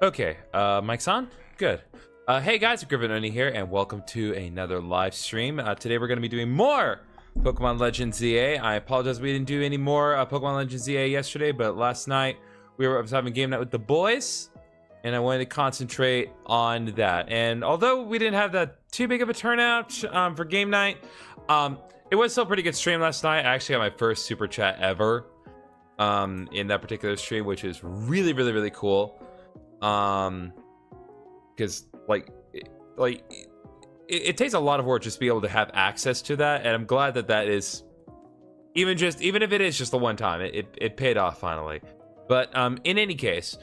Okay, mic's on? Good. Hey guys, GriffinOni here, and welcome to another live stream. Today we're going to be doing more Pokemon Legends ZA. I apologize we didn't do any more Pokemon Legends ZA yesterday, but last night I was having game night with the boys, and I wanted to concentrate on that. And although we didn't have that too big of a turnout for game night, it was still a pretty good stream last night. I actually got my first super chat ever in that particular stream, which is really cool. Because it takes a lot of work just to be able to have access to that, and I'm glad that is even if it is just the one time, it paid off finally. But in any case,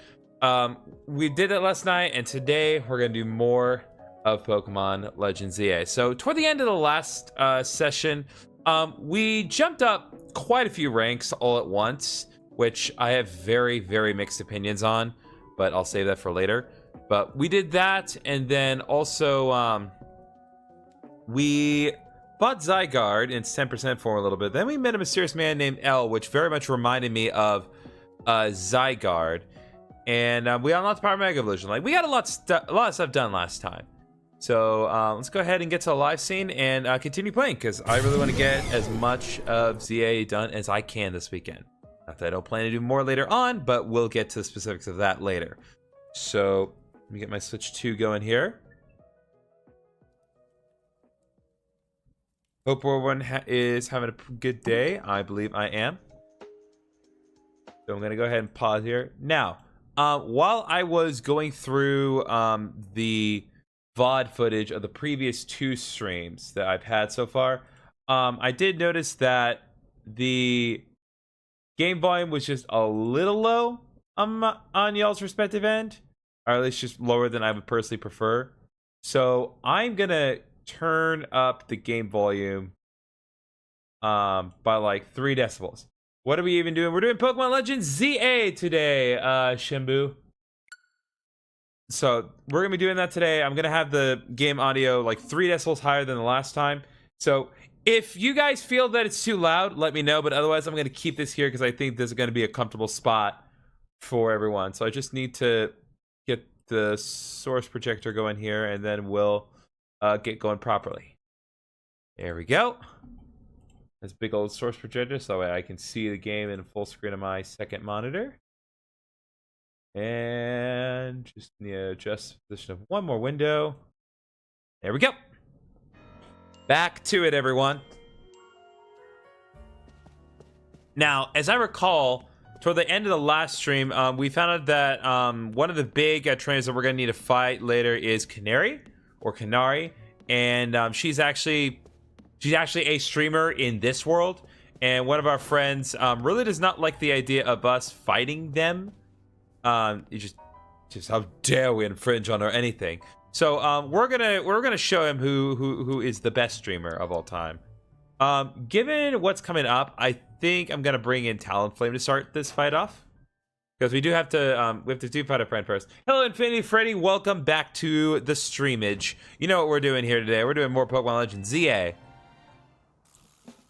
we did it last night, and today we're gonna do more of Pokemon Legends ZA. So toward the end of the last session, we jumped up quite a few ranks all at once, which I have very mixed opinions on, but I'll save that for later. But we did that, and then also we bought Zygarde in 10% form a little bit. Then we met a mysterious man named L, which very much reminded me of Zygarde. And we unlocked the Power Mega Evolution. Like, we got a lot of stuff done last time. So let's go ahead and get to the live scene and continue playing, because I really want to get as much of ZA done as I can this weekend. Not that I don't plan to do more later on, but we'll get to the specifics of that later. So let me get my Switch 2 going here. Hope everyone is having a good day. I believe I am. So I'm going to go ahead and pause here. Now, while I was going through the VOD footage of the previous two streams that I've had so far, I did notice that the game volume was just a little low on y'all's respective end, or at least just lower than I would personally prefer. So I'm gonna turn up the game volume by like 3 decibels. What are we even doing? We're doing Pokemon Legends ZA today, Shimbu. So we're gonna be doing that today. I'm gonna have the game audio like 3 decibels higher than the last time. So if you guys feel that it's too loud, let me know. But otherwise, I'm going to keep this here because I think this is going to be a comfortable spot for everyone. So I just need to get the source projector going here, and then we'll get going properly. There we go. This big old source projector, so I can see the game in full screen on my second monitor. And just need to adjust the position of one more window. There we go. Back to it, everyone. Now, as I recall, toward the end of the last stream, we found out that one of the big trainers that we're going to need to fight later is Canary, and she's actually a streamer in this world, and one of our friends really does not like the idea of us fighting them. Just how dare we infringe on her anything. So we're gonna show him who is the best streamer of all time. Given what's coming up, I think I'm gonna bring in Talonflame to start this fight off, because we have to do fight a friend first. Hello, Infinity Freddy. Welcome back to the streamage. You know what we're doing here today? We're doing more Pokemon Legends ZA.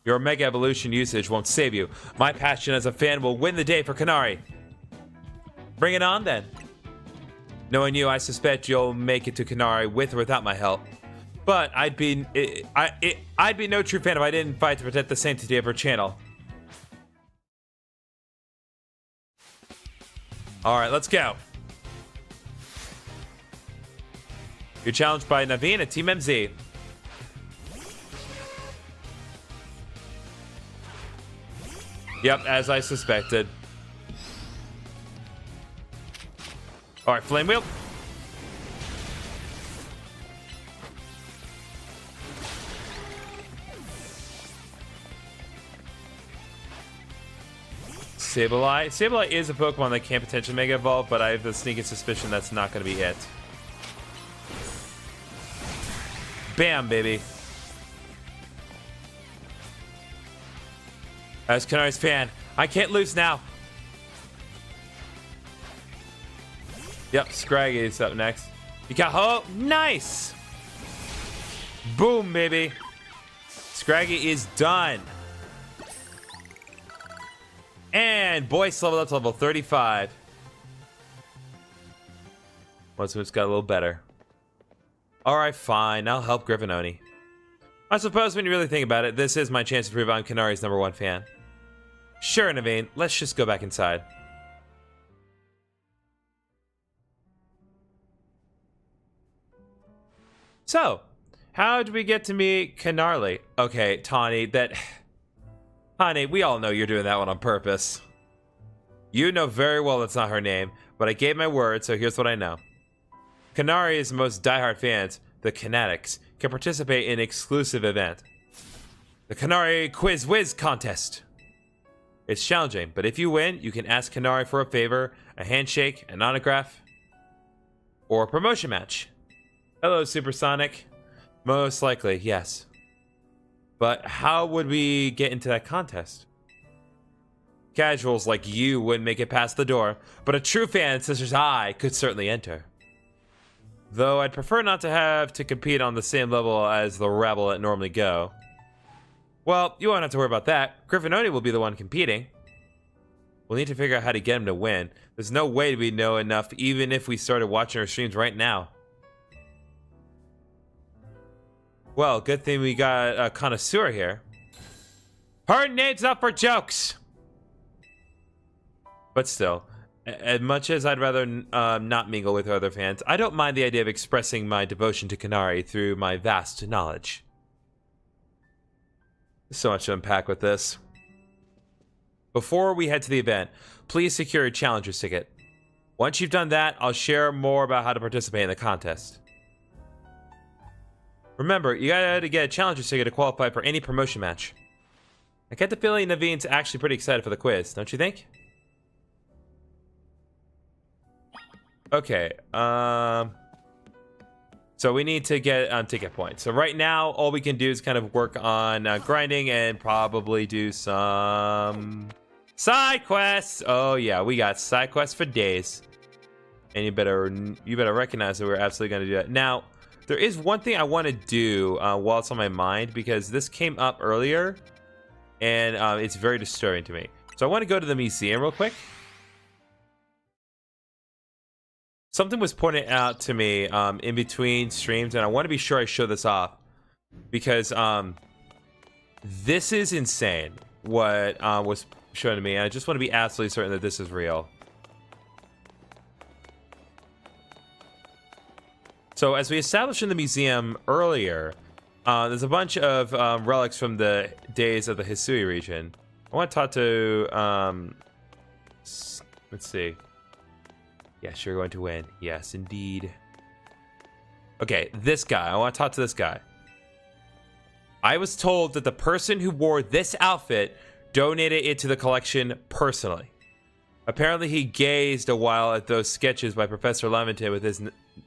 Your Mega Evolution usage won't save you. My passion as a fan will win the day for Canary. Bring it on then. Knowing you, I suspect you'll make it to Canary with or without my help. But I'd be no true fan if I didn't fight to protect the sanctity of her channel. Alright, let's go. You're challenged by Naveen at Team MZ. Yep, as I suspected. Alright, Flame Wheel. Sableye. Sableye is a Pokemon that can potentially Mega Evolve, but I have a sneaking suspicion that's not going to be it. Bam, baby. As Canary's fan, I can't lose now. Yep, Scraggy's up next. You got nice! Boom, baby. Scraggy is done. And Boyce leveled up to level 35. Once it's got a little better. Alright, fine. I'll help GriffinOni. I suppose when you really think about it, this is my chance to prove I'm Kanari's #1 fan. Sure, Naveen. Let's just go back inside. So, how did we get to meet Kanarli? Okay, Tawny, Honey, we all know you're doing that one on purpose. You know very well that's not her name, but I gave my word, so here's what I know. Kanari's most diehard fans, the Kinetics, can participate in an exclusive event. The Kanari Quiz Whiz Contest. It's challenging, but if you win, you can ask Kanari for a favor, a handshake, an autograph, or a promotion match. Hello, Supersonic. Most likely, yes. But how would we get into that contest? Casuals like you wouldn't make it past the door, but a true fan such as I could certainly enter. Though I'd prefer not to have to compete on the same level as the rabble that normally go. Well, you won't have to worry about that. GriffinOni will be the one competing. We'll need to figure out how to get him to win. There's no way we know enough even if we started watching our streams right now. Well, good thing we got a connoisseur here. Her name's up for jokes! But still, as much as I'd rather not mingle with other fans, I don't mind the idea of expressing my devotion to Kanari through my vast knowledge. There's so much to unpack with this. Before we head to the event, please secure your challenger's ticket. Once you've done that, I'll share more about how to participate in the contest. Remember, you gotta get a challenger's ticket to qualify for any promotion match. I get the feeling Naveen's actually pretty excited for the quiz, don't you think? Okay, so we need to get ticket points. So right now, all we can do is kind of work on grinding and probably do some side quests. Oh yeah, we got side quests for days. And you better recognize that we're absolutely going to do that. Now, there is one thing I want to do while it's on my mind, because this came up earlier, and it's very disturbing to me. So I want to go to the museum real quick. Something was pointed out to me in between streams, and I want to be sure I show this off, because this is insane what was shown to me, and I just want to be absolutely certain that this is real. So as we established in the museum earlier, there's a bunch of relics from the days of the Hisui region. I want to talk to, let's see. Yes, you're going to win. Yes, indeed. Okay, this guy. I want to talk to this guy. I was told that the person who wore this outfit donated it to the collection personally. Apparently, he gazed a while at those sketches by Professor Leventon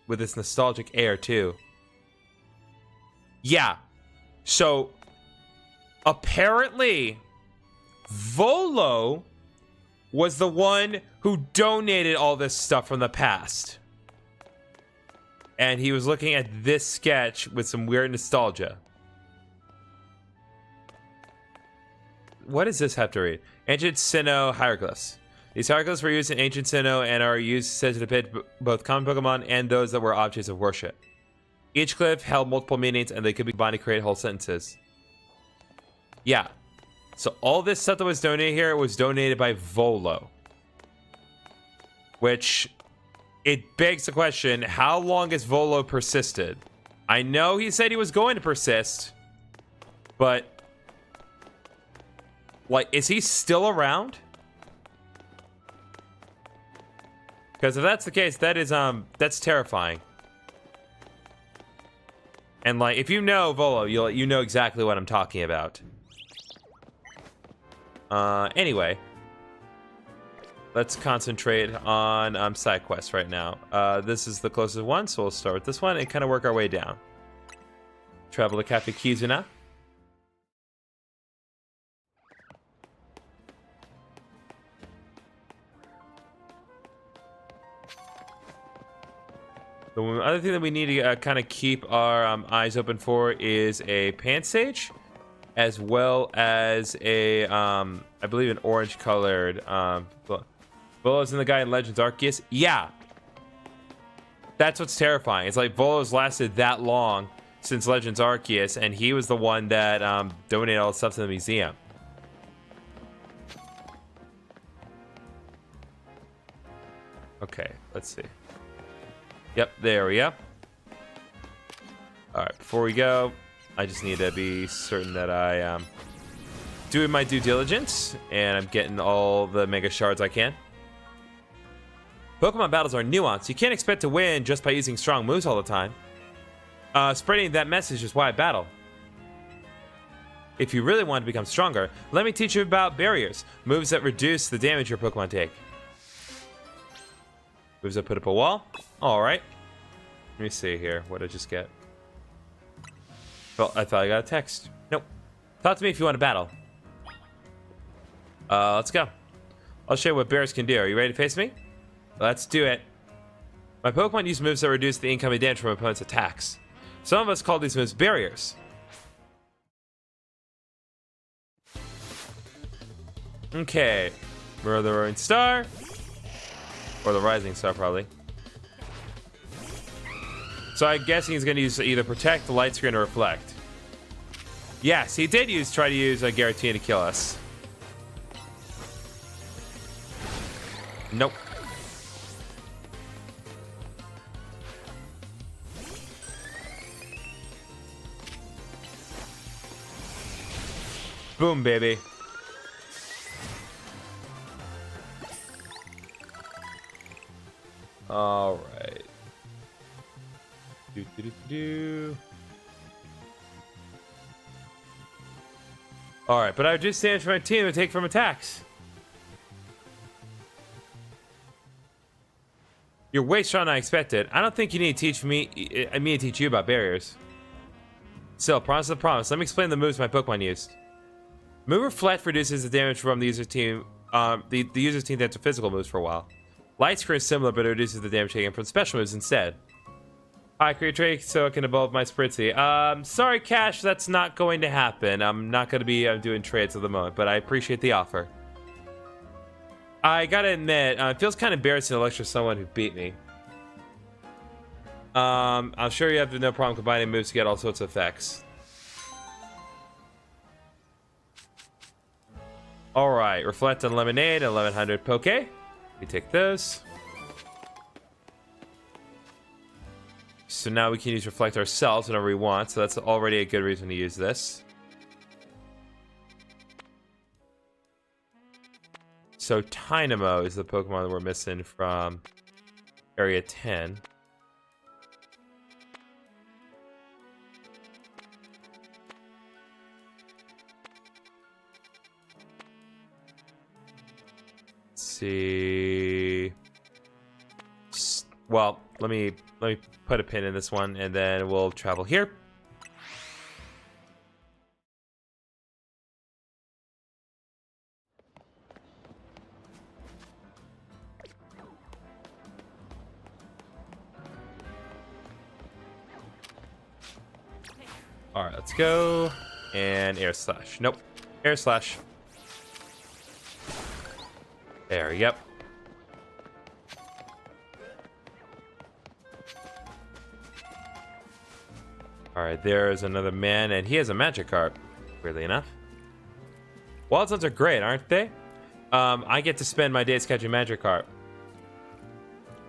with his nostalgic air, too. Yeah. So, apparently, Volo was the one who donated all this stuff from the past. And he was looking at this sketch with some weird nostalgia. What does this have to read? Ancient Sinnoh hieroglyphs. These hieroglyphs were used in ancient Sinnoh and are used said to depict both common Pokemon and those that were objects of worship. Each glyph held multiple meanings, and they could be combined to create whole sentences. Yeah. So all this stuff that was donated here was donated by Volo. Which, it begs the question, how long has Volo persisted? I know he said he was going to persist, but, like, is he still around? Because if that's the case, that is, that's terrifying. And, like, if you know Volo, you know exactly what I'm talking about. Anyway. Let's concentrate on side quests right now. This is the closest one, so we'll start with this one and kind of work our way down. Travel to Cafe Kizuna. The other thing that we need to kind of keep our eyes open for is a Pansage, as well as a, I believe, an orange-colored, Volo's in the guy in Legends Arceus. Yeah. That's what's terrifying. It's like Volo's lasted that long since Legends Arceus, and he was the one that donated all the stuff to the museum. Okay, let's see. Yep, there we go. Alright, before we go, I just need to be certain that I doing my due diligence, and I'm getting all the Mega Shards I can. Pokemon battles are nuanced. You can't expect to win just by using strong moves all the time. Spreading that message is why I battle. If you really want to become stronger, let me teach you about barriers, moves that reduce the damage your Pokemon take. Moves that put up a wall? Alright. Let me see here. What did I just get? Well, I thought I got a text. Nope. Talk to me if you want to battle. Let's go. I'll show you what bears can do. Are you ready to face me? Let's do it. My Pokemon use moves that reduce the incoming damage from opponents' attacks. Some of us call these moves barriers. Okay. We're the Roaring Star. Or the Rising Star, probably. So I'm guessing he's going to use either Protect, Light Screen, or Reflect. Yes, he did try to use a Giratina to kill us. Nope. Boom, baby. All right. All right, but I reduce damage for my team to take from attacks. You're way stronger than I expected. I don't think you need to teach me. I mean, to teach you about barriers. Still, promise is a promise. Let me explain the moves my Pokemon used. Move Reflect reduces the damage from the user's team. The user's team that's physical moves for a while. Light Screen is similar, but it reduces the damage taken from special moves instead. I create trade so I can evolve my Spritzy. Sorry, Cash, that's not going to happen. I'm not going to be doing trades at the moment, but I appreciate the offer. I gotta admit, it feels kind of embarrassing to lecture someone who beat me. I'm sure you have no problem combining moves to get all sorts of effects. Alright, Reflect on Lemonade and 1100 Poke. We take those. So now we can use Reflect ourselves whenever we want, so that's already a good reason to use this. So Tynamo is the Pokemon that we're missing from Area 10. Let's see. Well, let me put a pin in this one, and then we'll travel here. All right, let's go. And Air Slash. Nope. Air Slash. There, yep. Alright, there's another man, and he has a Magikarp, weirdly enough. Wild Stones are great, aren't they? I get to spend my days catching Magikarp.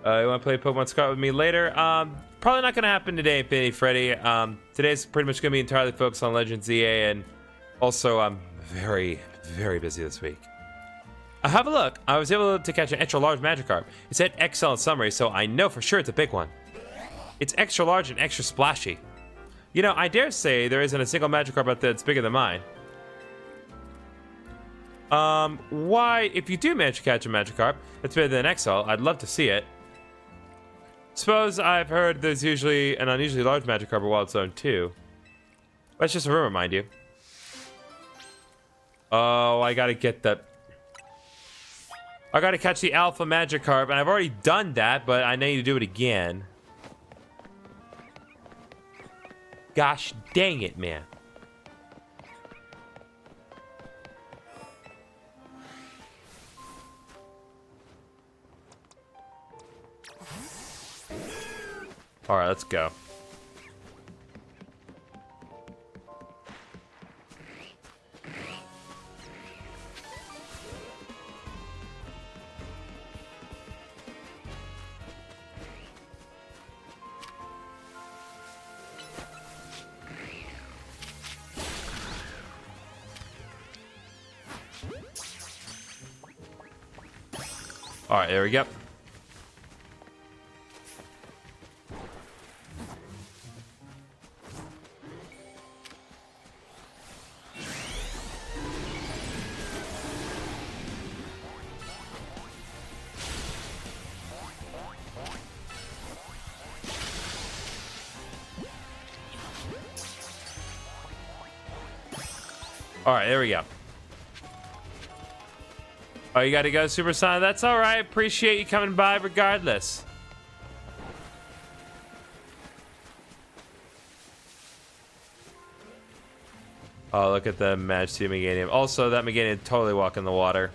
You want to play Pokemon Scarlet with me later? Probably not going to happen today, Infinity Freddy. Today's pretty much going to be entirely focused on Legends EA, and also I'm very, very busy this week. Have a look. I was able to catch an extra large Magikarp. It said XL in summary, so I know for sure it's a big one. It's extra large and extra splashy. You know, I dare say there isn't a single Magikarp out there that's bigger than mine. Why, if you do manage to catch a Magikarp that's bigger than XL, I'd love to see it. Suppose I've heard there's usually an unusually large Magikarp or Wild Zone too. That's just a rumor, mind you. Oh, I gotta catch the Alpha Magikarp, and I've already done that, but I need to do it again. Gosh dang it, man. All right, let's go. All right, there we go. All right, there we go. Oh, you gotta go, Super Saiyan? That's all right. Appreciate you coming by regardless. Oh, look at the match to Meganium. Also, that Meganium totally walking the water.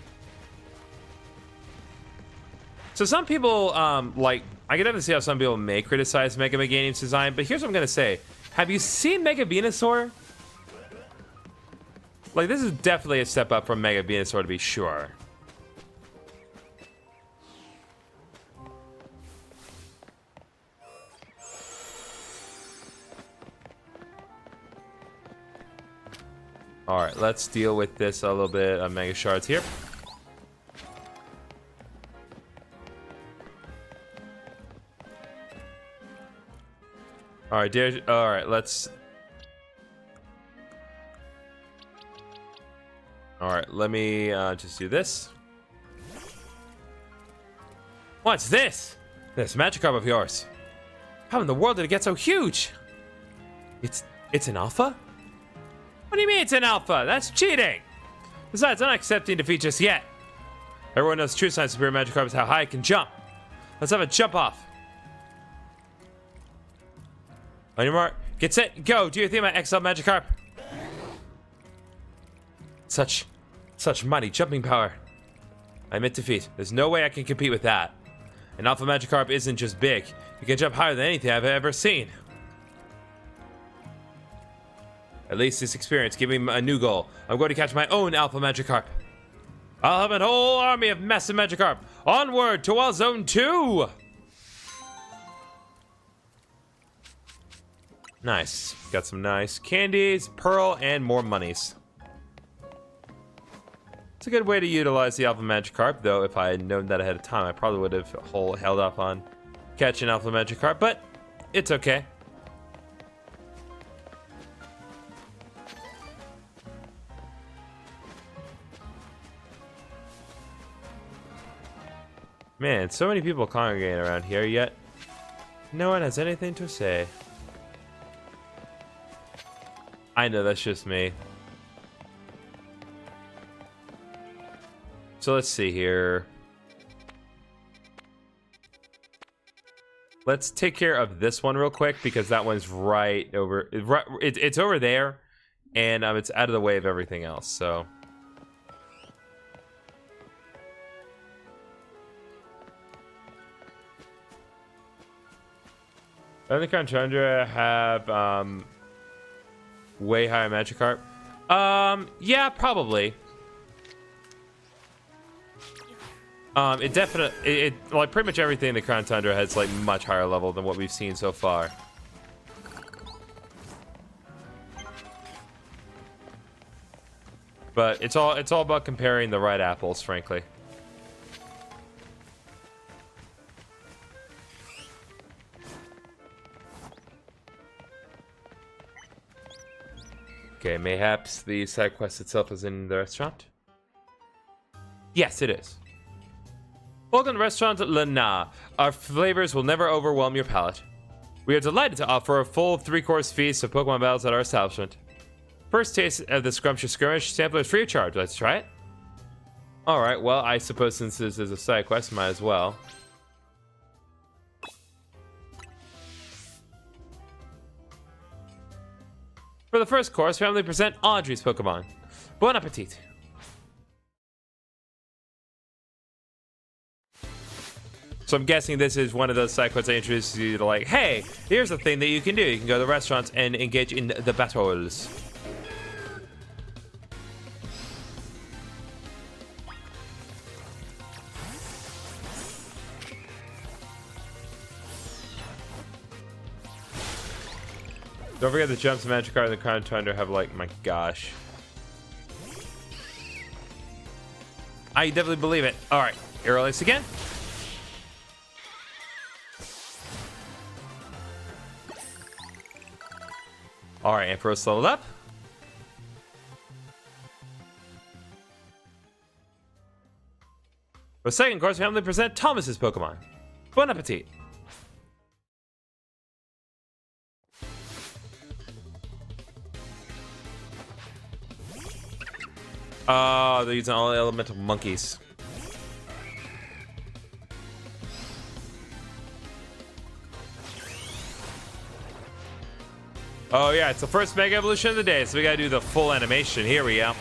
So some people, like, I can definitely see how some people may criticize Mega Meganium's design, but here's what I'm gonna say. Have you seen Mega Venusaur? Like, this is definitely a step up from Mega Venusaur, to be sure. All right, let's deal with this a little bit of Mega Shards here. All right, dear. All right, let's. All right, let me just do this. What's this? This Magikarp of yours. How in the world did it get so huge? It's an alpha? What do you mean it's an alpha? That's cheating! Besides, I'm not accepting defeat just yet. Everyone knows the true sign of Superior Magikarp is how high it can jump. Let's have a jump off. On your mark, get set, go! Do your thing, my XL Magikarp. Such mighty jumping power. I admit defeat. There's no way I can compete with that. An Alpha Magikarp isn't just big. It can jump higher than anything I've ever seen. At least this experience gave me a new goal. I'm going to catch my own Alpha Magikarp. I'll have a whole army of massive Magikarp. Onward to Wild Zone 2! Nice. Got some nice candies, pearl, and more monies. It's a good way to utilize the Alpha Magikarp, though if I had known that ahead of time, I probably would have held off on catching Alpha Magikarp, but it's okay. Man, so many people congregating around here, yet no one has anything to say. I know, that's just me. So let's see here. Let's take care of this one real quick, because that one's right over... It's over there, and it's out of the way of everything else, so... Doesn't the Crown Tundra have way higher Magikarp? Yeah, probably. It definitely like pretty much everything in the Crown Tundra has like much higher level than what we've seen so far. But it's all about comparing the right apples, frankly. Okay, mayhaps the side quest itself is in the restaurant? Yes, it is. Welcome to Restaurant Lana. Our flavors will never overwhelm your palate. We are delighted to offer a full 3-course feast of Pokemon battles at our establishment. First taste of the scrumptious skirmish sample is free of charge. Let's try it. Alright, well, I suppose since this is a side quest, might as well. For the first course, family present Audrey's Pokemon. Bon appetit. So I'm guessing this is one of those side quests that introduces you to like, hey, here's the thing that you can do. You can go to the restaurants and engage in the battles. Don't forget the jumps, magic card, and the crown thunder have like, my gosh. I definitely believe it. All right, here release again. All right, Emperor's leveled up. For the second course, we humbly present Thomas's Pokemon. Bon appetit. Oh, they're using all the elemental monkeys. Oh yeah, it's the first Mega Evolution of the day, so we gotta do the full animation. Here we go.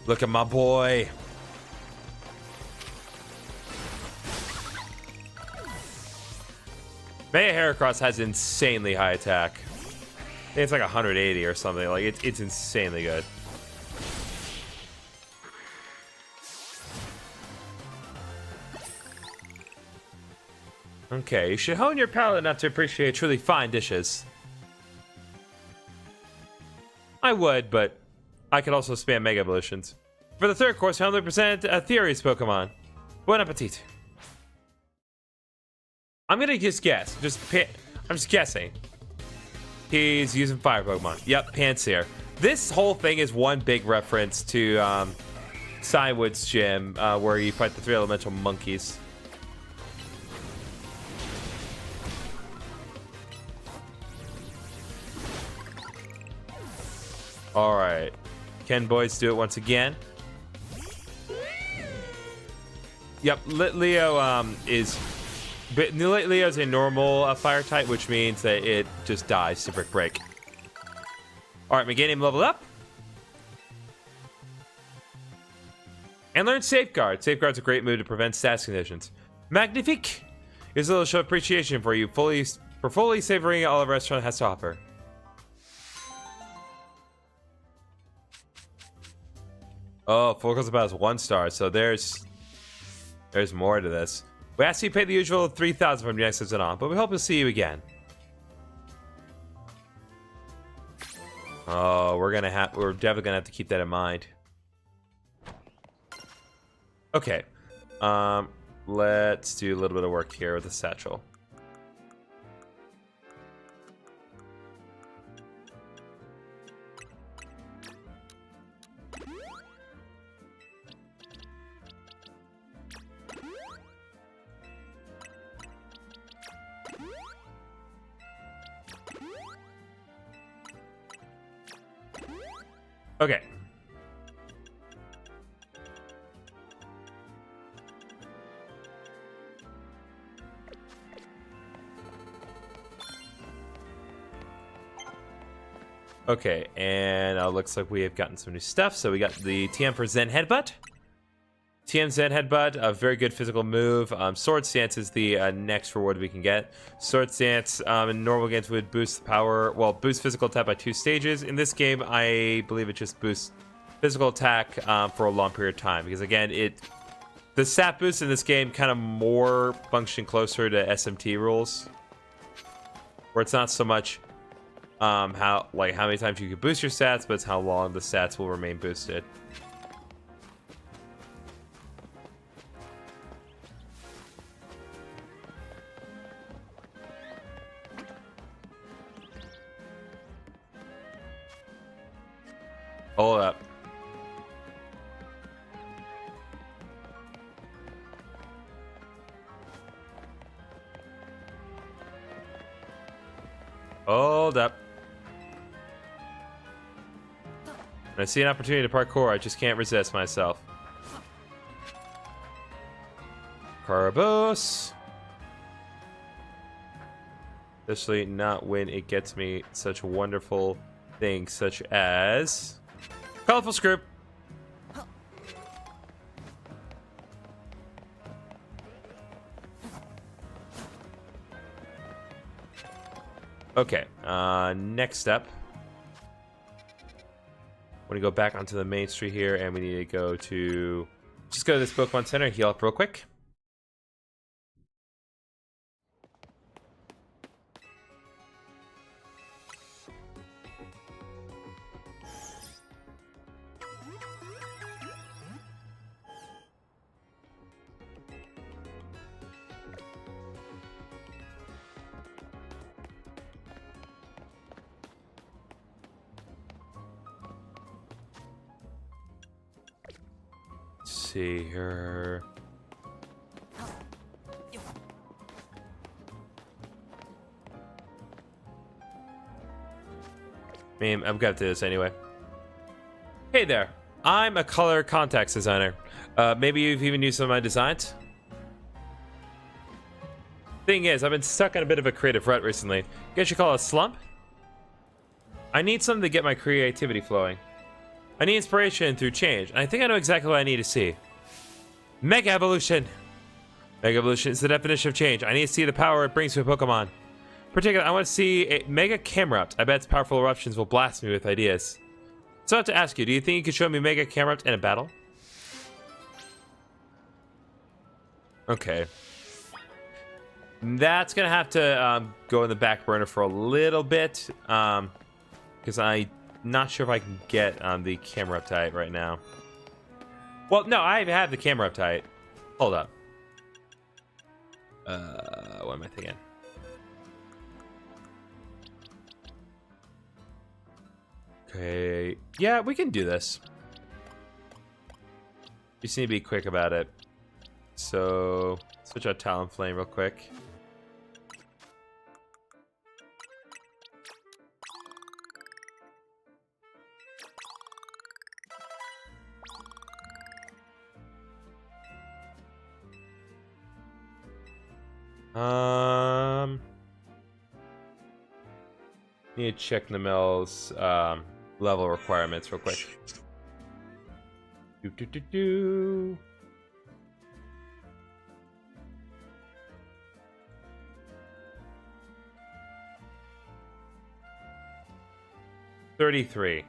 Look at my boy. Mega Heracross has insanely high attack. I think it's like 180 or something. Like it's insanely good. Okay, you should hone your palate enough to appreciate truly fine dishes. I would, but I could also spam Mega Evolutions. For the third course, 100% Theory's Pokemon. Bon appetit. I'm gonna just guess. I'm just guessing. He's using fire Pokemon. Yep, Pansear. This whole thing is one big reference to Cywood's gym, where you fight the 3 elemental monkeys. All right, can boys do it once again? Yep, Leo Leo's a normal fire type, which means that it just dies to Brick Break. All right, Meganium leveled up. And learn Safeguard. Safeguard's a great move to prevent stats conditions. Magnifique! Here's a little show of appreciation for you, for fully savoring all a restaurant has to offer. Oh, full course about is 1 star, so there's more to this. We ask you to pay the usual 3,000 from your next visit on, but we hope to see you again. Oh, we're definitely gonna have to keep that in mind. Okay, let's do a little bit of work here with the satchel. Okay. Okay, and looks like we have gotten some new stuff. So we got the TM for Zen Headbutt. TM Zen Headbutt, a very good physical move. Sword Stance is the next reward we can get. Sword Stance in normal games would boost power, well, boost physical attack by 2 stages. In this game, I believe it just boosts physical attack for a long period of time. Because again, the stat boosts in this game kind of more function closer to SMT rules. Where it's not so much how many times you can boost your stats, but it's how long the stats will remain boosted. Hold up. Hold up. When I see an opportunity to parkour, I just can't resist myself. Carbos. Especially not when it gets me such wonderful things such as colorful scoop. Okay, next step. Want to go back onto the main street here, and we need to go to... Just go to this Pokemon Center, heal up real quick. See here. I mean, I'm gonna do this anyway. Hey there, I'm a color contacts designer. Maybe you've even used some of my designs? Thing is, I've been stuck in a bit of a creative rut recently. Guess you call it a slump? I need something to get my creativity flowing. I need inspiration through change, and I think I know exactly what I need to see. Mega Evolution! Mega Evolution is the definition of change. I need to see the power it brings to a Pokemon. Particularly, I want to see a Mega Camerupt. I bet its powerful eruptions will blast me with ideas. So I have to ask you, do you think you could show me Mega Camerupt in a battle? Okay. That's gonna have to go in the back burner for a little bit, because I'm not sure if I can get the camera uptight right now. Well, no, I have the camera uptight. Hold up. What am I thinking? Okay, yeah, we can do this. Just need to be quick about it. So, switch out Talonflame real quick. Need to check Namel's level requirements real quick. Do. 33.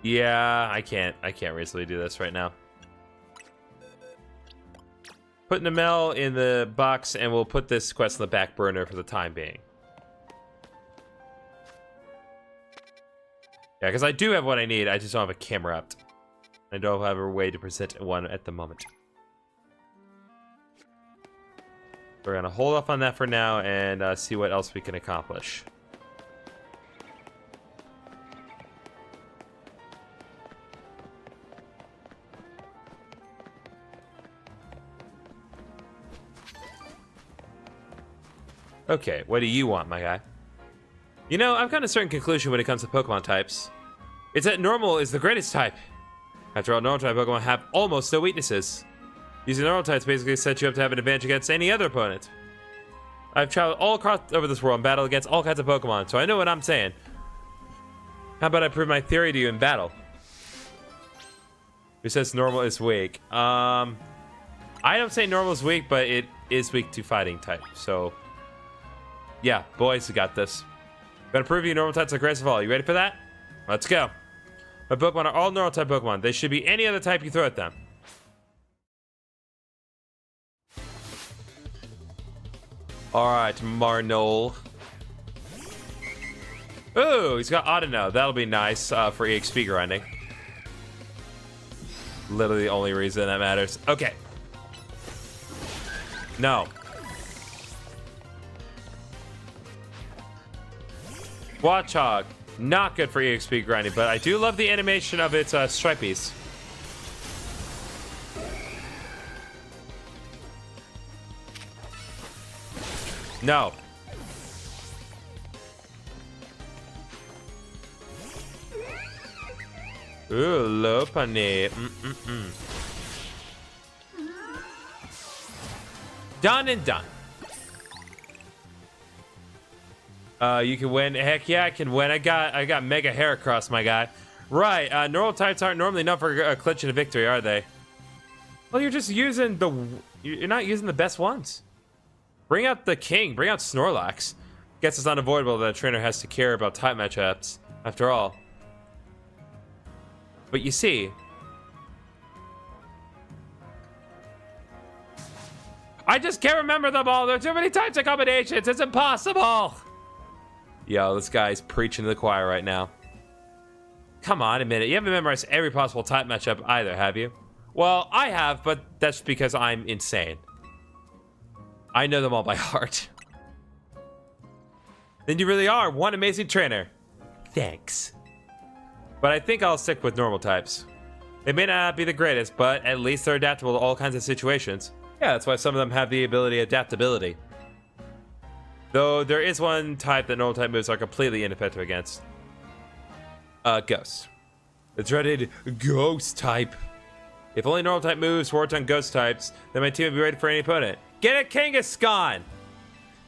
Yeah, I can't reasonably do this right now. Put Namel in the box, and we'll put this quest on the back burner for the time being. Yeah, because I do have what I need. I just don't have a camera up. I don't have a way to present one at the moment. We're gonna hold off on that for now and see what else we can accomplish. Okay, what do you want, my guy? You know, I've come to a certain conclusion when it comes to Pokemon types. It's that normal is the greatest type. After all, normal type Pokemon have almost no weaknesses. Using normal types basically sets you up to have an advantage against any other opponent. I've traveled all across over this world and battled against all kinds of Pokemon, so I know what I'm saying. How about I prove my theory to you in battle? Who says normal is weak? I don't say normal is weak, but it is weak to fighting type, so... Yeah, boys, we got this. Gonna prove you normal types are greatest of all. You ready for that? Let's go. My Pokemon are all normal type Pokemon. They should be any other type you throw at them. Alright, Marnol. Ooh, he's got Audino. That'll be nice for EXP grinding. Literally the only reason that matters. Okay. No. Watchog, not good for EXP grinding, but I do love the animation of its stripies. No. Ooh, Lopunny. Done and done. You can win. Heck yeah, I can win. I got Mega Heracross, my guy. Right. Normal types aren't normally enough for a clinch and a victory, are they? Well, you're just using the. You're not using the best ones. Bring out the king. Bring out Snorlax. Guess it's unavoidable that a trainer has to care about type matchups, after all. But you see, I just can't remember them all. There are too many types of combinations. It's impossible. Yo, this guy's preaching to the choir right now. Come on, admit it. You haven't memorized every possible type matchup either, have you? Well, I have, but that's because I'm insane. I know them all by heart. Then you really are one amazing trainer. Thanks. But I think I'll stick with normal types. They may not be the greatest, but at least they're adaptable to all kinds of situations. Yeah, that's why some of them have the ability adaptability. Though there is one type that normal type moves are completely ineffective against. Ghost. The dreaded ghost type. If only normal type moves worked on ghost types, then my team would be ready for any opponent. Get it, Kangaskhan!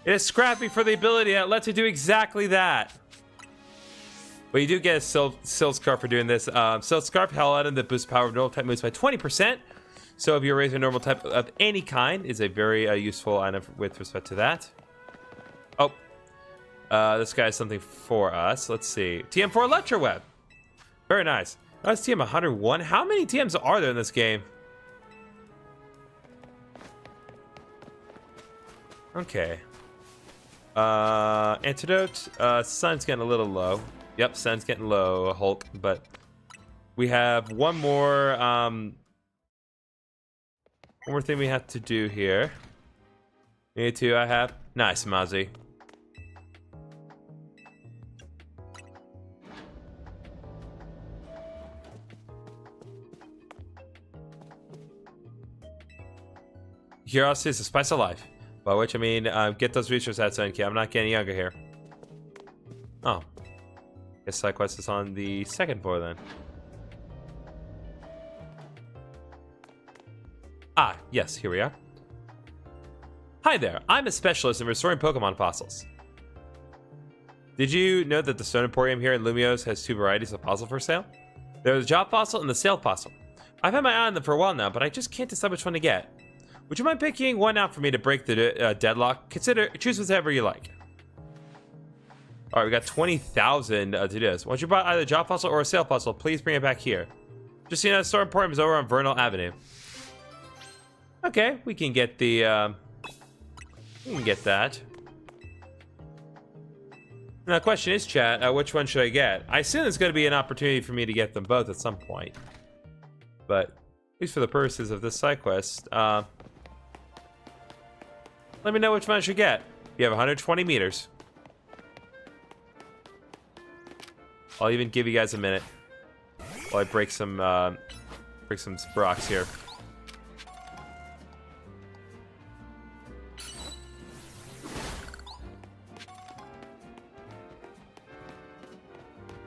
It is scrappy for the ability that lets you do exactly that. But you do get a Silk Scarf for doing this. Silk Scarf, hell item that boosts power of normal type moves by 20%. So if you're raising a normal type of any kind, is a very useful item with respect to that. Oh. This guy has something for us. Let's see. TM4 Electro Web. Very nice. That's TM 101. How many TMs are there in this game? Okay. Antidote. Sun's getting a little low. Yep, sun's getting low, Hulk. But we have one more thing we have to do here. Me too, I have. Nice, Mozzie. Curiosity is the spice of life. By which I mean, get those resources out, son. I'm not getting younger here. Oh. Guess side quest is on the second floor then. Ah, yes, here we are. Hi there, I'm a specialist in restoring Pokemon fossils. Did you know that the Stone Emporium here in Lumiose has two varieties of fossil for sale? There's the Job Fossil and the Sail Fossil. I've had my eye on them for a while now, but I just can't decide which one to get. Would you mind picking one out for me to break the deadlock? Choose whatever you like. All right, we got 20,000 to do this. Once you bought either a Job Fossil or a Sail Fossil, please bring it back here. Just so you know, the Store Emporium is over on Vernal Avenue. Okay, we can get the, we can get that. Now, the question is, chat, which one should I get? I assume there's going to be an opportunity for me to get them both at some point. But, at least for the purposes of this side quest, let me know which one I should get. You have 120 meters. I'll even give you guys a minute while I break some rocks here.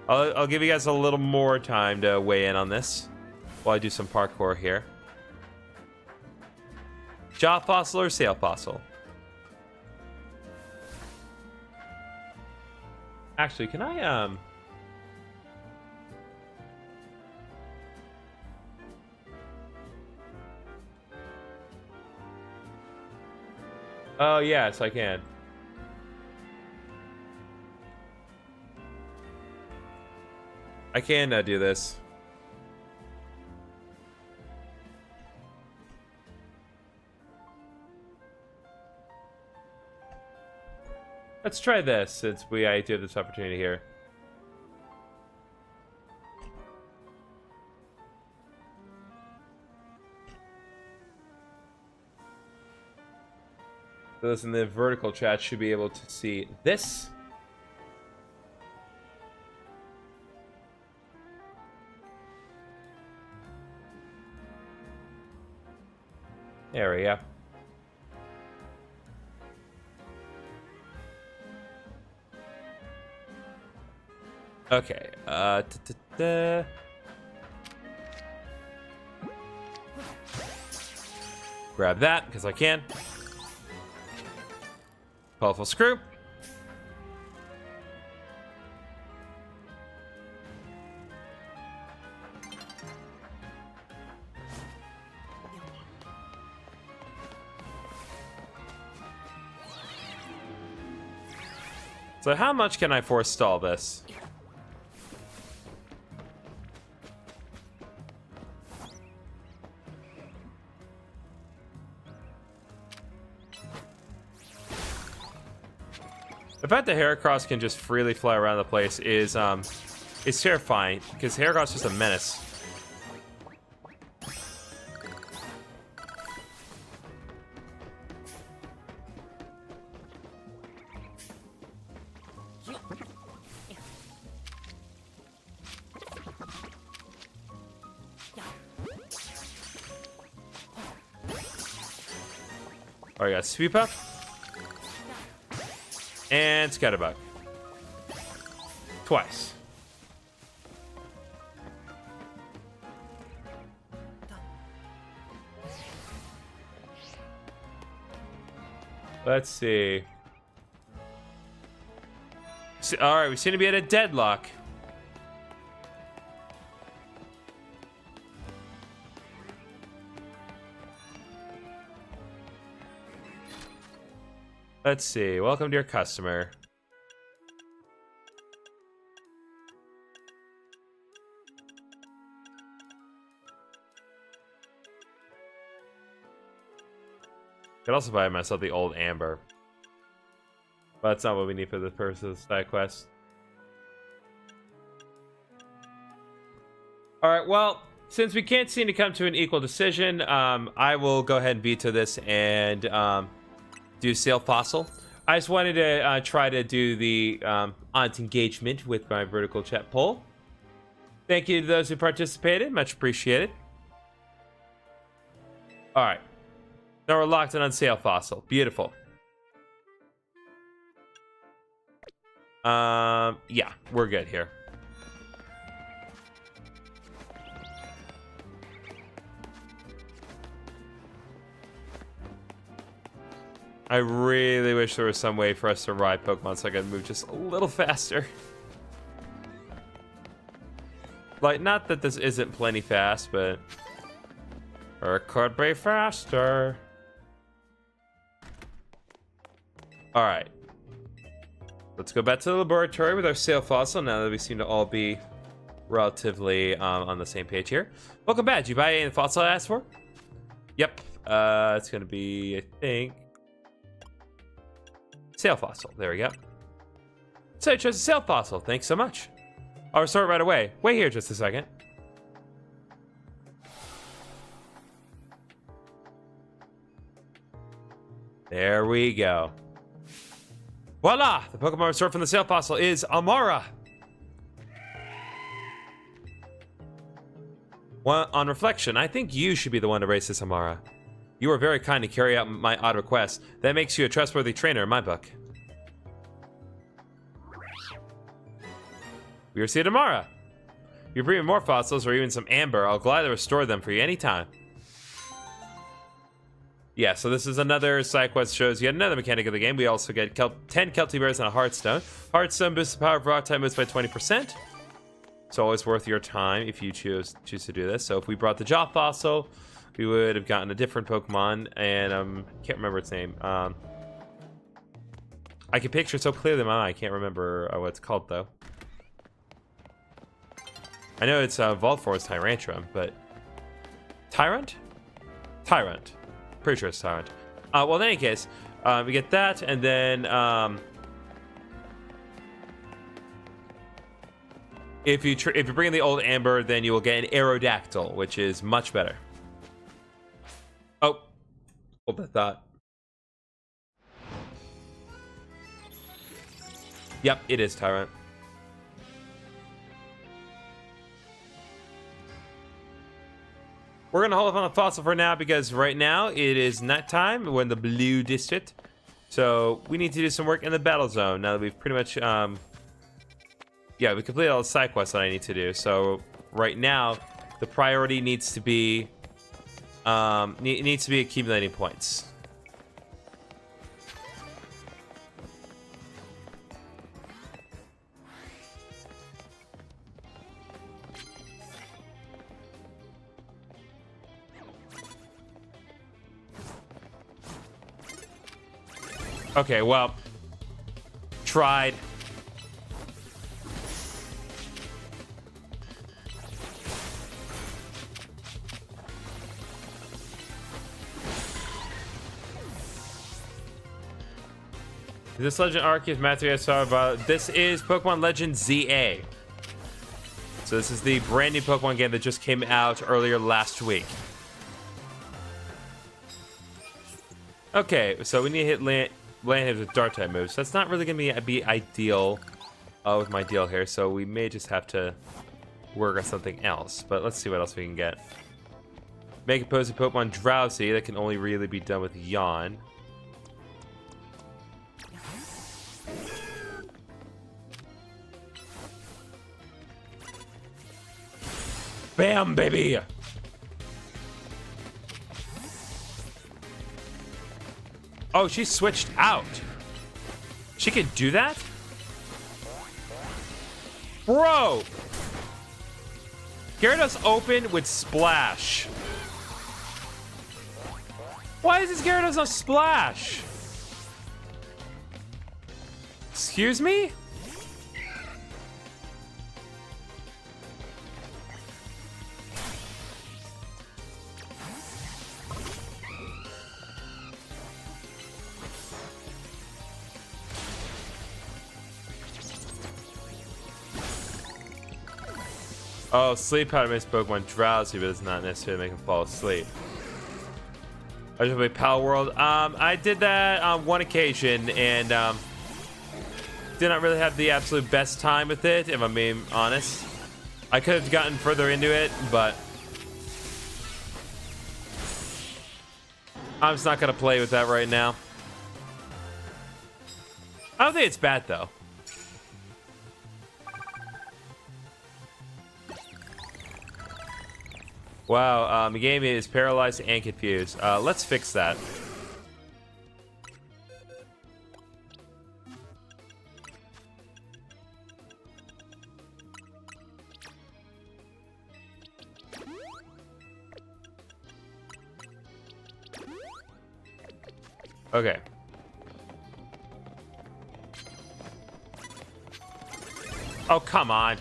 I'll give you guys a little more time to weigh in on this while I do some parkour here. Job Fossil or Sail Fossil? Actually, can I, Oh, yes, I can. I can do this. Let's try this since I do have this opportunity here. Those in the vertical chat should be able to see this. There we go. Okay, grab that, because I can. Powerful screw. So how much can I forestall this? The fact that Heracross can just freely fly around the place is terrifying, because Heracross is just a menace. All right, got Sweep Up. And Scatterbug. Twice. Let's see. All right, we seem to be at a deadlock. Let's see. Welcome, dear customer. Could also buy myself the old Amber. But that's not what we need for the purpose of the side quest. Alright, well, since we can't seem to come to an equal decision, I will go ahead and veto this and do Sail Fossil. I just wanted to try to do the honest engagement with my vertical chat poll. Thank you to those who participated. Much appreciated. Alright. Now we're locked in on Sail Fossil. Beautiful. Yeah, we're good here. I really wish there was some way for us to ride Pokemon so I could move just a little faster. Like, not that this isn't plenty fast, but it could be faster. Alright. Let's go back to the laboratory with our Sail Fossil now that we seem to all be relatively on the same page here. Welcome back. Did you buy any of the fossil I asked for? Yep. It's going to be, I think, Sail Fossil. There we go. So I chose a Sail Fossil. Thanks so much. I'll restore it right away. Wait here just a second. There we go. Voila! The Pokemon restored from the Sail Fossil is Amara. Well, on reflection, I think you should be the one to race this Amara. You were very kind to carry out my odd request. That makes you a trustworthy trainer in my book. We received Amara. If you bring me more fossils or even some amber, I'll gladly restore them for you anytime. Yeah, so this is another side quest, shows yet another mechanic of the game. We also get 10 Kelty Bears and a Heartstone. Heartstone boosts the power of rock type moves by 20%. It's always worth your time if you choose to do this. So if we brought the Jaw Fossil, we would have gotten a different Pokemon, and can't remember its name. I can picture it so clearly in my mind. I can't remember what it's called though. I know it's Volfor's Tyrantrum, but Tyrant? Tyrant. Pretty sure it's Tyrant. Well, in any case, we get that, and then if you bring in the old Amber, then you will get an Aerodactyl, which is much better. Oh, hold that thought. Yep, it is Tyrant. We're going to hold off on the fossil for now because right now it is nighttime. We're in the blue district. So we need to do some work in the battle zone now that we've pretty much, yeah, we completed all the side quests that I need to do. So right now the priority needs to be, accumulating points. Okay, well, tried. This Legend Arceus Matthew saw this is Pokemon Legends ZA. So this is the brand new Pokemon game that just came out earlier last week. Okay, so we need to hit land hits with Dark type moves. So that's not really gonna be ideal with my deal here. So we may just have to work on something else. But let's see what else we can get. Make opposing Pokemon drowsy. That can only really be done with Yawn. Bam, baby! Oh, she switched out. She can do that? Bro! Gyarados open with Splash. Why is this Gyarados on Splash? Excuse me? Oh, sleep powder makes Pokemon drowsy, but it's not necessarily make them fall asleep. I just play Pal World. I did that on one occasion, and did not really have the absolute best time with it, if I'm being honest. I could have gotten further into it, but I'm just not gonna play with that right now. I don't think it's bad though. Wow, the game is paralyzed and confused. Let's fix that. Okay. Oh, come on.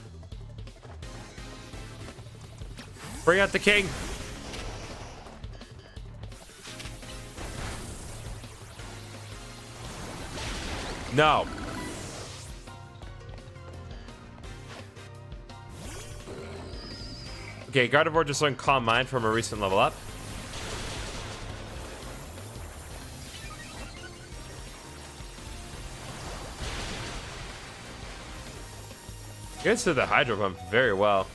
Bring out the king. No. Okay, Gardevoir just learned Calm Mind from a recent level up. Gets to the Hydro Pump very well.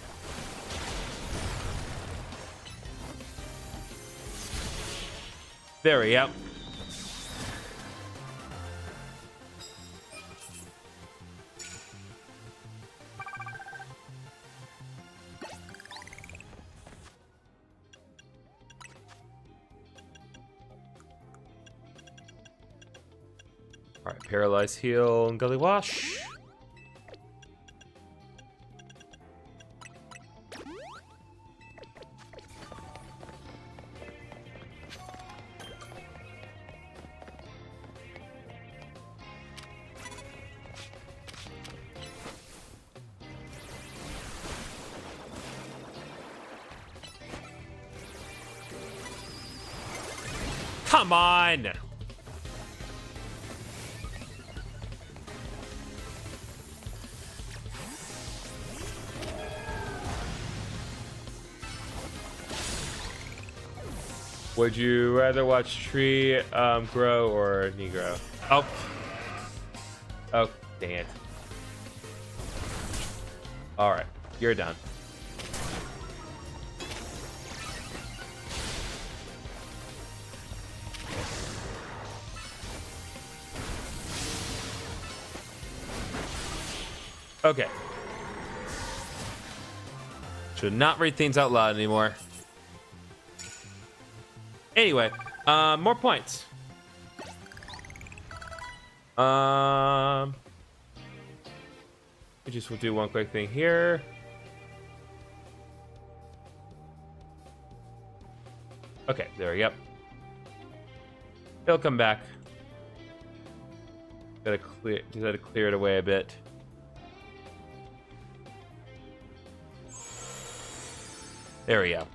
There we go. All right, Paralyze, Heal, and Gully Wash. Come on! Would you rather watch tree grow or knee grow? Oh. Oh, dang it. Alright, you're done. Okay. Should not read things out loud anymore. Anyway, more points. We just will do one quick thing here. Okay, there we go. He'll come back. Just gotta clear it away a bit. There we go.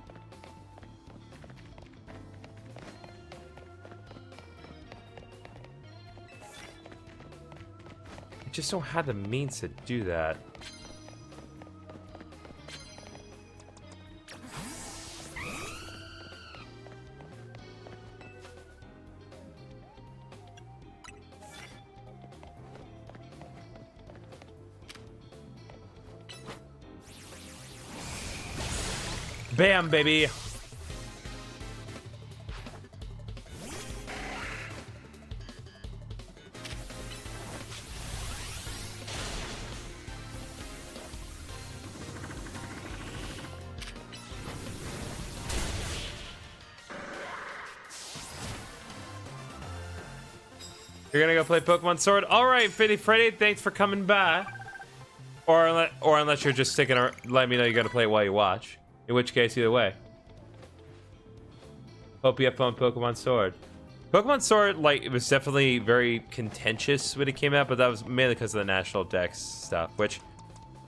just don't have the means to do that. Bam, baby. You're gonna go play Pokemon Sword? All right, Fitty Freddy, thanks for coming by. Or unless you're just sticking around, let me know you're gonna play it while you watch. In which case, either way. Hope you have fun with Pokemon Sword. Pokemon Sword, like, it was definitely very contentious when it came out, but that was mainly because of the National Dex stuff, which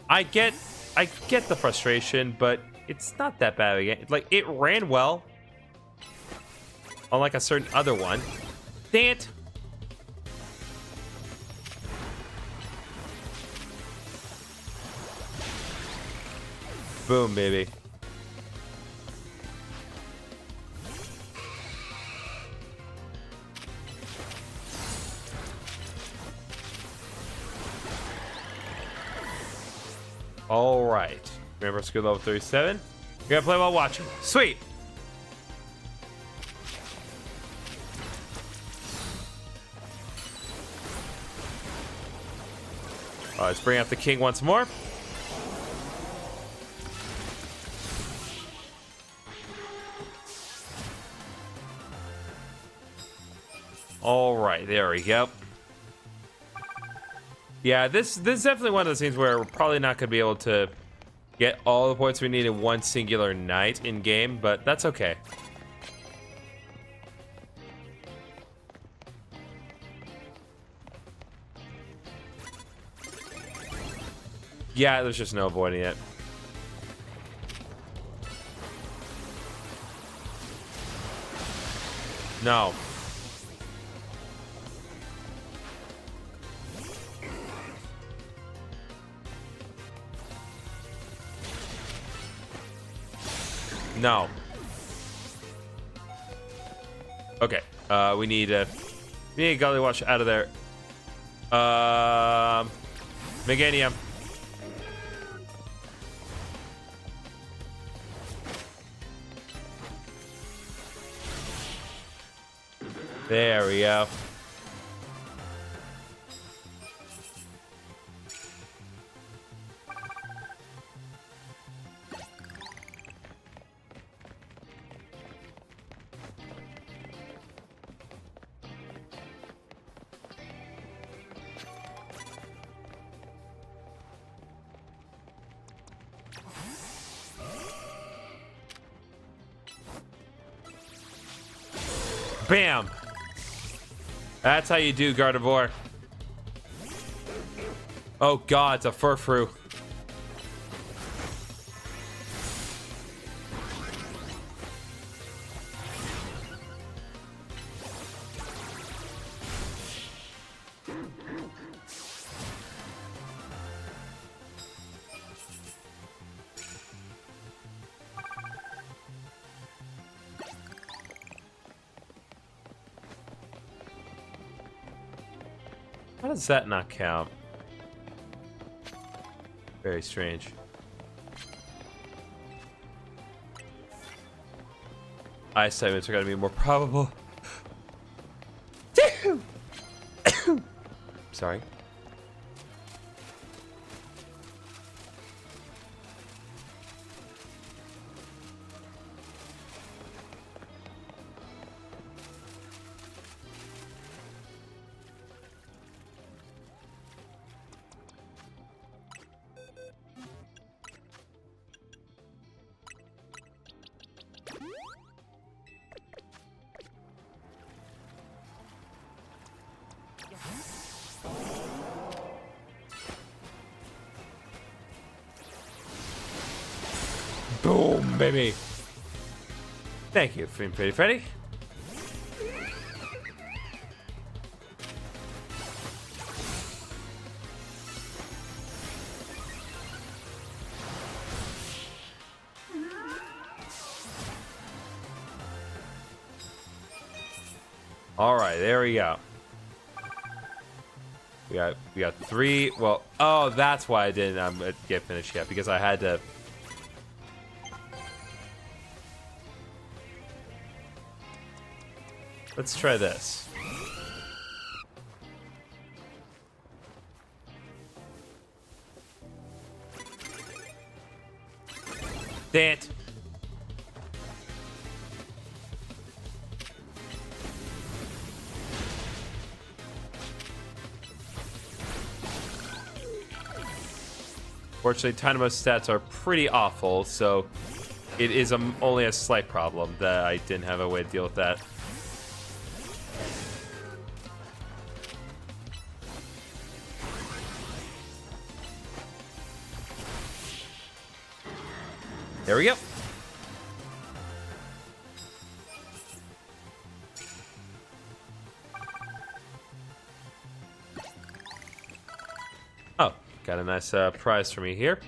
I get the frustration, but it's not that bad again. Like, it ran well. Unlike a certain other one. Dang it! Boom, baby. All right. Remember, skill level 37. You're gonna play while watching. Sweet. Let's bring out the king once more. All right, there we go. Yeah, this is definitely one of those things where we're probably not going to be able to get all the points we need in one singular night in game, but that's okay. Yeah, there's just no avoiding it. No. No. Okay. We need Gollywash out of there. Meganium. There we go. Bam! That's how you do, Gardevoir. Oh god, it's a Furfrou. How does that not count? Very strange. Ice segments are going to be more probable. Sorry. Boom, baby. Thank you, Pretty Freddy. All right, there we go. We got 3. Well, oh, that's why I didn't get finished yet, because I had to. Let's try this. Damn it. Fortunately, Dynamo's stats are pretty awful, so it is only a slight problem that I didn't have a way to deal with that. There we go. Oh, got a nice prize for me here.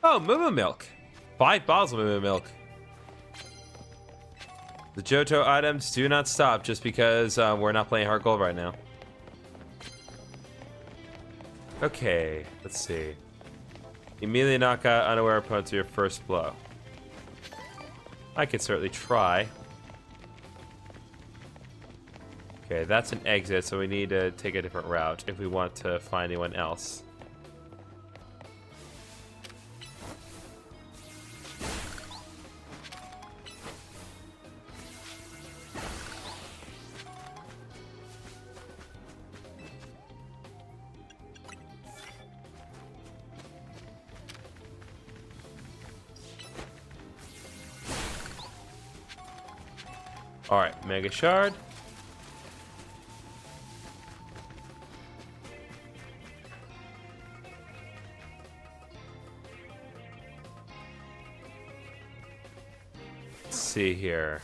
Oh, Moo Milk. 5 bottles of Moo Milk. The Johto items do not stop just because we're not playing Heart Gold right now. Okay, let's see. Immediately knock out unaware opponents with your first blow. I could certainly try. Okay, that's an exit, so we need to take a different route if we want to find anyone else. Alright, Mega Shard. Let's see here.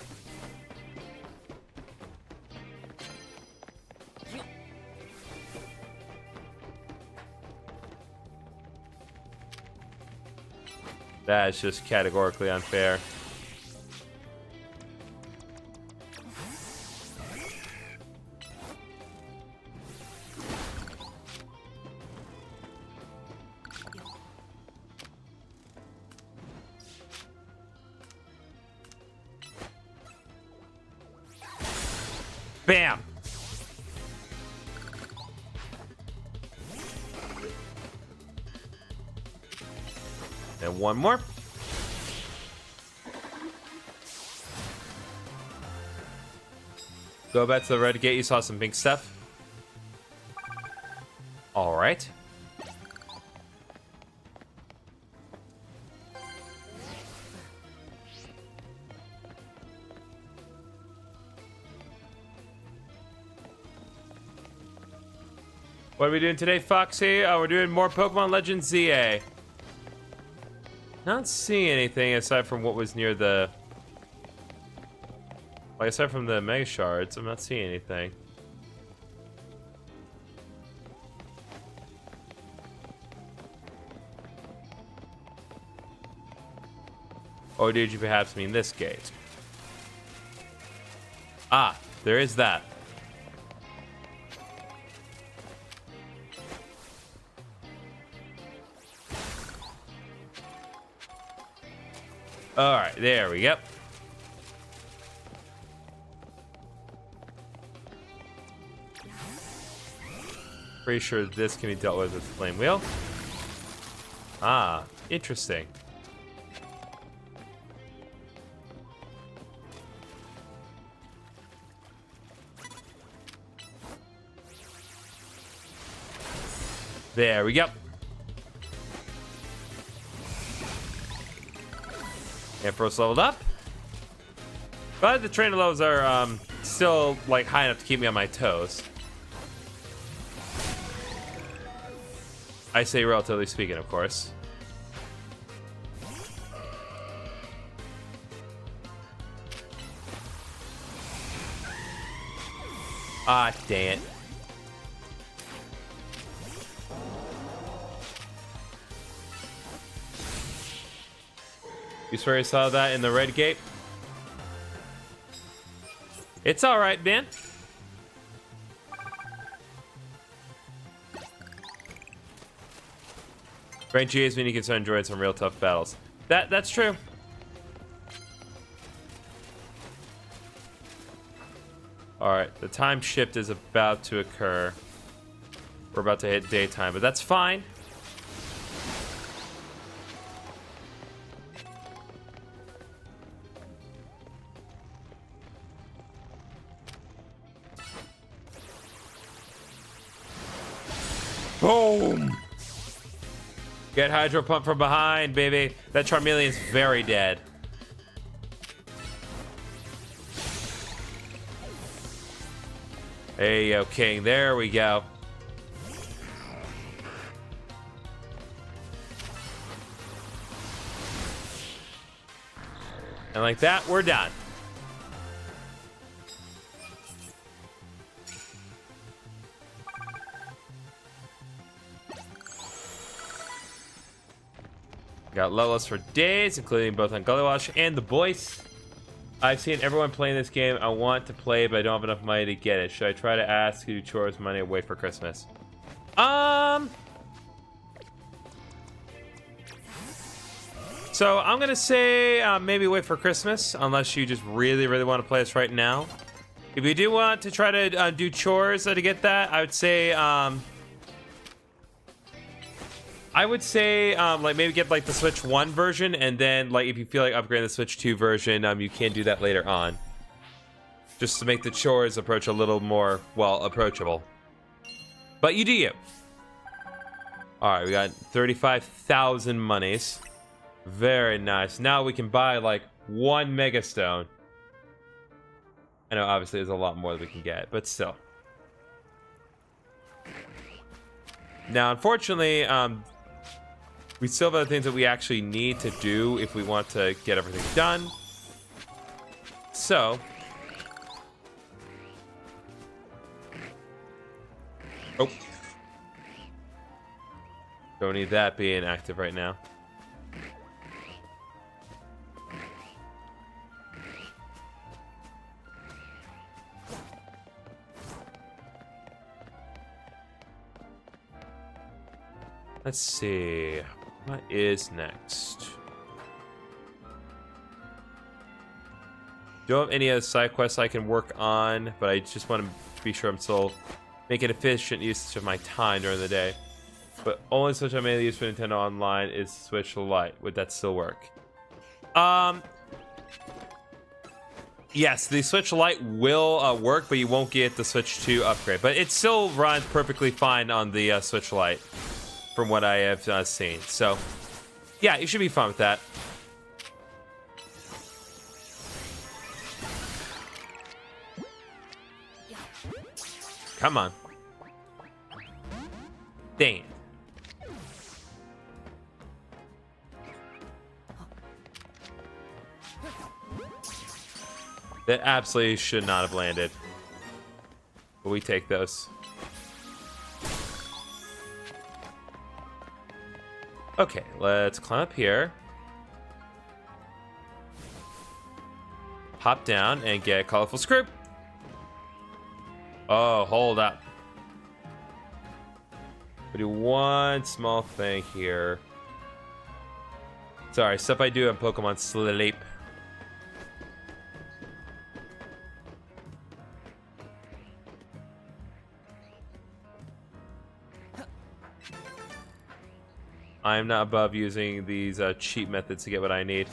That is just categorically unfair. Bam! And one more. Go back to the red gate. You saw some pink stuff. All right. What are we doing today, Foxy? Oh, we're doing more Pokemon Legends ZA. Not seeing anything aside from what was near the... Like, aside from the Mega Shards, I'm not seeing anything. Or did you perhaps mean this gate? Ah, there is that. Alright, there we go. Pretty sure this can be dealt with Flame Wheel. Ah, interesting. There we go. Ampharos leveled up. But the trainer levels are still like high enough to keep me on my toes. I say relatively speaking, of course. Ah, dang it. You swear you saw that in the red gate? It's alright, man. Rank GAs mean you can start enjoying some real tough battles. That's true. Alright, the time shift is about to occur. We're about to hit daytime, but that's fine. Boom! Get Hydro Pump from behind, baby. That Charmeleon's very dead. Hey, yo, King. There we go. And like that, we're done. Got level-ups for days, including both on Gullywash and the boys. I've seen everyone playing this game. I want to play, but I don't have enough money to get it. Should I try to ask who chores money and wait for Christmas? So I'm gonna say maybe wait for Christmas, unless you just really, really want to play this right now. If you do want to try to do chores to get that, I would say like maybe get like the Switch 1 version, and then like if you feel like upgrading the Switch 2 version, you can do that later on. Just to make the chores approach a little more, well, approachable. But you do you. Alright, we got 35,000 monies. Very nice. Now we can buy like 1 Mega Stone. I know obviously there's a lot more that we can get, but still. Now unfortunately, we still have other things that we actually need to do if we want to get everything done. So. Oh. Don't need that being active right now. Let's see. What is next? Don't have any other side quests I can work on, but I just want to be sure I'm still making efficient use of my time during the day. But only Switch I mainly use for Nintendo Online is Switch Lite. Would that still work? Yes, the Switch Lite will work, but you won't get the Switch 2 upgrade. But it still runs perfectly fine on the Switch Lite, from what I have seen. So, yeah, you should be fine with that. Come on. Dang it. That absolutely should not have landed. But we take those. Okay, let's climb up here. Hop down and get a colorful screw. Oh, hold up. We do one small thing here. Sorry, stuff I do on Pokemon Sleep. I am not above using these cheat methods to get what I need.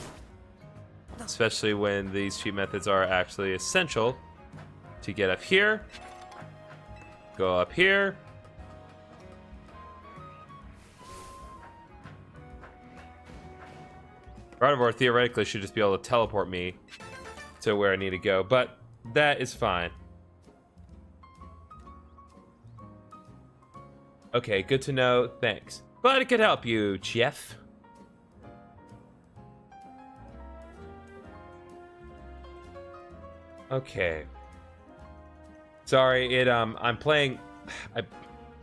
Especially when these cheat methods are actually essential to get up here. Go up here. Gardevoir theoretically should just be able to teleport me to where I need to go, but that is fine. Okay, good to know. Thanks. Glad I could help you, Jeff. Okay. Sorry, I'm playing a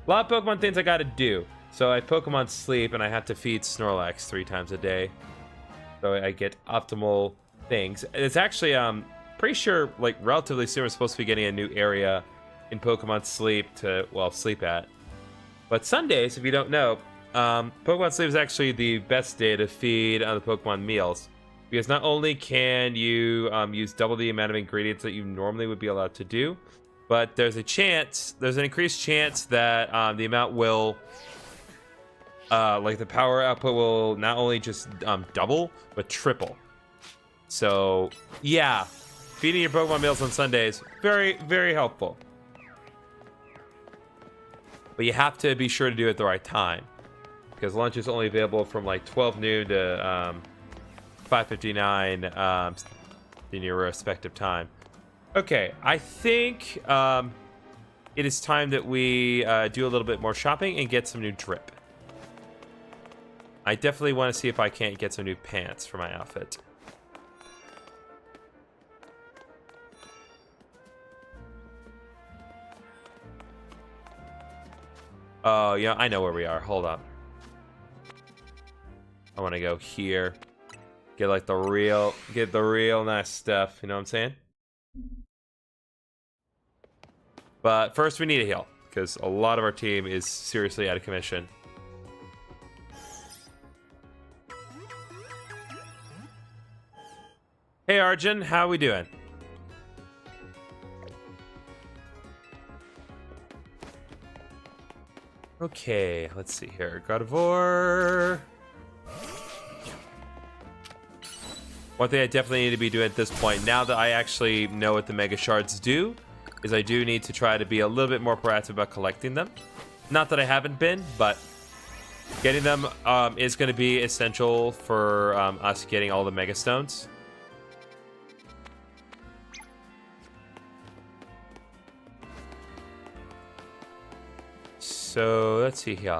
lot of Pokemon things I gotta do. So I Pokemon Sleep and I have to feed Snorlax 3 times a day. So I get optimal things. It's actually, pretty sure, like, relatively soon we're supposed to be getting a new area in Pokemon Sleep to, well, sleep at. But Sundays, if you don't know, Pokemon Sleep is actually the best day to feed on the Pokemon meals, because not only can you use double the amount of ingredients that you normally would be allowed to do, but there's an increased chance that the amount will, like the power output will not only just double, but triple. So yeah, feeding your Pokemon meals on Sundays, very, very helpful. But you have to be sure to do it at the right time, because lunch is only available from like 12 noon to 5:59 in your respective time. Okay, I think it is time that we do a little bit more shopping and get some new drip. I definitely want to see if I can't get some new pants for my outfit. Oh, yeah, I know where we are. Hold up. I want to go here. Get like the real nice stuff. You know what I'm saying? But first we need a heal, because a lot of our team is seriously out of commission. Hey Arjun, how we doing? Okay, let's see here. Gardevoir. One thing I definitely need to be doing at this point, now that I actually know what the Mega Shards do, is I do need to try to be a little bit more proactive about collecting them. Not that I haven't been, but getting them is going to be essential for us getting all the Mega Stones. So let's see here.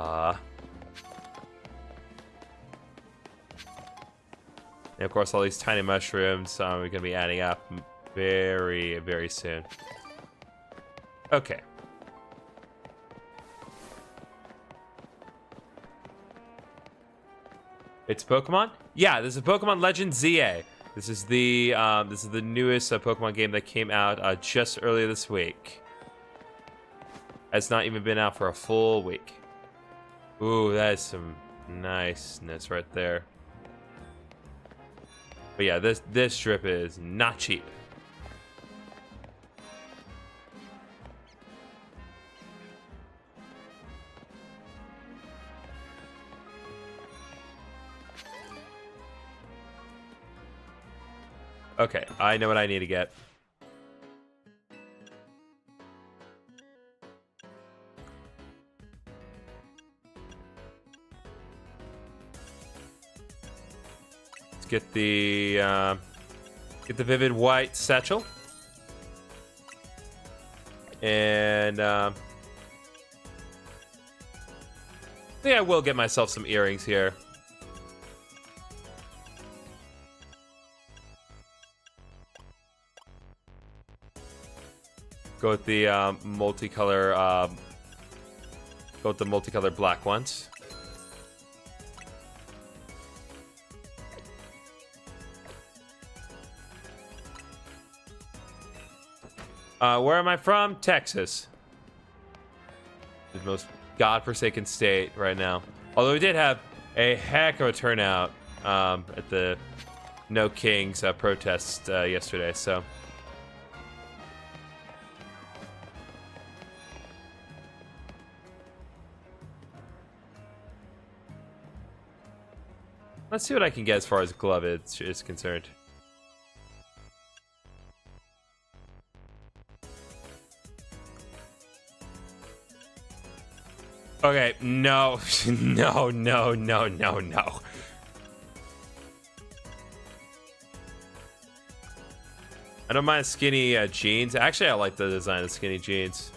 And of course, all these tiny mushrooms are going to be adding up very, very soon. Okay. It's Pokemon? Yeah, this is Pokemon Legends ZA. This is the newest Pokemon game that came out just earlier this week. It's not even been out for a full week. Ooh, that is some niceness right there. But yeah, this strip is not cheap. Okay, I know what I need to get. Get the vivid white satchel, and I think I will get myself some earrings here. Go with the multicolor. Go with the multicolor black ones. Where am I from? Texas. The most godforsaken state right now. Although we did have a heck of a turnout at the No Kings protest yesterday, so. Let's see what I can get as far as glove is concerned. Okay, no, no, no, no, no, no. I don't mind skinny jeans. Actually, I like the design of skinny jeans.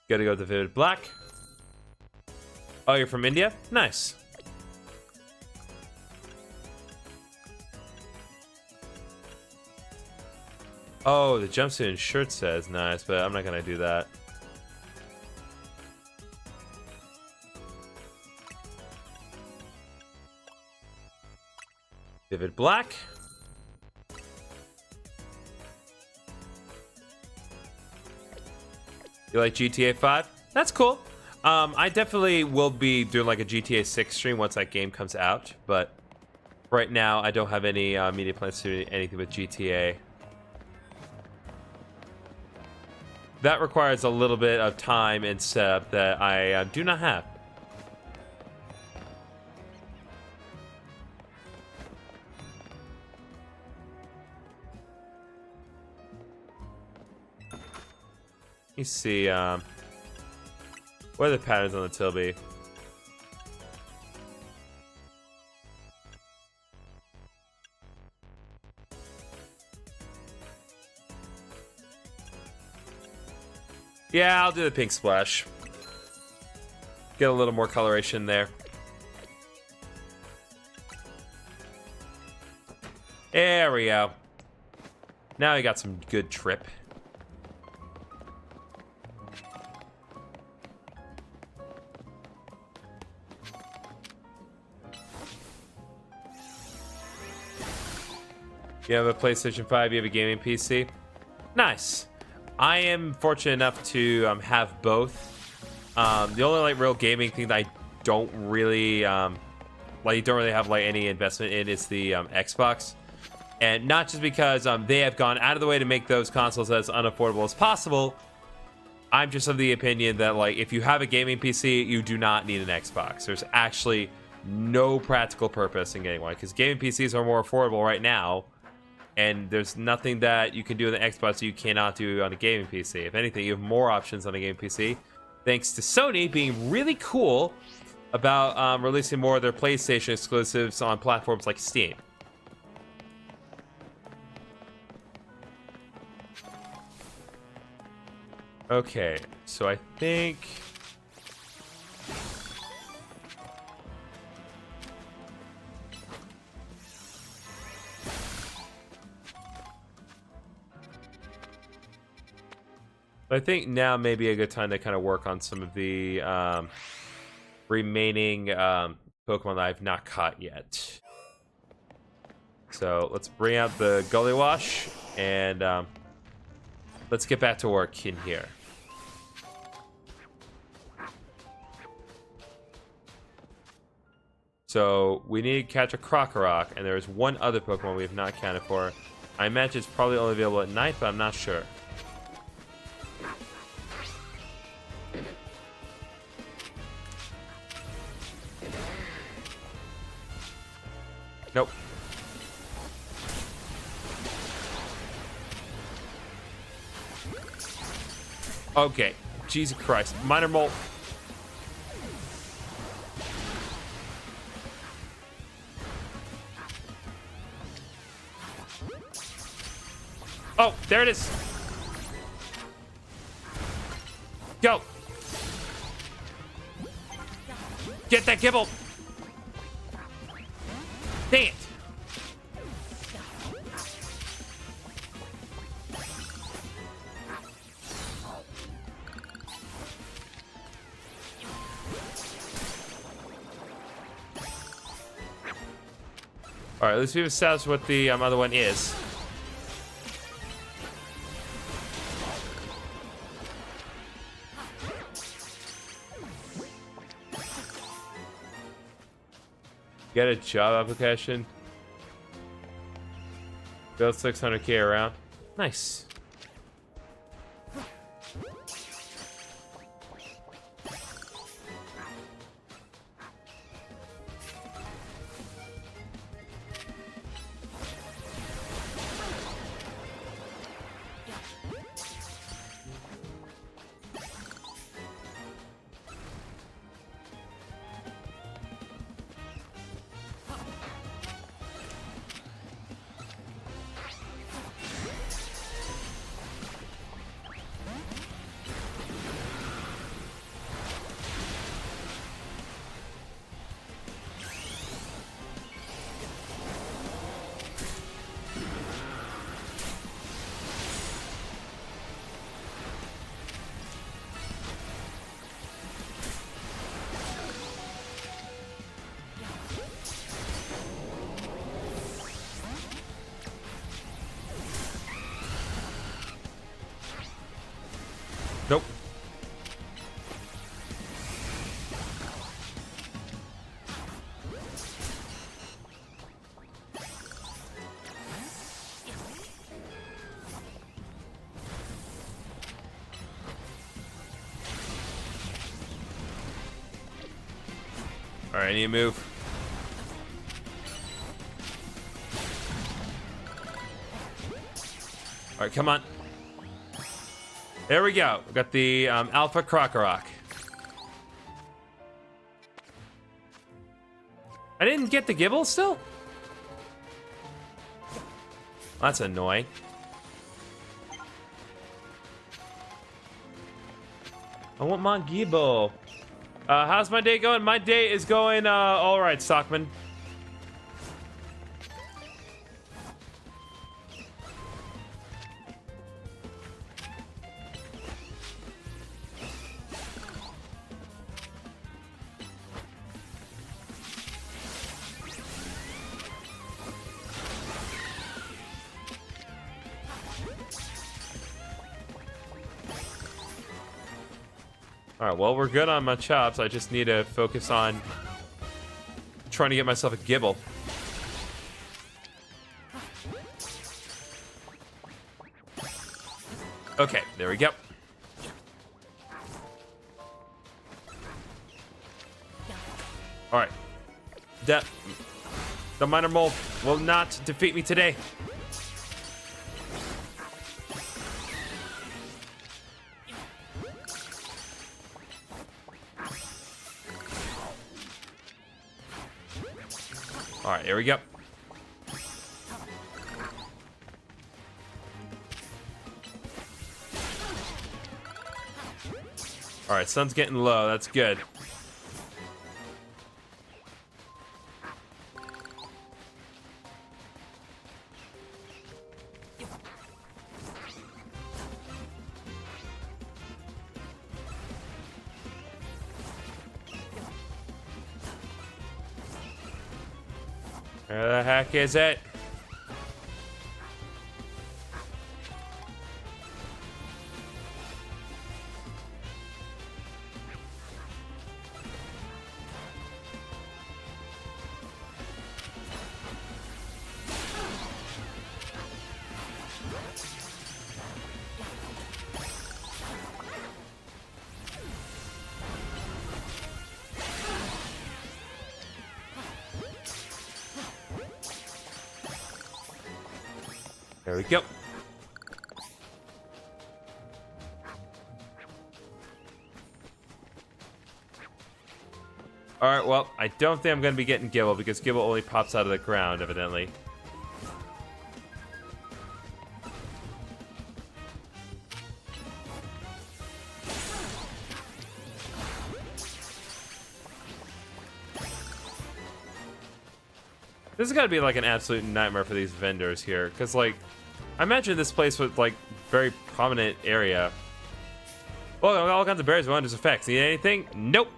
Gotta go with the vivid black. Oh, you're from India? Nice. Oh, the jumpsuit and shirt says nice, but I'm not gonna do that. Vivid black. You like GTA 5? That's cool. I definitely will be doing like a GTA 6 stream once that game comes out, but right now I don't have any media plans to do anything with GTA. That requires a little bit of time and setup that I do not have. You see, what are the patterns on the Tilby? Yeah, I'll do the pink splash. Get a little more coloration there. There we go. Now we got some good trip. You have a PlayStation 5, you have a gaming PC. Nice. I am fortunate enough to have both. The only like real gaming thing that I don't really have like any investment in is the Xbox, and not just because they have gone out of the way to make those consoles as unaffordable as possible. I'm just of the opinion that like if you have a gaming PC, you do not need an Xbox. There's actually no practical purpose in getting one because gaming PCs are more affordable right now. And there's nothing that you can do on the Xbox that you cannot do on a gaming PC. If anything, you have more options on a gaming PC. Thanks to Sony being really cool about releasing more of their PlayStation exclusives on platforms like Steam. Okay, so I think... I think now may be a good time to kind of work on some of the remaining Pokemon that I've not caught yet. So let's bring out the Gully Wash and let's get back to work in here. So we need to catch a Krokorok, and there's one other Pokemon we have not accounted for. I imagine it's probably only available at night, but I'm not sure. Nope. Okay. Jesus Christ. Minor Molt. Oh, there it is. Go. Get that Gibble. Dang it. Alright, let's see if what the other one is. Get a job application. Build 600k around. Nice. Nope. All right, I need to move. All right, come on. There we go. We got the Alpha Krokorok. I didn't get the Gibble still? That's annoying. I want my Gibble. How's my day going? My day is going all right, Stockman. All right, well, we're good on my chops. I just need to focus on trying to get myself a Gibble. Okay, there we go. All right. The minor mole will not defeat me today. All right, here we go. All right, sun's getting low. That's good. Where the heck is it? There we go. All right, well, I don't think I'm going to be getting Gibble because Gibble only pops out of the ground, evidently. This has got to be like an absolute nightmare for these vendors here, because like, I imagine this place was like very prominent area. Oh, all kinds of berries, wonders, effects. Need anything? Nope.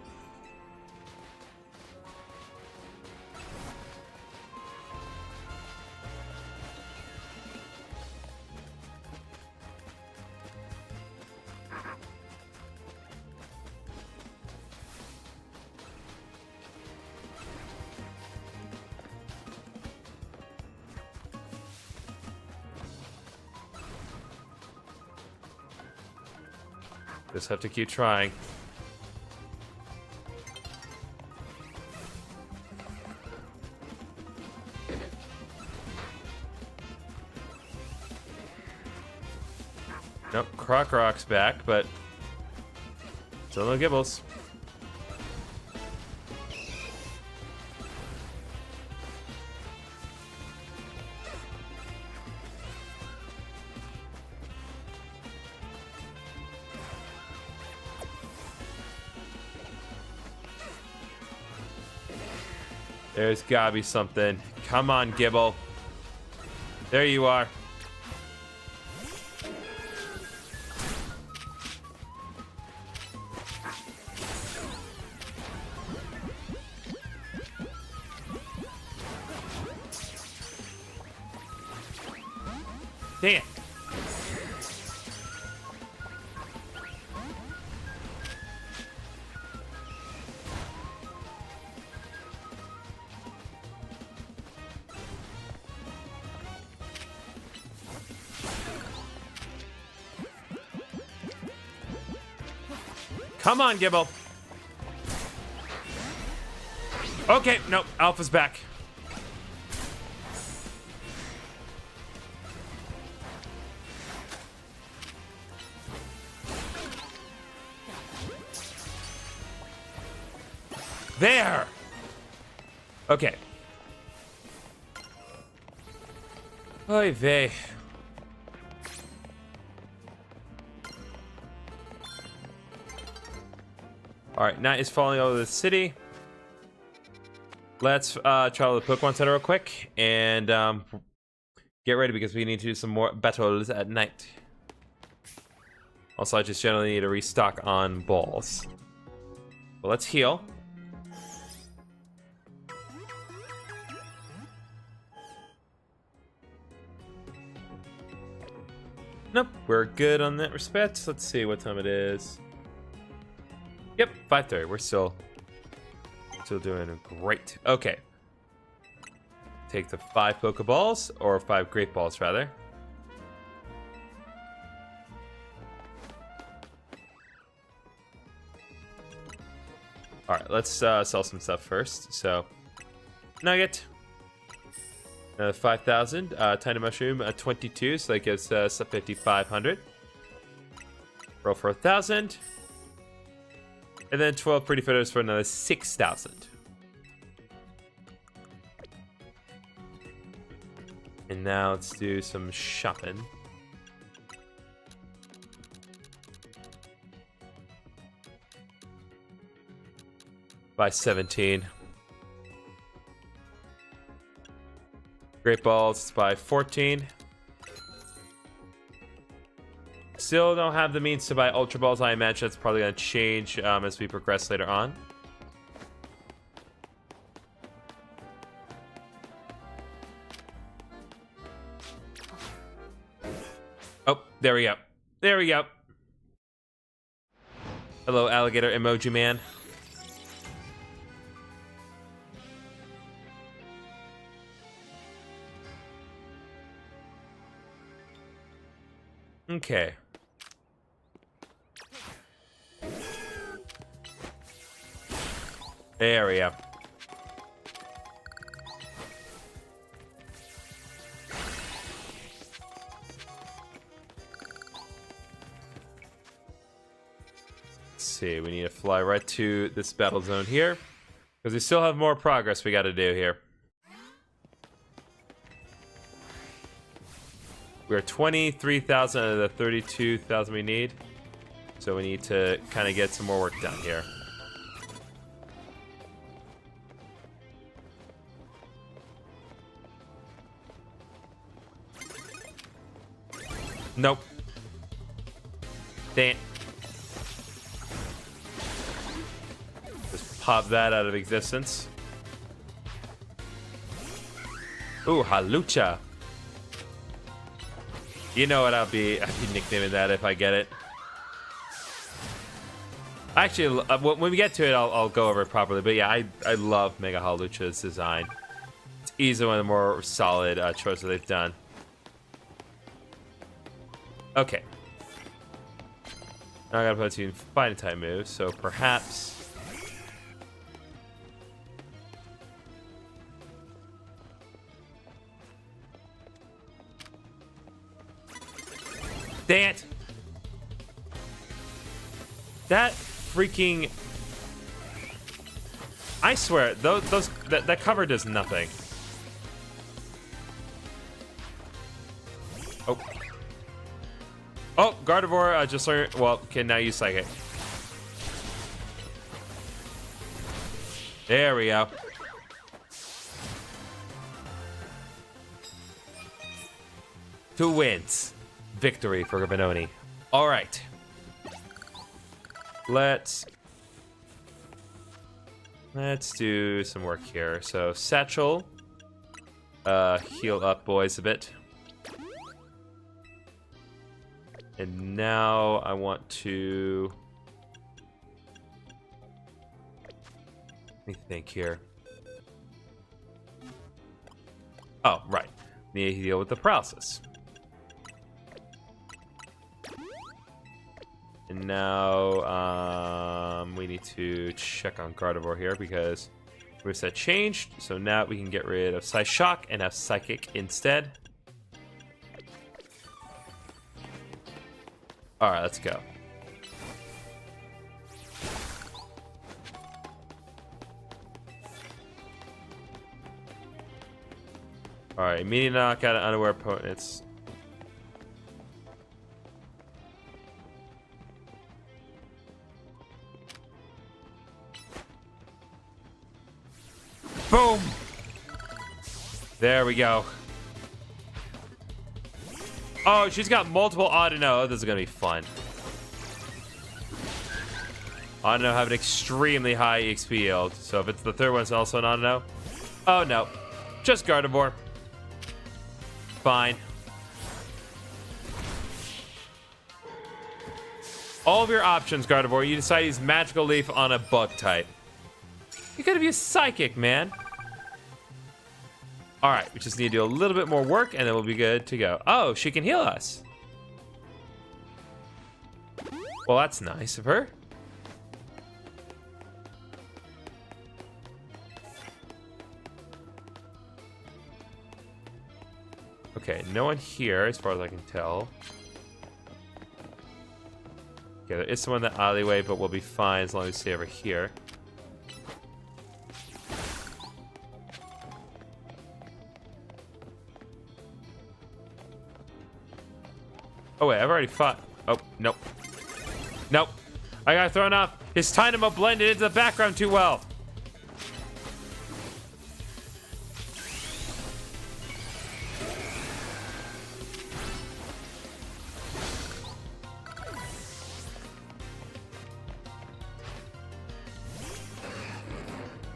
Just have to keep trying. Nope, Krokorok's back, but still no Gibbles. There's gotta be something. Come on, Gibble. There you are. Dang it. Come on, Gibble. Okay, nope. Alpha's back. There. Okay. Oy vey. Alright, night is falling over the city. Let's travel to the Pokemon Center real quick and get ready because we need to do some more battles at night. Also, I just generally need to restock on balls. Well, let's heal. Nope, we're good on that respect. Let's see what time it is. Yep, 5:30. We're still doing great. Okay. Take the 5 Pokeballs, or 5 Great Balls, rather. Alright, let's sell some stuff first. So, Nugget. 5,000. Tiny Mushroom, 22, so that gives us 5,500. Roll for 1,000. And then 12 Pretty Feathers for another 6,000. And now let's do some shopping. By 17. Great Balls by 14. Still don't have the means to buy Ultra Balls. I imagine that's probably going to change as we progress later on. Oh, there we go. There we go. Hello, alligator emoji man. Okay. There we go. Let's see, we need to fly right to this battle zone here, because we still have more progress we got to do here. We're 23,000 out of the 32,000 we need, so we need to kind of get some more work done here. Nope. Damn. Just pop that out of existence. Ooh, Halucha. You know what, I'd be nicknaming that if I get it. Actually, when we get to it, I'll go over it properly. But yeah, I love Mega Halucha's design. It's easily one of the more solid choices they've done. Okay. Now I gotta put in fighting type moves, so perhaps. Dang it! That freaking. I swear, that cover does nothing. Oh. Oh, Gardevoir just learned. Well, can now use Psychic. There we go. Two wins. Victory for GriffinOni. All right. Let's do some work here. So Satchel, heal up boys a bit. And now I want to, let me think here. Oh, right. Need to deal with the paralysis. And now we need to check on Gardevoir here because Moveset changed, so now we can get rid of Psyshock and have Psychic instead. Alright, let's go. Alright, immediate knockout of unaware opponents. Boom! There we go. Oh, she's got multiple Audino. This is gonna be fun. Audino have an extremely high EXP yield, so if it's the third one, it's also an Audino. Oh no, just Gardevoir. Fine. All of your options, Gardevoir. You decide to use Magical Leaf on a bug type. You gotta be a Psychic, man. Alright, we just need to do a little bit more work and then we'll be good to go. Oh, she can heal us. Well, that's nice of her. Okay, no one here as far as I can tell. Okay, there is someone in the alleyway, but we'll be fine as long as we stay over here. Oh wait, I've already fought. Oh, nope. Nope. I got thrown off. His Dynamo blended into the background too well.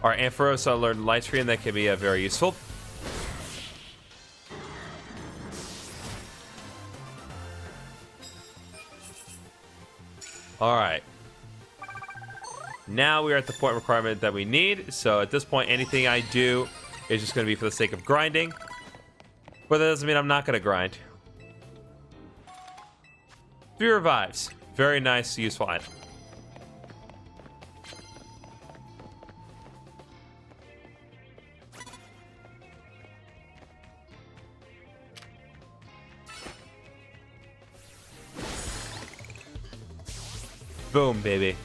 Alright, Ampharosa learned Light Screen. That can be very useful. Alright. Now we are at the point requirement that we need. So at this point, anything I do is just going to be for the sake of grinding. But that doesn't mean I'm not going to grind. 3 revives. Very nice, useful item. Boom, baby.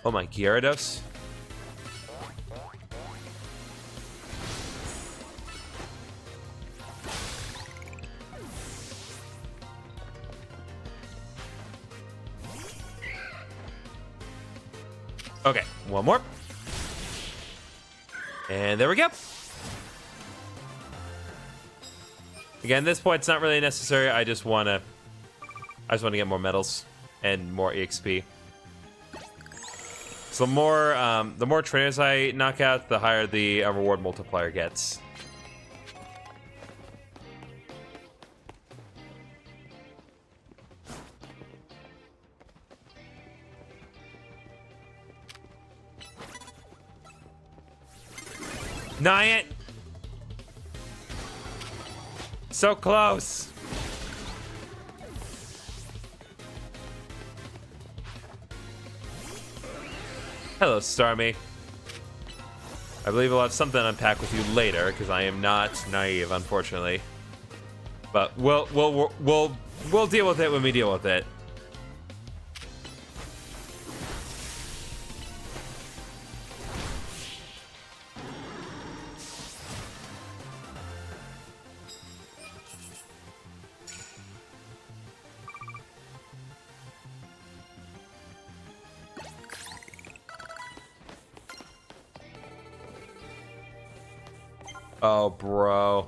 Oh my, Gyarados. Okay, one more. And there we go. Again, at this point, it's not really necessary. I just want to get more medals and more EXP. So the more trainers I knock out, the higher the reward multiplier gets. Niant! So close! Hello, Starmie. I believe we'll have something to unpack with you later, because I am not naive, unfortunately. But we'll deal with it when we deal with it. Oh, bro.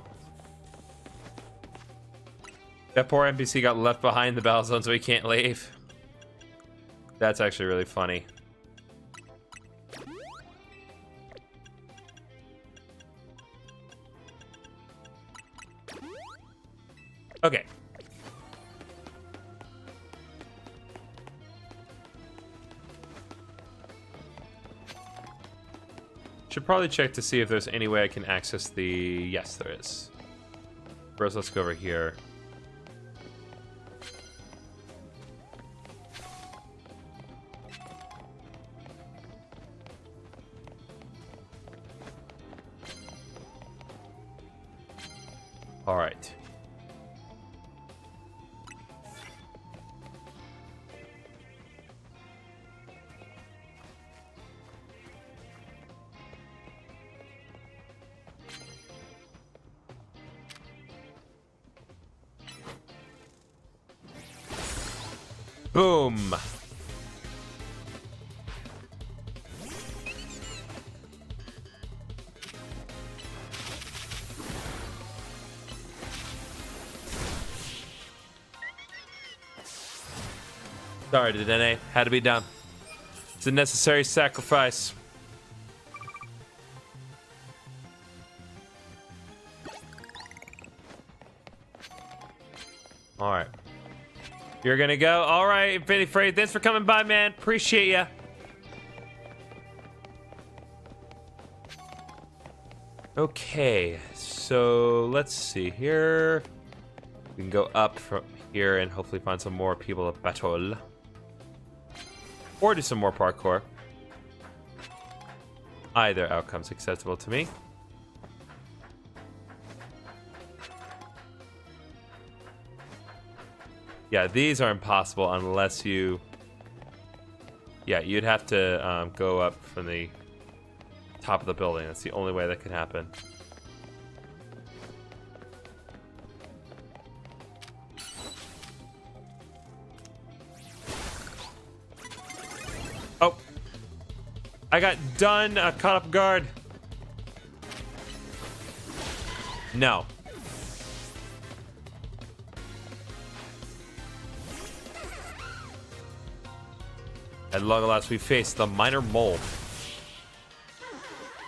That poor NPC got left behind in the battle zone so he can't leave. That's actually really funny. Okay. Should probably check to see if there's any way I can access the... Yes, there is. First, let's go over here. All right. Boom. Sorry, Dene. Had to be done. It's a necessary sacrifice. All right. You're gonna go. All right, Infinity Freight. Thanks for coming by, man. Appreciate ya. Okay, so let's see here. We can go up from here and hopefully find some more people to battle. Or do some more parkour. Either outcome's acceptable to me. Yeah, these are impossible unless you... Yeah, you'd have to go up from the top of the building. That's the only way that could happen. Oh. I got done, caught off guard. No. At long last, we face the minor mole.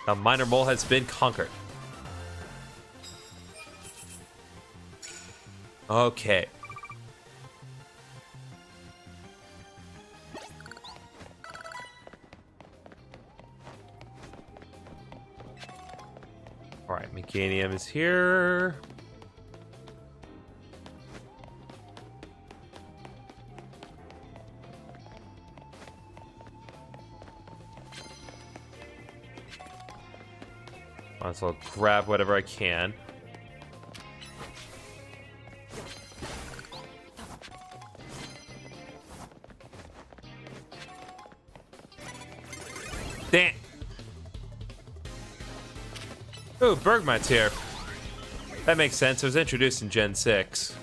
The minor mole has been conquered. Okay. All right, Mechanium is here. So I'll grab whatever I can. Damn. Ooh, Bergmite's here. That makes sense. It was introduced in Gen 6.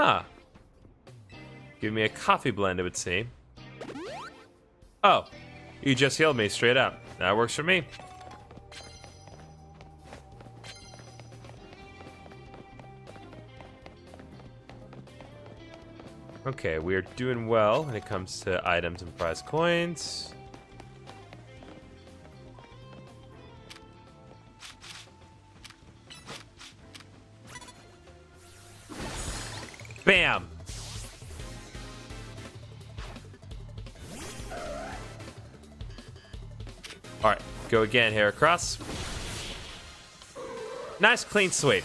Ah. Give me a coffee blend, it would seem. Oh, you just healed me straight up. That works for me. Okay, we are doing well when it comes to items and prize coins. Bam! Alright, go again here across. Nice clean sweep.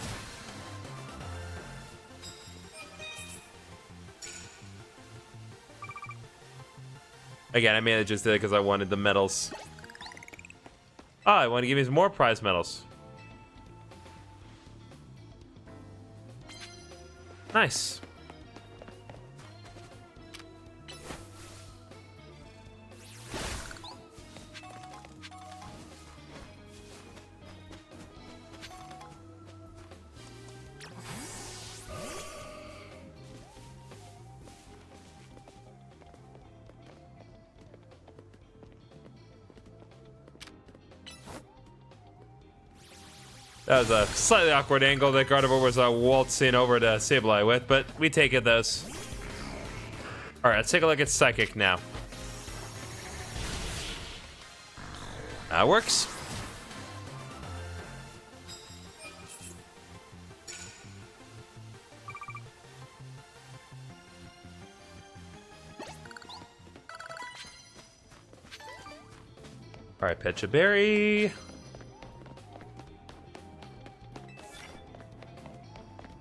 Again, I mainly just did it because I wanted the medals. Oh, I want to give me some more prize medals. Nice. That was a slightly awkward angle that Gardevoir was waltzing over to Sableye with, but we take it those. Alright, let's take a look at Psychic now. That works. All right, Pecha Berry.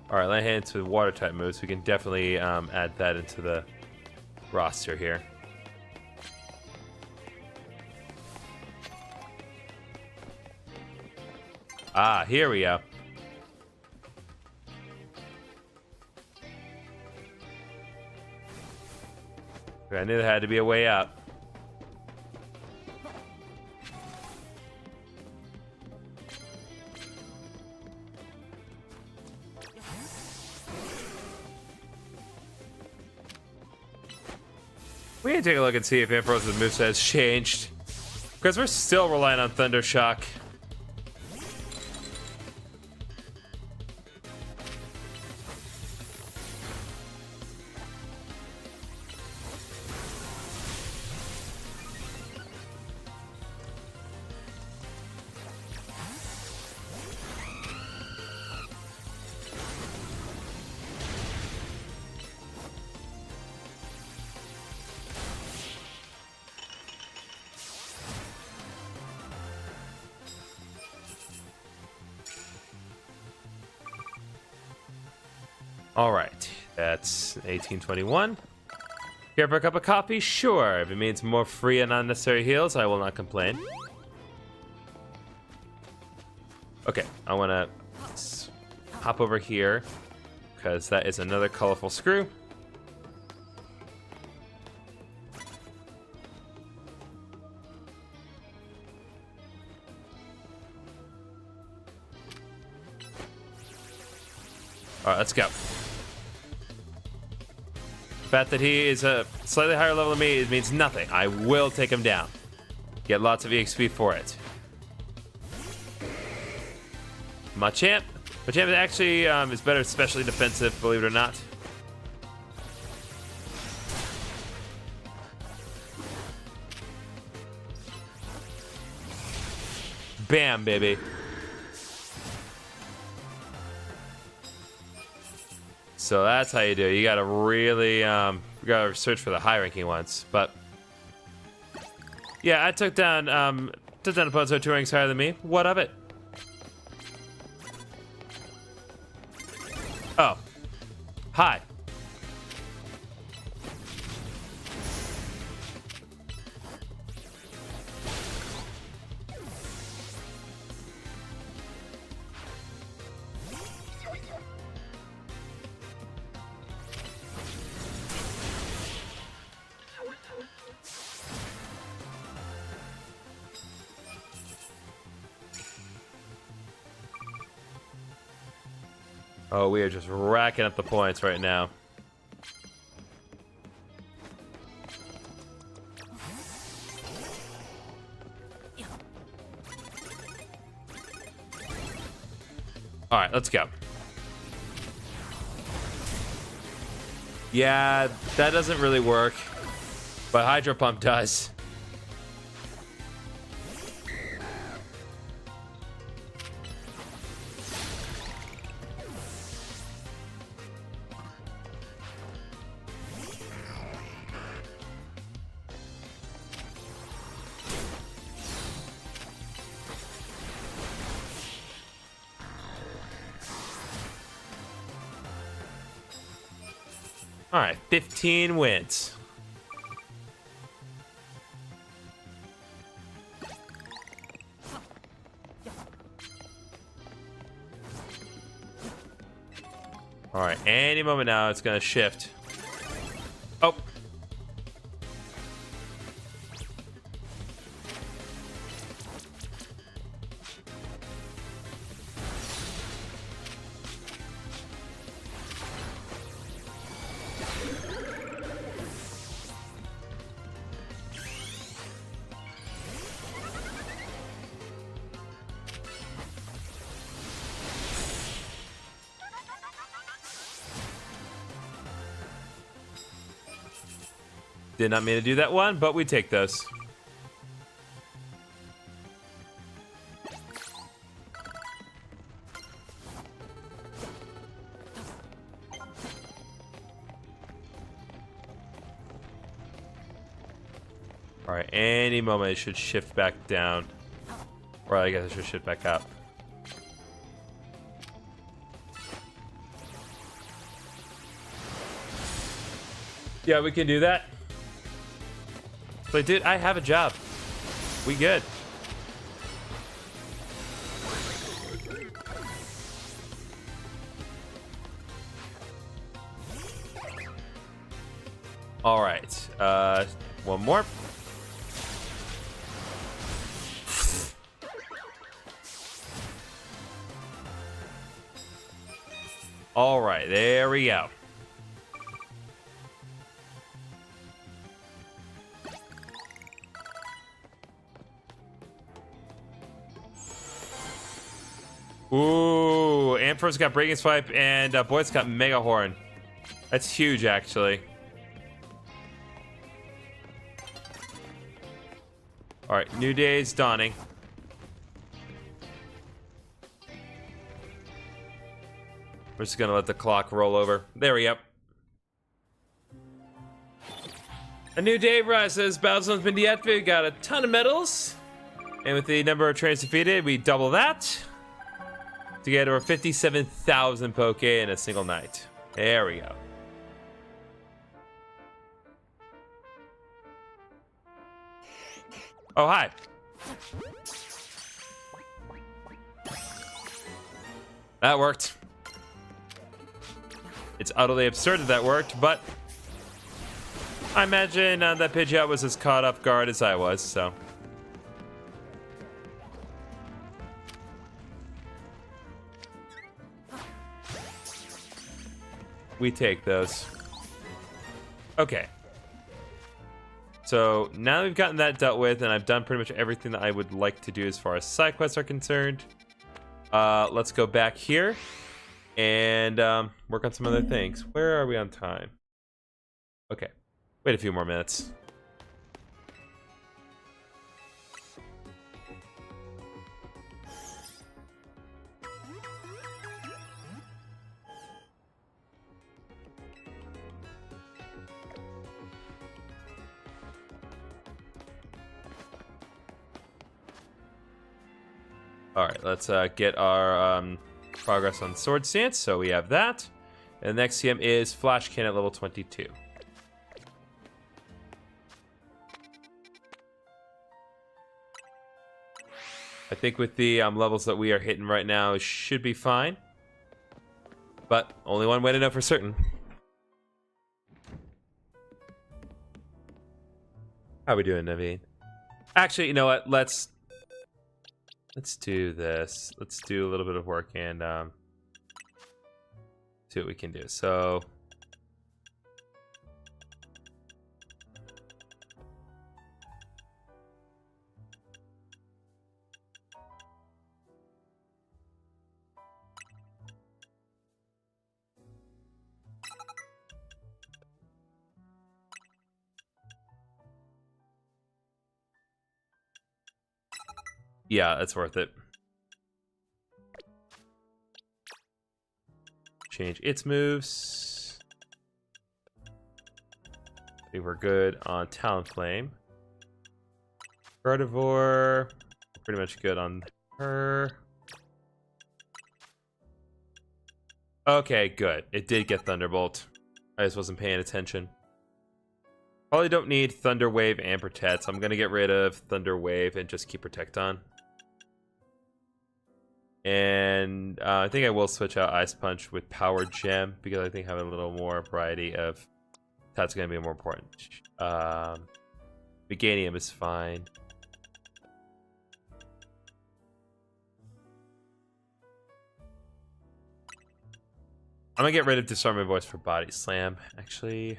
All right, let's head into water type moves. We can definitely add that into the roster here. Ah, here we go. I knew there had to be a way out. We can take a look and see if Amphrose's moveset has changed. Because we're still relying on Thunder Shock. All right, that's 1821. Here for a cup of coffee? Sure. If it means more free and unnecessary heals, I will not complain. Okay, I want to hop over here because that is another colorful screw. All right, let's go. The fact that he is a slightly higher level than me, it means nothing. I will take him down. Get lots of EXP for it. Machamp. Machamp actually is better, especially defensive, believe it or not. Bam, baby. So that's how you do it. You gotta really, you gotta search for the high-ranking ones. But yeah, I took down opponents who are 2 ranks higher than me. What of it? Oh, hi. Oh, we are just racking up the points right now. All right, let's go. Yeah, that doesn't really work, but Hydro Pump does. All right, 15 wins. All right, any moment now, it's gonna shift. Oh. Did not mean to do that one, but we take those. All Alright, any moment it should shift back down. Or I guess it should shift back up. Yeah, we can do that. But dude, I have a job. We good. All right. One more. All right, there we go. Ooh, Ampharos got Breaking Swipe, and Boyd's got Mega Horn. That's huge, actually. All right, new day is dawning. We're just gonna let the clock roll over. There we go. A new day rises. Battlezone's been deactivated. We got a ton of medals. And with the number of trainers defeated, we double that. To get over 57,000 Poke in a single night. There we go. Oh, hi. That worked. It's utterly absurd that worked, but I imagine that Pidgeot was as caught off guard as I was, so. We take those. Okay. So now that we've gotten that dealt with, and I've done pretty much everything that I would like to do as far as side quests are concerned, let's go back here and work on some other things. Where are we on time? Okay. Wait a few more minutes. All right, let's get our progress on Sword Stance. So we have that. And the next TM is Flash Can at level 22. I think with the levels that we are hitting right now, it should be fine. But only one way to know for certain. How we doing, Naveen? Actually, you know what? Let's do this. Let's do a little bit of work and see what we can do. So yeah, that's worth it. Change its moves. I think we're good on Talonflame. Gardevoir, pretty much good on her. Okay, good. It did get Thunderbolt. I just wasn't paying attention. Probably don't need Thunder Wave and Protect, so I'm gonna get rid of Thunder Wave and just keep Protect on. And I think I will switch out Ice Punch with Power Gem because I think having a little more variety of that's going to be more important. Meganium is fine. I'm going to get rid of Disarming Voice for Body Slam, actually.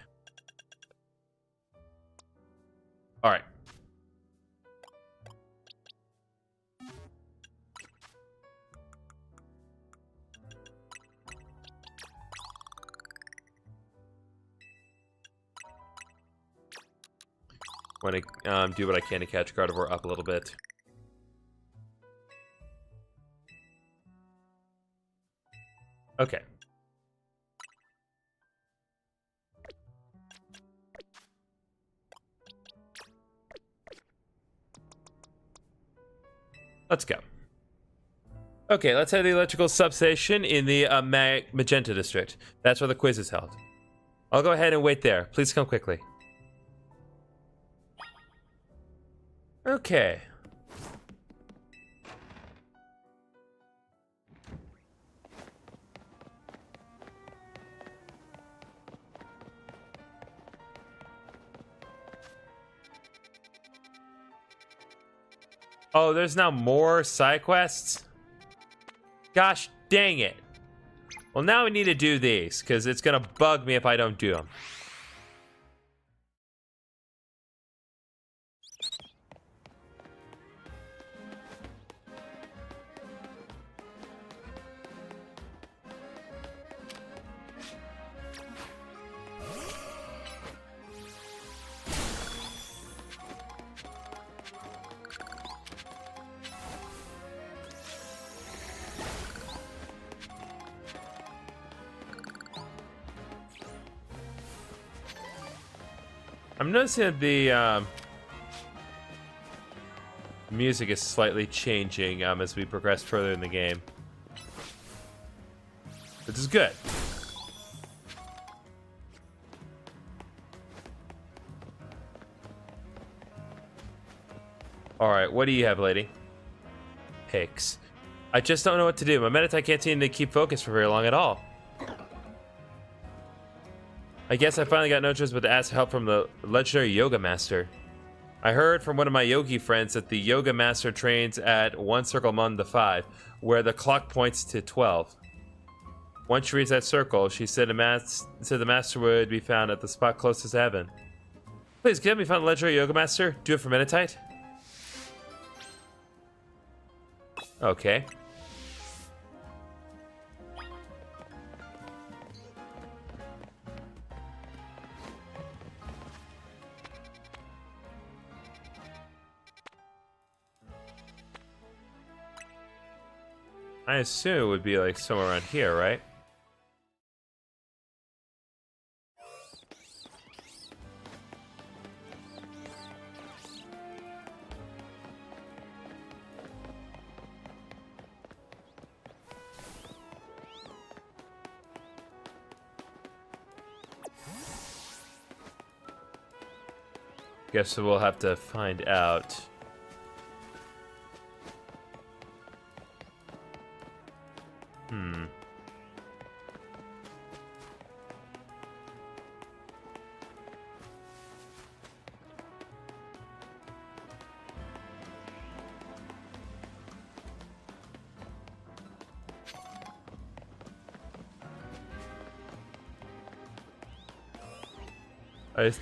All right. Want to do what I can to catch Gardevoir up a little bit. Okay. Let's go. Okay, let's head to the electrical substation in the Magenta district. That's where the quiz is held. I'll go ahead and wait there. Please come quickly. Okay. Oh, there's now more side quests? Gosh dang it. Well, now we need to do these, because it's going to bug me if I don't do them. I'm noticing that the music is slightly changing as we progress further in the game. This is good. Alright, what do you have, lady? Hicks. I just don't know what to do. My Meditite can't seem to keep focused for very long at all. I guess I finally got no choice but to ask help from the legendary yoga master. I heard from one of my yogi friends that the yoga master trains at 1 circle among the 5, where the clock points to 12. Once she reaches that circle, she said the master would be found at the spot closest to heaven. Please, can you help me find the legendary yoga master? Do it for Meditite? Okay. I assume it would be like somewhere around here, right? Guess we'll have to find out.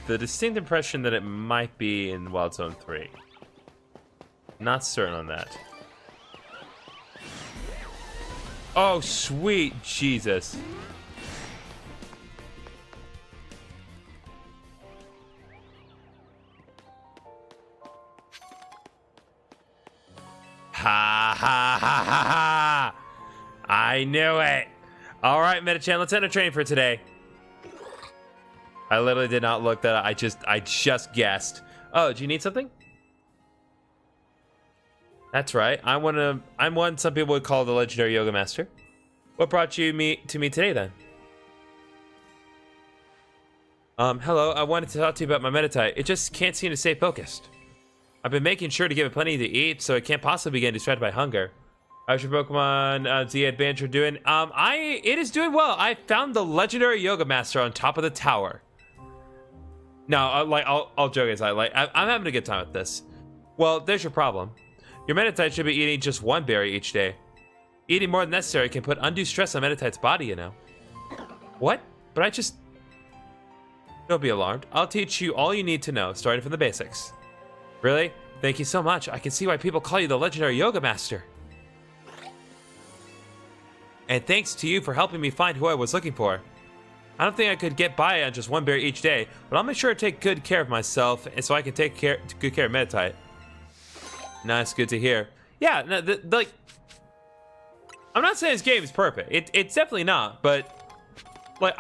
The distinct impression that it might be in Wild Zone 3. Not certain on that. Oh, sweet Jesus. Ha ha ha ha ha! I knew it! Alright, Metachan, let's end our training for today. I literally did not look that up. I just guessed. Oh, do you need something? That's right. I'm one some people would call the legendary yoga master. What brought you to me today then? Hello. I wanted to talk to you about my Meditite. It just can't seem to stay focused. I've been making sure to give it plenty to eat, so it can't possibly get distracted by hunger. How's your Pokemon Z Adventure doing? It is doing well. I found the legendary yoga master on top of the tower. No, I'll joke aside. I'm having a good time with this. Well, there's your problem. Your Meditite should be eating just one berry each day. Eating more than necessary can put undue stress on Meditite's body, you know. What? But I just... Don't be alarmed. I'll teach you all you need to know, starting from the basics. Really? Thank you so much. I can see why people call you the legendary yoga master. And thanks to you for helping me find who I was looking for. I don't think I could get by on just one berry each day, but I'll make sure to take good care of myself and so I can take good care of Meditite. Nice, good to hear. Yeah, no, like, I'm not saying this game is perfect. It's definitely not, but like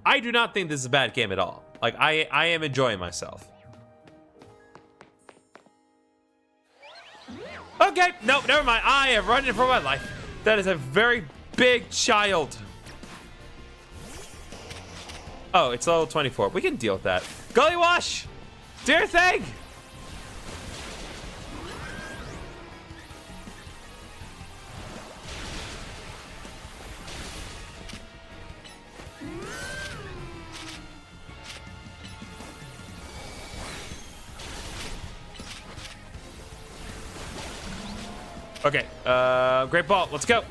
I do not think this is a bad game at all. Like I am enjoying myself. Okay, no, never mind. I am running for my life. That is a very big child. Oh, it's level 24. We can deal with that. Gully Wash! Dear thing! Okay, Great Ball, let's go.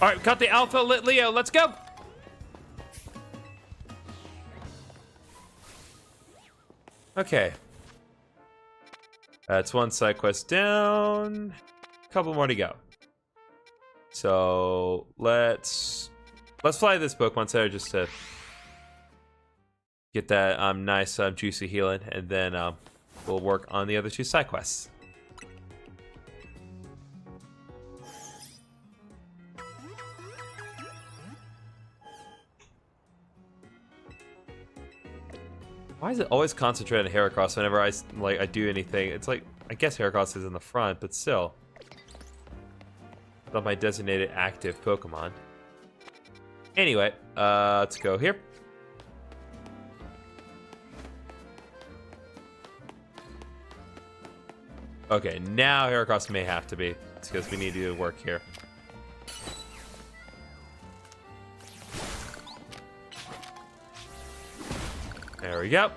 All right, cut the Alpha Lit Leo, let's go. Okay. That's one side quest down. A couple more to go. So let's fly this Pokemon Center just to get that nice juicy healing, and then we'll work on the other two side quests. Why is it always concentrated on Heracross whenever I do anything? It's like, I guess Heracross is in the front, but still. Not my designated active Pokemon. Anyway, let's go here. Okay, now Heracross may have to be. It's because we need to do work here. There we go.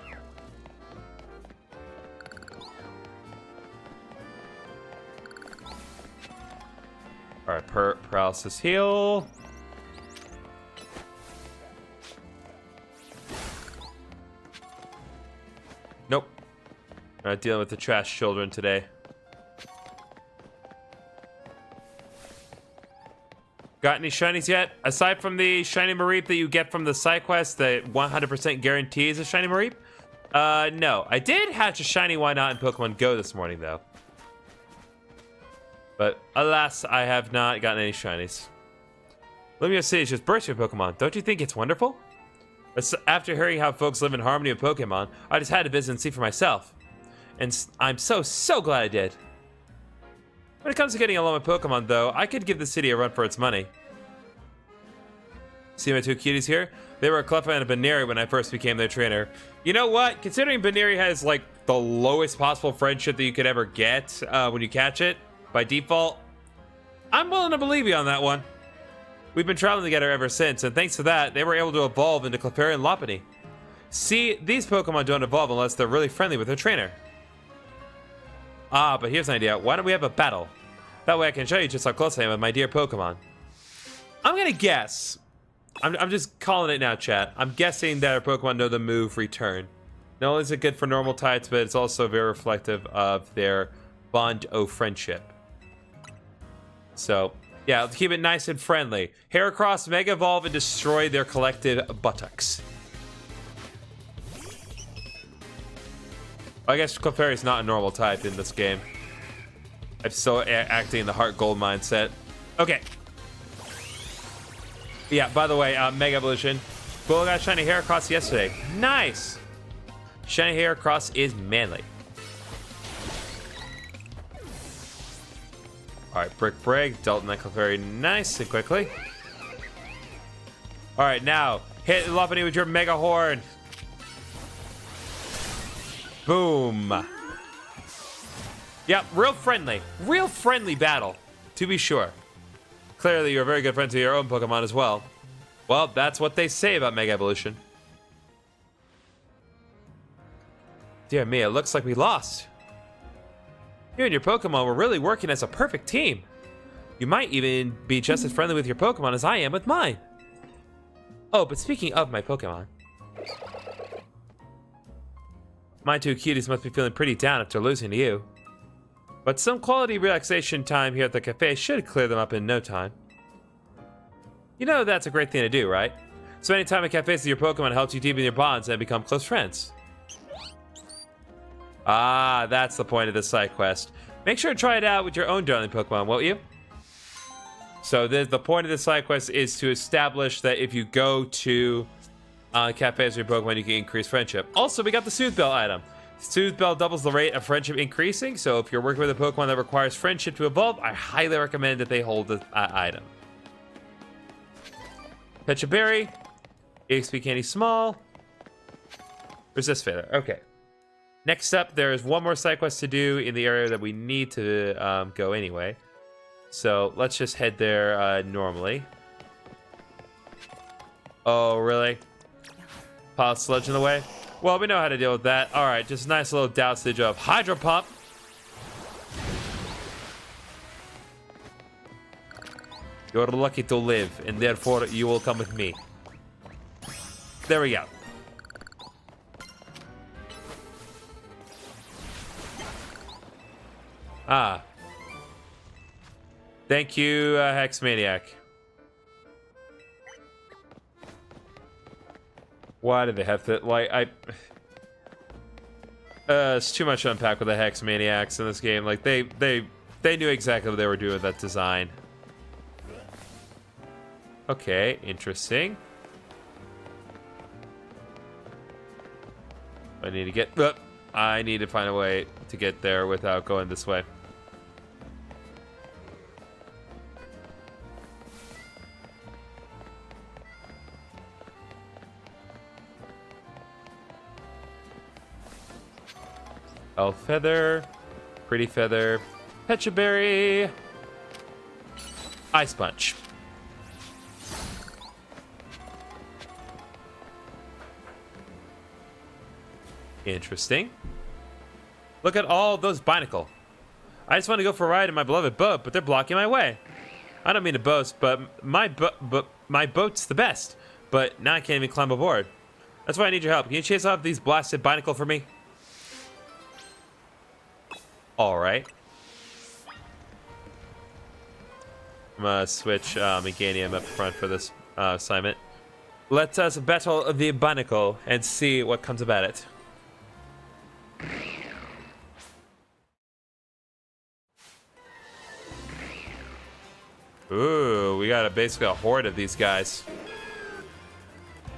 All right, paralysis heal. Nope. We're not dealing with the trash children today. Got any shinies yet? Aside from the shiny Mareep that you get from the side quest that 100% guarantees a shiny Mareep? No. I did hatch a shiny Why Not in Pokemon Go this morning, though. But alas, I have not gotten any shinies. Lumiose City is just bursting with Pokemon. Don't you think it's wonderful? After hearing how folks live in harmony with Pokemon, I just had to visit and see for myself. And I'm so glad I did. When it comes to getting along with Pokemon, though, I could give the city a run for its money. See my two cuties here? They were a Cleffa and a Baneri when I first became their trainer. You know what? Considering Baneri has, like, the lowest possible friendship that you could ever get when you catch it, by default, I'm willing to believe you on that one. We've been traveling together ever since, and thanks to that, they were able to evolve into Clefairy and Lopunny. See, these Pokemon don't evolve unless they're really friendly with their trainer. Ah, but here's an idea. Why don't we have a battle? That way I can show you just how close I am with my dear Pokemon. I'm gonna guess. I'm just calling it now, chat. I'm guessing that our Pokemon know the move Return. Not only is it good for normal types, but it's also very reflective of their bond of friendship. So, yeah, let's keep it nice and friendly. Heracross, Mega Evolve, and destroy their collective buttocks. I guess Clefairy is not a normal type in this game. I'm still acting in the Heart Gold mindset. Okay. Yeah, by the way, Mega Evolution. Well, I got Shiny Heracross yesterday. Nice! Shiny Heracross is manly. Alright, Brick Break. Dealt that Clefairy nice and quickly. Alright, now, hit Lopunny with your Mega Horn. Boom. Yep, real friendly battle, to be sure. Clearly, you're very good friends with your own Pokemon as well. Well, that's what they say about Mega Evolution. Dear me, it looks like we lost. You and your Pokemon were really working as a perfect team. You might even be just as friendly with your Pokemon as I am with mine. Oh, but speaking of my Pokemon, my two cuties must be feeling pretty down after losing to you. But some quality relaxation time here at the cafe should clear them up in no time. You know that's a great thing to do, right? Spending time at cafes with your Pokemon helps you deepen your bonds and become close friends. Ah, that's the point of this side quest. Make sure to try it out with your own darling Pokemon, won't you? So the point of this side quest is to establish that if you go to cafes with your Pokemon, you can increase friendship. Also, we got the Soothe Bell item. Soothe Bell doubles the rate of friendship increasing, so if you're working with a Pokemon that requires friendship to evolve, I highly recommend that they hold the item. Pecha Berry, EXP Candy Small, Resist Failure. Okay. Next up, there is one more side quest to do in the area that we need to go anyway. So let's just head there normally. Oh, really? Pile of sludge in the way? Well, we know how to deal with that. All right, just a nice little dosage of Hydro Pump. You're lucky to live, and therefore you will come with me. There we go. Ah. Thank you, Hex Maniac. Why did they have to, like, it's too much to unpack with the Hex Maniacs in this game. Like, they knew exactly what they were doing with that design. Okay, interesting. I need to get, I need to find a way to get there without going this way. Elf Feather, Pretty Feather, Pecha Berry, Ice Punch. Interesting. Look at all those Binacle. I just want to go for a ride in my beloved boat, but they're blocking my way. I don't mean to boast, but my boat's the best. But now I can't even climb aboard. That's why I need your help. Can you chase off these blasted Binacle for me? Alright. I'm gonna switch Meganium up front for this assignment. Let us battle the Binacle and see what comes about it. Ooh, we got basically a horde of these guys.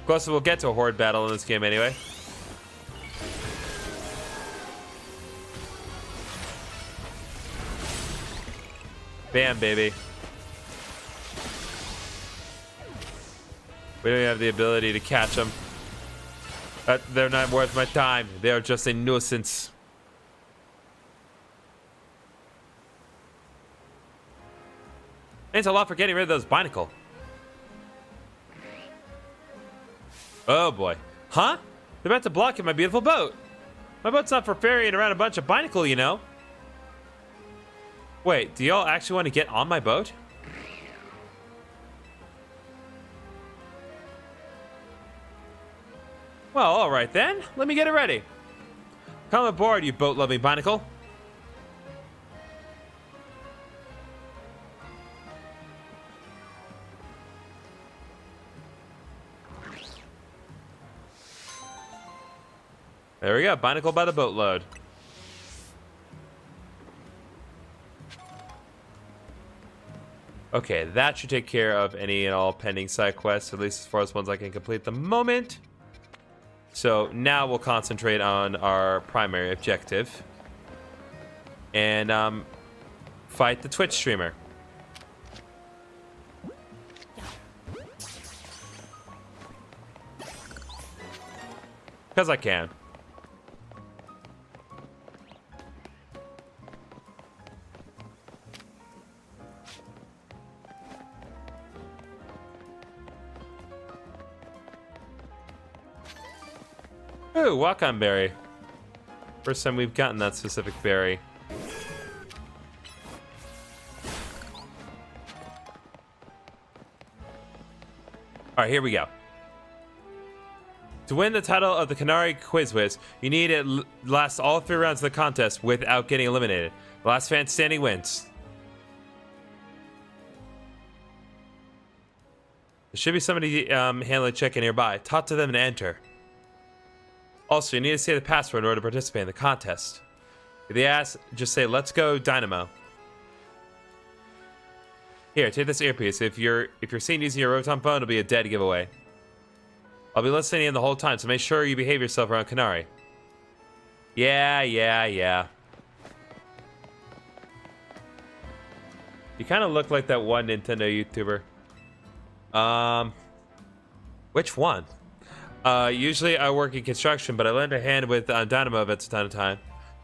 Close we'll get to a horde battle in this game anyway. Bam, baby. We don't even have the ability to catch them. They're not worth my time. They are just a nuisance. Thanks a lot for getting rid of those Binacle. Oh boy. Huh? They're about to block my beautiful boat. My boat's not for ferrying around a bunch of Binacle, you know. Wait, do y'all actually want to get on my boat? Well, alright then. Let me get it ready. Come aboard, you boat-loving Binacle. There we go, Binacle by the boatload. Okay, that should take care of any and all pending side quests, at least as far as ones I can complete at the moment. So now we'll concentrate on our primary objective. And fight the Twitch streamer. Because I can. Ooh, Wakon Berry. First time we've gotten that specific berry. Alright, here we go. To win the title of the Canary Quiz Whiz, you need to last all 3 rounds of the contest without getting eliminated. The last fan standing wins. There should be somebody handling check-in nearby. Talk to them and enter. Also, you need to say the password in order to participate in the contest. If they ask, just say, "Let's go, Dynamo." Here, take this earpiece. If you're seen using your Rotom phone, it'll be a dead giveaway. I'll be listening in the whole time, so make sure you behave yourself around Canary. Yeah. You kind of look like that one Nintendo YouTuber. Which one? Usually I work in construction, but I lend a hand with Dynamo events from time to time.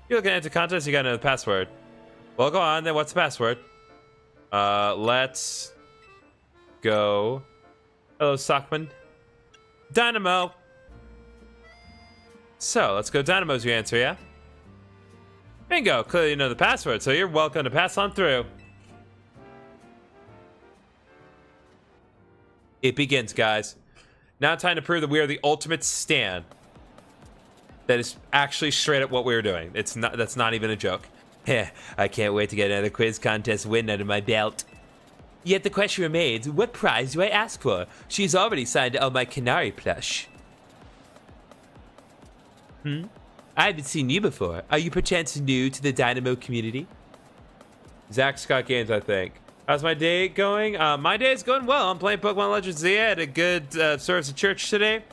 You're looking into contest, you gotta know the password. Well, go on then. What's the password? Let's go. Hello, Sockman. Dynamo. So, let's go. Dynamo's your answer, yeah? Bingo. Clearly you know the password, so you're welcome to pass on through. It begins, guys. Now time to prove that we are the ultimate stan. That is actually straight up what we were doing. That's not even a joke. Heh, I can't wait to get another quiz contest win under my belt. Yet the question remains, what prize do I ask for? She's already signed on my Canary plush. I haven't seen you before. Are you perchance new to the Dynamo community? Zach Scott Games, I think. How's my day going? My day is going well. I'm playing Pokemon Legends Z. I had a good service at church today.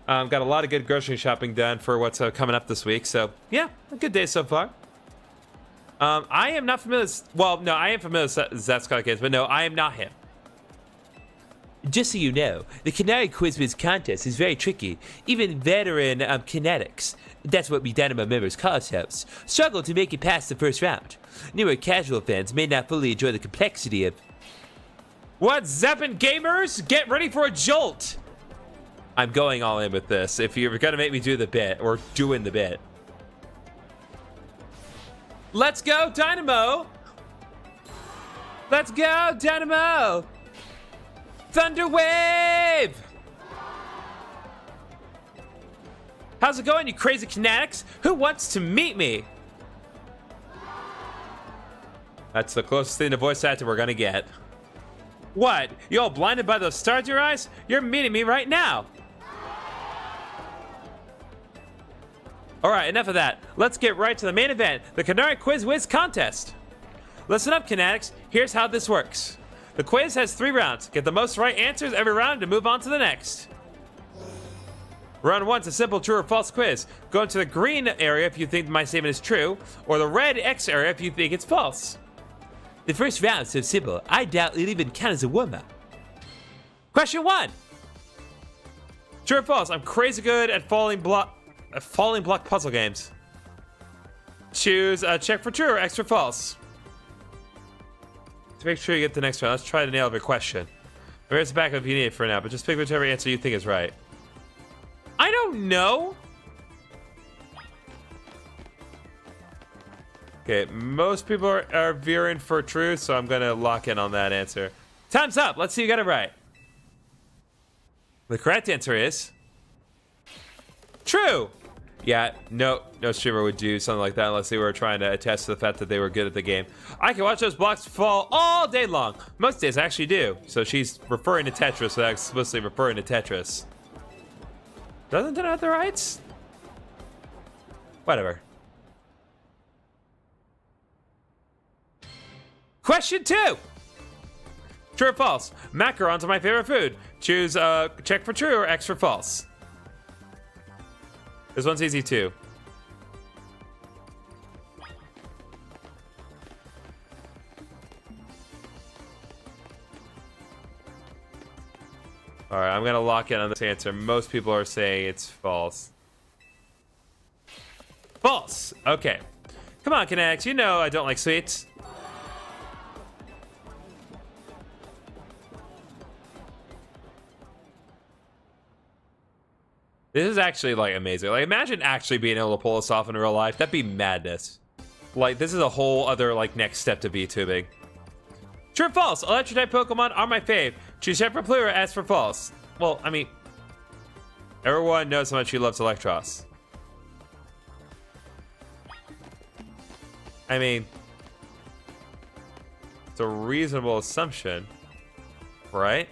Got a lot of good grocery shopping done for what's coming up this week. So, yeah, a good day so far. I am not familiar with... Well, no, I am familiar with Zach Scott Games, but no, I am not him. Just so you know, the Canary Quiz Wiz contest is very tricky. Even veteran kinetics, that's what we Dynamo members call ourselves, struggle to make it past the first round. Newer casual fans may not fully enjoy the complexity of... What's zappin' gamers? Get ready for a jolt! I'm going all in with this. If you're gonna make me do the bit, or doing the bit. Let's go, Dynamo! Let's go, Dynamo! Thunder Wave! How's it going, you crazy kinetics? Who wants to meet me? That's the closest thing to voice actor we're gonna get. What? You all blinded by those stars in your eyes? You're meeting me right now. Alright, enough of that. Let's get right to the main event, the Canary Quiz Wiz contest. Listen up, kinetics. Here's how this works. The quiz has 3 rounds. Get the most right answers every round to move on to the next. Round 1's a simple true or false quiz. Go into the green area if you think my statement is true, or the red X area if you think it's false. The first round is so simple, I doubt it'll even count as a warm-up. Question 1. True or false? I'm crazy good at falling block puzzle games. Choose check for true or X for false. To make sure you get the next round, let's try to nail every question. There's a backup if you need it for now, but just pick whichever answer you think is right. I don't know. Okay, most people are veering for true, so I'm gonna lock in on that answer. Time's up. Let's see you got it right. The correct answer is true. Yeah, no streamer would do something like that unless they were trying to attest to the fact that they were good at the game. I can watch those blocks fall all day long. Most days I actually do. So she's referring to Tetris without explicitly referring to Tetris. Doesn't it have the rights? Whatever. Question 2. True or false? Macarons are my favorite food. Choose check for true or X for false. This one's easy too. All right, I'm gonna lock in on this answer. Most people are saying it's false. False. Okay. Come on, Kinetics. You know I don't like sweets. This is actually, like, amazing. Like, imagine actually being able to pull this off in real life. That'd be madness. Like, this is a whole other, like, next step to VTubing. True or false? Electric-type Pokemon are my fave. Choose Chef for Blue or S for false. Well, I mean, everyone knows how much he loves Electros. I mean, it's a reasonable assumption, right?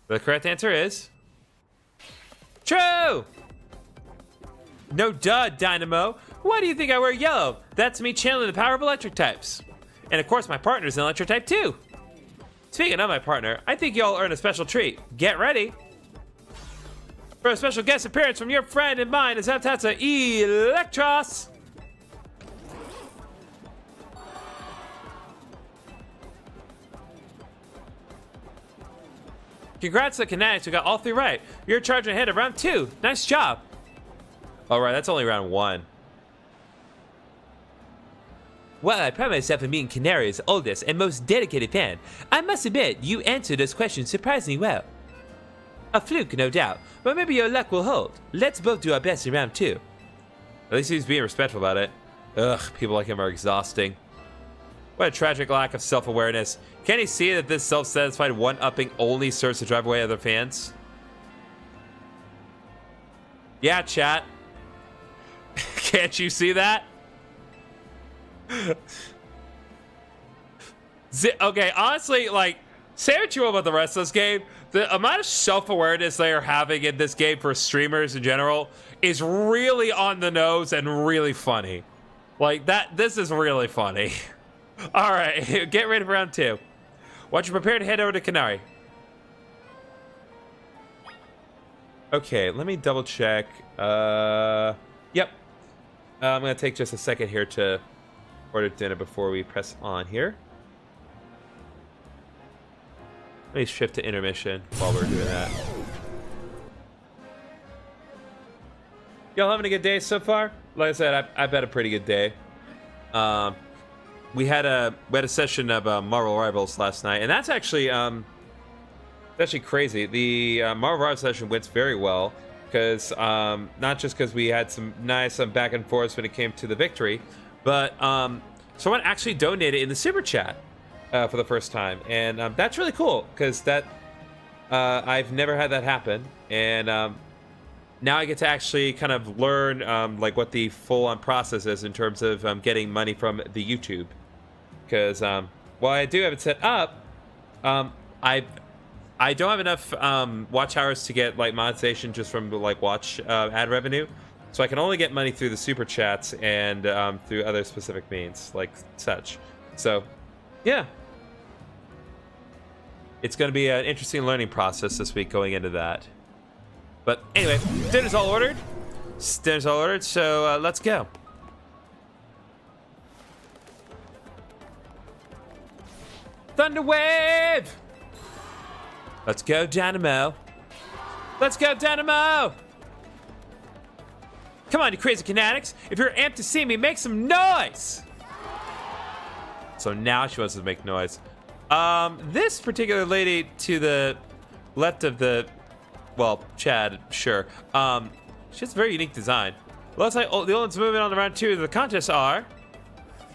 The correct answer is true! No duh, Dynamo. Why do you think I wear yellow? That's me channeling the power of electric types. And of course, my partner's an electric type too. Speaking of my partner, I think y'all earn a special treat. Get ready. For a special guest appearance from your friend and mine is Zaptatsa Electros. Congrats to Kinetics, who got all 3 right. You're charging ahead of round 2. Nice job. All right, that's only round 1. While I pride myself on being Canaria's oldest and most dedicated fan, I must admit you answered those questions surprisingly well. A fluke, no doubt, but maybe your luck will hold. Let's both do our best in round 2. At least he's being respectful about it. Ugh, people like him are exhausting. What a tragic lack of self-awareness. Can't he see that this self-satisfied one-upping only serves to drive away other fans? Yeah, chat. Can't you see that? Okay, honestly, like, say what you will about the rest of this game, the amount of self-awareness they are having in this game for streamers in general is really on the nose and really funny. Like, this is really funny. All right, get ready for round 2. Once you're prepared to head over to Canary. Okay, let me double check. Yep. I'm gonna take just a second here to order dinner before we press on here. Let me shift to intermission while we're doing that. Y'all having a good day so far? Like I said, I've had a pretty good day. We had a session of Marvel Rivals last night, and that's actually crazy. The Marvel Rivals session went very well because not just because we had some nice back and forth when it came to the victory, but someone actually donated in the super chat for the first time, and that's really cool because that I've never had that happen, and now I get to actually kind of learn like what the full-on process is in terms of getting money from the YouTube. Because while I do have it set up, I don't have enough watch hours to get like monetization just from like watch ad revenue, so I can only get money through the super chats and through other specific means like such. So, yeah, it's going to be an interesting learning process this week going into that. But anyway, dinner's all ordered. So let's go. Thunder Wave! Let's go, Dynamo. Let's go, Dynamo! Come on, you crazy Kinetics. If you're amped to see me, make some noise! So now she wants to make noise. This particular lady to the left of the, well, Chad, sure. She has a very unique design. Looks like the only ones moving on to round 2 of the contest are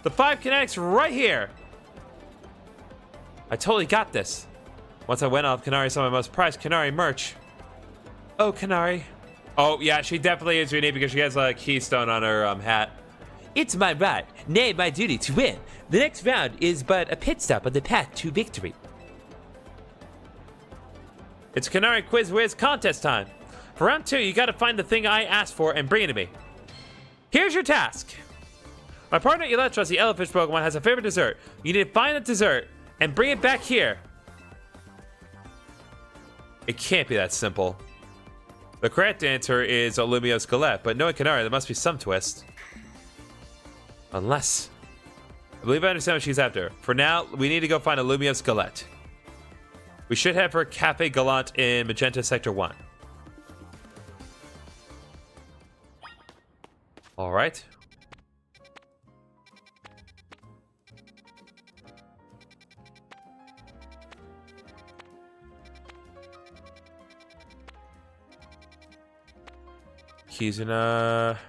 the 5 Kinetics right here. I totally got this. Once I went off, Canary saw my most prized Canary merch. Oh, Canary. Oh, yeah, she definitely is unique because she has a keystone on her hat. It's my right, nay, my duty to win. The next round is but a pit stop on the path to victory. It's Canary Quiz Whiz contest time. For round 2, you gotta find the thing I asked for and bring it to me. Here's your task. My partner Electros, the Elephant Pokemon, has a favorite dessert. You need to find the dessert and bring it back here. It can't be that simple. The correct answer is a Lumiose City, but knowing Canary, there must be some twist. Unless... I believe I understand what she's after. For now, we need to go find a Lumiose City. We should head for Cafe Gallant in Magenta Sector 1. Alright. He's in a...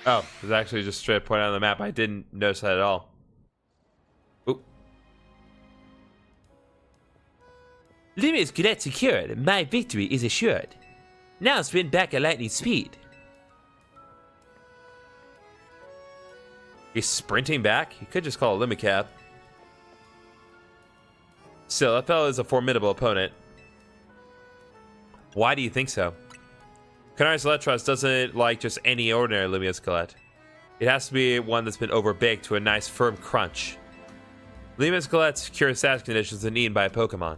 Oh, it's actually just straight pointed on the map. I didn't notice that at all. Oop. Lumiose City secured. My victory is assured. Now sprint back at lightning speed. He's sprinting back? You could just call it Lumicap. Still, that fellow is a formidable opponent. Why do you think so? Canarius Electros doesn't like just any ordinary Lumiose Galette. It has to be one that's been overbaked to a nice firm crunch. Lumiose Galette's cure status conditions when eaten by a Pokemon.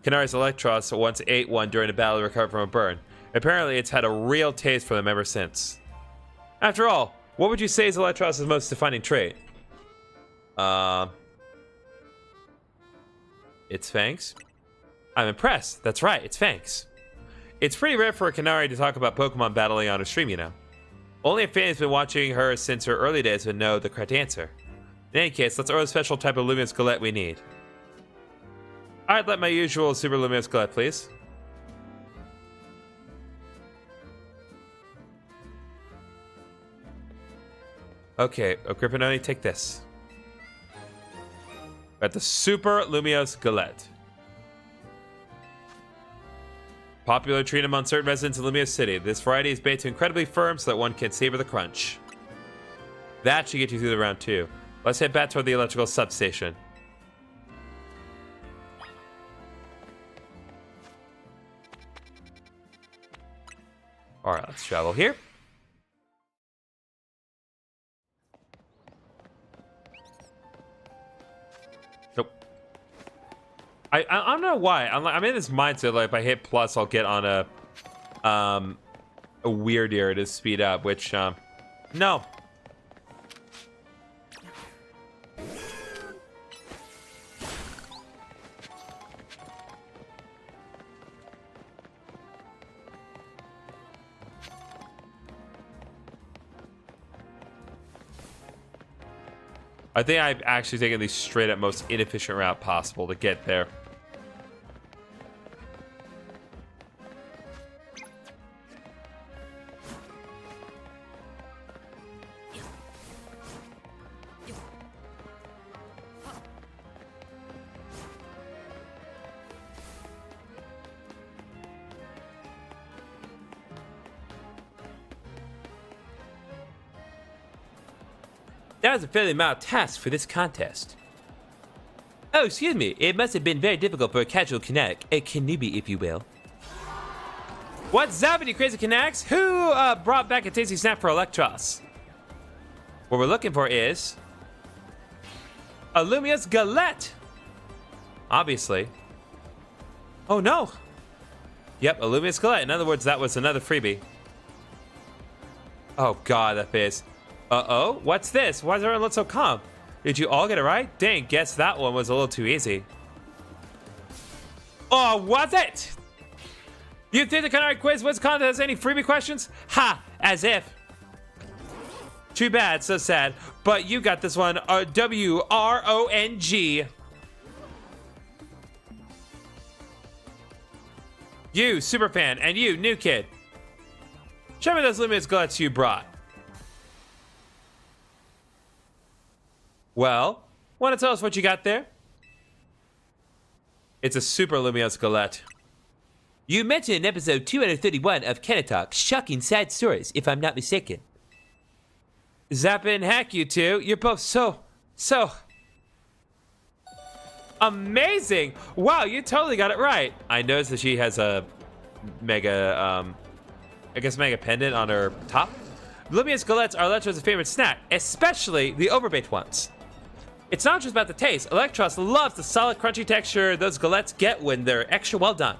Canarius Electros once ate one during a battle to recover from a burn. Apparently, it's had a real taste for them ever since. After all, what would you say is Electros' most defining trait? Its fangs? I'm impressed. That's right, it's fangs. It's pretty rare for a Canary to talk about Pokemon battling on her stream, you know. Only a fan has been watching her since her early days would know the correct answer. In any case, let's order the special type of Lumiose Galette we need. I'd like my usual Super Lumiose Galette, please. Okay, GriffinOni, take this. Got the Super Lumiose Galette. Popular treat among certain residents of Lumiose City. This variety is baked to incredibly firm so that one can savor the crunch. That should get you through the round 2. Let's head back toward the electrical substation. Alright, let's travel here. Nope. I don't know why. I'm in this mindset, like, if I hit plus, I'll get on a weird area to speed up, which, no. I think I've actually taken the straight up most inefficient route possible to get there. That was a fairly mild task for this contest. Oh, excuse me. It must have been very difficult for a casual Kinetic, a Kanubi, if you will. What's up, you crazy Kinetics? Who brought back a tasty snack for Electros? What we're looking for is a Lumiose Galette. Obviously. Oh no. Yep, a Lumiose Galette. In other words, that was another freebie. Oh god, that face. Uh-oh, what's this? Why does everyone look so calm? Did you all get it right? Dang, guess that one was a little too easy. Oh, was it? You think the Canary Quiz Wiz contest has any freebie questions? Ha, as if. Too bad, so sad. But you got this one, W-R-O-N-G. You, Superfan, and you, New Kid. Show me those Lumiose Galettes you brought. Well, want to tell us what you got there? It's a Super Lumiose Galette. You mentioned in episode 231 of Kennetalk, shocking sad stories, if I'm not mistaken. Zappin' heck, you two. You're both so amazing. Wow, you totally got it right. I noticed that she has a mega, I guess mega pendant on her top. Lumiose Galettes are Electro's favorite snack, especially the overbaked ones. It's not just about the taste. Electros loves the solid, crunchy texture those galettes get when they're extra well done.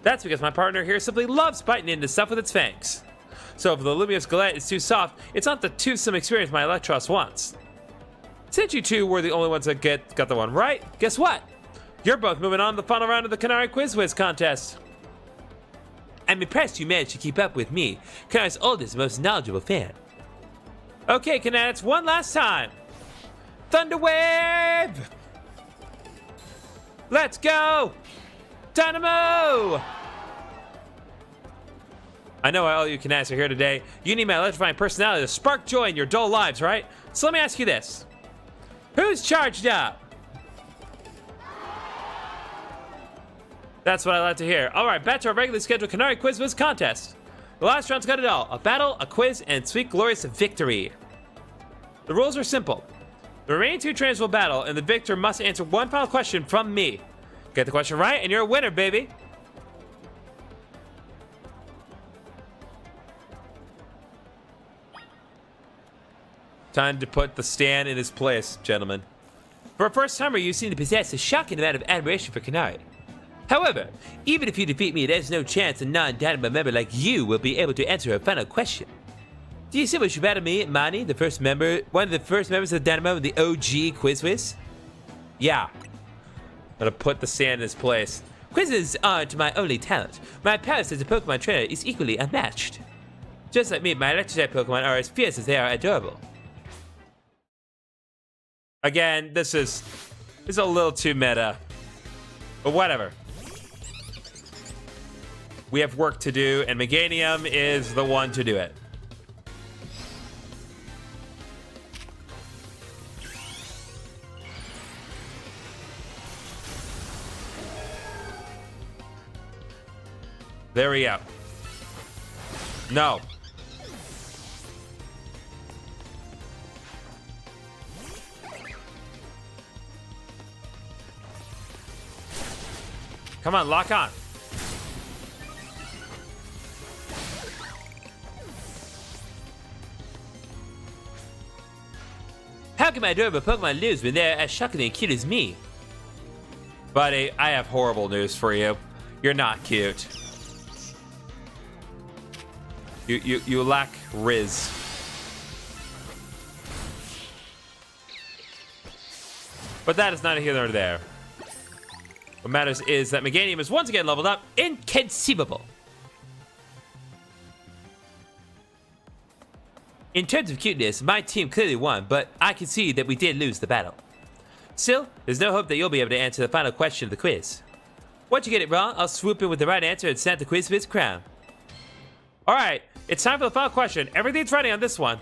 That's because my partner here simply loves biting into stuff with its fangs. So if the Lumiose Galette is too soft, it's not the toothsome experience my Electros wants. Since you two were the only ones that got the one right, guess what? You're both moving on to the final round of the Canary Quiz Wiz contest. I'm impressed you managed to keep up with me, Canara's oldest, most knowledgeable fan. Okay, Canadians, one last time. Thunder Wave! Let's go! Dynamo! I know why all you Canadians are here today. You need my electrifying personality to spark joy in your dull lives, right? So let me ask you this. Who's charged up? That's what I like to hear. All right, back to our regularly scheduled Canary Quiz Wiz contest. The last round's got it all. A battle, a quiz, and sweet, glorious victory. The rules are simple. The remaining two trainers will battle, and the victor must answer one final question from me. Get the question right, and you're a winner, baby. Time to put the stand in his place, gentlemen. For a first timer, you seem to possess a shocking amount of admiration for Kanari. However, even if you defeat me, there's no chance a non-Dynamo member like you will be able to answer a final question. Do you see what you battle me, Mani, one of the first members of Dynamo in the OG Quiz Wiz? Yeah. I'm gonna put the stand in his place. Quizzes aren't my only talent. My prowess as a Pokemon trainer is equally unmatched. Just like me, my electric type Pokemon are as fierce as they are adorable. Again, this is a little too meta. But whatever. We have work to do, and Meganium is the one to do it. There we go. No. Come on, lock on. How can my adorable Pokemon lose when they're as shockingly cute as me? Buddy, I have horrible news for you. You're not cute. You lack Riz. But that is neither here nor there. What matters is that Meganium is once again leveled up. Inconceivable. In terms of cuteness, my team clearly won, but I can see that we did lose the battle. Still, there's no hope that you'll be able to answer the final question of the quiz. Once you get it wrong, I'll swoop in with the right answer and snap the Quiz Wiz crown. Alright, it's time for the final question. Everything's ready on this one.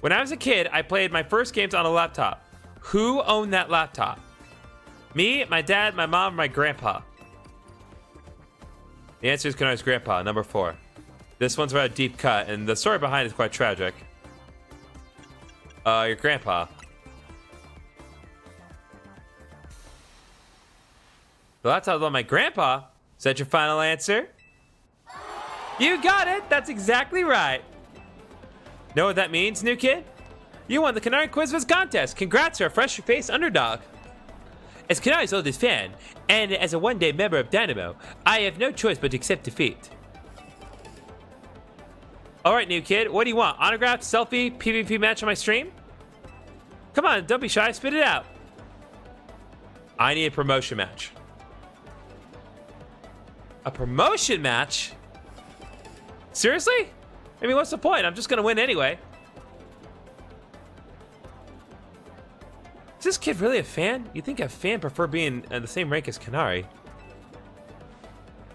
When I was a kid, I played my first games on a laptop. Who owned that laptop? Me, my dad, my mom, or my grandpa? The answer is Kanari's grandpa, number 4. This one's about a deep cut, and the story behind it is quite tragic. Your grandpa. The laptop on my grandpa? Is that your final answer? You got it! That's exactly right! Know what that means, new kid? You won the Kanari Quiz Wiz contest! Congrats, you're a fresh-faced underdog! As Kanari's oldest fan, and as a one-day member of Dynamo, I have no choice but to accept defeat. Alright, new kid, what do you want? Autograph, selfie, PvP match on my stream? Come on, don't be shy, spit it out. I need a promotion match. A promotion match? Seriously? I mean, what's the point? I'm just gonna win anyway. Is this kid really a fan? You'd think a fan prefer being in the same rank as Kanari.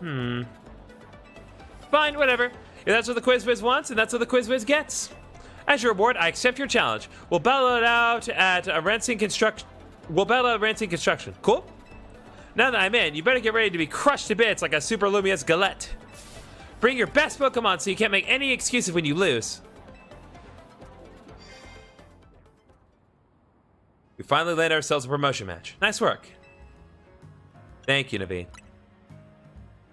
Fine, whatever. If that's what the Quiz Wiz wants, and that's what the Quiz Wiz gets. As your reward, I accept your challenge. We'll battle it out at a Rancing Construction. Cool? Now that I'm in, you better get ready to be crushed to bits like a Super Lumiose Galette. Bring your best Pokemon so you can't make any excuses when you lose. We finally landed ourselves a promotion match. Nice work. Thank you, Naveen.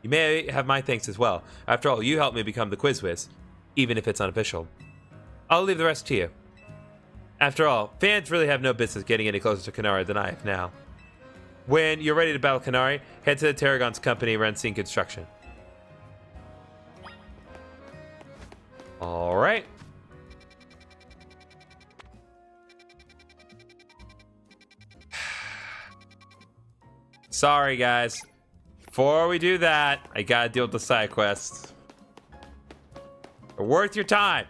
You may have my thanks as well. After all, you helped me become the Quiz Wiz, even if it's unofficial. I'll leave the rest to you. After all, fans really have no business getting any closer to Kanari than I have now. When you're ready to battle Kanari, head to the Tarragon's company, Rancing Construction. All right. Sorry, guys. Before we do that, I gotta deal with the side quests. They're worth your time.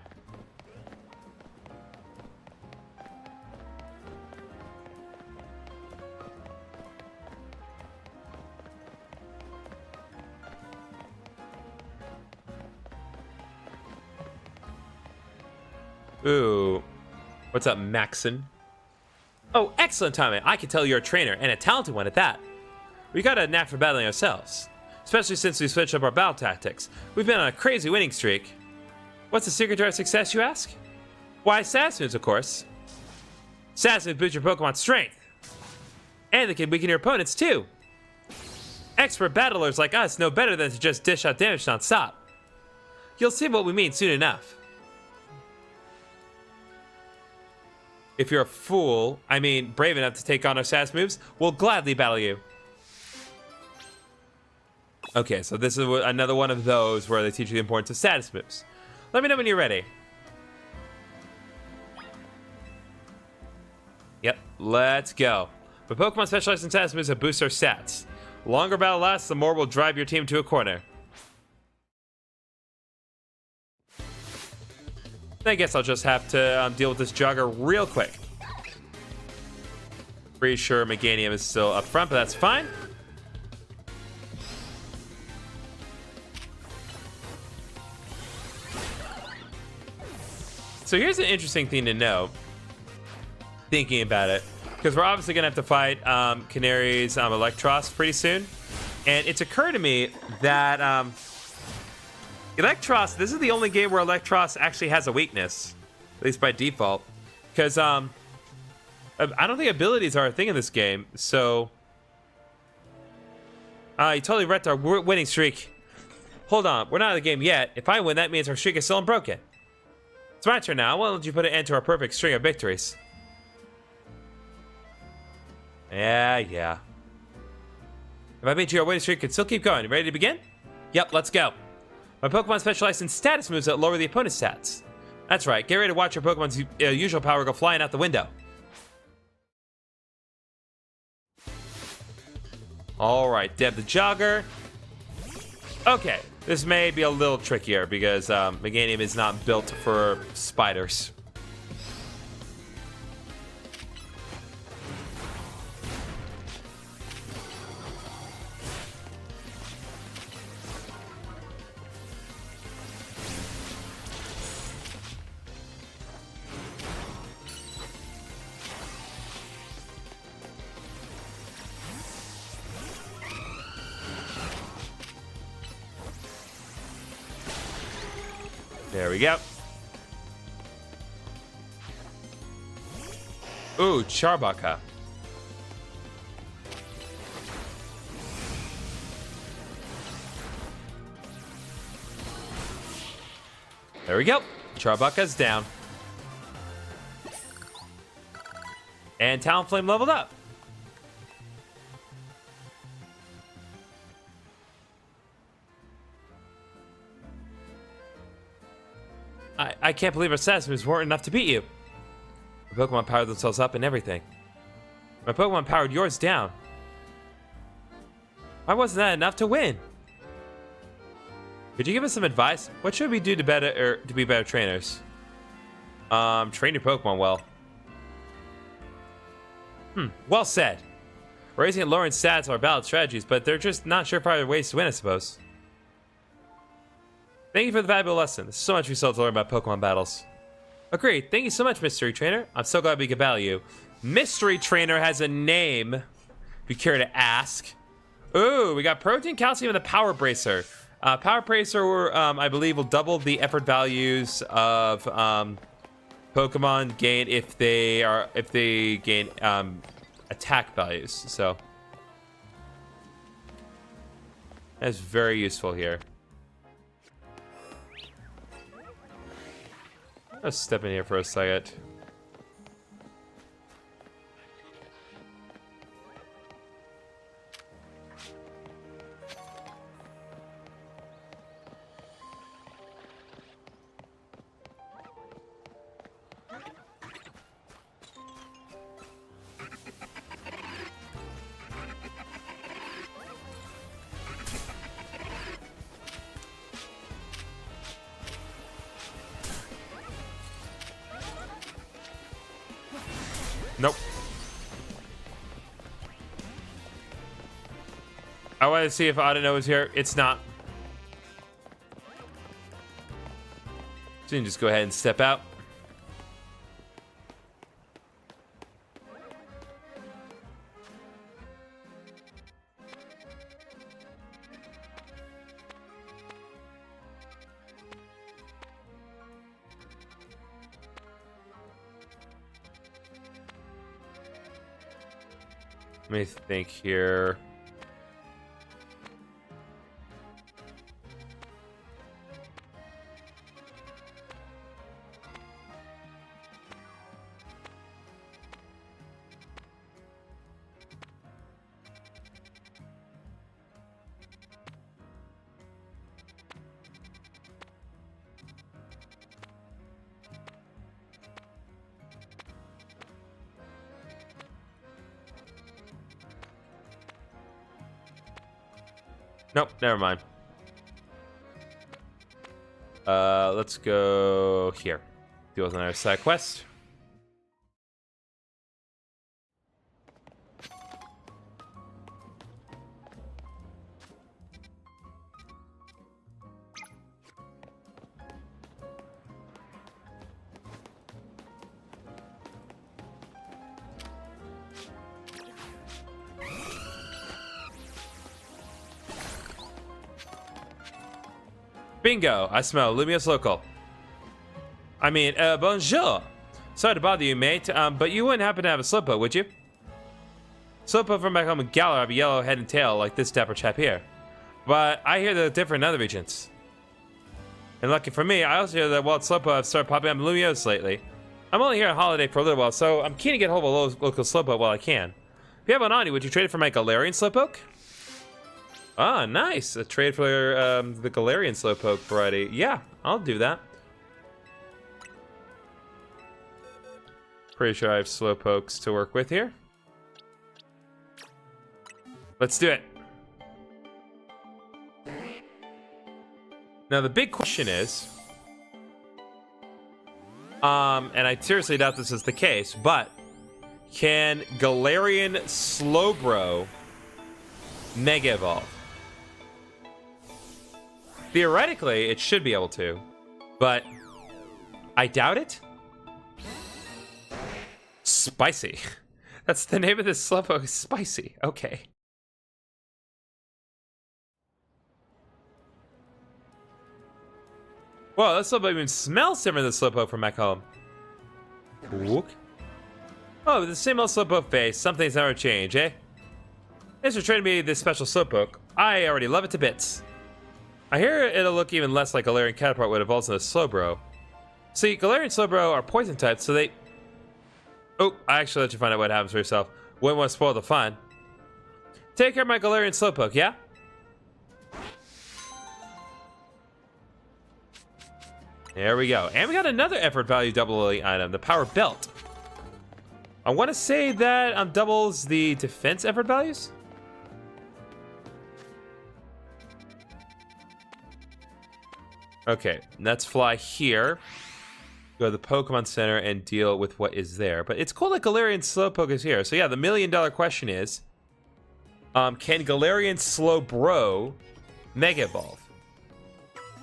Ooh. What's up, Maxon? Oh, excellent timing. I can tell you're a trainer, and a talented one at that. We got a knack for battling ourselves, especially since we switched up our battle tactics. We've been on a crazy winning streak. What's the secret to our success, you ask? Why, Sass moves, of course. Sass moves boost your Pokemon's strength. And they can weaken your opponents, too. Expert battlers like us know better than to just dish out damage non-stop. You'll see what we mean soon enough. if you're a fool, I mean brave enough to take on our status moves, we'll gladly battle you. Okay, so this is another one of those where they teach you the importance of status moves. Let me know when you're ready. Yep, let's go. But Pokemon specialize in status moves that boost our stats. The longer battle lasts, the more will drive your team to a corner. I guess I'll just have to deal with this jogger real quick. Pretty sure Meganium is still up front, but that's fine. So here's an interesting thing to know, thinking about it, because we're obviously going to have to fight Canary's Electros pretty soon. And it's occurred to me that Electros, this is the only game where Electros actually has a weakness, at least by default. Because I don't think abilities are a thing in this game, so... you totally wrecked our winning streak. Hold on, we're not in the game yet. If I win, that means our streak is still unbroken. It's my turn now. Why don't you put an end to our perfect string of victories? Yeah. If I beat you, our winning streak could still keep going. You ready to begin? Yep, let's go. My Pokemon specialize in status moves that lower the opponent's stats. That's right. Get ready to watch your Pokemon's usual power go flying out the window. Alright, Deb the Jogger. Okay, this may be a little trickier because Meganium is not built for spiders. There we go. Ooh, Charbaka. There we go. Charbaka's down. And Talonflame leveled up. I can't believe our status moves weren't enough to beat you. My Pokemon powered themselves up and everything. My Pokemon powered yours down. Why wasn't that enough to win? Could you give us some advice? What should we do to be better trainers? Train your Pokemon well. Well said. Raising and lowering stats are valid strategies, but they're just not surefire ways to win, I suppose. Thank you for the valuable lesson. There's so much we still have to learn about Pokemon battles. Agreed. Thank you so much, Mystery Trainer. I'm so glad we could battle you. Mystery Trainer has a name, if you care to ask. Ooh, we got Protein, Calcium, and the Power Bracer. Power Bracer, I believe, will double the effort values of Pokemon gain if they gain attack values. So that's very useful here. Let's step in here for a second. Nope. I wanted to see if Audino was here. It's not. So you can just go ahead and step out. Let me think here. Nope, never mind. Let's go here. Deal with another side quest. Bingo! I smell Lumiose Local. I mean, bonjour! Sorry to bother you, mate, but you wouldn't happen to have a slowpoke, would you? Slowpoke from back home in Galar have a yellow head and tail like this dapper chap here. But I hear they're different in other regions. And lucky for me, I also hear that wild slowpoke have started popping up in Lumiose lately. I'm only here on holiday for a little while, so I'm keen to get hold of a local slowpoke while I can. If you have an Oni, would you trade it for my Galarian slowpoke? Ah, nice. A trade for the Galarian Slowpoke variety. Yeah, I'll do that. Pretty sure I have Slowpokes to work with here. Let's do it. Now, the big question is... and I seriously doubt this is the case, but... Can Galarian Slowbro Mega Evolve? Theoretically, it should be able to, but I doubt it. Spicy. That's the name of this Slowpoke. Spicy. Okay. Whoa, this Slowpoke even smells different than Slowpoke from back home. Ook. Oh, the same old Slowpoke face. Something's never changed, eh? Thanks for trading me this special Slowpoke. I already love it to bits. I hear it'll look even less like Galarian Caterpillar when it evolves into Slowbro. See, Galarian Slowbro are poison types, so they... Oh, I actually let you find out what happens for yourself. Wouldn't want to spoil the fun. Take care of my Galarian Slowpoke, yeah? There we go. And we got another effort value doubling item, the Power Belt. I want to say that doubles the defense effort values? Okay, let's fly here. Go to the Pokemon Center and deal with what is there. But it's cool that Galarian Slowpoke is here. So yeah, the million-dollar question is, can Galarian Slowbro Mega Evolve?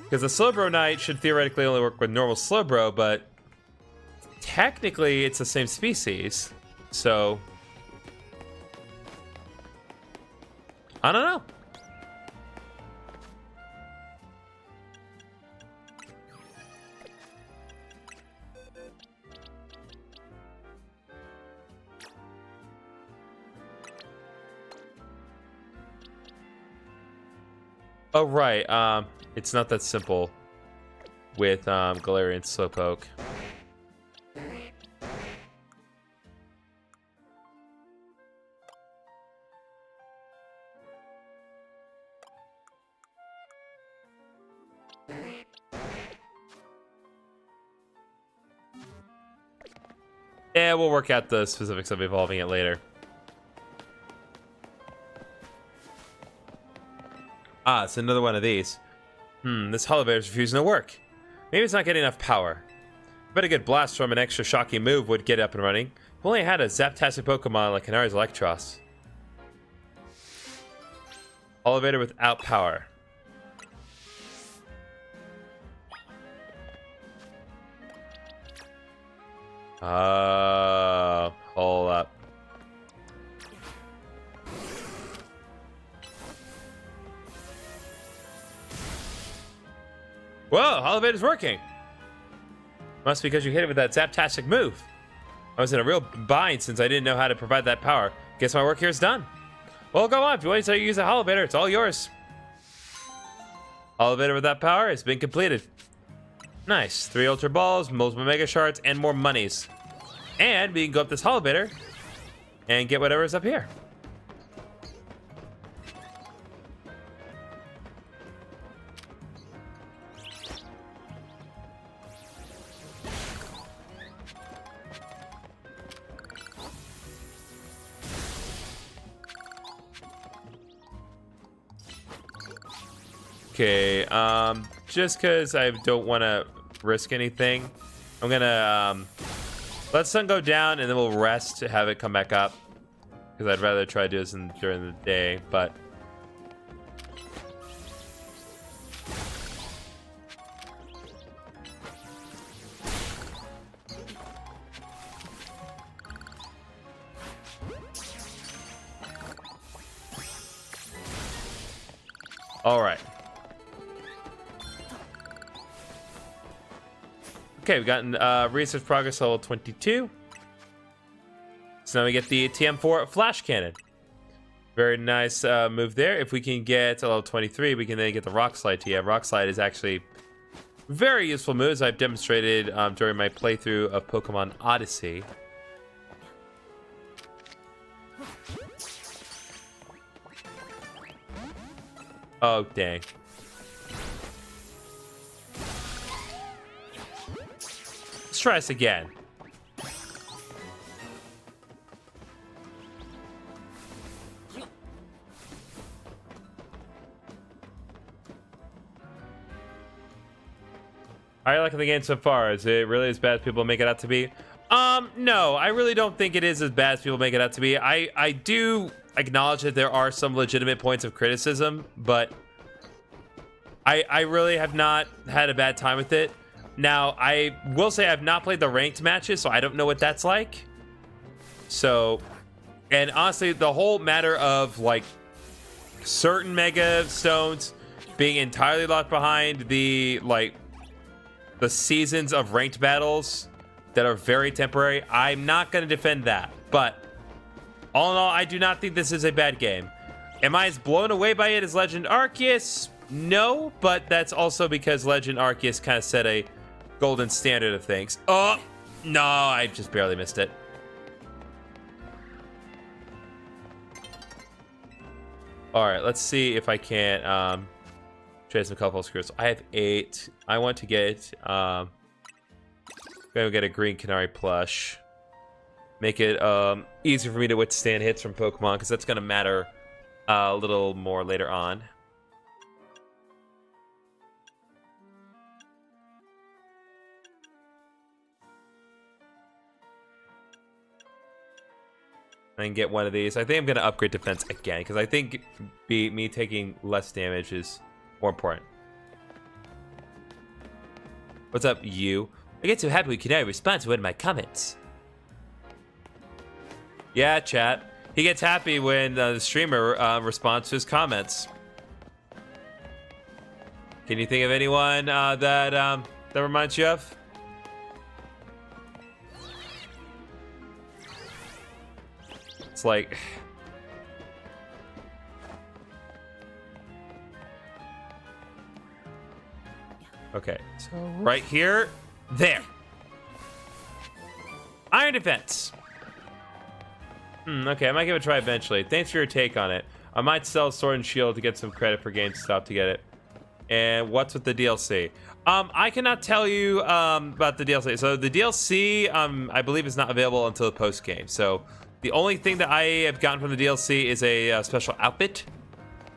Because the Slowbro Knight should theoretically only work with normal Slowbro, but technically it's the same species. So I don't know. Oh, right. It's not that simple with Galarian Slowpoke. Yeah, we'll work out the specifics of evolving it later. Ah, it's another one of these. This elevator's refusing to work. Maybe it's not getting enough power. I bet a good blast from an extra shocking move would get it up and running. If only I had a Zaptastic Pokemon like Canari's Electros. Elevator without power. Hold up. Whoa, elevator's working. Must be because you hit it with that Zaptastic move. I was in a real bind since I didn't know how to provide that power. Guess my work here is done. Well, go on. If you want to use a elevator, it's all yours. Elevator with that power has been completed. Nice. 3 Ultra Balls, multiple Mega Shards, and more monies. And we can go up this elevator and get whatever's up here. Okay, just because I don't want to risk anything, I'm gonna let sun go down and then we'll rest to have it come back up. Because I'd rather try to do this during the day, but... Alright. Okay, we've gotten research progress level 22. So now we get the TM4 flash cannon. Very nice move there. If we can get to level 23, we can then get the rock slide TM. Rock slide is actually very useful moves I've demonstrated during my playthrough of Pokemon Odyssey. Oh, dang. Let's try this again. How are you liking the game so far? Is it really as bad as people make it out to be? No, I really don't think it is as bad as people make it out to be. I do acknowledge that there are some legitimate points of criticism, but I really have not had a bad time with it. Now, I will say I've not played the ranked matches, so I don't know what that's like. So, and honestly, the whole matter of, like, certain Mega Stones being entirely locked behind the, like, the seasons of ranked battles that are very temporary, I'm not going to defend that. But, all in all, I do not think this is a bad game. Am I as blown away by it as Legend Arceus? No, but that's also because Legend Arceus kind of set a golden standard of things. Oh, no, I just barely missed it. All right, let's see if I can trade some colorful screws. I have 8. I want to get gonna get a green Canary plush. Make it easier for me to withstand hits from Pokemon, because that's gonna matter a little more later on. And get one of these. I think I'm going to upgrade defense again, because I think me taking less damage is more important. What's up, you? I get so happy we can respond to one of my comments. Yeah, chat. He gets happy when the streamer responds to his comments. Can you think of anyone that reminds you of? It's like... Okay, so right here, there. Iron defense. Okay, I might give it a try eventually. Thanks for your take on it. I might sell Sword and Shield to get some credit for GameStop to get it. And what's with the DLC? I cannot tell you about the DLC. So the DLC, I believe, is not available until the post game. So the only thing that I have gotten from the DLC is a special outfit.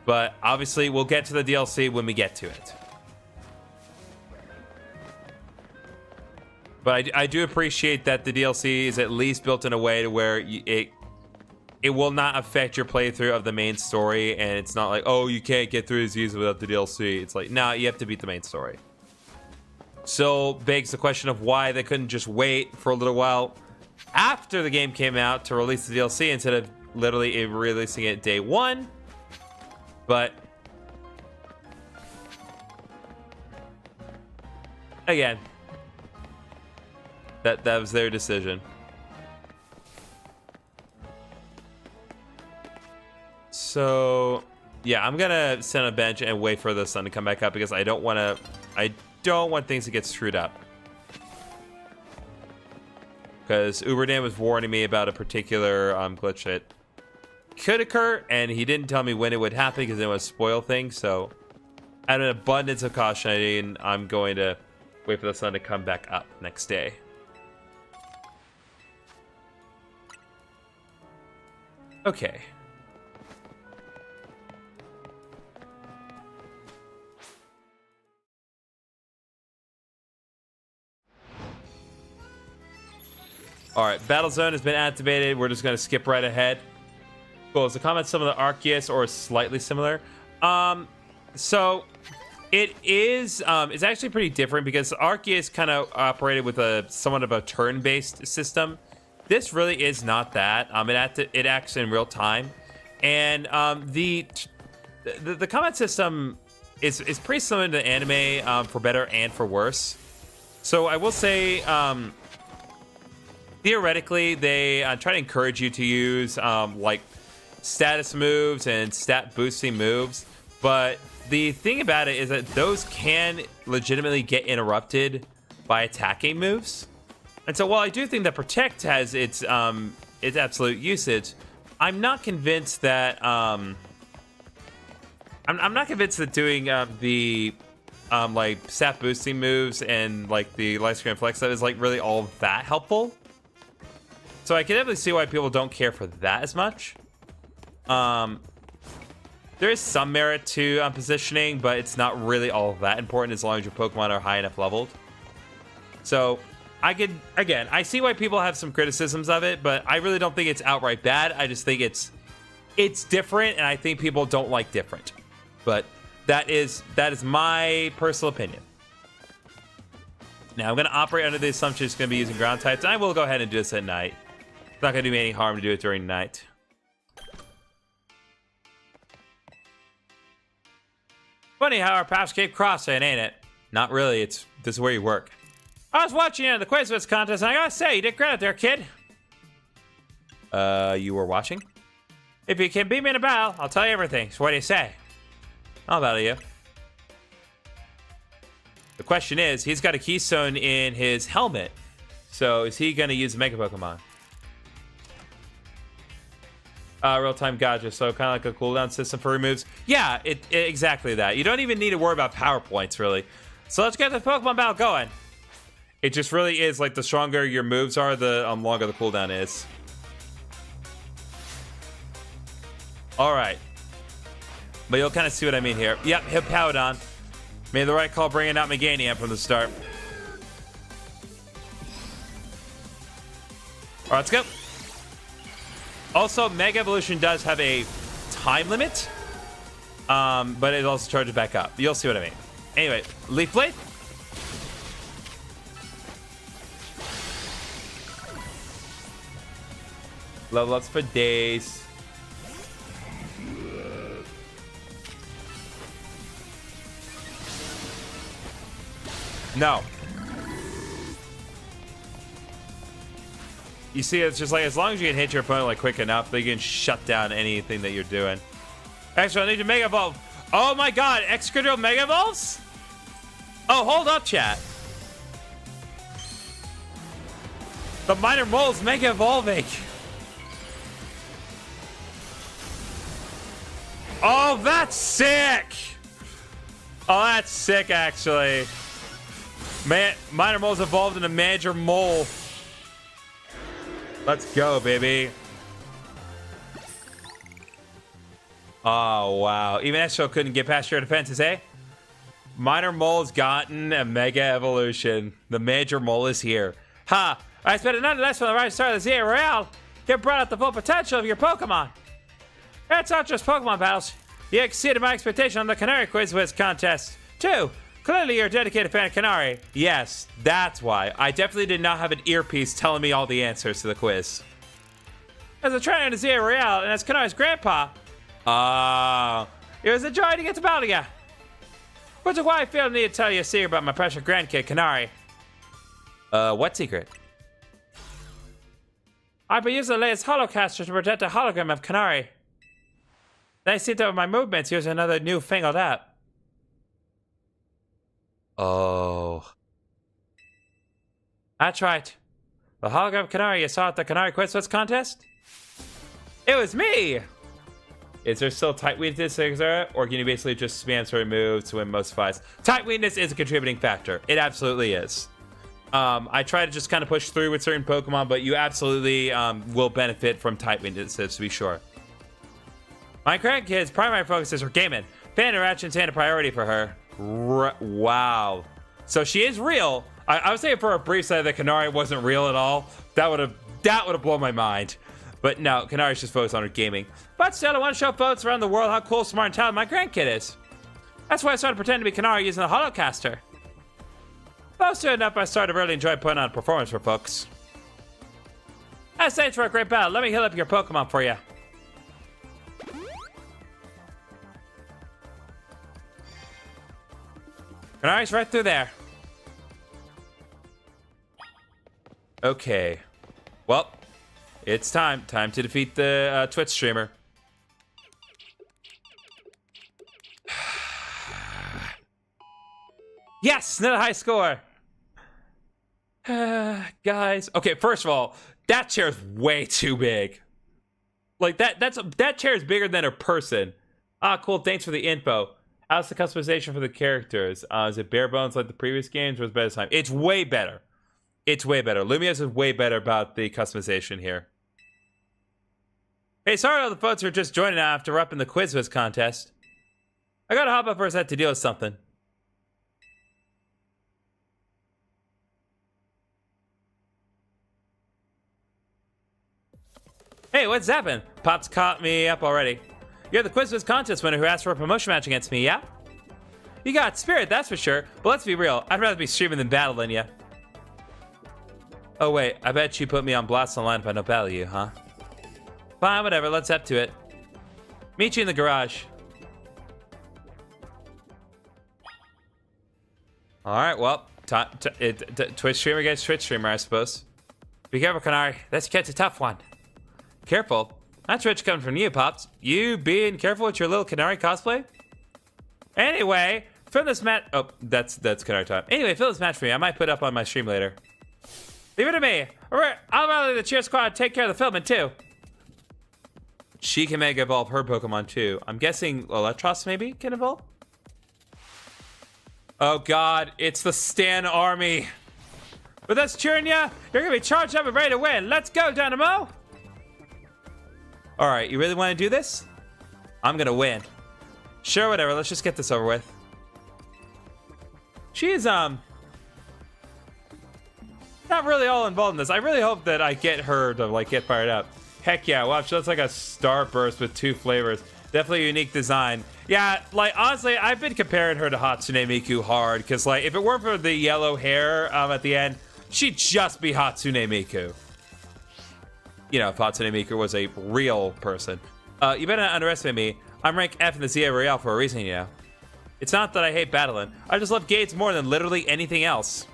But obviously, we'll get to the DLC when we get to it. But I do appreciate that the DLC is at least built in a way to where it will not affect your playthrough of the main story, and it's not like, oh, you can't get through this easily without the DLC. It's like, nah, you have to beat the main story. So begs the question of why they couldn't just wait for a little while after the game came out to release the DLC instead of literally releasing it day one. But again, that was their decision. So yeah, I'm gonna sit on a bench and wait for the sun to come back up, because I don't want things to get screwed up. Because Uberdan was warning me about a particular glitch that could occur, and he didn't tell me when it would happen because it would spoil things. So out of an abundance of caution, I'm going to wait for the sun to come back up next day. Okay. All right, Battle Zone has been activated. We're just going to skip right ahead. Cool. Is the combat similar to Arceus or slightly similar? So it is. It's actually pretty different because Arceus kind of operated with a somewhat of a turn-based system. This really is not that. It acts in real time, and the combat system is pretty similar to anime for better and for worse. So I will say, theoretically, they try to encourage you to use like status moves and stat boosting moves, but the thing about it is that those can legitimately get interrupted by attacking moves. And so while I do think that Protect has its absolute usage, I'm not convinced that I'm not convinced that doing the like stat boosting moves and like the light screen flex that is like really all that helpful. So I can definitely see why people don't care for that as much. There is some merit to positioning, but it's not really all that important as long as your Pokemon are high enough leveled. So I see why people have some criticisms of it, but I really don't think it's outright bad. I just think it's different, and I think people don't like different. But that is my personal opinion. Now I'm going to operate under the assumption it's going to be using ground types, and I will go ahead and do this at night. It's not going to do me any harm to do it during night. Funny how our paths keep crossing, ain't it? Not really. This is where you work. I was watching you in the quiz contest, and I gotta say, you did great there, kid. You were watching? If you can beat me in a battle, I'll tell you everything. So what do you say? I'll battle you. The question is, he's got a keystone in his helmet. So is he gonna use a Mega Pokemon? Real-time gotcha, so kind of like a cooldown system for removes. Yeah, exactly that. You don't even need to worry about power points, really. So let's get the Pokemon battle going. It just really is like the stronger your moves are, the longer the cooldown is. All right. But you'll kind of see what I mean here. Yep, Hippowdon. Made the right call bringing out Meganium from the start. All right, let's go. Also, Mega Evolution does have a time limit, but it also charges back up. You'll see what I mean. Anyway, Leaf Blade. Level ups for days. No. You see, it's just like, as long as you can hit your opponent like quick enough, they can shut down anything that you're doing. Actually, I need to Mega Evolve. Oh my god, Excadrill Mega Evolves? Oh, hold up, chat. The Minor Mole's Mega Evolving. Oh, that's sick. Oh, that's sick, actually. Minor Mole's evolved into Major Mole. Let's go, baby. Oh, wow. Even Estro couldn't get past your defenses, eh? Minor Mole's gotten a Mega Evolution. The Major Mole is here. Ha! I expected none less from the right start of the Zero Royale. You brought out the full potential of your Pokemon. It's not just Pokemon battles. You exceeded my expectation on the Canary Quiz contest, too. Clearly, you're a dedicated fan of Canary. Yes, that's why. I definitely did not have an earpiece telling me all the answers to the quiz. As a trainer to Zero Royale and as Canary's grandpa, it was a joy to get to battle you. Which is why I feel the need to tell you a secret about my precious grandkid, Canary. What secret? I've been using the latest holocaster to protect a hologram of Canary. Then I see that with my movements using another newfangled app. Oh. That's right. The hologram Canary you saw at the Canary Quiz contest? It was me! Is there still tight weakness, or can you basically just spam certain moves to win most fights? Tight weakness is a contributing factor. It absolutely is. I try to just kind of push through with certain Pokemon, but you absolutely will benefit from tight weaknesses, to be sure. My grandkid's primary focus is her gaming. Fan interactions ain't a priority for her. Wow. So she is real. I was saying for a brief second that Canary wasn't real at all. That would have That would have blown my mind. But no, Kanari's just focused on her gaming. But still, I want to show folks around the world how cool, smart, and talented my grandkid is. That's why I started pretending to be Kanari using the Holocaster. But soon enough, I started to really enjoy putting on a performance for folks. As thanks for a great battle, let me heal up your Pokemon for you. Kanari's right through there. Okay. Well, it's time. Time to defeat the Twitch streamer. Yes, another high score. Guys. Okay, first of all, that chair is way too big. Like that chair is bigger than a person. Ah, cool. Thanks for the info. How's the customization for the characters? Is it bare bones like the previous games, or is it better this time? It's way better. It's way better. Lumiose is way better about the customization here. Hey, sorry all the folks who are just joining after up in the Quiz Wiz contest. I gotta hop up for a sec to deal with something. Hey, what's happened? Pop's caught me up already. You're the Quiz Wiz contest winner who asked for a promotion match against me, yeah? You got spirit, that's for sure. But let's be real, I'd rather be streaming than battling you. Oh wait, I bet you put me on blast online if I don't battle you, huh? Fine, whatever, let's up to it. Meet you in the garage. Alright, well, Twitch streamer against Twitch streamer, I suppose. Be careful, Kanari. This kid's a tough one. Careful? That's rich coming from you, Pops. You being careful with your little Kanari cosplay? Anyway, film this match. Oh, that's Kanari time. Anyway, film this match for me. I might put it up on my stream later. Leave it to me. I'll rally the cheer squad take care of the filming too. She can Mega Evolve her Pokemon too. I'm guessing Electros maybe can evolve? Oh god, it's the Stan army. With us cheering ya, you're gonna be charged up and ready to win. Let's go, Dynamo! Alright, you really want to do this? I'm gonna win. Sure, whatever, let's just get this over with. She's, not really all involved in this. I really hope that I get her to, like, get fired up. Heck yeah, wow, she looks like a Starburst with 2 flavors. Definitely a unique design. Yeah, like, honestly, I've been comparing her to Hatsune Miku hard, because, like, if it weren't for the yellow hair at the end, she'd just be Hatsune Miku. You know, if Hatsune Miku was a real person. You better not underestimate me. I'm rank F in the ZA Royale for a reason, you know. It's not that I hate battling. I just love Gates more than literally anything else.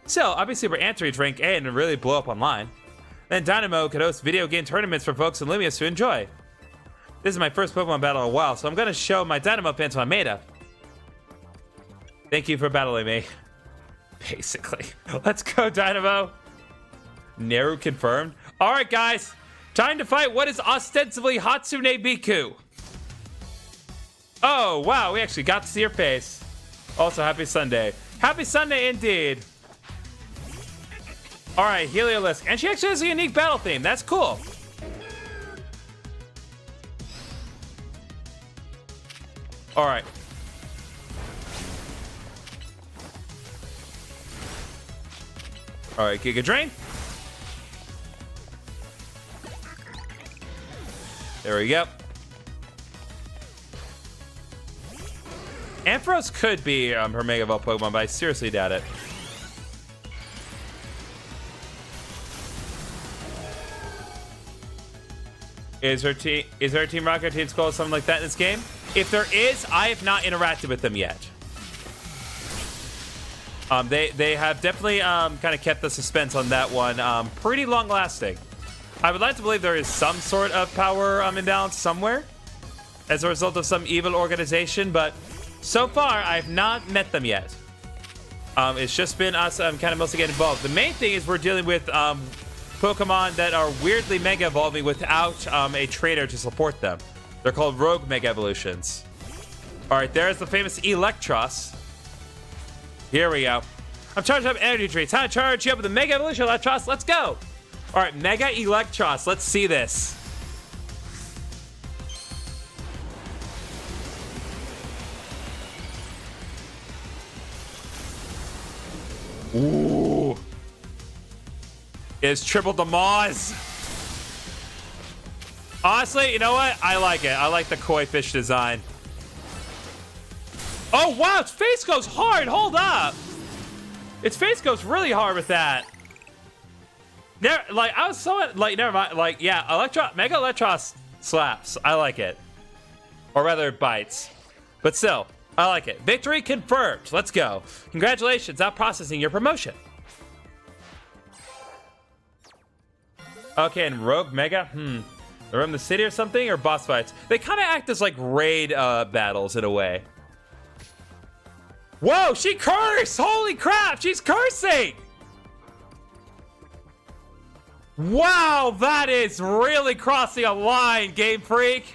Still, I'd be super amped to reach rank A and really blow up online. Then Dynamo could host video game tournaments for folks in Lumiose to enjoy. This is my first Pokemon battle in a while, so I'm gonna show my Dynamo pins what I'm made of. Thank you for battling me. Basically. Let's go, Dynamo. Neru confirmed. Alright, guys. Time to fight what is ostensibly Hatsune Miku. Oh, wow. We actually got to see her face. Also, happy Sunday. Happy Sunday indeed. Alright, Heliolisk. And she actually has a unique battle theme. That's cool. Alright. Alright, Giga Drain. There we go. Ampharos could be her Mega Evolved Pokemon, but I seriously doubt it. Is her Team Rocket, Team Skull, something like that in this game? If there is, I have not interacted with them yet. They have definitely kind of kept the suspense on that one pretty long lasting. I would like to believe there is some sort of power imbalance somewhere as a result of some evil organization, but so far I've not met them yet. It's just been us kind of mostly getting involved. The main thing is we're dealing with Pokemon that are weirdly Mega Evolving without a trainer to support them. They're called Rogue Mega Evolutions. Alright, there's the famous Electros. Here we go. I'm charging up energy drinks. Time to charge you up with the Mega Evolution Electros. Let's go. Alright, Mega Electros. Let's see this. Ooh. is triple demise. Honestly, you know what? I like it. I like the koi fish design. Oh, wow. Its face goes hard. Hold up. Its face goes really hard with that. Never, like, I was so, like, never mind. Like, yeah, Mega Electros slaps. I like it. Or rather, bites. But still, I like it. Victory confirmed. Let's go. Congratulations on processing your promotion. Okay, and Rogue Mega? Around the city or something? Or boss fights? They kind of act as like raid battles in a way. Whoa, she cursed! Holy crap, she's cursing! Wow, that is really crossing a line, Game Freak.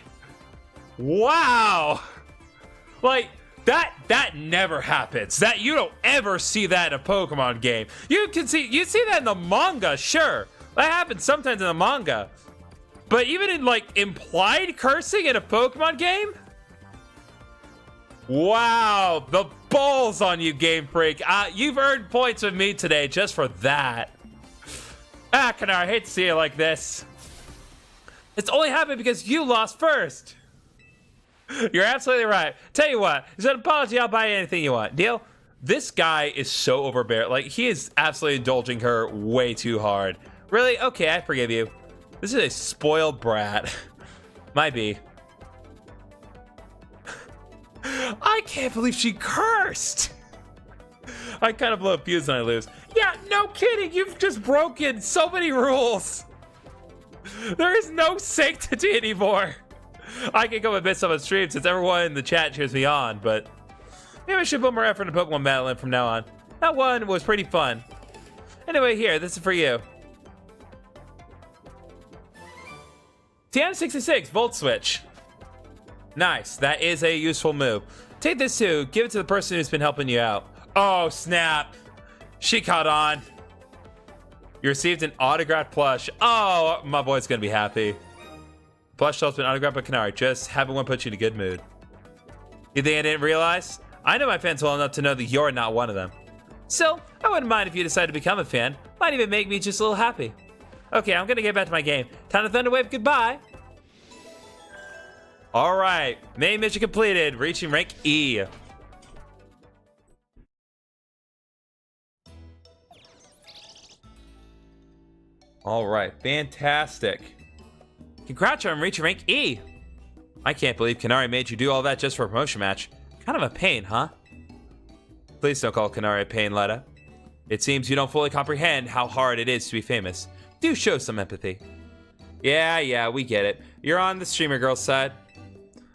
Wow. Like, that never happens. That you don't ever see that in a Pokemon game. You see that in the manga, sure. That happens sometimes in the manga. But even in, like, implied cursing in a Pokemon game? Wow, the balls on you, Game Freak. You've earned points with me today just for that. Kanar, I hate to see it like this. It's only happened because you lost first. You're absolutely right. Tell you what, as an apology, I'll buy you anything you want. Deal? This guy is so overbearing. Like, he is absolutely indulging her way too hard. Really? Okay, I forgive you. This is a spoiled brat. Might be. I can't believe she cursed. I kind of blow a fuse when I lose. Yeah, no kidding. You've just broken so many rules. There is no sanctity anymore. I can go and miss some of the stream since everyone in the chat cheers me on, but maybe I should put more effort into Pokemon battling from now on. That one was pretty fun. Anyway, here, this is for you. TM66 Volt Switch. Nice, that is a useful move. Take this too, give it to the person who's been helping you out. Oh, snap. She caught on. You received an autographed plush. Oh, my boy's gonna be happy. Plush shell's been autographed by Kanari. Just having one put you in a good mood. You think I didn't realize? I know my fans well enough to know that you're not one of them. Still, I wouldn't mind if you decide to become a fan. Might even make me just a little happy. Okay, I'm gonna get back to my game. Time to Thunder Wave goodbye. All right, main mission completed, reaching rank E. All right, fantastic. Congrats on reaching rank E. I can't believe Kanari made you do all that just for a promotion match. Kind of a pain, huh? Please don't call Kanari a pain, Letta. It seems you don't fully comprehend how hard it is to be famous. Do show some empathy. Yeah, we get it. You're on the streamer girl's side.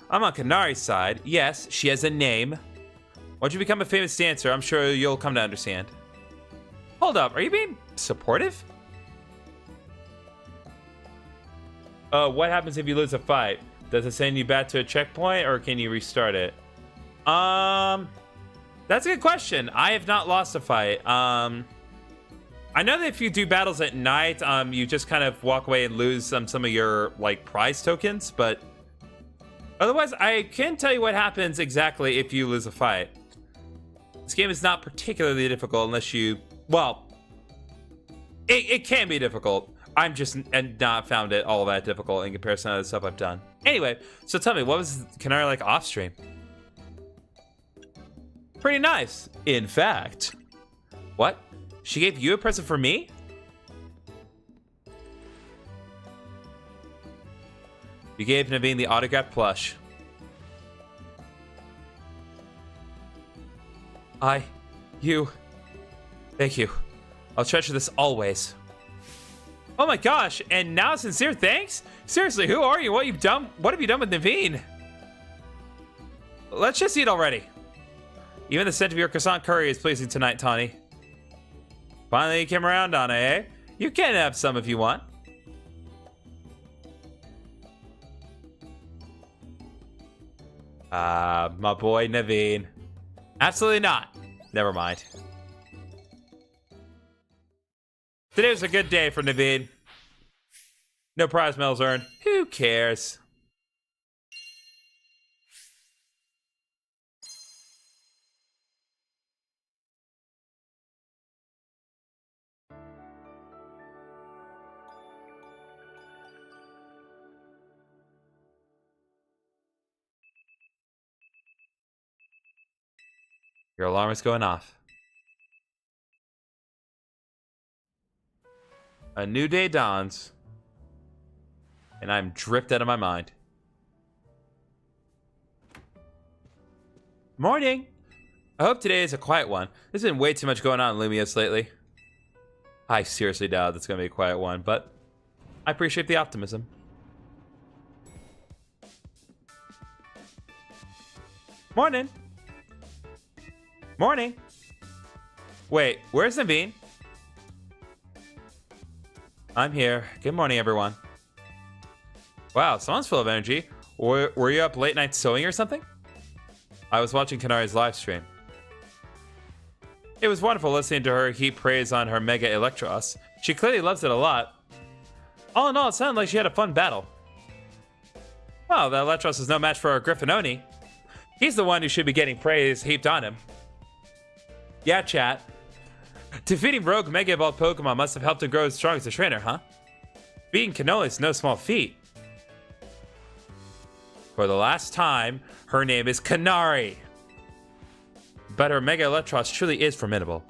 I'm on Kanari's side. Yes, she has a name. Once you become a famous dancer, I'm sure you'll come to understand. Hold up, are you being supportive? What happens if you lose a fight? Does it send you back to a checkpoint, or can you restart it? That's a good question. I have not lost a fight. I know that if you do battles at night, you just kind of walk away and lose some of your, like, prize tokens, but otherwise, I can tell you what happens exactly if you lose a fight. This game is not particularly difficult unless you, well, it can be difficult. I'm just not found it all that difficult in comparison to the stuff I've done. Anyway, so tell me, what was Kanari like off stream? Pretty nice, in fact. What? She gave you a present for me? You gave Naveen the autographed plush. Thank you. I'll treasure this always. Oh my gosh, and now sincere thanks? Seriously, who are you? What have you done with Naveen? Let's just eat already. Even the scent of your croissant curry is pleasing tonight, Tawny. Finally you came around, Donna, eh? You can have some if you want. My boy Naveen. Absolutely not. Never mind. Today was a good day for Naveen. No prize medals earned. Who cares? Your alarm is going off. A new day dawns. And I'm dripped out of my mind. Morning! I hope today is a quiet one. There's been way too much going on in Lumiose lately. I seriously doubt it's going to be a quiet one, but I appreciate the optimism. Morning! Morning! Wait, where's Naveen? I'm here. Good morning, everyone. Wow, someone's full of energy. Were you up late night sewing or something? I was watching Kanari's live stream. It was wonderful listening to her heap praise on her Mega Electros. She clearly loves it a lot. All in all, it sounded like she had a fun battle. Well, the Electros is no match for our GriffinOni. He's the one who should be getting praise heaped on him. Yeah, chat. Defeating Rogue Mega Evolved Pokemon must have helped him grow as strong as a trainer, huh? Beating Cannoli is no small feat. For the last time, her name is Kanari. But her Mega Electros truly is formidable.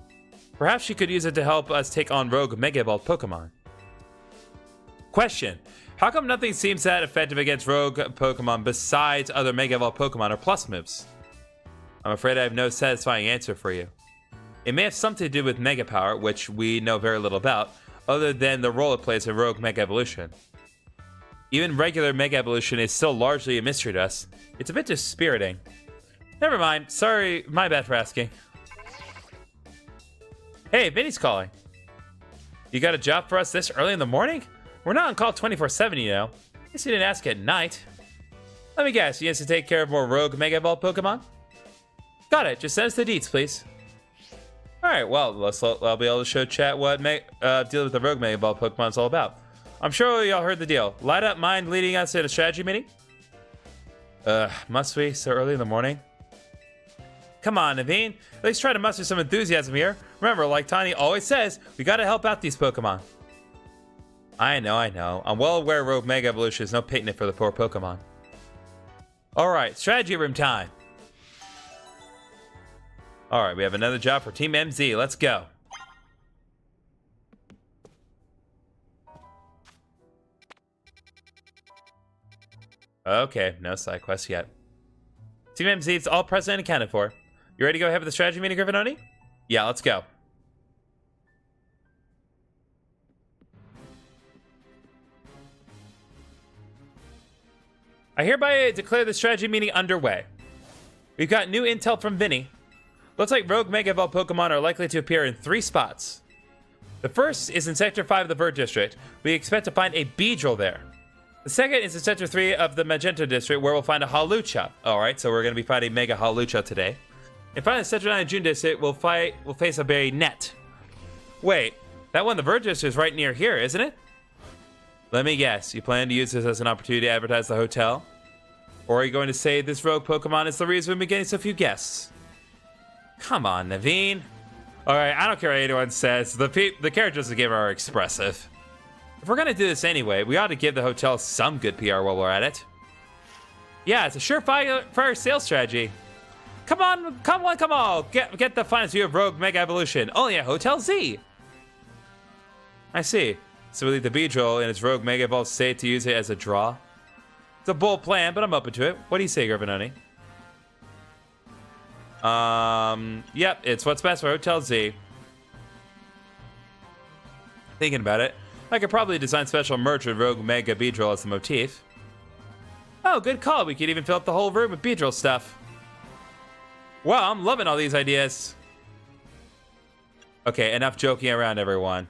Perhaps she could use it to help us take on Rogue Mega Evolved Pokemon. Question. How come nothing seems that effective against Rogue Pokemon besides other Mega Evolved Pokemon or Plus moves? I'm afraid I have no satisfying answer for you. It may have something to do with Mega Power, which we know very little about, other than the role it plays in Rogue Mega Evolution. Even regular Mega Evolution is still largely a mystery to us. It's a bit dispiriting. Never mind. Sorry, my bad for asking. Hey, Vinny's calling. You got a job for us this early in the morning? We're not on call 24/7, you know. Guess you didn't ask at night. Let me guess, you guys to take care of more Rogue Mega Evolved Pokemon? Got it. Just send us the deets, please. Alright, well, I'll be able to show chat what dealing with the Rogue Mega Evolved Pokemon is all about. I'm sure y'all heard the deal. Light up mind leading us to a strategy meeting? Must we? So early in the morning? Come on, Naveen. At least try to muster some enthusiasm here. Remember, like Tani always says, we gotta help out these Pokemon. I know. I'm well aware Rogue Mega Evolution is no picnic for the poor Pokemon. Alright, strategy room time. Alright, we have another job for Team MZ. Let's go. Okay, no side quests yet. Team MZ is all present and accounted for. You ready to go ahead with the strategy meeting, GriffinOni? Yeah, let's go. I hereby declare the strategy meeting underway. We've got new intel from Vinny. Looks like Rogue Mega Evolved Pokemon are likely to appear in 3 spots. The first is in Sector 5 of the Vert District. We expect to find a Beedrill there. The second is in Sector 3 of the Magenta District, where we'll find a Hawlucha. Alright, so we're going to be fighting Mega Hawlucha today. And finally, in Sector 9 of June District, we'll face a Bayonet. Wait, that one, the Vert District, is right near here, isn't it? Let me guess, you plan to use this as an opportunity to advertise the hotel? Or are you going to say this rogue Pokemon is the reason we've been getting so few guests? Come on, Naveen. Alright, I don't care what anyone says. The characters we give are expressive. If we're gonna do this anyway, we ought to give the hotel some good PR while we're at it. Yeah, it's a surefire sales strategy. Come on. Get the finest view of Rogue Mega Evolution. Only at Hotel Z. I see. So we leave the Beedrill in its Rogue Mega Evolved state to use it as a draw. It's a bold plan, but I'm open to it. What do you say, GriffinOni? Yep, it's what's best for Hotel Z. Thinking about it, I could probably design special merch with Rogue Mega Beedrill as the motif. Oh, good call. We could even fill up the whole room with Beedrill stuff. Wow, I'm loving all these ideas. Okay, enough joking around, everyone.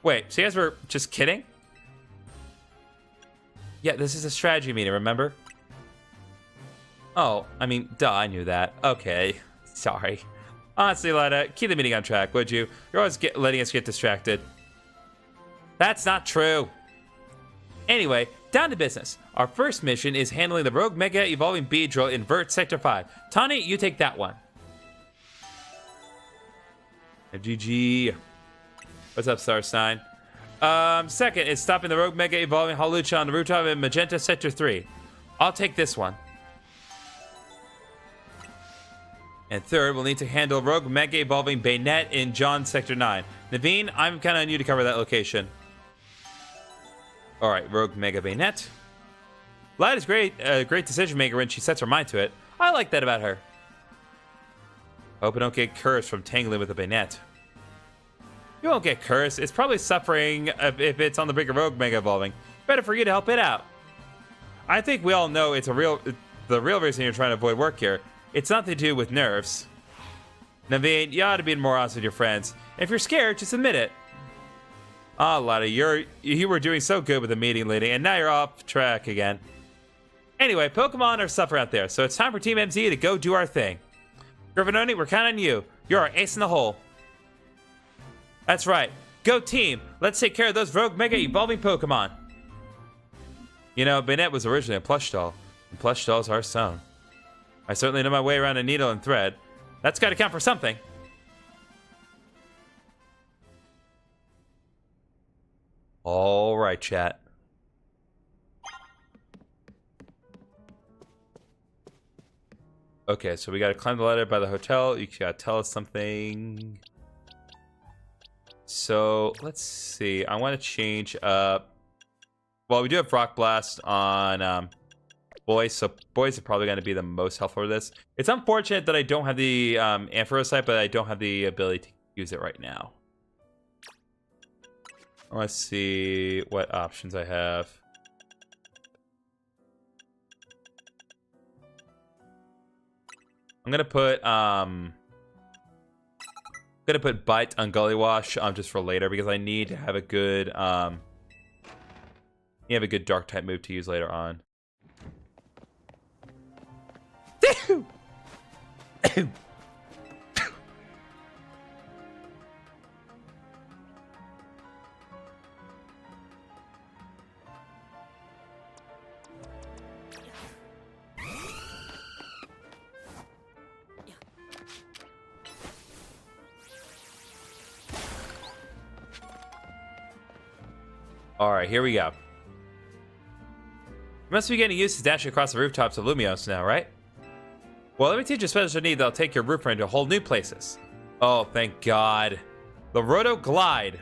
Wait, so you guys were just kidding? Yeah, this is a strategy meeting, remember? Oh, I mean, duh, I knew that. Okay, sorry. Honestly, Lida, keep the meeting on track, would you? You're always letting us get distracted. That's not true. Anyway, down to business. Our first mission is handling the Rogue Mega Evolving Beedrill in Vert Sector 5. Tani, you take that one. GG. What's up, Starstein? Second is stopping the Rogue Mega Evolving Hawlucha on the rooftop in Magenta Sector 3. I'll take this one. And third, we'll need to handle Rogue Mega Evolving Bayonet in John Sector 9. Naveen, I'm counting on you to cover that location. Alright, Rogue Mega Bayonet. Light is great, great decision maker when she sets her mind to it. I like that about her. Hope I don't get cursed from tangling with a bayonet. You won't get cursed. It's probably suffering if it's on the brink of Rogue Mega Evolving. Better for you to help it out. I think we all know the real reason you're trying to avoid work here. It's nothing to do with nerves. Naveen, you ought to be more honest with your friends. If you're scared, just admit it. Ah, Lottie, you were doing so good with the meeting leading, and now you're off track again. Anyway, Pokemon are suffering out there, so it's time for Team MZ to go do our thing. GriffinOni, we're counting on you. You're our ace in the hole. That's right. Go team. Let's take care of those Rogue Mega Evolving Pokemon. You know, Bayonet was originally a plush doll, and plush dolls are sewn. I certainly know my way around a needle and thread. That's got to count for something. All right, chat. Okay, so we got to climb the ladder by the hotel. You got to tell us something. So, let's see. I want to change up. Well, we do have Rock Blast on boys, so boys are probably going to be the most helpful for this. It's unfortunate that I don't have the Ampharocyte, but I don't have the ability to use it right now. Let's see what options I have. I'm gonna put Bite on Gully Wash just for later because I need to have a good Dark type move to use later on. Alright, here we go. You must be getting used to dashing across the rooftops of Lumiose now, right? Well, let me teach you a special need that'll take your roof range to whole new places. Oh, thank God. The Roto Glide.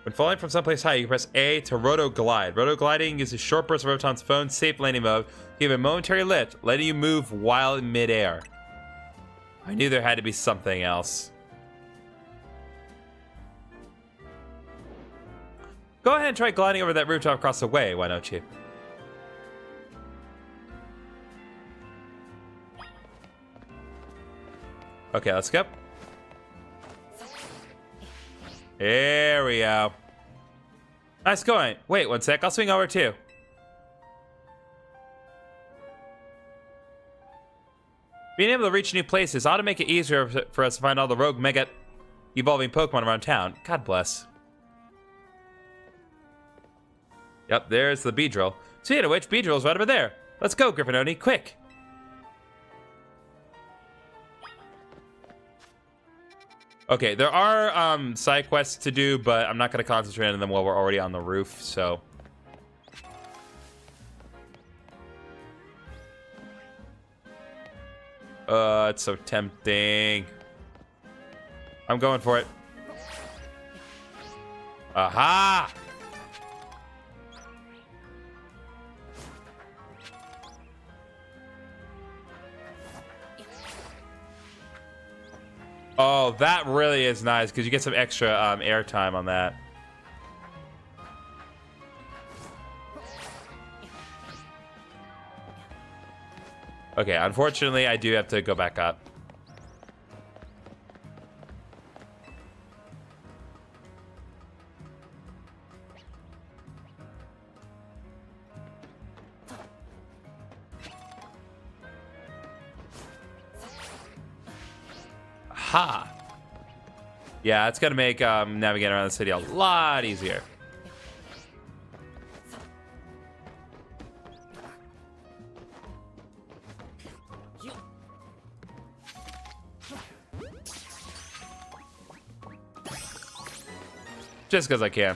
When falling from someplace high, you can press A to Roto Glide. Roto Gliding uses short bursts of Rotom's phone's safe landing mode to give a momentary lift, letting you move while in midair. I knew there had to be something else. Go ahead and try gliding over that rooftop across the way, why don't you? Okay, let's go. There we go. Nice going. Wait one sec, I'll swing over too. Being able to reach new places ought to make it easier for us to find all the Rogue Mega Evolving Pokemon around town. God bless. Yep, there's the Beedrill. Speaking of which, Beedrill's right over there. Let's go, GriffinOni, quick. Okay, there are side quests to do, but I'm not going to concentrate on them while we're already on the roof, so. It's so tempting. I'm going for it. Aha! Oh, that really is nice because you get some extra air time on that. Okay, unfortunately, I do have to go back up. Ha! Yeah, it's gonna make navigating around the city a lot easier. Just because I can.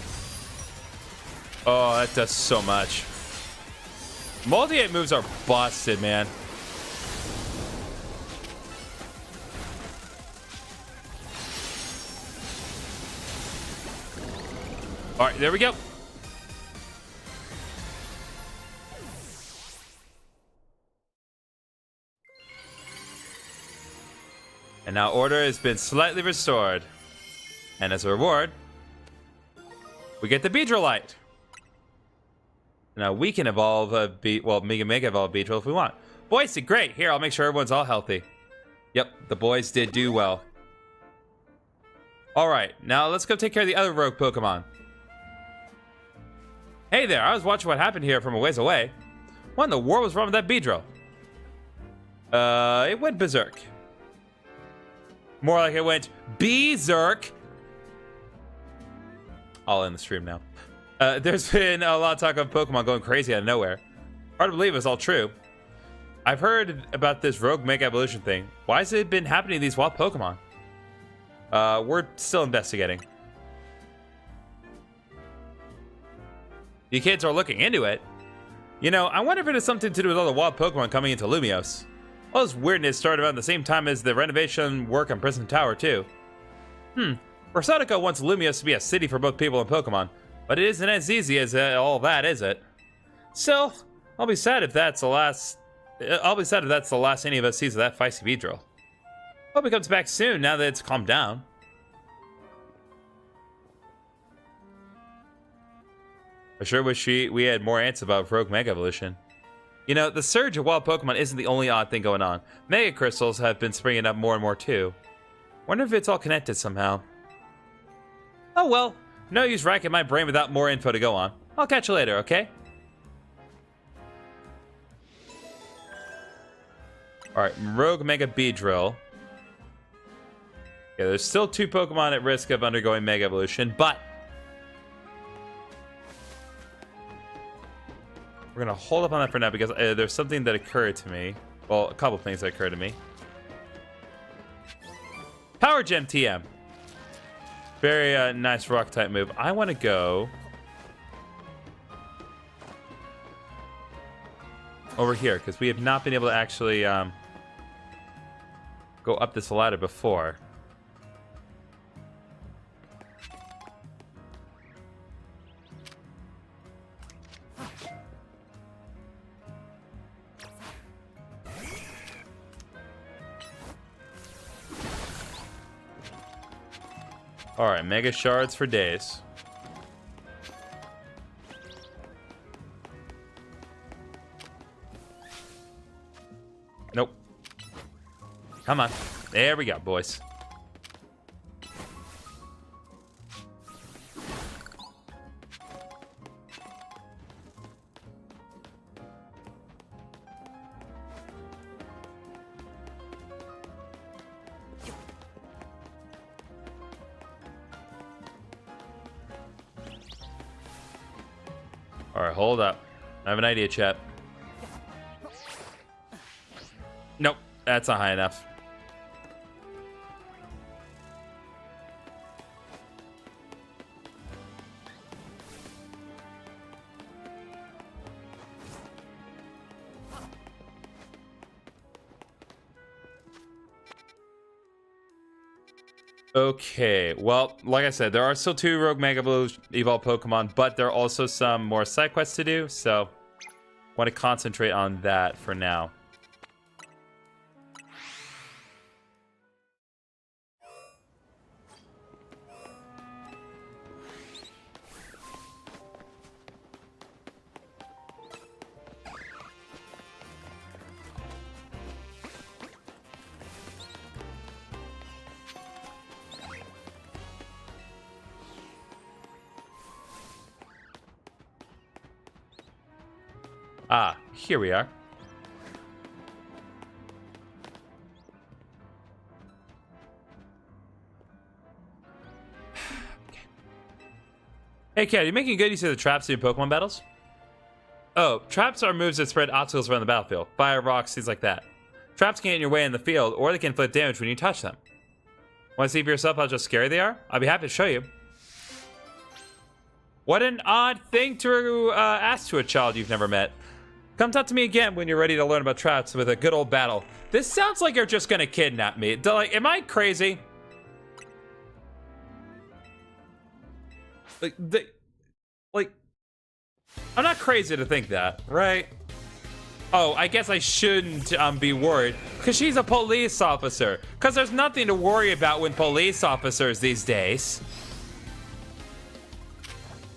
Oh, that does so much. Multi-hit moves are busted, man. All right, there we go. And now order has been slightly restored. And as a reward, we get the Beedrillite. Now we can evolve a Mega evolve Beedrill if we want. Boys did great. Here, I'll make sure everyone's all healthy. Yep, the boys did do well. All right, now let's go take care of the other rogue Pokemon. Hey there, I was watching what happened here from a ways away. What in the world was wrong with that Beedrill? It went berserk. More like it went berserk. I'll end the stream now. There's been a lot of talk of Pokemon going crazy out of nowhere. Hard to believe it's all true. I've heard about this rogue Mega Evolution thing. Why has it been happening to these wild Pokemon? We're still investigating. You kids are looking into it. You know, I wonder if it has something to do with all the wild Pokemon coming into Lumiose. All this weirdness started around the same time as the renovation work on Prison Tower, too. Personico wants Lumiose to be a city for both people and Pokemon, but it isn't as easy as all that, is it? Still, I'll be sad if that's the last any of us sees of that feisty Beedrill. Hope it comes back soon now that it's calmed down. I sure wish we had more answers about Rogue Mega Evolution. You know, the surge of wild Pokemon isn't the only odd thing going on. Mega Crystals have been springing up more and more too. Wonder if it's all connected somehow. Oh well, no use racking my brain without more info to go on. I'll catch you later, okay? Alright, Rogue Mega Beedrill. Yeah, there's still 2 Pokemon at risk of undergoing Mega Evolution, but we're gonna hold up on that for now because there's something that occurred to me. Well, a couple things that occurred to me. Power Gem TM. Very nice rock type move. I want to go over here because we have not been able to actually go up this ladder before. Alright, Mega Shards for days. Nope. Come on. There we go, boys. Alright, hold up. I have an idea, chat. Nope, that's not high enough. Okay, well, like I said, there are still 2 Rogue Mega Evolved Pokemon, but there are also some more side quests to do, so I want to concentrate on that for now. Ah, here we are. Okay. Hey, Cat, you making good use of the traps in Pokemon battles? Oh, traps are moves that spread obstacles around the battlefield. Fire, rocks, things like that. Traps can get in your way in the field, or they can inflict damage when you touch them. Want to see for yourself how just scary they are? I'll be happy to show you. What an odd thing to ask to a child you've never met. Come talk to me again when you're ready to learn about traps with a good old battle. This sounds like you're just gonna kidnap me. Like, am I crazy? Like, I'm not crazy to think that, right? Oh, I guess I shouldn't be worried, because she's a police officer. Because there's nothing to worry about with police officers these days.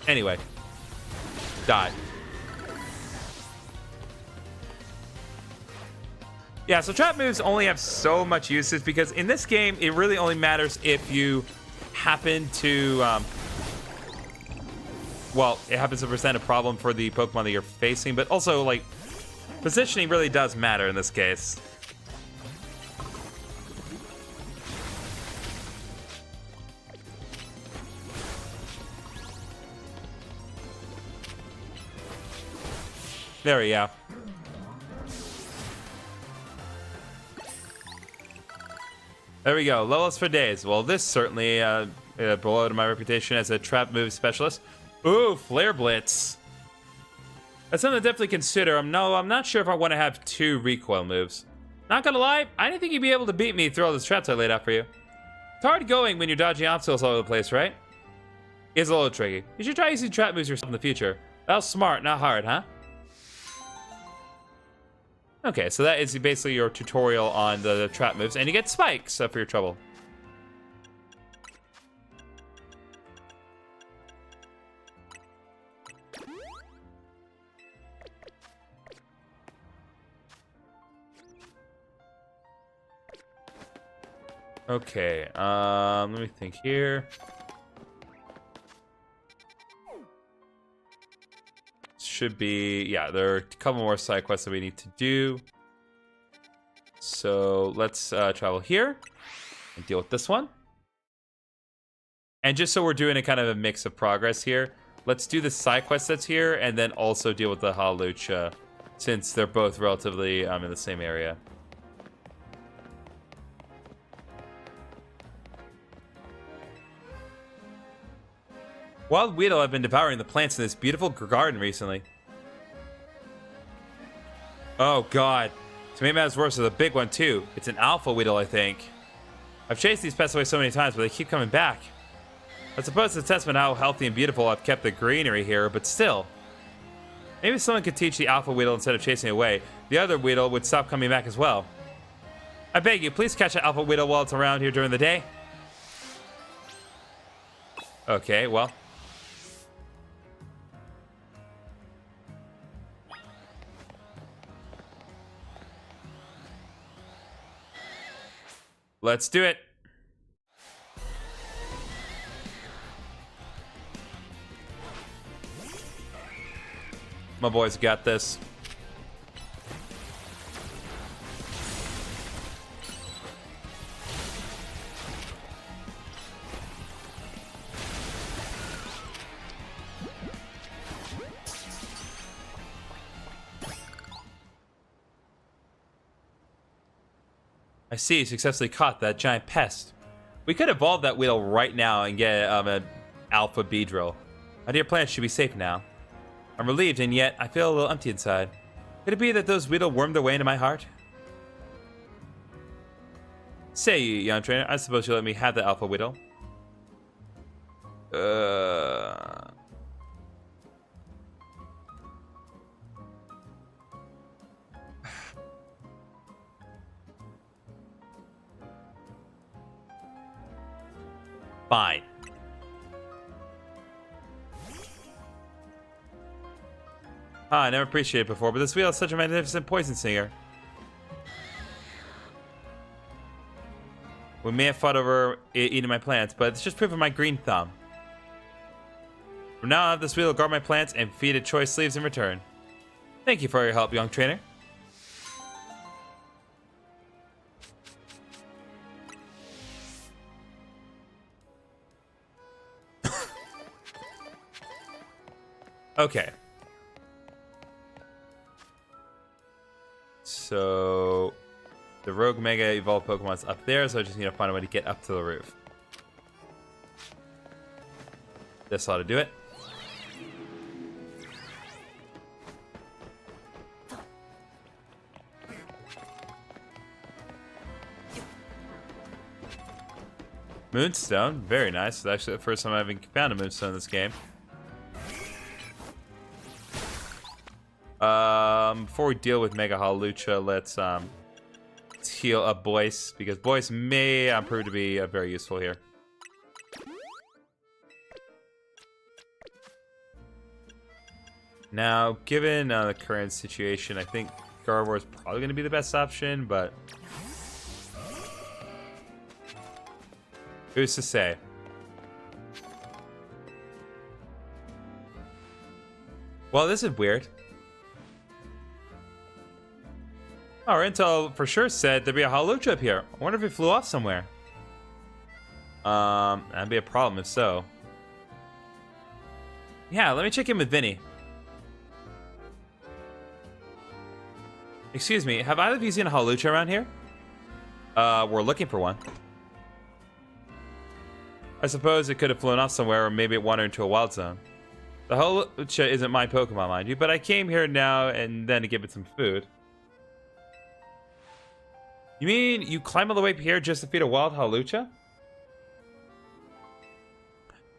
Anyway. Die. Yeah, so trap moves only have so much usage, because in this game, it really only matters if you happen to... well, it happens to present a problem for the Pokemon that you're facing, but also, like... positioning really does matter in this case. There we go. There we go. Lowest for days. Well, this certainly below to my reputation as a trap move specialist. Ooh, Flare Blitz. That's something to definitely consider. I'm not sure if I want to have 2 recoil moves. Not gonna lie, I didn't think you'd be able to beat me through all those traps I laid out for you. It's hard going when you're dodging obstacles all over the place, right? It's a little tricky. You should try using trap moves yourself in the future. That was smart, not hard, huh? Okay, so that is basically your tutorial on the trap moves, and you get spikes for your trouble. Okay, let me think here. Should be, yeah, there are a couple more side quests that we need to do. So let's travel here and deal with this one. And just so we're doing a kind of a mix of progress here, let's do the side quest that's here and then also deal with the Hawlucha, since they're both relatively in the same area. Wild Weedle have been devouring the plants in this beautiful garden recently. Oh god. To make matters worse, there's a big one too. It's an Alpha Weedle, I think. I've chased these pests away so many times, but they keep coming back. I suppose it's a testament how healthy and beautiful I've kept the greenery here, but still. Maybe someone could teach the Alpha Weedle instead of chasing it away. The other Weedle would stop coming back as well. I beg you, please catch an Alpha Weedle while it's around here during the day. Okay, well. Let's do it. My boys got this. I see, you successfully caught that giant pest. We could evolve that Weedle right now and get an Alpha Beedrill. My dear plants should be safe now. I'm relieved, and yet I feel a little empty inside. Could it be that those Weedle wormed their way into my heart? Say, you young trainer, I suppose you'll let me have the Alpha Weedle. Fine. I never appreciated it before, but this wheel is such a magnificent poison singer. We may have fought over eating my plants, but it's just proof of my green thumb. From now on, this wheel will guard my plants and feed it choice leaves in return. Thank you for your help, young trainer. Okay. So the Rogue Mega Evolved Pokemon's up there, so I just need to find a way to get up to the roof. This ought to do it. Moonstone, very nice. It's actually the first time I've found a moonstone in this game. Before we deal with Mega Hawlucha, let's heal up Boyce, because Boyce may prove to be very useful here. Now, given the current situation, I think Gardevoir is probably going to be the best option, but who's to say? Well, this is weird. Our intel for sure said there'd be a Hawlucha up here. I wonder if it flew off somewhere. That'd be a problem if so. Yeah, let me check in with Vinny. Excuse me, have either of you seen a Hawlucha around here? We're looking for one. I suppose it could have flown off somewhere, or maybe it wandered into a wild zone. The Hawlucha isn't my Pokemon, mind you, but I came here now and then to give it some food. You mean you climb all the way up here just to feed a wild Hawlucha?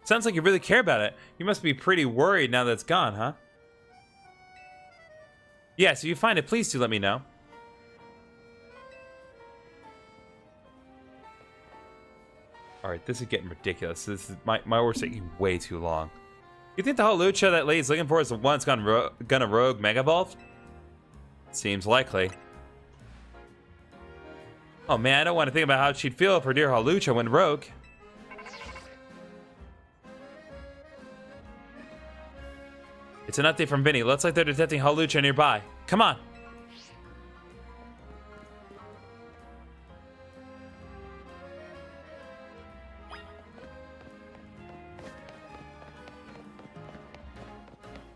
Sounds like you really care about it. You must be pretty worried now that it's gone, huh? Yeah, so if you find it, please do let me know. Alright, this is getting ridiculous. This is my work's taking way too long. You think the Hawlucha that lady's looking for is the one that's gonna rogue Mega Evolve? Seems likely. Oh man, I don't want to think about how she'd feel if her dear Hawlucha went rogue. It's an update from Vinny. Looks like they're detecting Hawlucha nearby. Come on.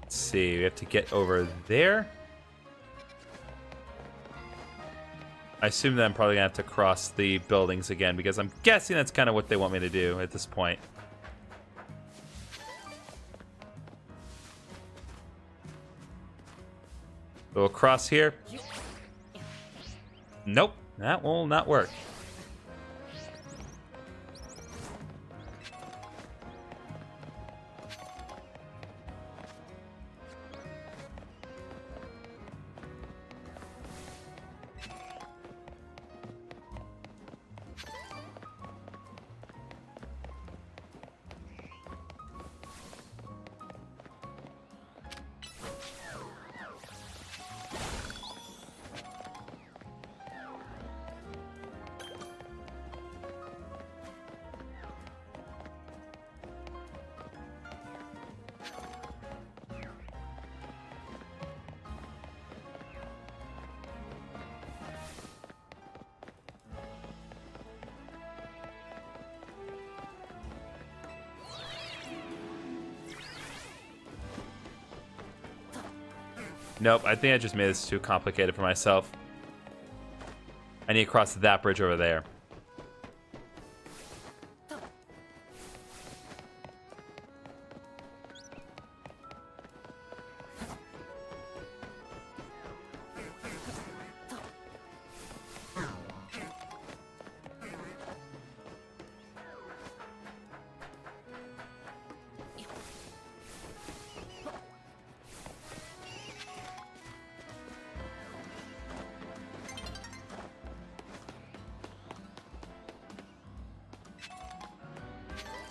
Let's see, we have to get over there. I assume that I'm probably gonna have to cross the buildings again, because I'm guessing that's kind of what they want me to do at this point. We'll cross here. Nope, that will not work. Nope, I think I just made this too complicated for myself. I need to cross that bridge over there.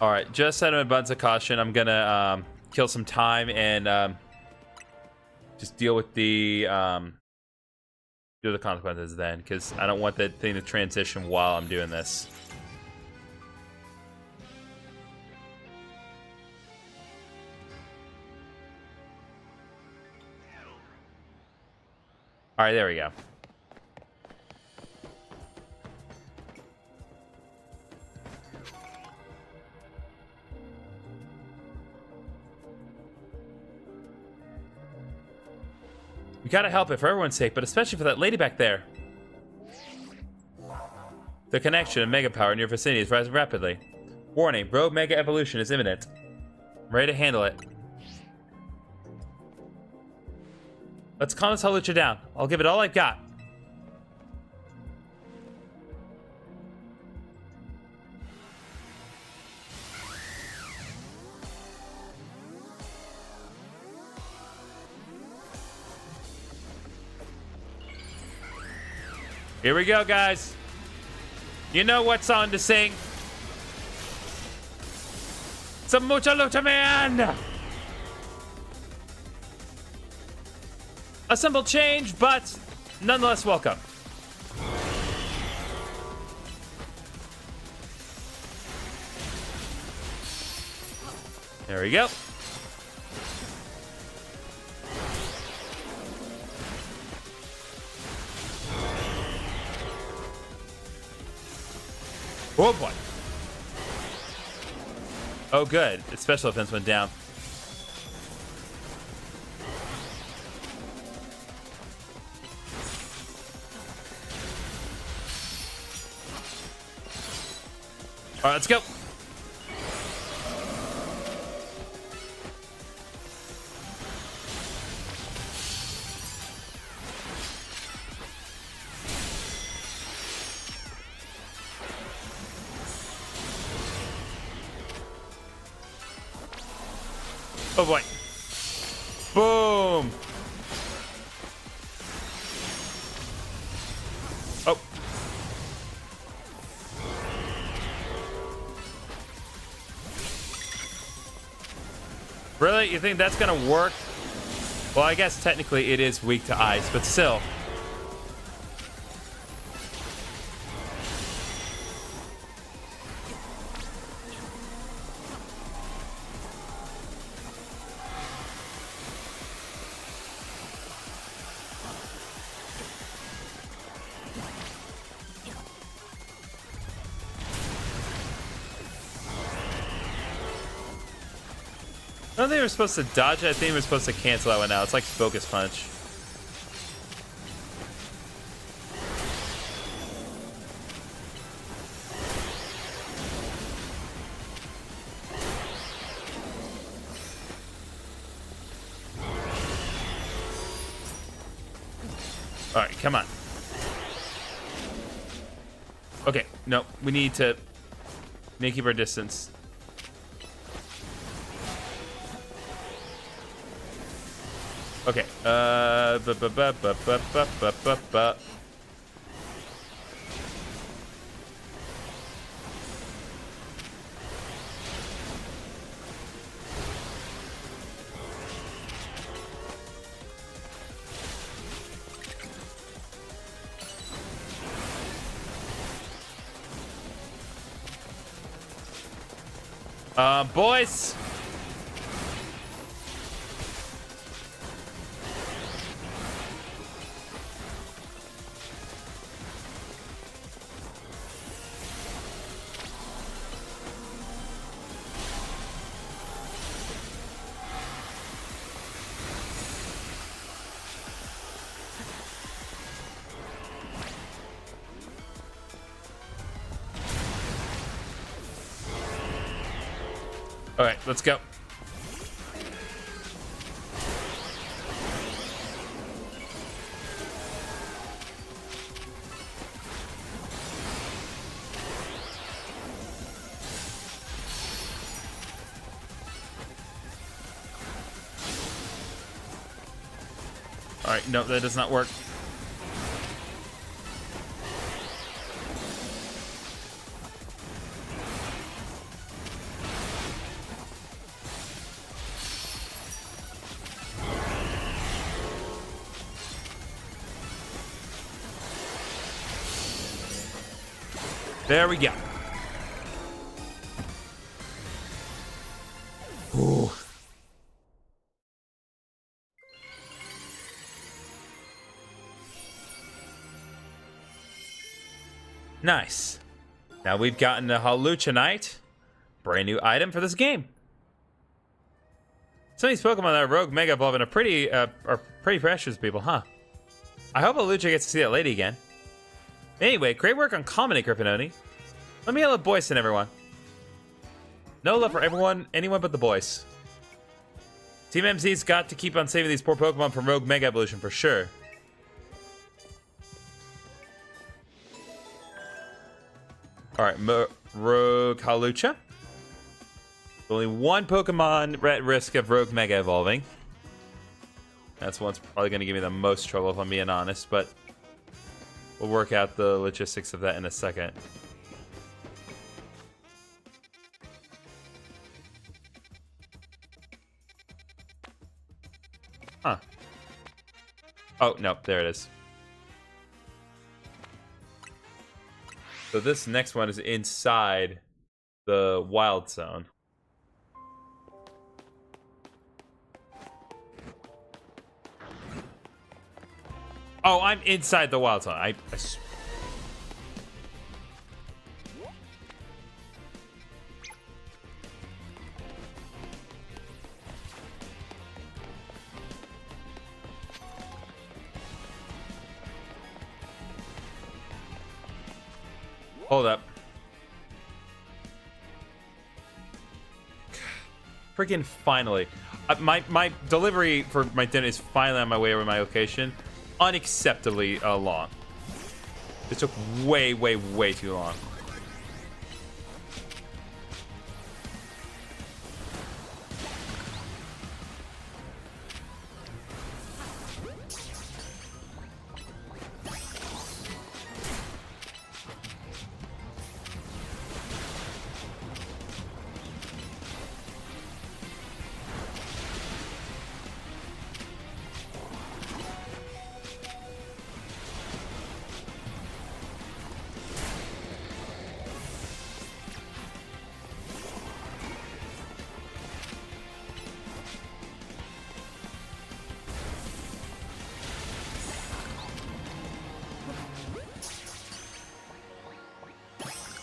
All right, just out of abundance of caution, I'm gonna kill some time and just deal with the consequences then, because I don't want that thing to transition while I'm doing this. All right, there we go. We gotta help it for everyone's sake, but especially for that lady back there. The connection of Mega Power in your vicinity is rising rapidly. Warning, rogue Mega Evolution is imminent. I'm ready to handle it. Let's calm this Hawlucha down. I'll give it all I've got. Here we go, guys. You know what song to sing. Some mucha lucha, man. A simple change, but nonetheless welcome. There we go. Oh boy. Oh good. Its special defense went down. All right, let's go. Oh boy. Boom. Oh. Really? You think that's gonna work? Well, I guess technically it is weak to ice, but still. I don't think we're supposed to dodge it. I think we're supposed to cancel that one out. It's like Focus Punch. All right, come on. Okay, no, we need to keep our distance. Okay. Boys. All right, let's go. All right, no, that does not work. There we go. Ooh. Nice. Now we've gotten the Haluchanite. Brand new item for this game. Some of these Pokemon that are Rogue Mega Evolving are pretty precious, people, huh? I hope Halucha gets to see that lady again. Anyway, great work on commenting, GriffinOni. Let me love boys and everyone. No love for anyone but the boys. Team MC's got to keep on saving these poor Pokemon from Rogue Mega Evolution for sure. Alright, Rogue Halucha. Only one Pokemon at risk of Rogue Mega Evolving. That's one's probably going to give me the most trouble if I'm being honest, but We'll work out the logistics of that in a second. Huh. Oh, no, there it is. So this next one is inside the wild zone. Oh, I'm inside the wild zone. Hold up. Freaking finally. My delivery for my dinner is finally on my way over my location. Unacceptably long. It took way, way, way too long.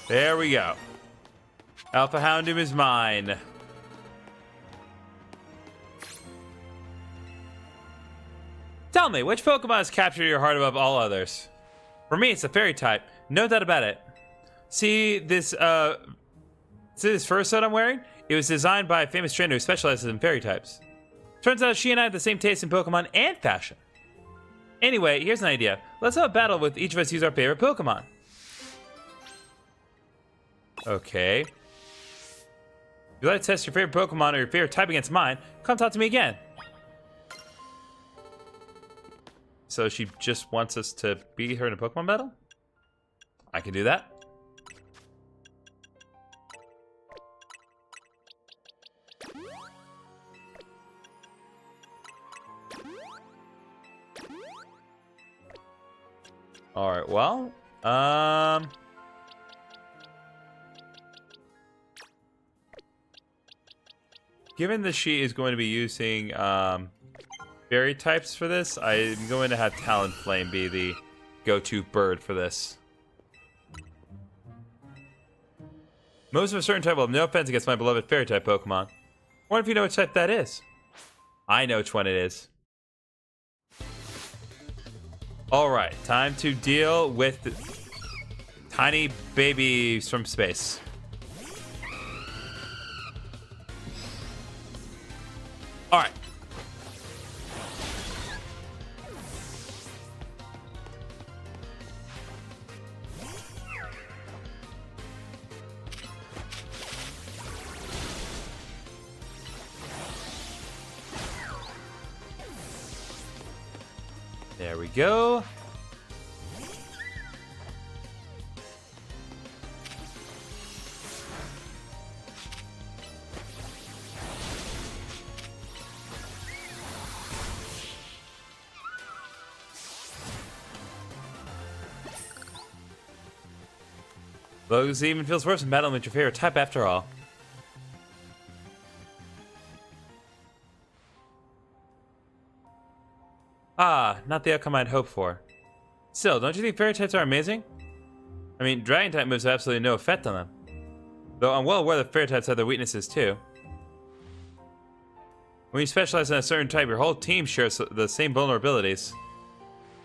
There we go. Alpha Houndoom is mine. Tell me, which Pokemon has captured your heart above all others? For me, it's a fairy type. No doubt about it. See this fur suit I'm wearing? It was designed by a famous trainer who specializes in fairy types. Turns out she and I have the same taste in Pokemon and fashion. Anyway, here's an idea. Let's have a battle with each of us use our favorite Pokemon. Okay. If you'd like to test your favorite Pokemon or your favorite type against mine, come talk to me again. So she just wants us to beat her in a Pokemon battle? I can do that. Alright, well, given that she is going to be using fairy types for this, I'm going to have Talonflame be the go-to bird for this. Most of a certain type will have no offense against my beloved fairy type Pokemon. What if you know which type that is? I know which one it is. Alright, time to deal with tiny babies from space. Alright. There we go. Those even feels worse than battling with your favorite type after all. Ah, not the outcome I'd hoped for. Still, don't you think fairy types are amazing? I mean, dragon type moves have absolutely no effect on them. Though I'm well aware that fairy types have their weaknesses too. When you specialize in a certain type, your whole team shares the same vulnerabilities.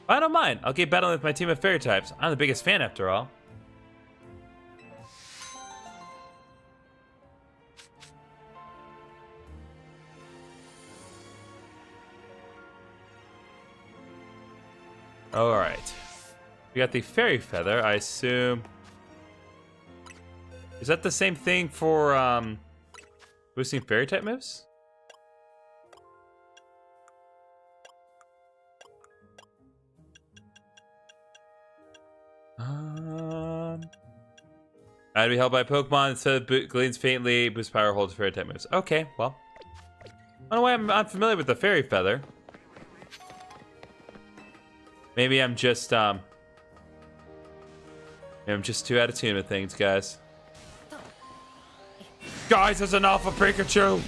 But I don't mind. I'll keep battling with my team of fairy types. I'm the biggest fan after all. Alright. We got the Fairy Feather, I assume. Is that the same thing for boosting fairy type moves? I'd be held by Pokemon instead of gleams faintly, boost power, holds fairy type moves. Okay, well. I don't know why I'm unfamiliar with the fairy feather. Maybe I'm just too out of tune with things, guys. Guys, there's an Alpha Pikachu!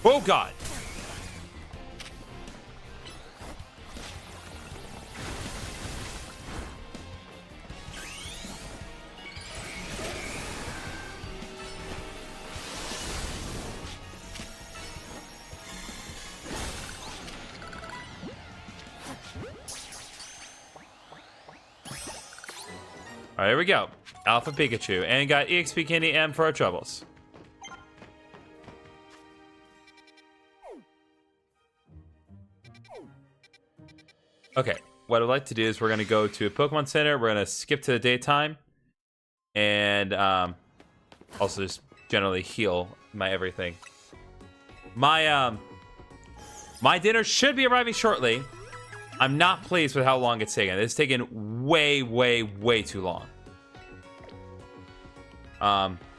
Oh god! Alright, here we go. Alpha Pikachu. And got EXP Candy M for our troubles. Okay, what I'd like to do is we're going to go to a Pokemon Center. We're going to skip to the daytime. And also just generally heal my everything. My dinner should be arriving shortly. I'm not pleased with how long it's taken. It's taken way, way, way too long.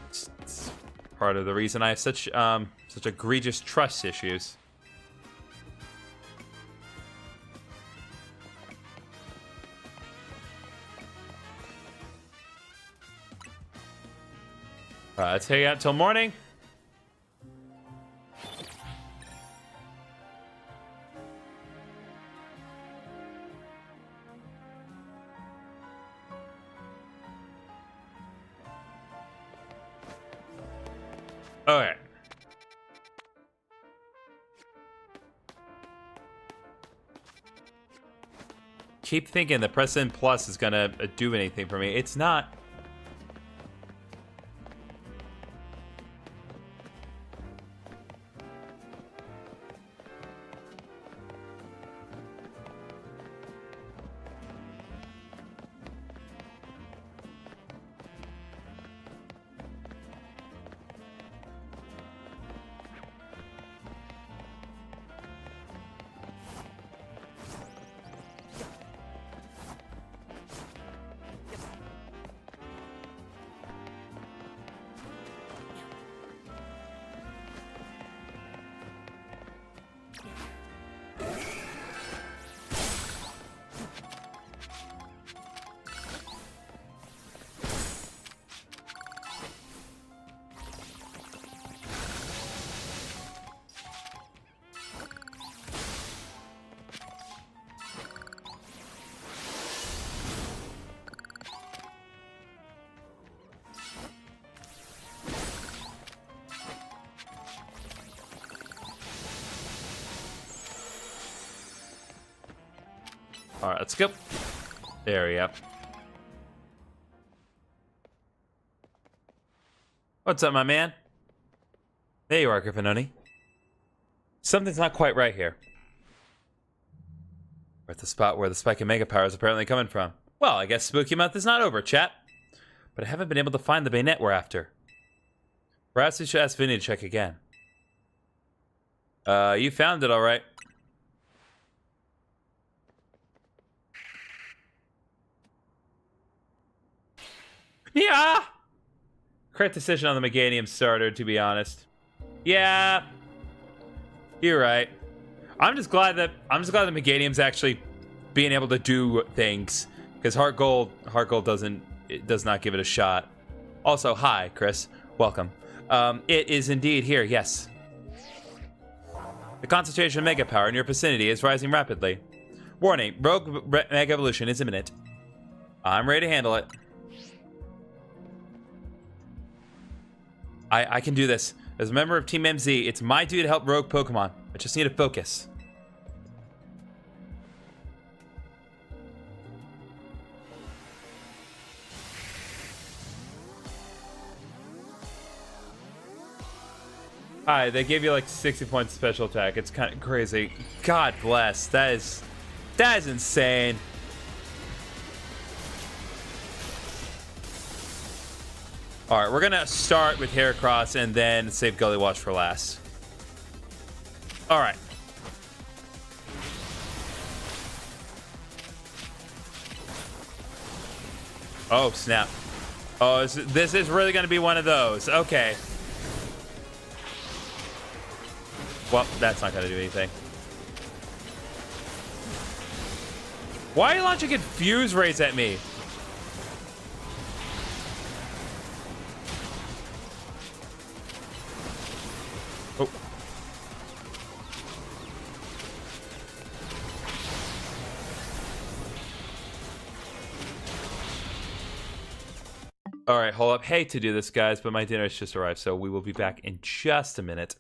It's part of the reason I have such egregious trust issues. Let's hang out till morning. Okay. Keep thinking the President Plus is gonna do anything for me. It's not. All right, let's go. There we go. What's up, my man? There you are, GriffinOni. Something's not quite right here. We're at the spot where the spike in Mega Power is apparently coming from. Well, I guess Spooky Month is not over, chat. But I haven't been able to find the bayonet we're after. Perhaps we should ask Vinny to check again. You found it all right. Yeah! Correct decision on the Meganium starter, to be honest. Yeah. You're right. I'm just glad that the Meganium's actually being able to do things. Because Heart Gold does not give it a shot. Also, hi, Chris. Welcome. It is indeed here, yes. The concentration of Mega Power in your vicinity is rising rapidly. Warning, Rogue Mega Evolution is imminent. I'm ready to handle it. I can do this. As a member of Team MZ, it's my duty to help Rogue Pokemon. I just need to focus. Hi, they gave you like 60 points special attack. It's kind of crazy. God bless. That is insane. All right, we're gonna start with Heracross and then save Gully Wash for last. All right. Oh, snap. Oh, this is really going to be one of those. Okay. Well, that's not going to do anything. Why are you launching confuse rays at me? Oh. All right, hold up. Hate to do this, guys, but my dinner's just arrived, so we will be back in just a minute.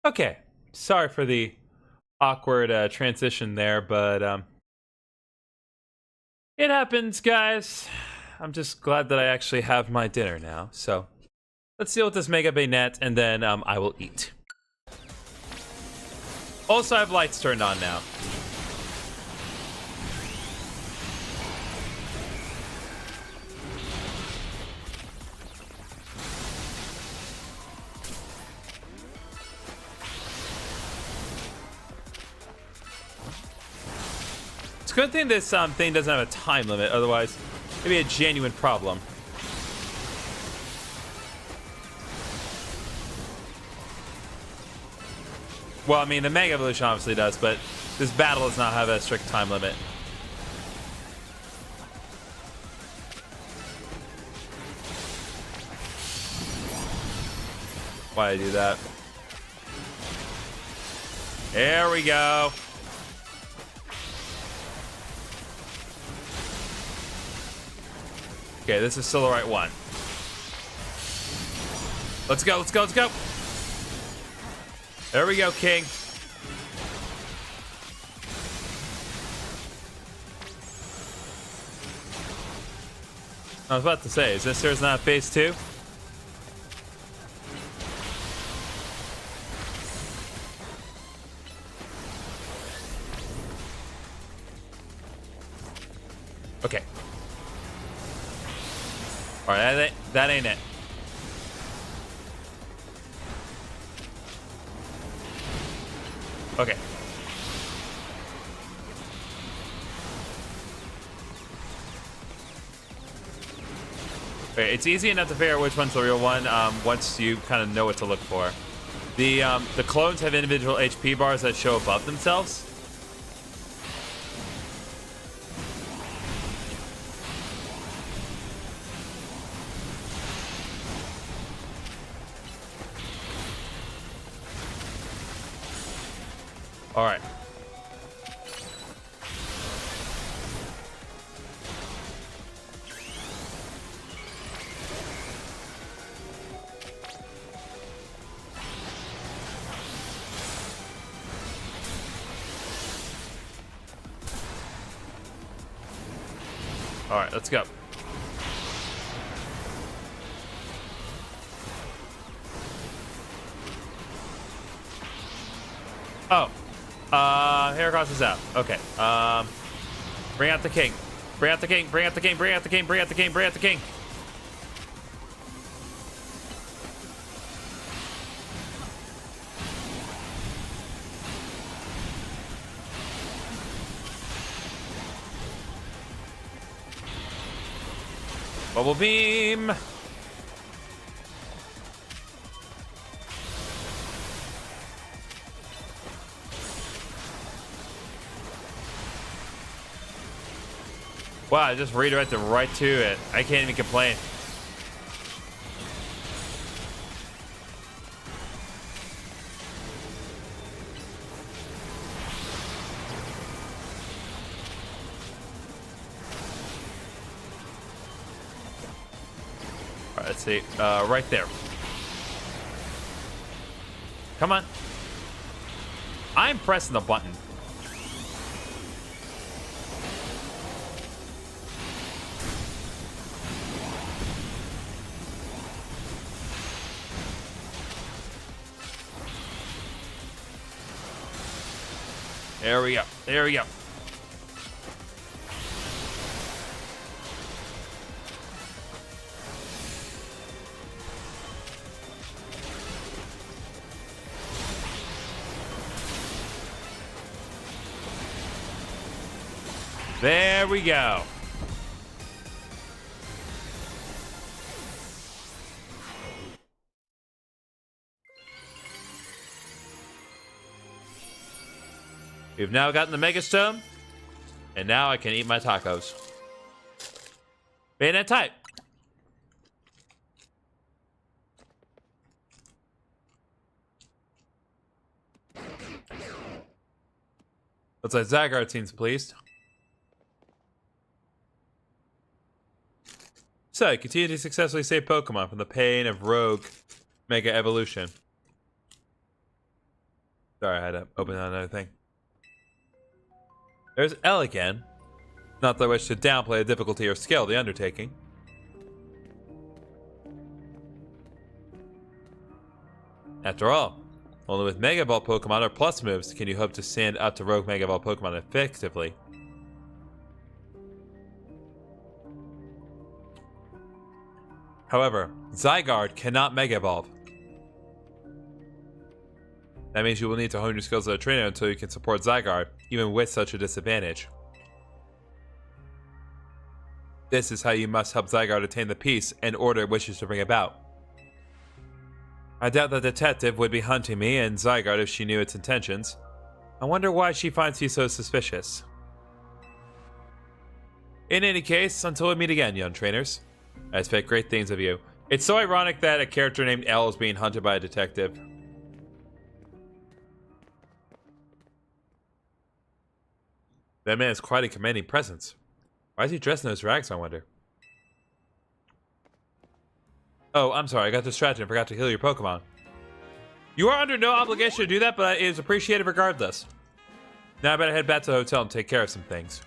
Okay, sorry for the awkward transition there, but it happens, guys. I'm just glad that I actually have my dinner now. So let's deal with this Mega Bayonet, and then I will eat. Also, I have lights turned on now. It's a good thing this thing doesn't have a time limit, otherwise it'd be a genuine problem. Well, I mean, the Mega Evolution obviously does, but this battle does not have a strict time limit. Why did I do that? There we go. Okay, this is still the right one. Let's go, let's go, let's go. There we go, King. I was about to say, is this yours not phase 2? Okay. Alright, that ain't it. Okay. Okay, it's easy enough to figure out which one's the real one once you kind of know what to look for. The clones have individual HP bars that show above themselves. All right. All right, let's go. Oh. Heracross is out. Okay. Bring out the king. Bring out the king. Bring out the king. Bring out the king. Bring out the king. Bring out the king. Bubble beam. Wow, I just redirected right to it. I can't even complain. All right, let's see. Right there. Come on. I'm pressing the button. There we go. There we go. There we go. We've now gotten the Mega Stone, and now I can eat my tacos. Bayonet type. Looks like Zygarde seems pleased. So, continue to successfully save Pokemon from the pain of Rogue Mega Evolution. Sorry, I had to open another thing. There's L again. Not that I wish to downplay the difficulty or skill of the undertaking. After all, only with Mega Ball Pokemon or Plus moves can you hope to stand up to Rogue Mega Ball Pokemon effectively. However, Zygarde cannot Mega Evolve. That means you will need to hone your skills as a trainer until you can support Zygarde, even with such a disadvantage. This is how you must help Zygarde attain the peace and order it wishes to bring about. I doubt the detective would be hunting me and Zygarde if she knew its intentions. I wonder why she finds you so suspicious. In any case, until we meet again, young trainers, I expect great things of you. It's so ironic that a character named L is being hunted by a detective. That man is quite a commanding presence. Why is he dressed in those rags, I wonder? Oh, I'm sorry, I got distracted and forgot to heal your Pokemon. You are under no obligation to do that, but it is appreciated regardless. Now I better head back to the hotel and take care of some things.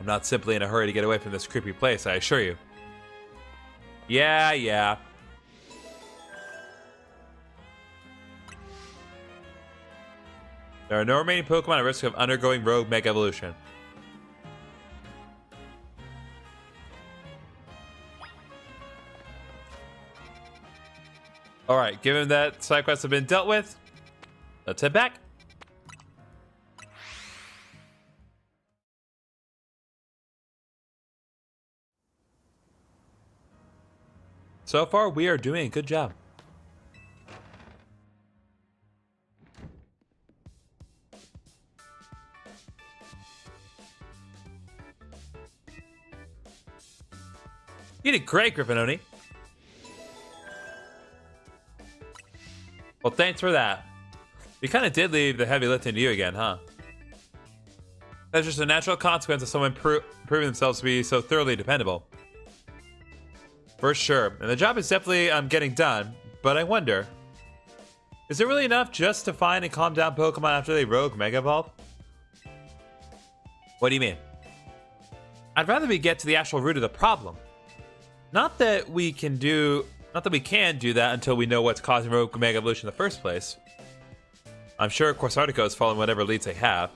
I'm not simply in a hurry to get away from this creepy place, I assure you. Yeah. There are no remaining Pokemon at risk of undergoing Rogue Mega Evolution. Alright, given that side quests have been dealt with, let's head back. So far, we are doing a good job. You did great, GriffinOni. Well, thanks for that. You kind of did leave the heavy lifting to you again, huh? That's just a natural consequence of someone proving themselves to be so thoroughly dependable. For sure. And the job is definitely getting done, but I wonder, is it really enough just to find and calm down Pokemon after they rogue Mega Evolve? What do you mean? I'd rather we get to the actual root of the problem. Not that we can do that until we know what's causing rogue Mega Evolution in the first place. I'm sure Corsartico is following whatever leads they have.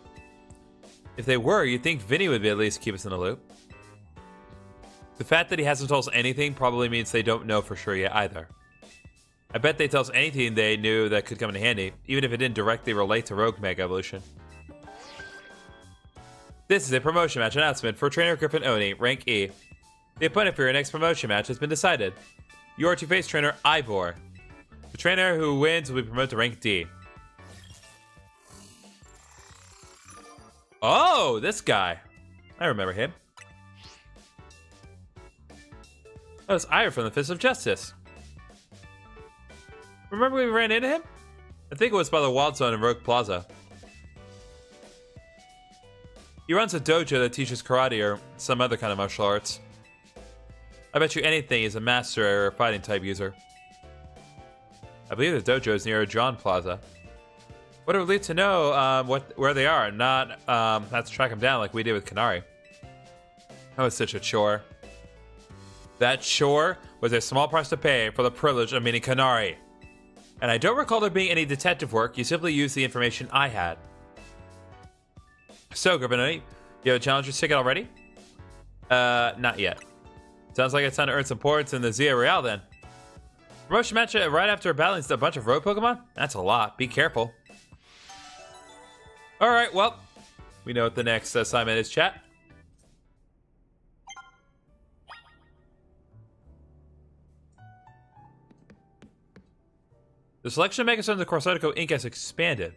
If they were, you'd think Vinny would be at least keep us in the loop. The fact that he hasn't told us anything probably means they don't know for sure yet either. I bet they tell us anything they knew that could come in handy, even if it didn't directly relate to rogue Mega Evolution. This is a promotion match announcement for Trainer GriffinOni, rank E. The opponent for your next promotion match has been decided. You are to face Trainer Ivor. The trainer who wins will be promoted to rank D. Oh, this guy. I remember him. That was Ivor from the Fist of Justice. Remember we ran into him? I think it was by the Wild Zone in Rogue Plaza. He runs a dojo that teaches karate or some other kind of martial arts. I bet you anything he's a master or a fighting type user. I believe the dojo is near John Plaza. What a relief to know where they are and not have to track them down like we did with Kanari. That was such a chore. That chore was a small price to pay for the privilege of meeting Kanari. And I don't recall there being any detective work. You simply used the information I had. So, GriffinOni, you have a challenger's ticket already? Not yet. Sounds like it's time to earn some points in the Zia Real then. Promotion match right after battling a bunch of rogue Pokemon? That's a lot. Be careful. Alright, well, we know what the next assignment is, chat. The selection of Megastones in the Corsartico Inc. has expanded.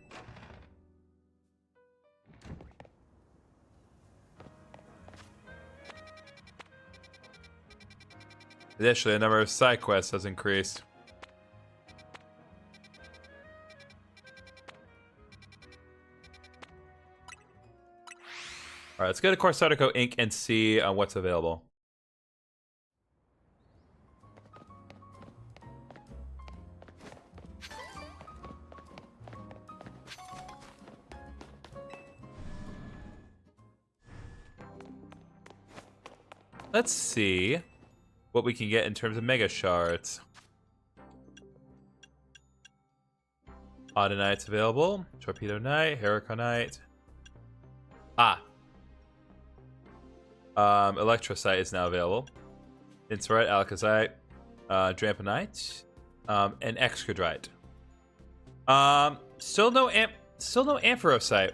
Additionally, the number of side quests has increased. All right, let's go to Corsartico Inc. and see what's available. Let's see what we can get in terms of Mega Shards. Audonite's available. Torpedo Knight, Huracanite. Electrocyte is now available. Insurite, Alakazite, Dramponite, and Excadrite. Still no Ampharocyte.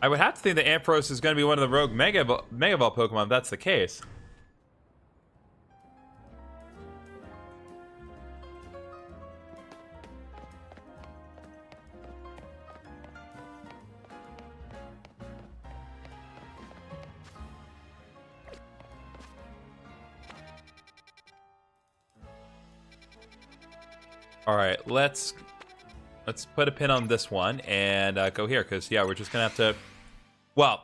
I would have to think that Ampharos is going to be one of the rogue Mega Ball Pokemon if that's the case. All right, let's put a pin on this one and go here because yeah, we're just gonna have to. Well,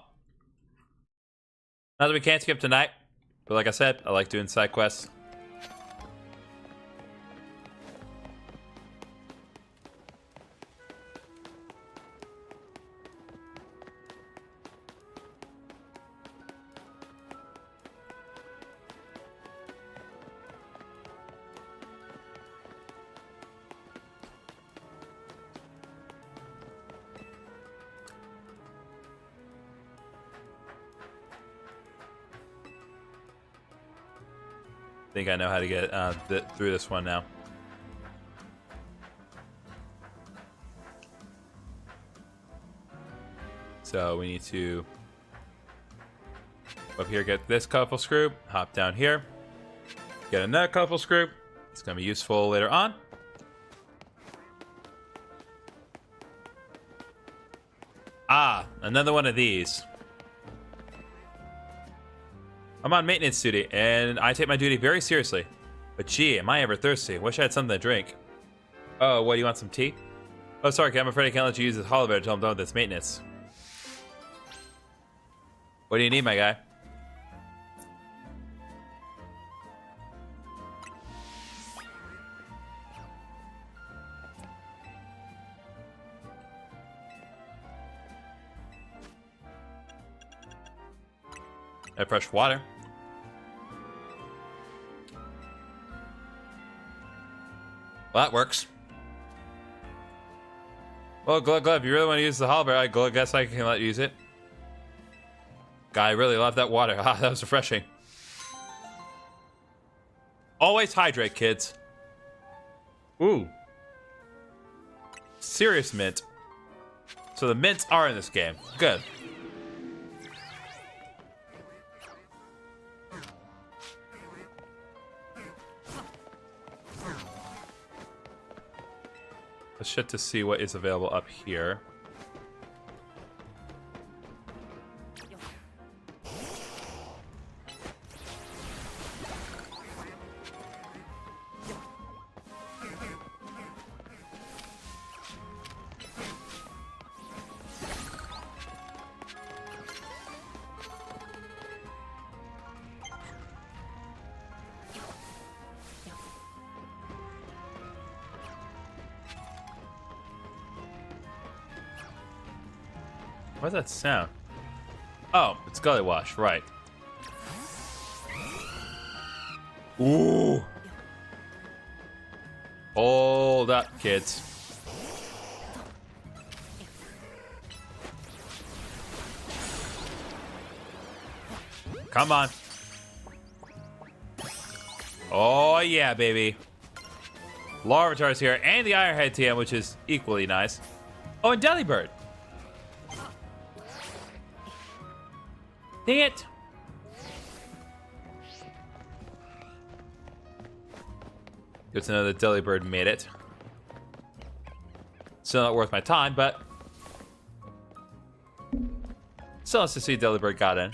not that we can't skip tonight, but like I said, I like doing side quests. I think I know how to get through this one now. So we need to Up here, get this colorful screw. Hop down here. Get another colorful screw. It's going to be useful later on. Ah, another one of these. I'm on maintenance duty, and I take my duty very seriously. But gee, am I ever thirsty? Wish I had something to drink. Oh, what, you want some tea? Oh, sorry, kid, I'm afraid I can't let you use this holobear until I'm done with this maintenance. What do you need, my guy? Have fresh water. Well, that works. Well, Glug, if you really want to use the holobear, I guess I can let you use it. Guy, I really love that water. Ah, that was refreshing. Always hydrate, kids. Ooh. Serious mint. So the mints are in this game. Good. Let's check to see what is available up here. What's that sound? Oh, it's Gully Wash, right. Ooh. Hold up, kids. Come on. Oh, yeah, baby. Larvitar's here, and the Ironhead TM, which is equally nice. Oh, and Delibird. Dang it. Good to know that Delibird made it. Still not worth my time, but still nice to see Delibird got in.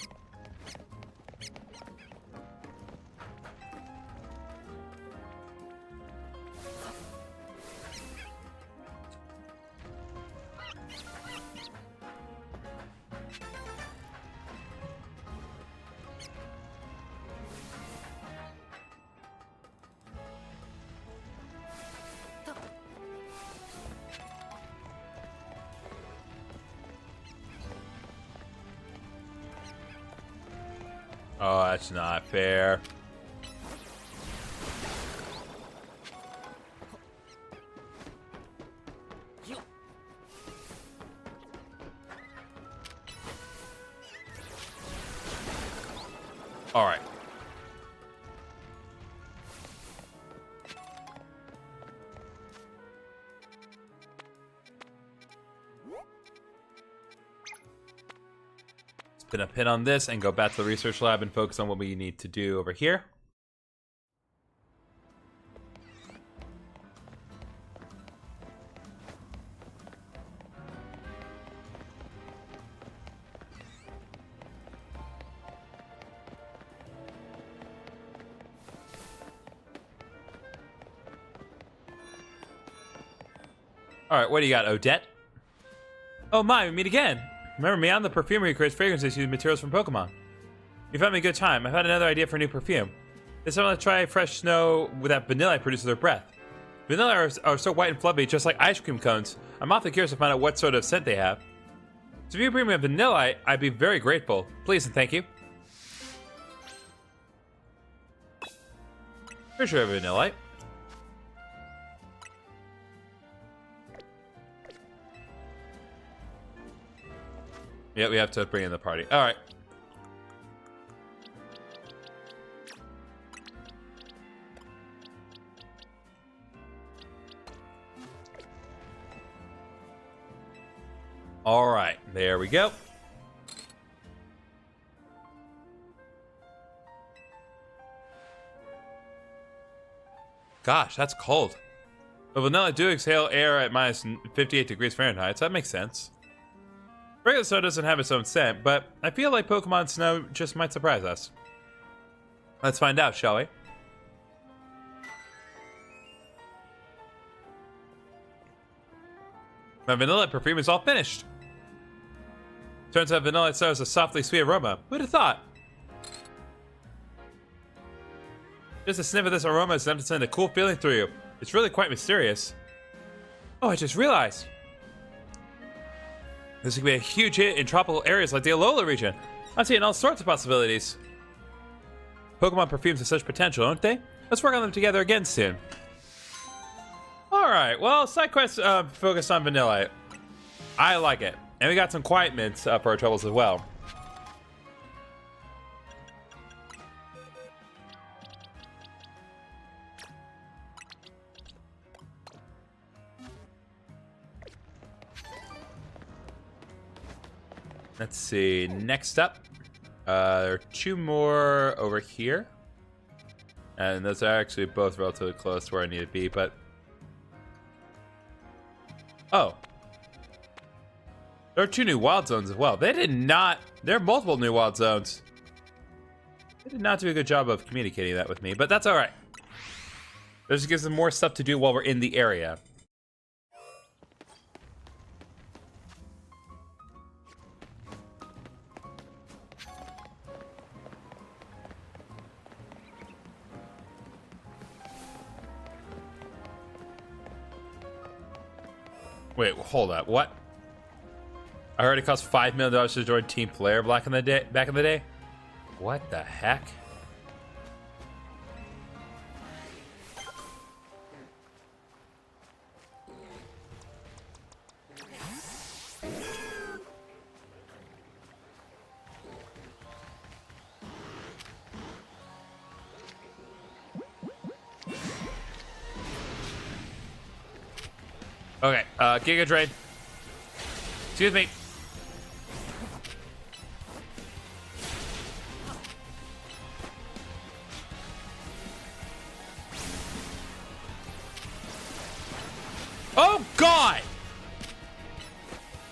Oh, that's not fair. All right. Put a pin on this and go back to the research lab and focus on what we need to do over here. All right, what do you got, Odette? Oh my, we meet again. Remember me? I'm the perfumer who creates fragrances using materials from Pokemon. You found me a good time. I've had another idea for a new perfume. This time let's try fresh snow with that vanilla produces their breath. Vanilla are so white and fluffy, just like ice cream cones. I'm awfully curious to find out what sort of scent they have. So if you bring me a vanilla, I'd be very grateful. Please and thank you. For sure, vanilla. Yeah, we have to bring in the party. All right. All right, there we go. Gosh, that's cold. But vanilla do exhale air at minus 58 degrees Fahrenheit, so that makes sense. Regular snow doesn't have its own scent, but I feel like Pokemon Snow just might surprise us. Let's find out, shall we? My vanilla perfume is all finished. Turns out vanilla itself has a softly sweet aroma. Who'd have thought? Just a sniff of this aroma is enough to send a cool feeling through you. It's really quite mysterious. Oh, I just realized. This could be a huge hit in tropical areas like the Alola region. I'm seeing all sorts of possibilities. Pokemon perfumes have such potential, don't they? Let's work on them together again soon. Alright, well, side quests focus on Vanilla. I like it. And we got some quiet mints for our troubles as well. Let's see, next up, there are two more over here. And those are actually both relatively close to where I need to be, but... Oh. There are two new wild zones as well. They did not... There are multiple new wild zones. They did not do a good job of communicating that with me, but that's alright. That just gives them more stuff to do while we're in the area. Wait, hold up. What? I heard it cost $5 million to join Team Player back in the day. What the heck? Okay, Giga Drain. Excuse me. Oh, God!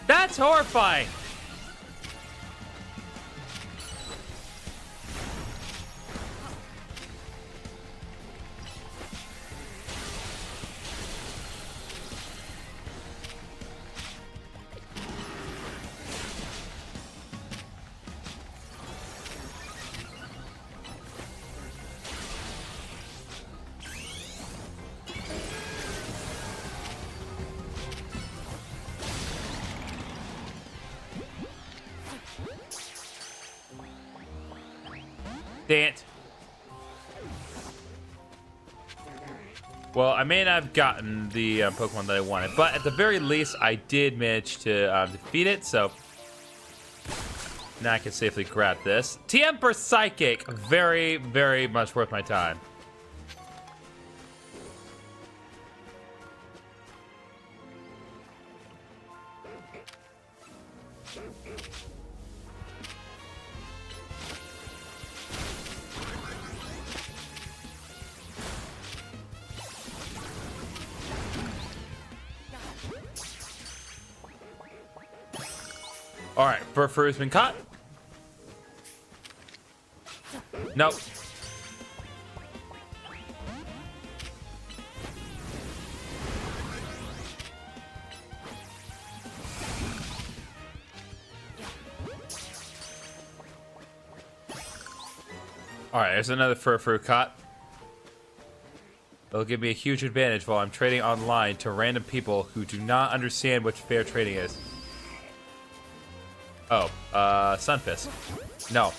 That's horrifying. Dang it. Well, I may not have gotten the Pokemon that I wanted, but at the very least, I did manage to defeat it, so now I can safely grab this. TM for Psychic. Very, very much worth my time. Alright, Furfur's been caught. Nope. Alright, there's another Furfur caught. It'll give me a huge advantage while I'm trading online to random people who do not understand what fair trading is. Oh, Sunfist. No.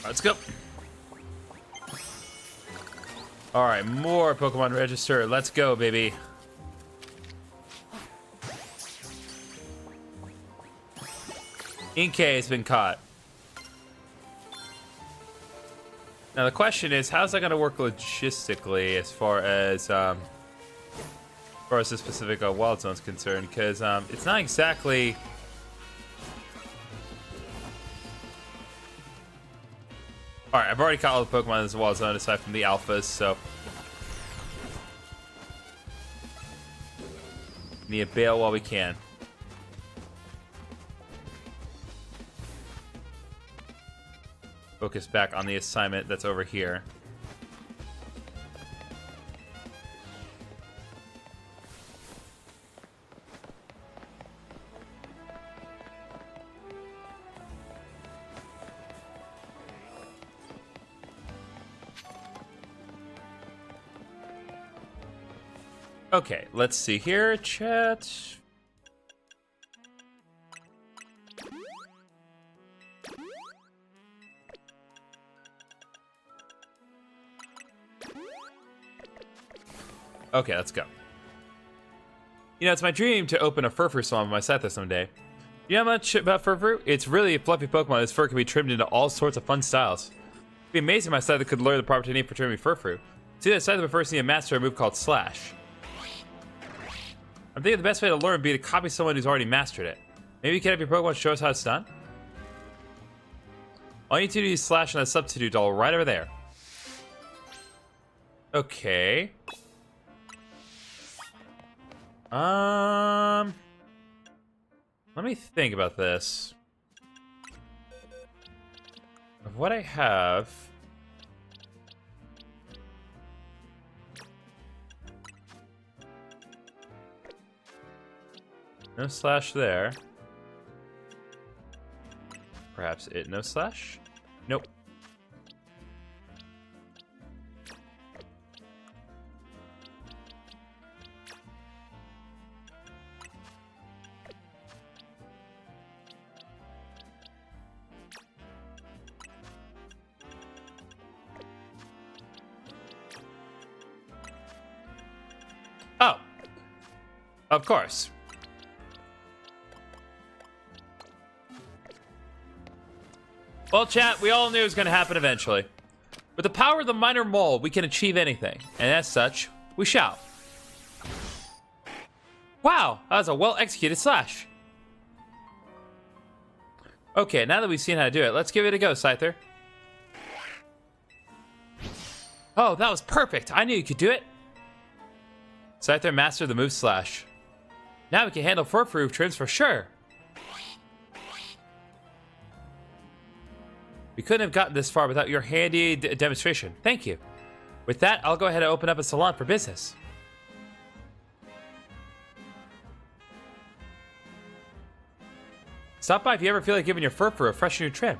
Let's go. All right, more Pokemon register. Let's go, baby. Inkay has been caught. Now the question is, how's that going to work logistically as far as the specific wild zone is concerned? Because it's not exactly. All right, I've already caught all the Pokemon in this wild zone aside from the alphas, so need to bail while we can. Focus back on the assignment that's over here. Okay, let's see here, chat. Okay, let's go. You know, it's my dream to open a Furfru salon with my Scyther someday. You know much about Furfru? It's really a fluffy Pokemon. Its fur can be trimmed into all sorts of fun styles. It'd be amazing if my Scyther could learn the proper technique for trimming Furfru. See, that Scyther would first need to master a move called Slash. I'm thinking the best way to learn would be to copy someone who's already mastered it. Maybe you can have your Pokemon show us how it's done? All you need to do is Slash on that substitute doll right over there. Okay. Let me think about this. Of what I have. No Slash there. Perhaps it no Slash? Nope. Oh. Of course. Well, chat, we all knew it was going to happen eventually. With the power of the minor mole, we can achieve anything. And as such, we shall. Wow, that was a well-executed Slash. Okay, now that we've seen how to do it, let's give it a go, Scyther. Oh, that was perfect. I knew you could do it. Scyther mastered the move Slash. Now we can handle Furfru trims for sure. We couldn't have gotten this far without your handy demonstration. Thank you. With that, I'll go ahead and open up a salon for business. Stop by if you ever feel like giving your Furfru a fresh new trim.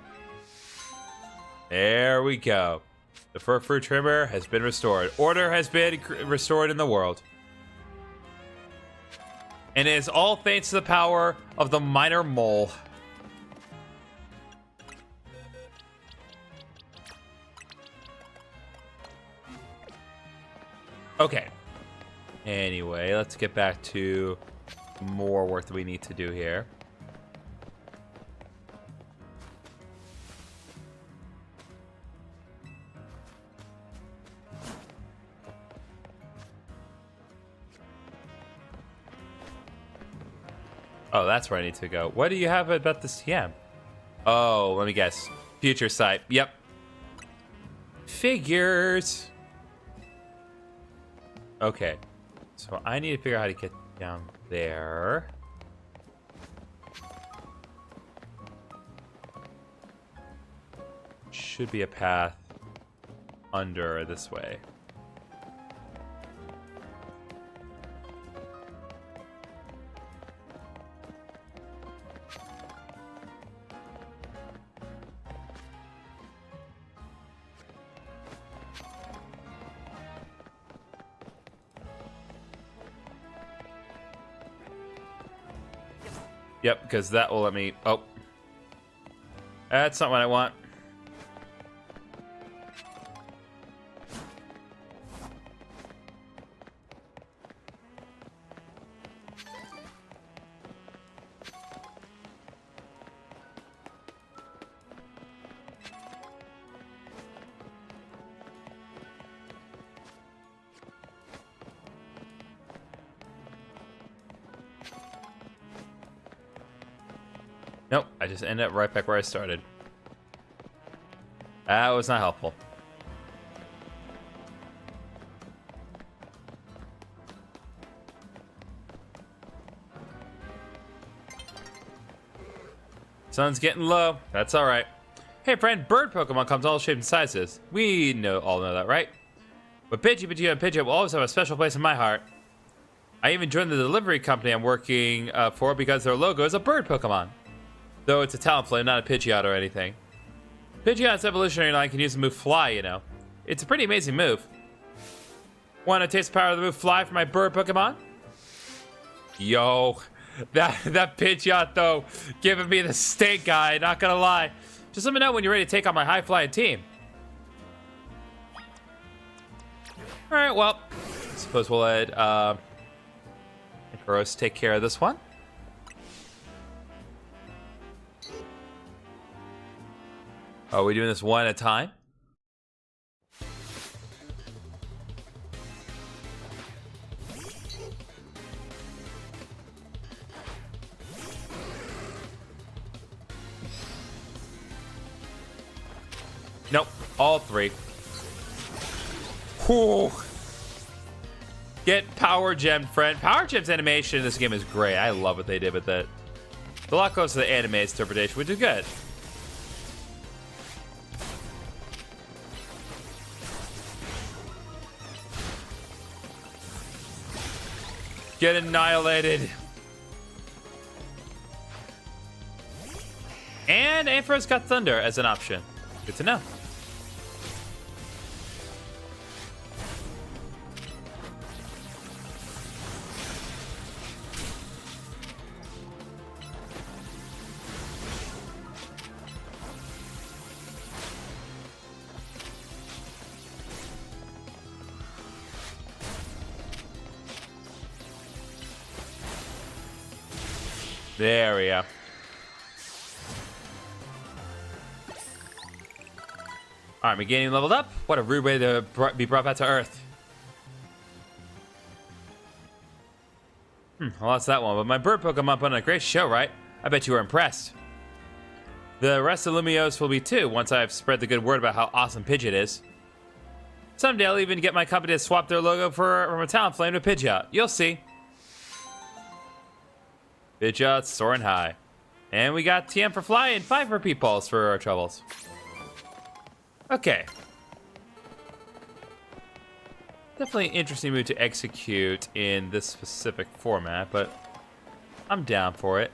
There we go. The Furfru trimmer has been restored. Order has been restored in the world. And it is all thanks to the power of the minor mole. Okay. Anyway, let's get back to more work that we need to do here. Oh, that's where I need to go. What do you have about this TM? Oh, let me guess. Future sight. Yep. Figures. Okay. So I need to figure out how to get down there. Should be a path under this way. Yep, because that will let me... Oh. That's not what I want. Nope, I just ended up right back where I started. That was not helpful. Sun's getting low. That's all right. Hey, friend, bird Pokemon comes all shapes and sizes. We all know that, right? But Pidgey and Pidgeot will always have a special place in my heart. I even joined the delivery company I'm working for because their logo is a bird Pokemon. Though it's a Talonflame, not a Pidgeot or anything. Pidgeot's evolutionary line can use the move Fly, you know. It's a pretty amazing move. Want to taste the power of the move Fly for my bird Pokemon? Yo, that Pidgeot though, giving me the stink eye, not gonna lie. Just let me know when you're ready to take on my high-flying team. Alright, well, I suppose we'll let Icarus take care of this one. Are we doing this one at a time? Nope, all three. Whew. Get Power Gem, friend. Power Gem's animation in this game is great. I love what they did with it. A lot closer to the anime interpretation, which is good. Get annihilated. And Ampharos got Thunder as an option. Good to know. There we go. Alright, Meganium leveled up. What a rude way to be brought back to Earth. I lost that one, but my bird Pokemon put on a great show, right? I bet you were impressed. The rest of Lumiose will be too, once I've spread the good word about how awesome Pidgeot is. Someday I'll even get my company to swap their logo from a Talonflame to Pidgeot. You'll see. Pidgeot's soaring high. And we got TM for Fly and 5 repeat balls for our troubles. Okay. Definitely an interesting move to execute in this specific format, but I'm down for it.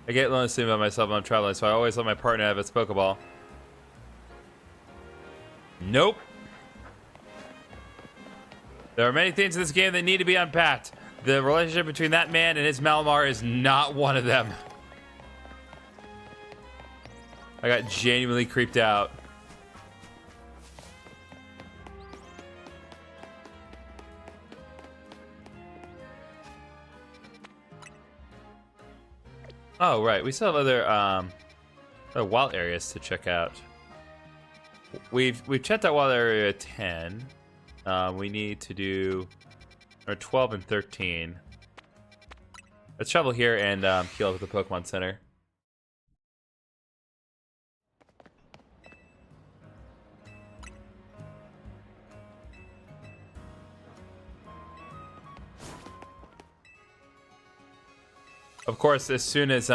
I get lonely about myself when I'm traveling, so I always let my partner have its Pokeball. Nope. There are many things in this game that need to be unpacked. The relationship between that man and his Malamar is not one of them. I got genuinely creeped out. Oh, right. We still have other wild areas to check out. We've checked out wild area 10. We need to do 12 and 13. Let's travel here and heal up at the Pokemon Center. Of course, as soon as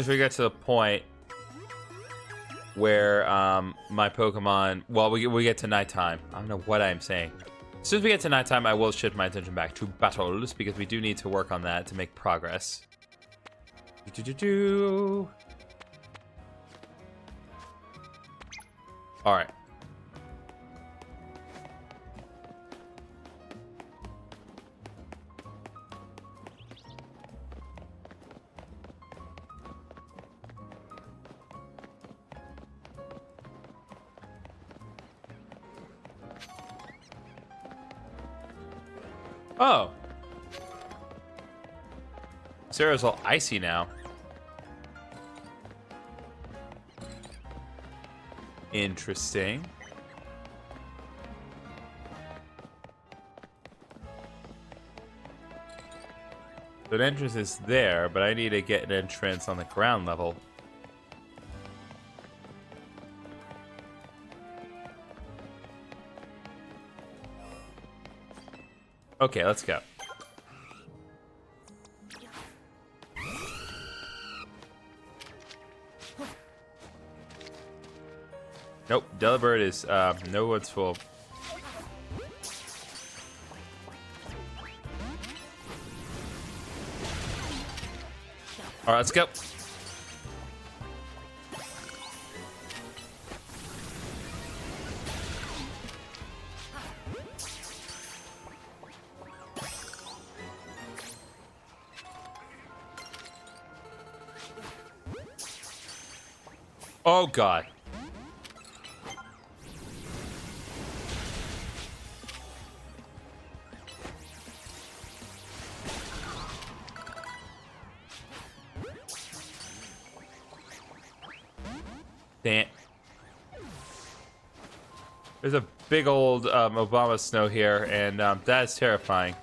we get to the point where my Pokemon, well, we get to nighttime. I don't know what I'm saying. As soon as we get to nighttime, I will shift my attention back to battles because we do need to work on that to make progress. All right. Oh. Sarah's all icy now. So an entrance is there, but I need to get an entrance on the ground level. Okay, let's go. Nope, Delibird is no one's full. All right, let's go. Oh God. Damn. There's a big old Obama snow here, and that is terrifying.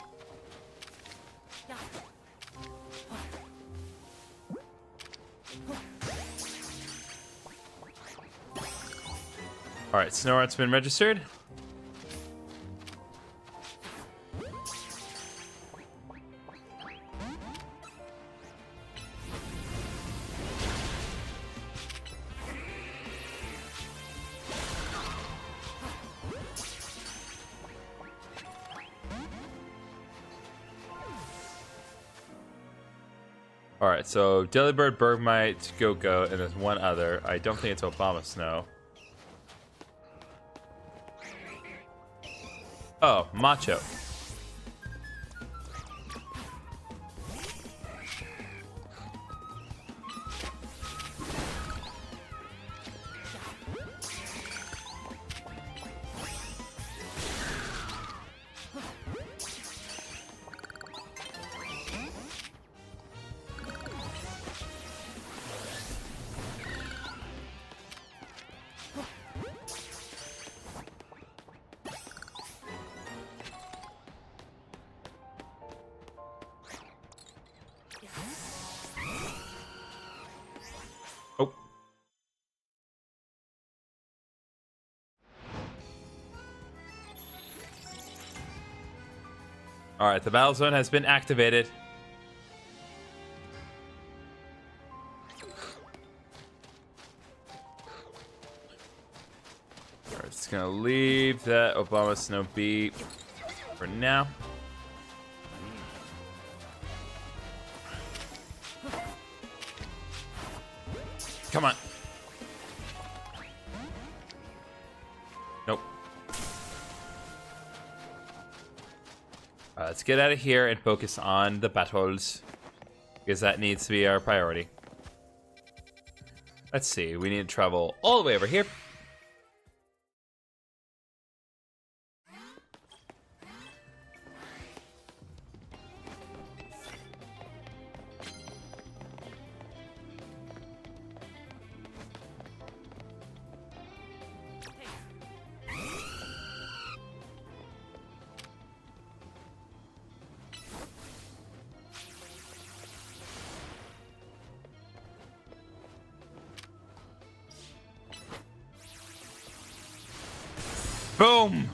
All right, Snow-Art's been registered. All right, so Delibird, Bergmite, Go-Go, and there's one other. I don't think it's Obama Snow. Oh, Macho. Oh. All right, the battle zone has been activated. All right, just gonna leave that Obama Snow be for now. Come on. Nope. Let's get out of here and focus on the battles, because that needs to be our priority. Let's see. We need to travel all the way over here. Boom!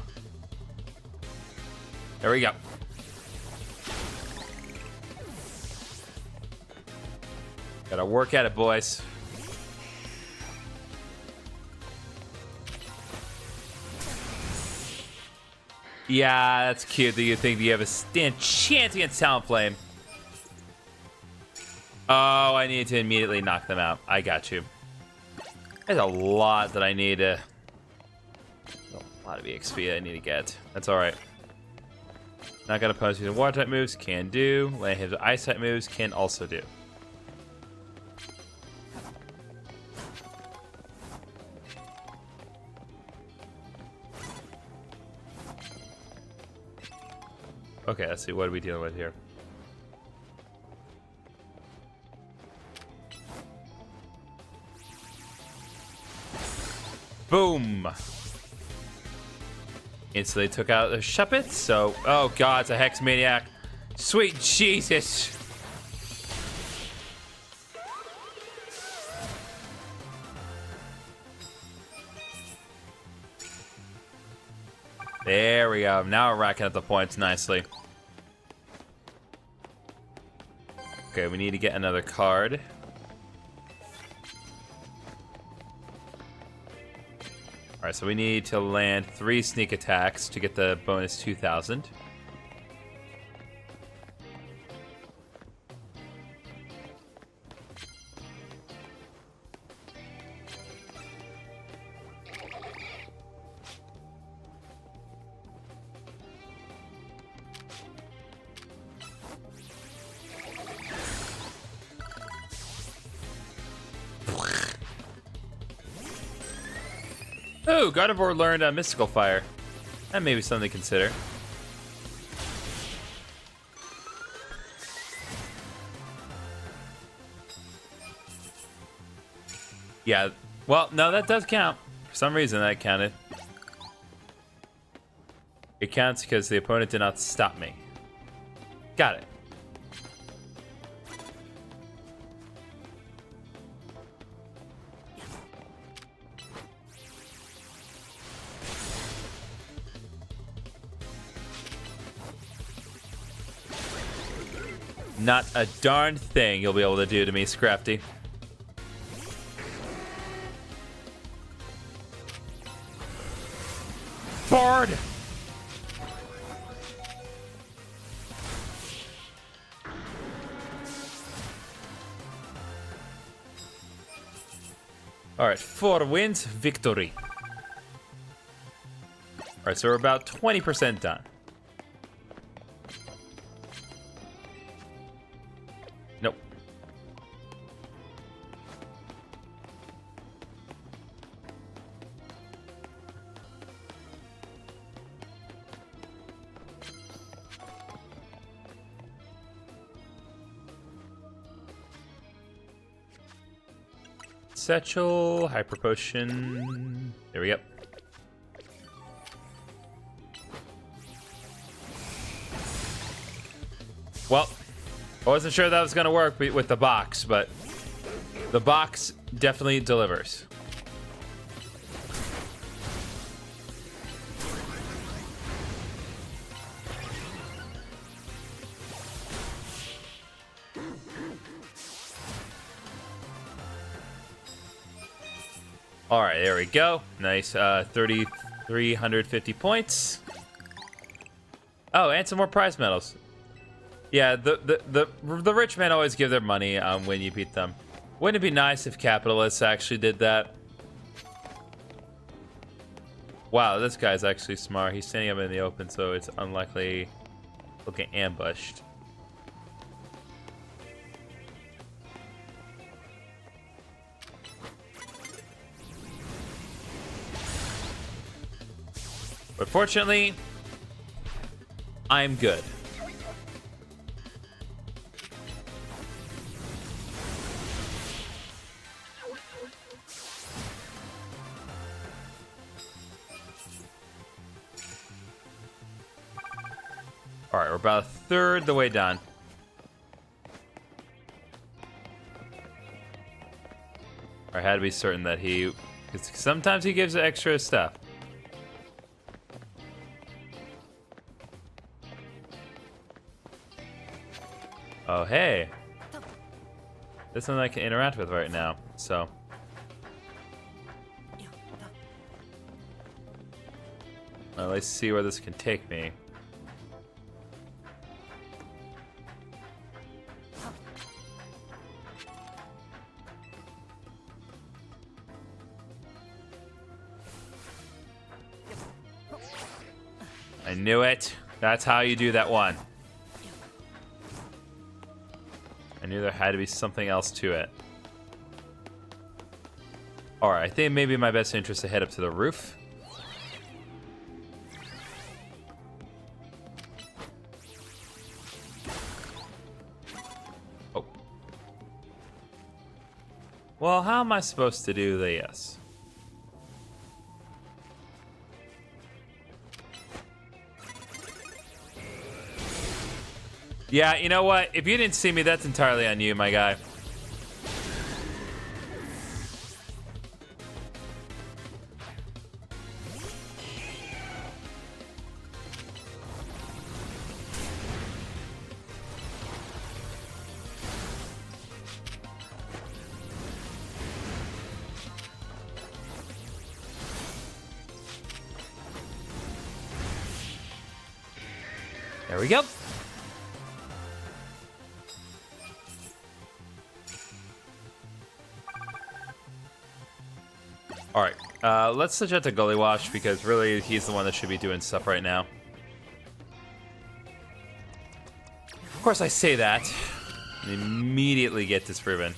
There we go. Gotta work at it, boys. Yeah, that's cute that you think you have a stand chance against Talonflame. Oh, I need to immediately knock them out. I got you. There's a lot that I need to... A lot of EXP I need to get. That's alright. Not gonna punish using water type moves, can do. Land hit ice type moves, can also do. Okay, let's see, what are we dealing with here? Boom! Instantly took out the Shuppet, so... Oh god, it's a Hex Maniac. Sweet Jesus! There we go. Now we're racking up the points nicely. Okay, we need to get another card. Alright, so we need to land 3 sneak attacks to get the bonus 2,000. Oh, Gardevoir learned Mystical Fire. That may be something to consider. Yeah, well, no, that does count. For some reason, that counted. It counts because the opponent did not stop me. Got it. Not a darn thing you'll be able to do to me, Scrafty. Bard! Alright, 4 wins, victory. Alright, so we're about 20% done. Nope. Satchel, Hyper Potion. There we go. Well, I wasn't sure that was going to work with the box, but the box definitely delivers. All right, there we go. Nice, 3,350 points. Oh, and some more prize medals. Yeah, the rich men always give their money when you beat them. Wouldn't it be nice if capitalists actually did that? Wow, this guy's actually smart. He's standing up in the open, so it's unlikely he'll get ambushed. But fortunately, I'm good. All right, we're about a third the way done. I had to be certain that he, because sometimes he gives extra stuff. Oh, hey. There's something I can interact with right now, so. Well, let's see where this can take me. I knew it. That's how you do that one. I knew there had to be something else to it. Alright, I think maybe in my best interest to head up to the roof. Oh. Well, how am I supposed to do this? Yeah, you know what? If you didn't see me, that's entirely on you, my guy. There we go. All right, let's switch out to Gully Wash because really he's the one that should be doing stuff right now. Of course, I say that and immediately get disproven.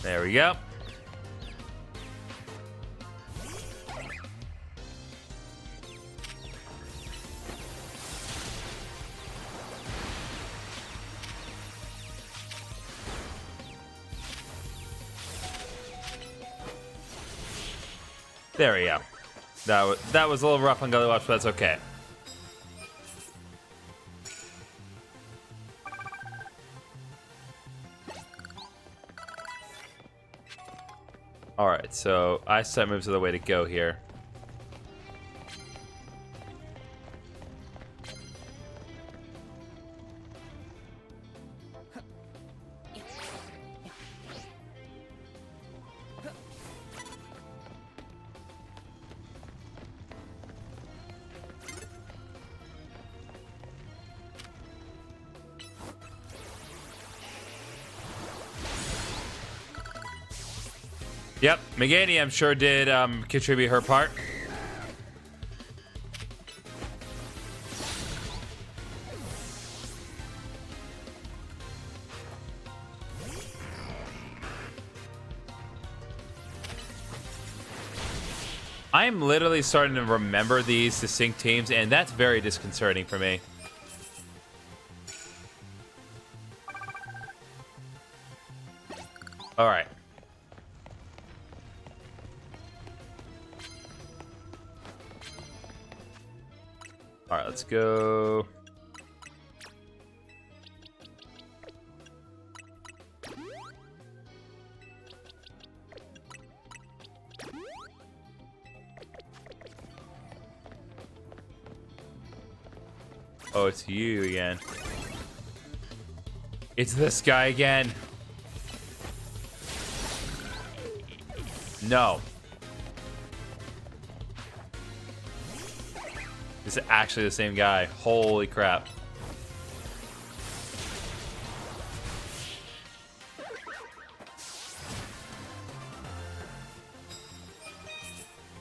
There we go. There we go. That was a little rough on Gully Watch, but that's okay. Alright, so eyesight moves are the way to go here. Yep, Megani, I'm sure, did contribute her part. I'm literally starting to remember these distinct teams, and that's very disconcerting for me. All right. All right, let's go. Oh, it's you again. It's this guy again. No. This is actually the same guy. Holy crap.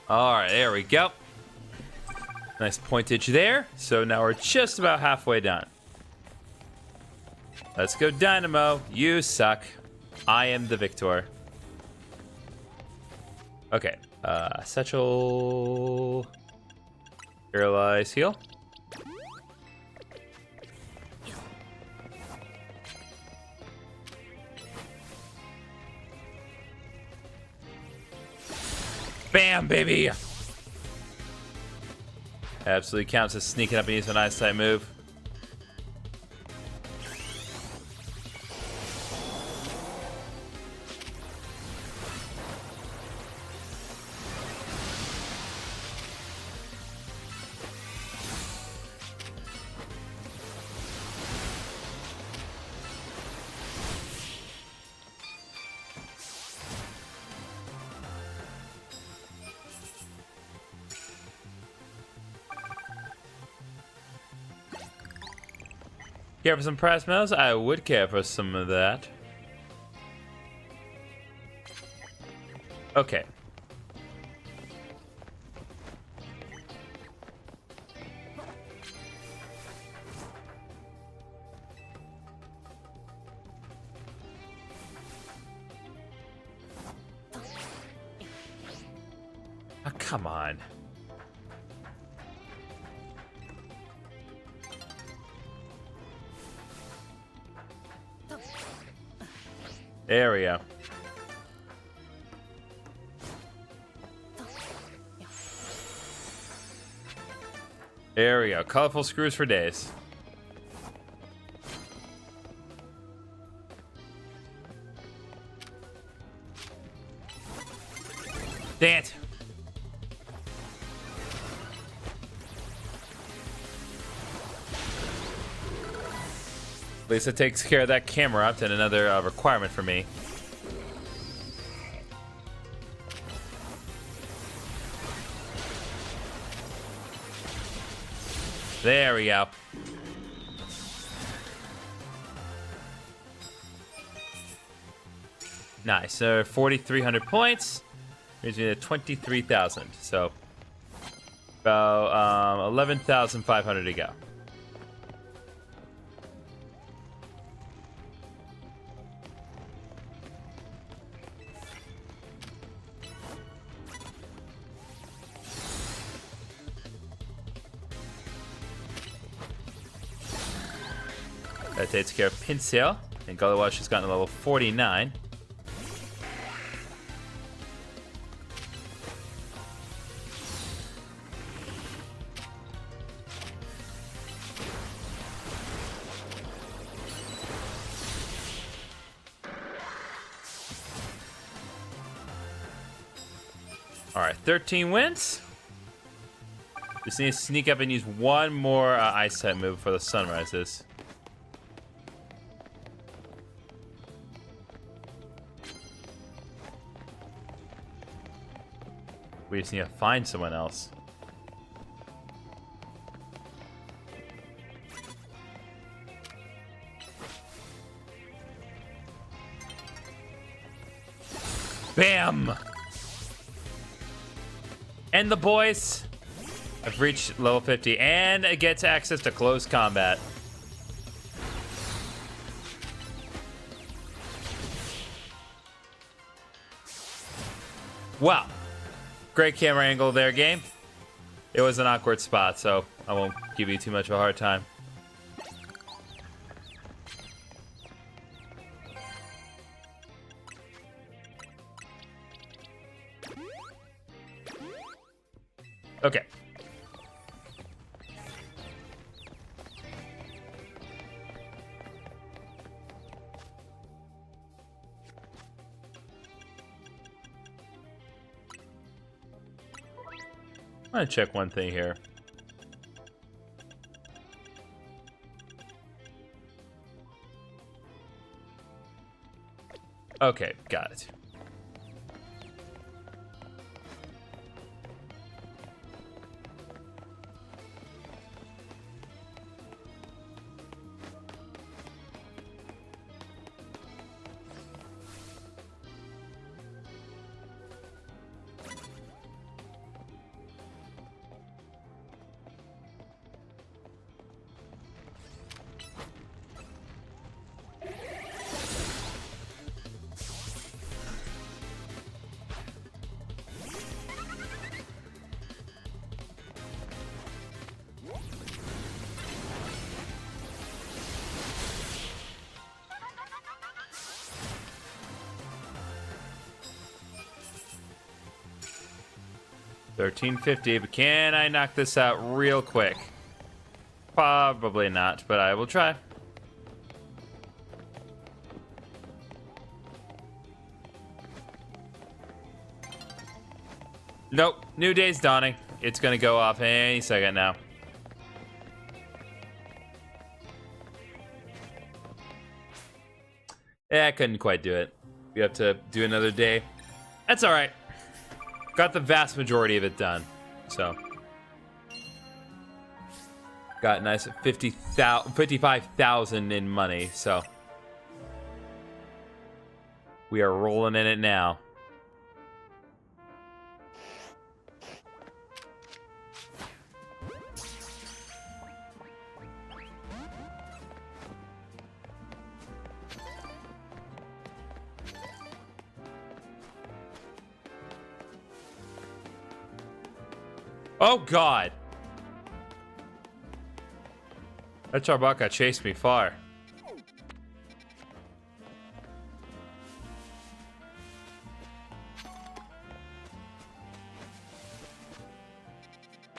All right, there we go. Nice pointage there. So now we're just about halfway done. Let's go, Dynamo. You suck. I am the victor. Okay. Satchel. Paralyze, heal. Bam, baby! Absolutely counts as sneaking up and using an eyesight move. Care for some prize medals? I would care for some of that. Okay. Oh, come on. There we go. There we go. Colorful screws for days. Dang it. Lisa takes care of that camera up, and another requirement for me. There we go. Nice. So 4,300 points. Brings me to 23,000. So about 11,500 to go. That takes care of Pinsale. And Gulliwash has gotten to level 49. Alright, 13 wins. Just need to sneak up and use one more ice type move before the sun rises. We just need to find someone else. Bam! And the boys have reached level 50 and it gets access to close combat. Wow. Great camera angle there, game. It was an awkward spot, so I won't give you too much of a hard time. Okay. I'm gonna check one thing here. Okay, got it. $13.50, but can I knock this out real quick? Probably not, but I will try. Nope, new day's dawning. It's gonna go off any second now. Yeah, I couldn't quite do it. We have to do another day. That's alright. Got the vast majority of it done, so. Got a nice 55,000 in money, so. We are rolling in it now. Oh, God. That Charbaka chased me far.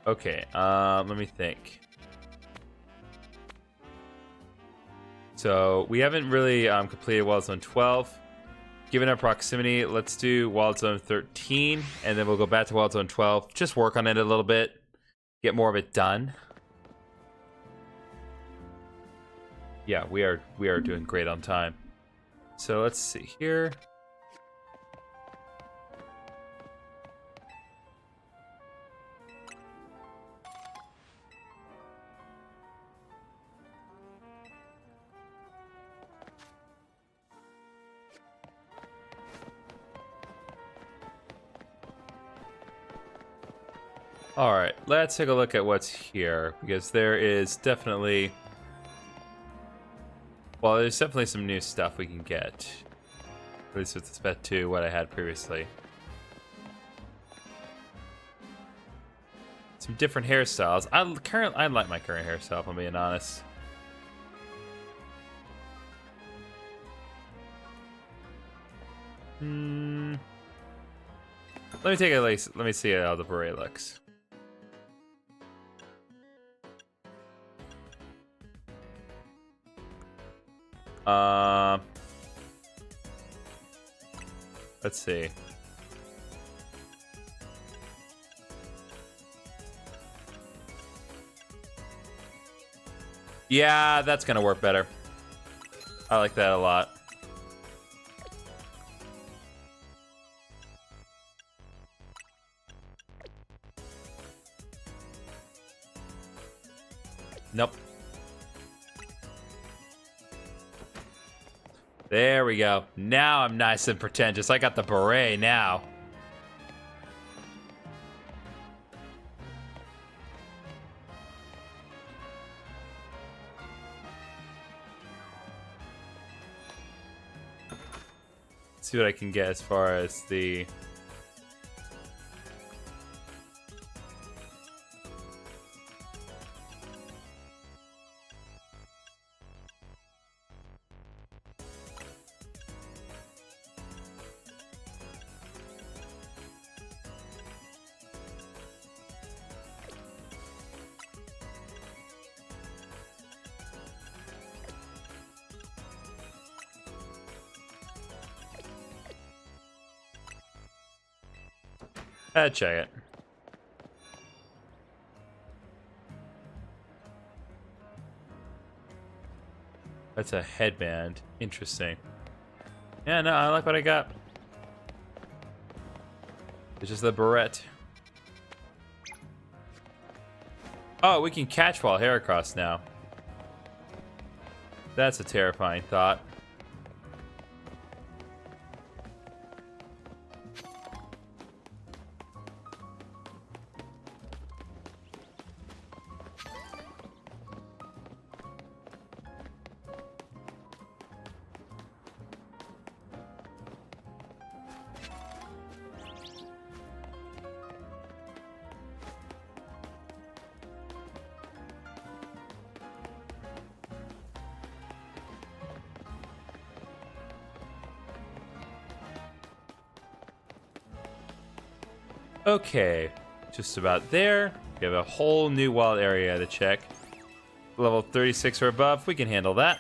Okay, let me think. So we haven't really completed Wild Zone 12. Given our proximity, let's do Wild Zone 13, and then we'll go back to Wild Zone 12. Just work on it a little bit, get more of it done. Yeah, we are doing great on time. So let's see here. All right, let's take a look at what's here, because there is definitely, well, there's definitely some new stuff we can get. At least with respect to what I had previously. Some different hairstyles. I like my current hairstyle, if I'm being honest. Let me see how the beret looks. Let's see. Yeah, that's gonna work better. I like that a lot. Nope. There we go. Now I'm nice and pretentious. I got the beret now. Let's see what I can get as far as the... check it. That's a headband. Interesting. Yeah, no, I like what I got. It's just the beret. Oh, we can catch while hair across now. That's a terrifying thought. Okay, just about there. We have a whole new wild area to check. Level 36 or above, we can handle that.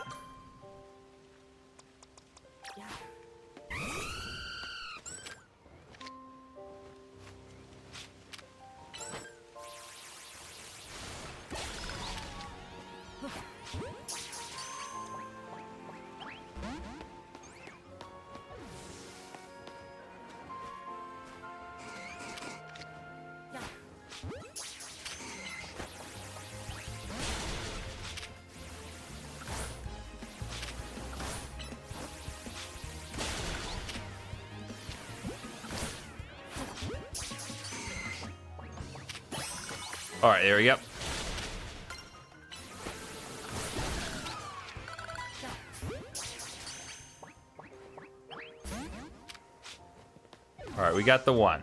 All right, there we go. All right, we got the one.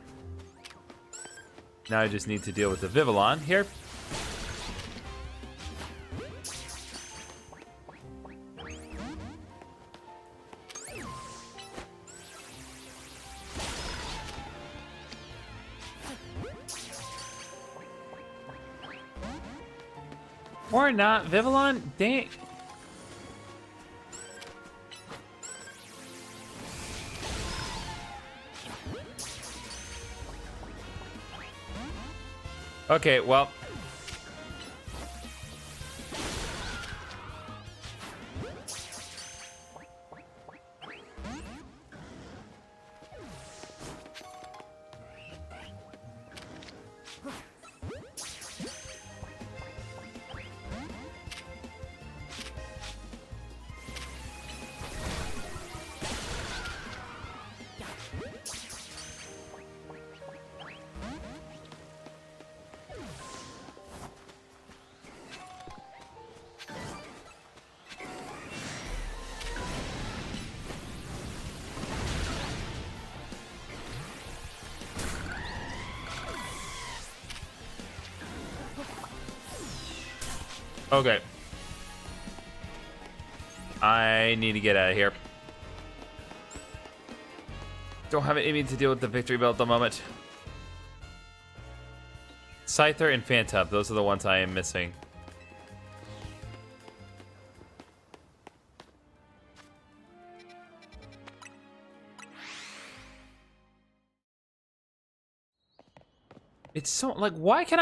Now I just need to deal with the Vivillon here. Or not. Vivillon, dang. Okay, well. Okay. I need to get out of here. Don't have it in me to deal with the victory belt at the moment. Scyther and Phantom, those are the ones I am missing. It's so, like, why can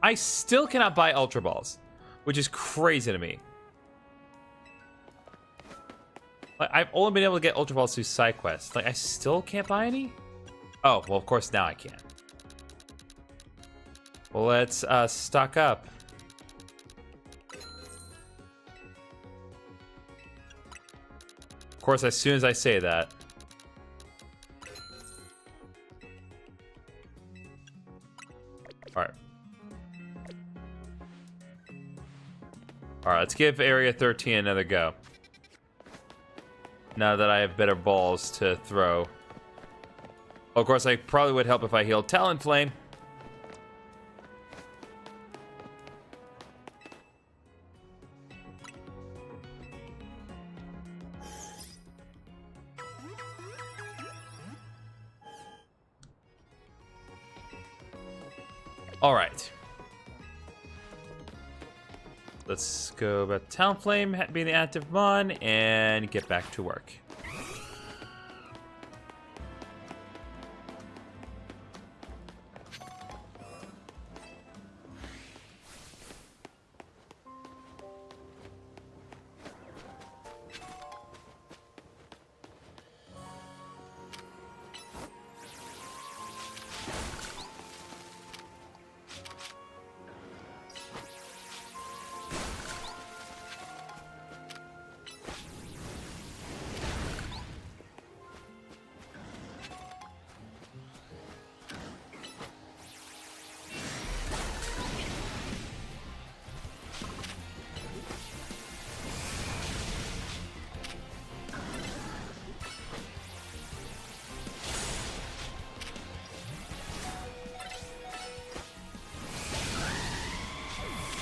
I still cannot buy Ultra Balls, which is crazy to me. Like, I've only been able to get Ultra Balls through side quests. Like, I still can't buy any? Oh, well, of course now I can. Well, let's stock up. Of course, as soon as I say that. Alright. Alright, let's give Area 13 another go. Now that I have better balls to throw. Well, of course, I probably would help if I healed Talonflame. All right. Let's go about Talonflame being the active mon and get back to work.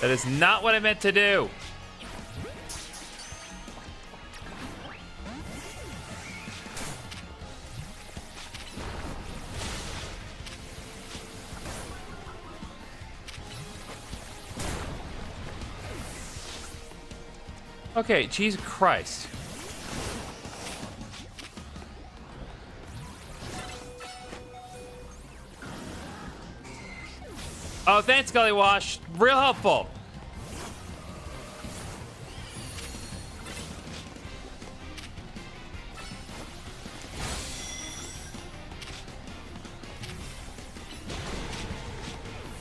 That is not what I meant to do. Okay, Jesus Christ. Oh, thanks, Gully Wash. Real helpful.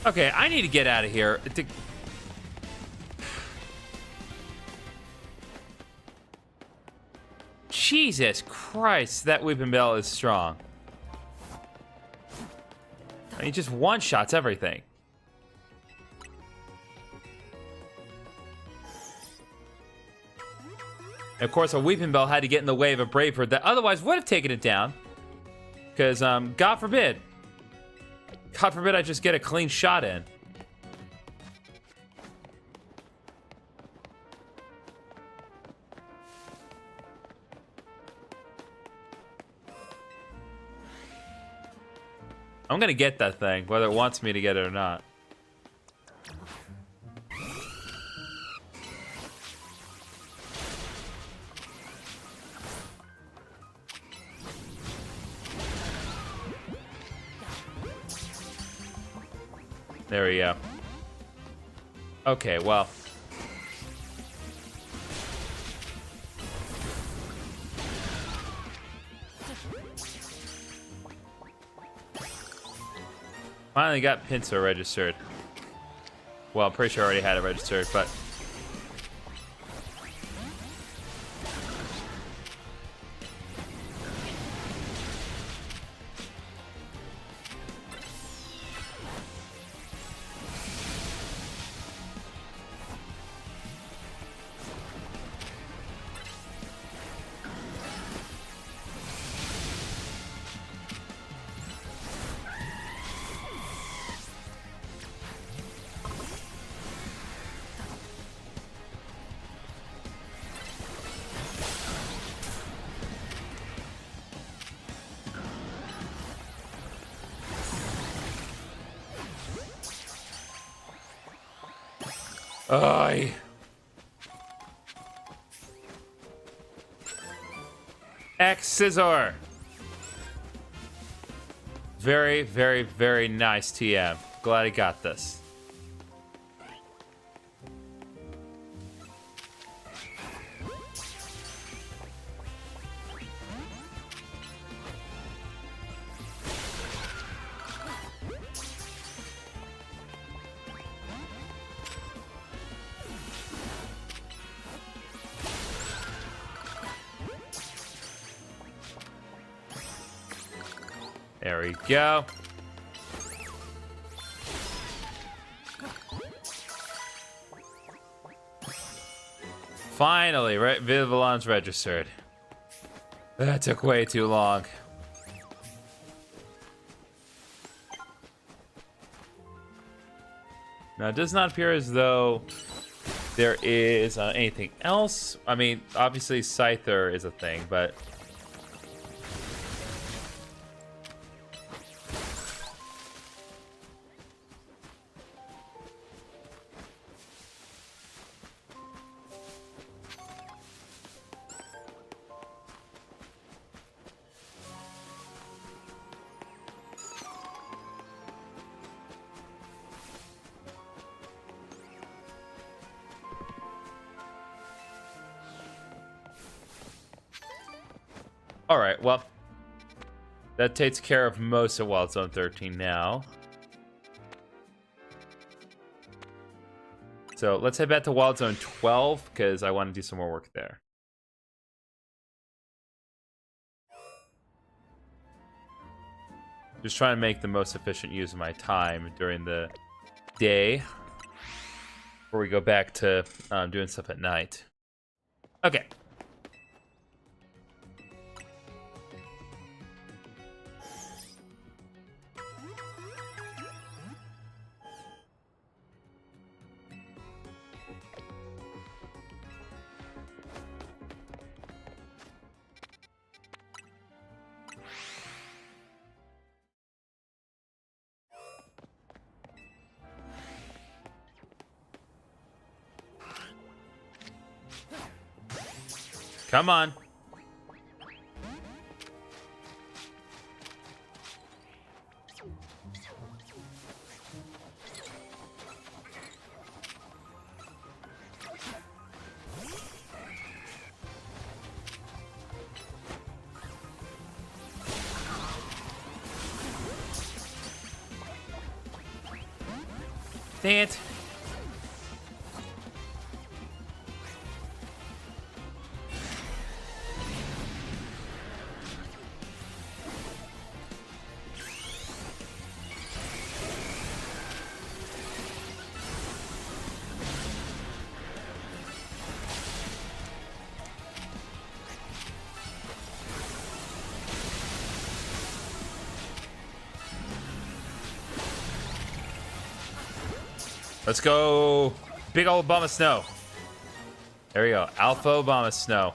Okay, I need to get out of here. Jesus Christ, that Weeping Bell is strong. He just one-shots everything. And of course, a Weeping Bell had to get in the way of a Bravebird that otherwise would have taken it down. Because, God forbid I just get a clean shot in. I'm gonna get that thing, whether it wants me to get it or not. There we go. Okay, well. Finally got Pincer registered. Well, I'm pretty sure I already had it registered, but... Oi. X Scissor. Very, very, very nice TM. Glad I got this. There we go. Finally, Vivillon's registered. That took way too long. Now, it does not appear as though there is anything else. I mean, obviously, Scyther is a thing, but... All right, well, that takes care of most of Wild Zone 13 now. So let's head back to Wild Zone 12 because I want to do some more work there. Just trying to make the most efficient use of my time during the day before we go back to doing stuff at night. Okay. Come on. Dang it. Let's go. Big old bomb of snow. There we go. Alpha bomb of snow.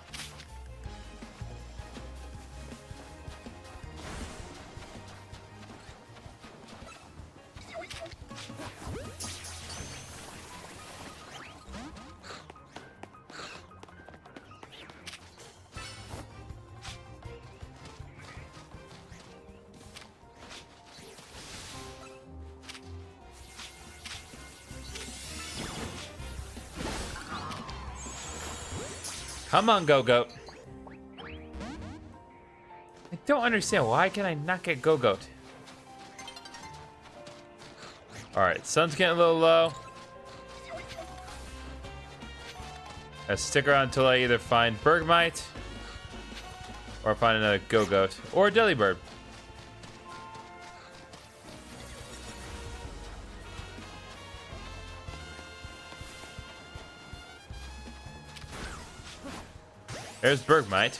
Come on, Go-Goat. I don't understand. Why can I not get Go-Goat? Alright, sun's getting a little low. I'll stick around until I either find Bergmite or find another Go-Goat or Delibird. There's Bergmite.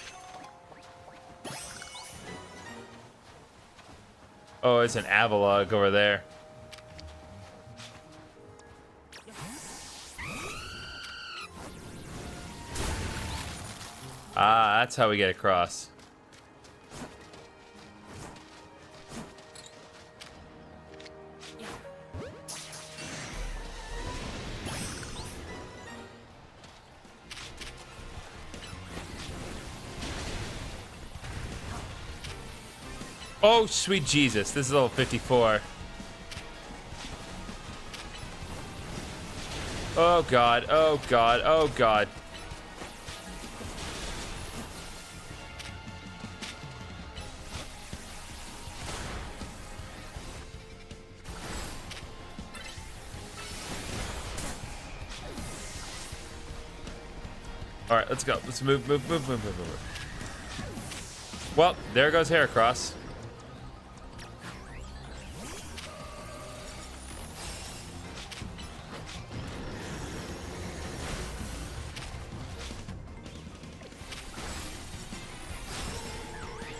Oh, it's an Avalugg over there. Ah, that's how we get across. Oh, sweet Jesus. This is level 54. Oh, God. Oh, God. Oh, God. All right, let's go. Let's move. Well, there goes Heracross.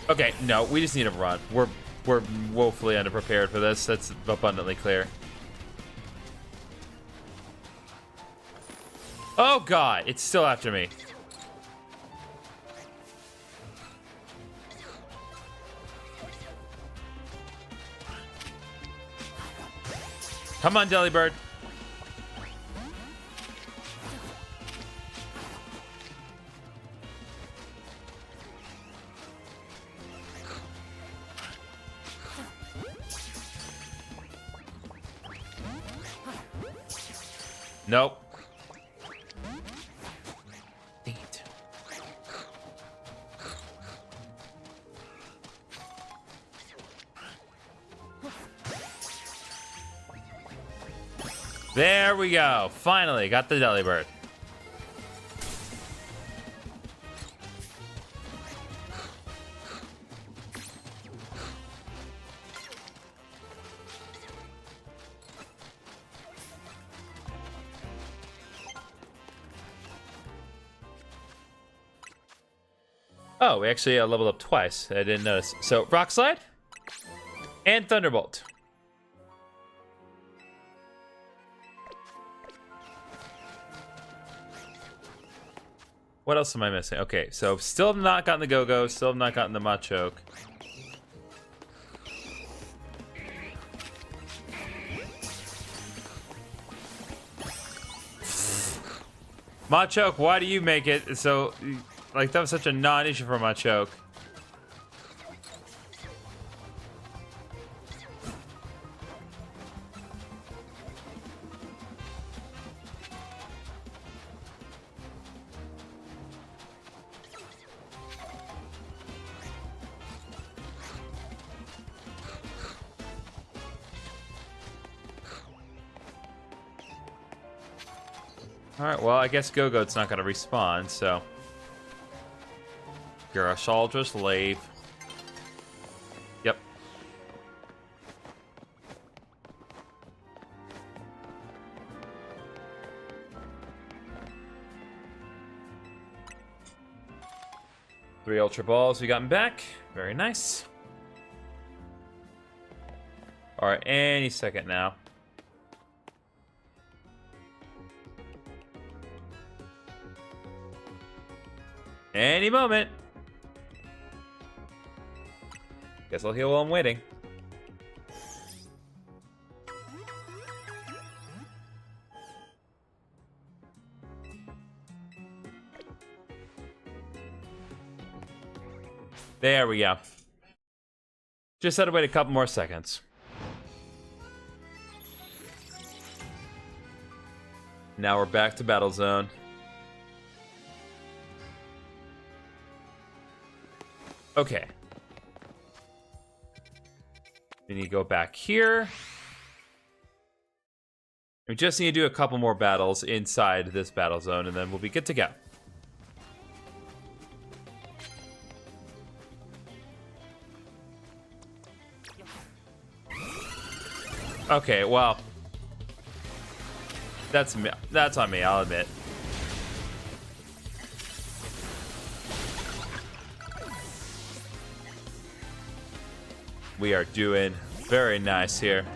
Okay, no, we just need to run. We're woefully underprepared for this. That's abundantly clear. Oh God, it's still after me. Come on, Delibird. Nope. Dang it. There we go. Finally got the Delibird. Oh, we actually leveled up twice. I didn't notice. So, Rock Slide and Thunderbolt. What else am I missing? Okay, so still have not gotten the Go-Go, still have not gotten the Machoke. Machoke, why do you make it so... Like, that was such a non-issue for Machoke. Alright, well, I guess Go-Goat's not gonna respawn, so... You're a soldier slave. Yep. Three Ultra Balls we gotten back. Very nice. Alright, any second now. Any moment. Guess I'll heal while I'm waiting. There we go. Just had to wait a couple more seconds. Now we're back to Battle Zone. Okay. We need to go back here. We just need to do a couple more battles inside this battle zone, and then we'll be good to go. Okay, well, that's on me, I'll admit. We are doing very nice here.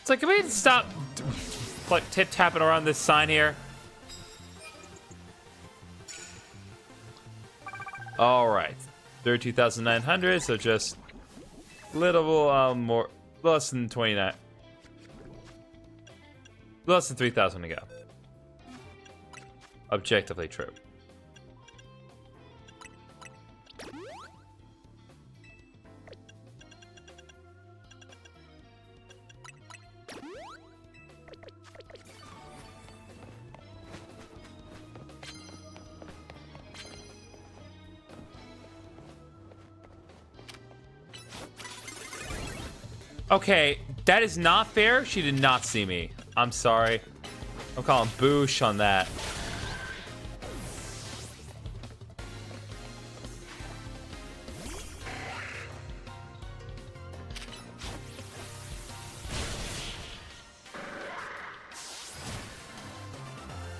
It's like, can we stop like tip-tapping around this sign here? All right, 32,900, so just a little more, less than 29, less than 3,000 to go. Objectively true. Okay, that is not fair. She did not see me. I'm sorry. I'm calling boosh on that.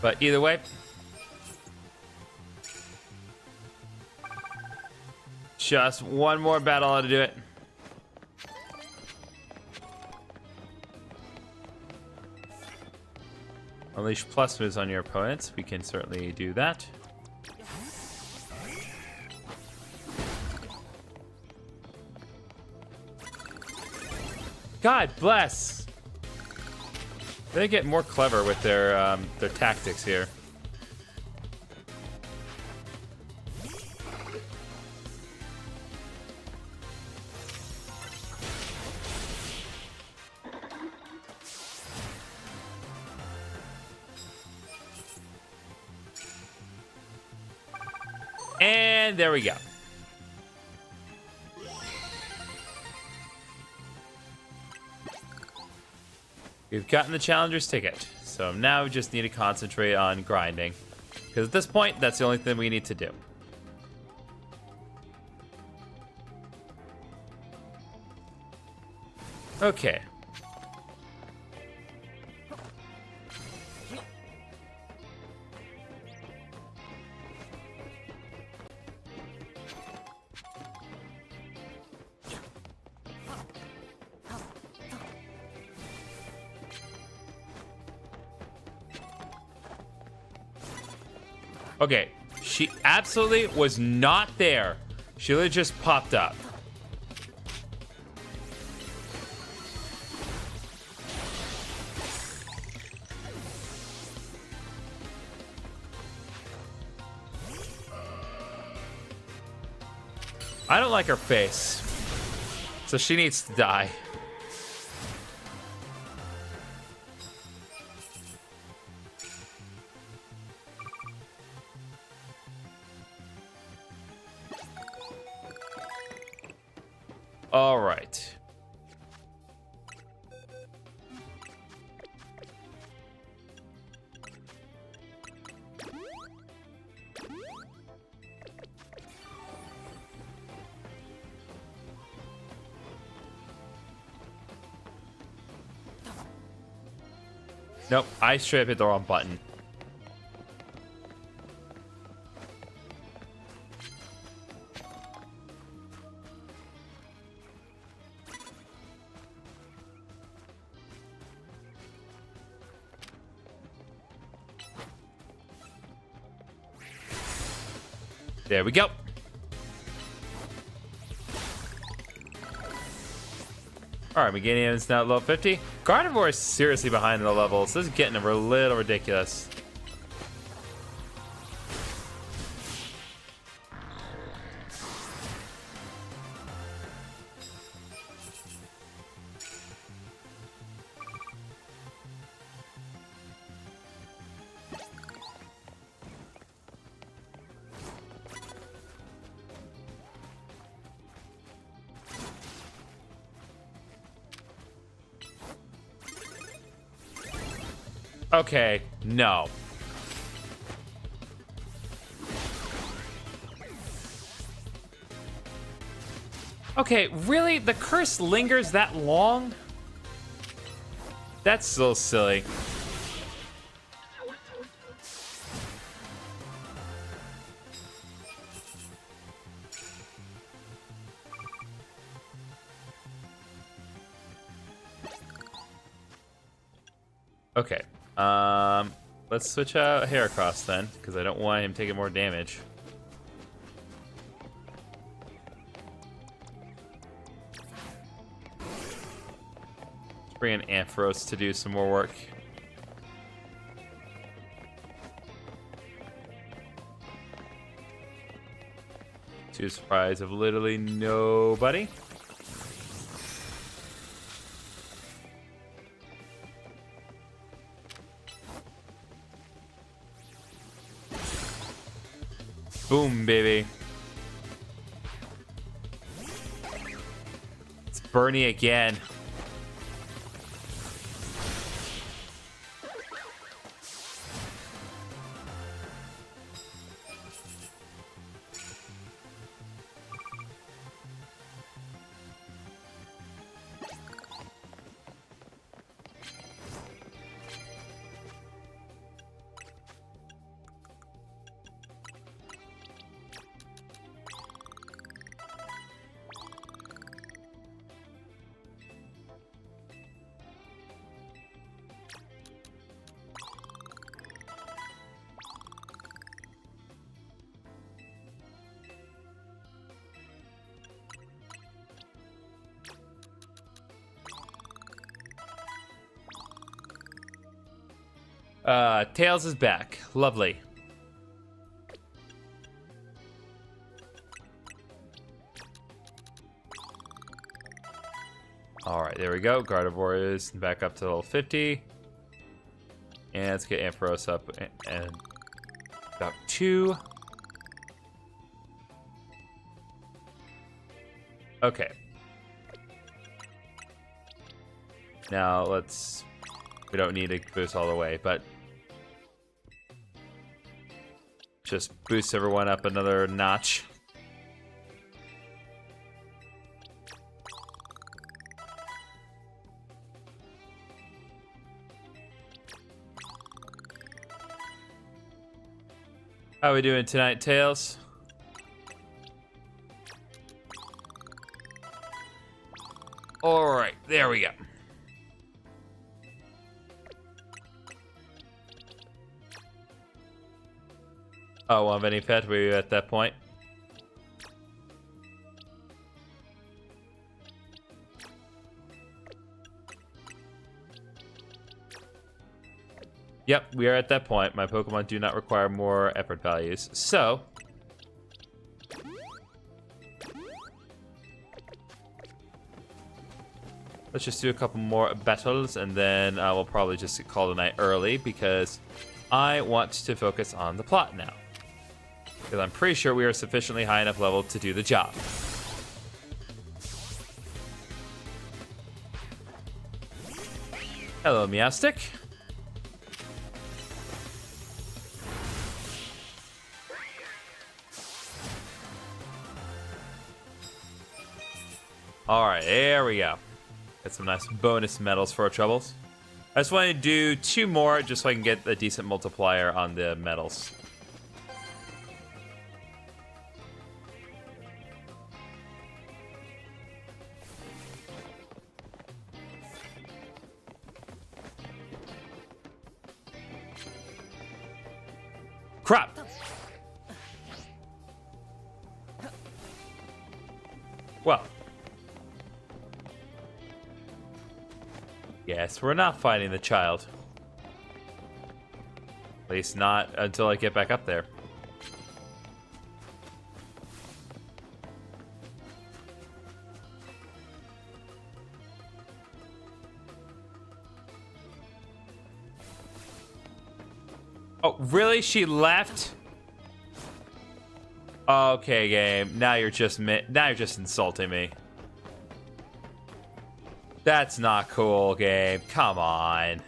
But either way, just one more battle to do it. Unleash plus moves on your opponents. We can certainly do that. God bless. They get more clever with their tactics here. And there we go. We've gotten the challenger's ticket, so now we just need to concentrate on grinding. Because at this point, that's the only thing we need to do. Okay. Okay, she absolutely was not there. She literally just popped up. I don't like her face, so she needs to die. All right. Nope, I straight up hit the wrong button. There we go. All right, Meganium's now at level 50. Carnivore is seriously behind in the levels. This is getting a little ridiculous. Okay, no. Okay, really? The curse lingers that long? That's so silly. Okay. Let's switch out Heracross then, because I don't want him taking more damage. Let's bring in Ampharos to do some more work. To the surprise of literally nobody. Boom, baby. It's Bernie again. Tails is back. Lovely. Alright, there we go. Gardevoir is back up to level 50. And let's get Ampharos up and about 2. Okay. Now let's... We don't need to boost all the way, but... Just boost everyone up another notch. How are we doing tonight, Tails? Alright, there we go. Oh, one of any pet? Were you at that point? Yep, we are at that point. My Pokemon do not require more effort values. So... let's just do a couple more battles, and then we'll probably just call the night early, because I want to focus on the plot now. Because I'm pretty sure we are sufficiently high enough level to do the job. Hello, Meowstic. Alright, there we go. Got some nice bonus medals for our troubles. I just want to do 2 more just so I can get a decent multiplier on the medals. Crap! Well. Yes, we're not fighting the child. At least not until I get back up there. Oh, really? She left? Okay, game. Now you're just insulting me. That's not cool, game. Come on.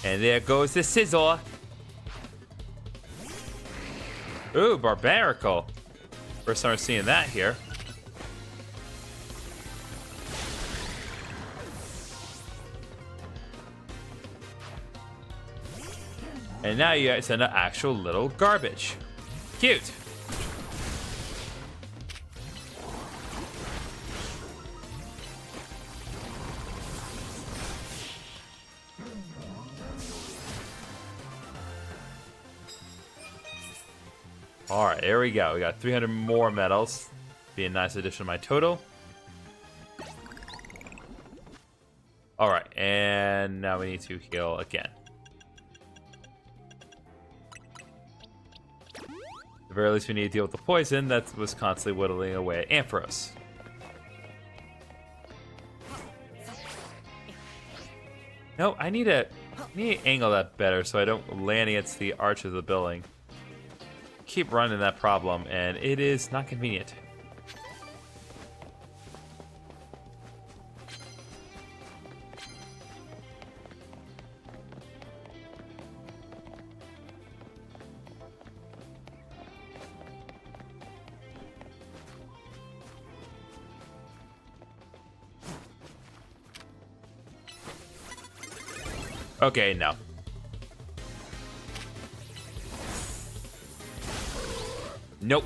And there goes the scissor. Ooh, barbarical. First time we're seeing that here. And now you guys send an actual little garbage. Cute. All right, there we go. We got 300 more medals. Be a nice addition to my total. All right, and now we need to heal again. At the very least, we need to deal with the poison that was constantly whittling away at Ampharos. No, I need to angle that better so I don't land against the arch of the building. Keep running that problem, and it is not convenient. Okay, no. Nope.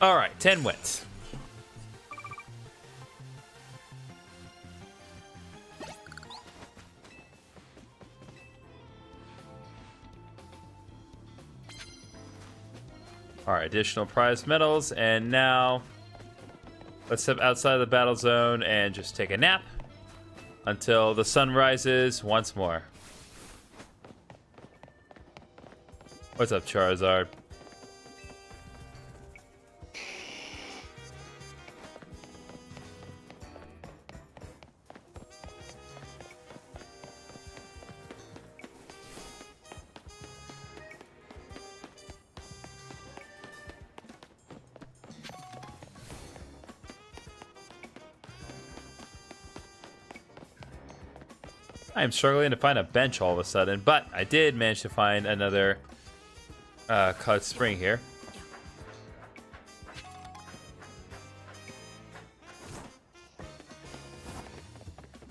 All right, 10 wins. All right, additional prize medals, and now let's step outside the battle zone and just take a nap until the sun rises once more. What's up, Charizard? I am struggling to find a bench all of a sudden, but I did manage to find another cut spring here.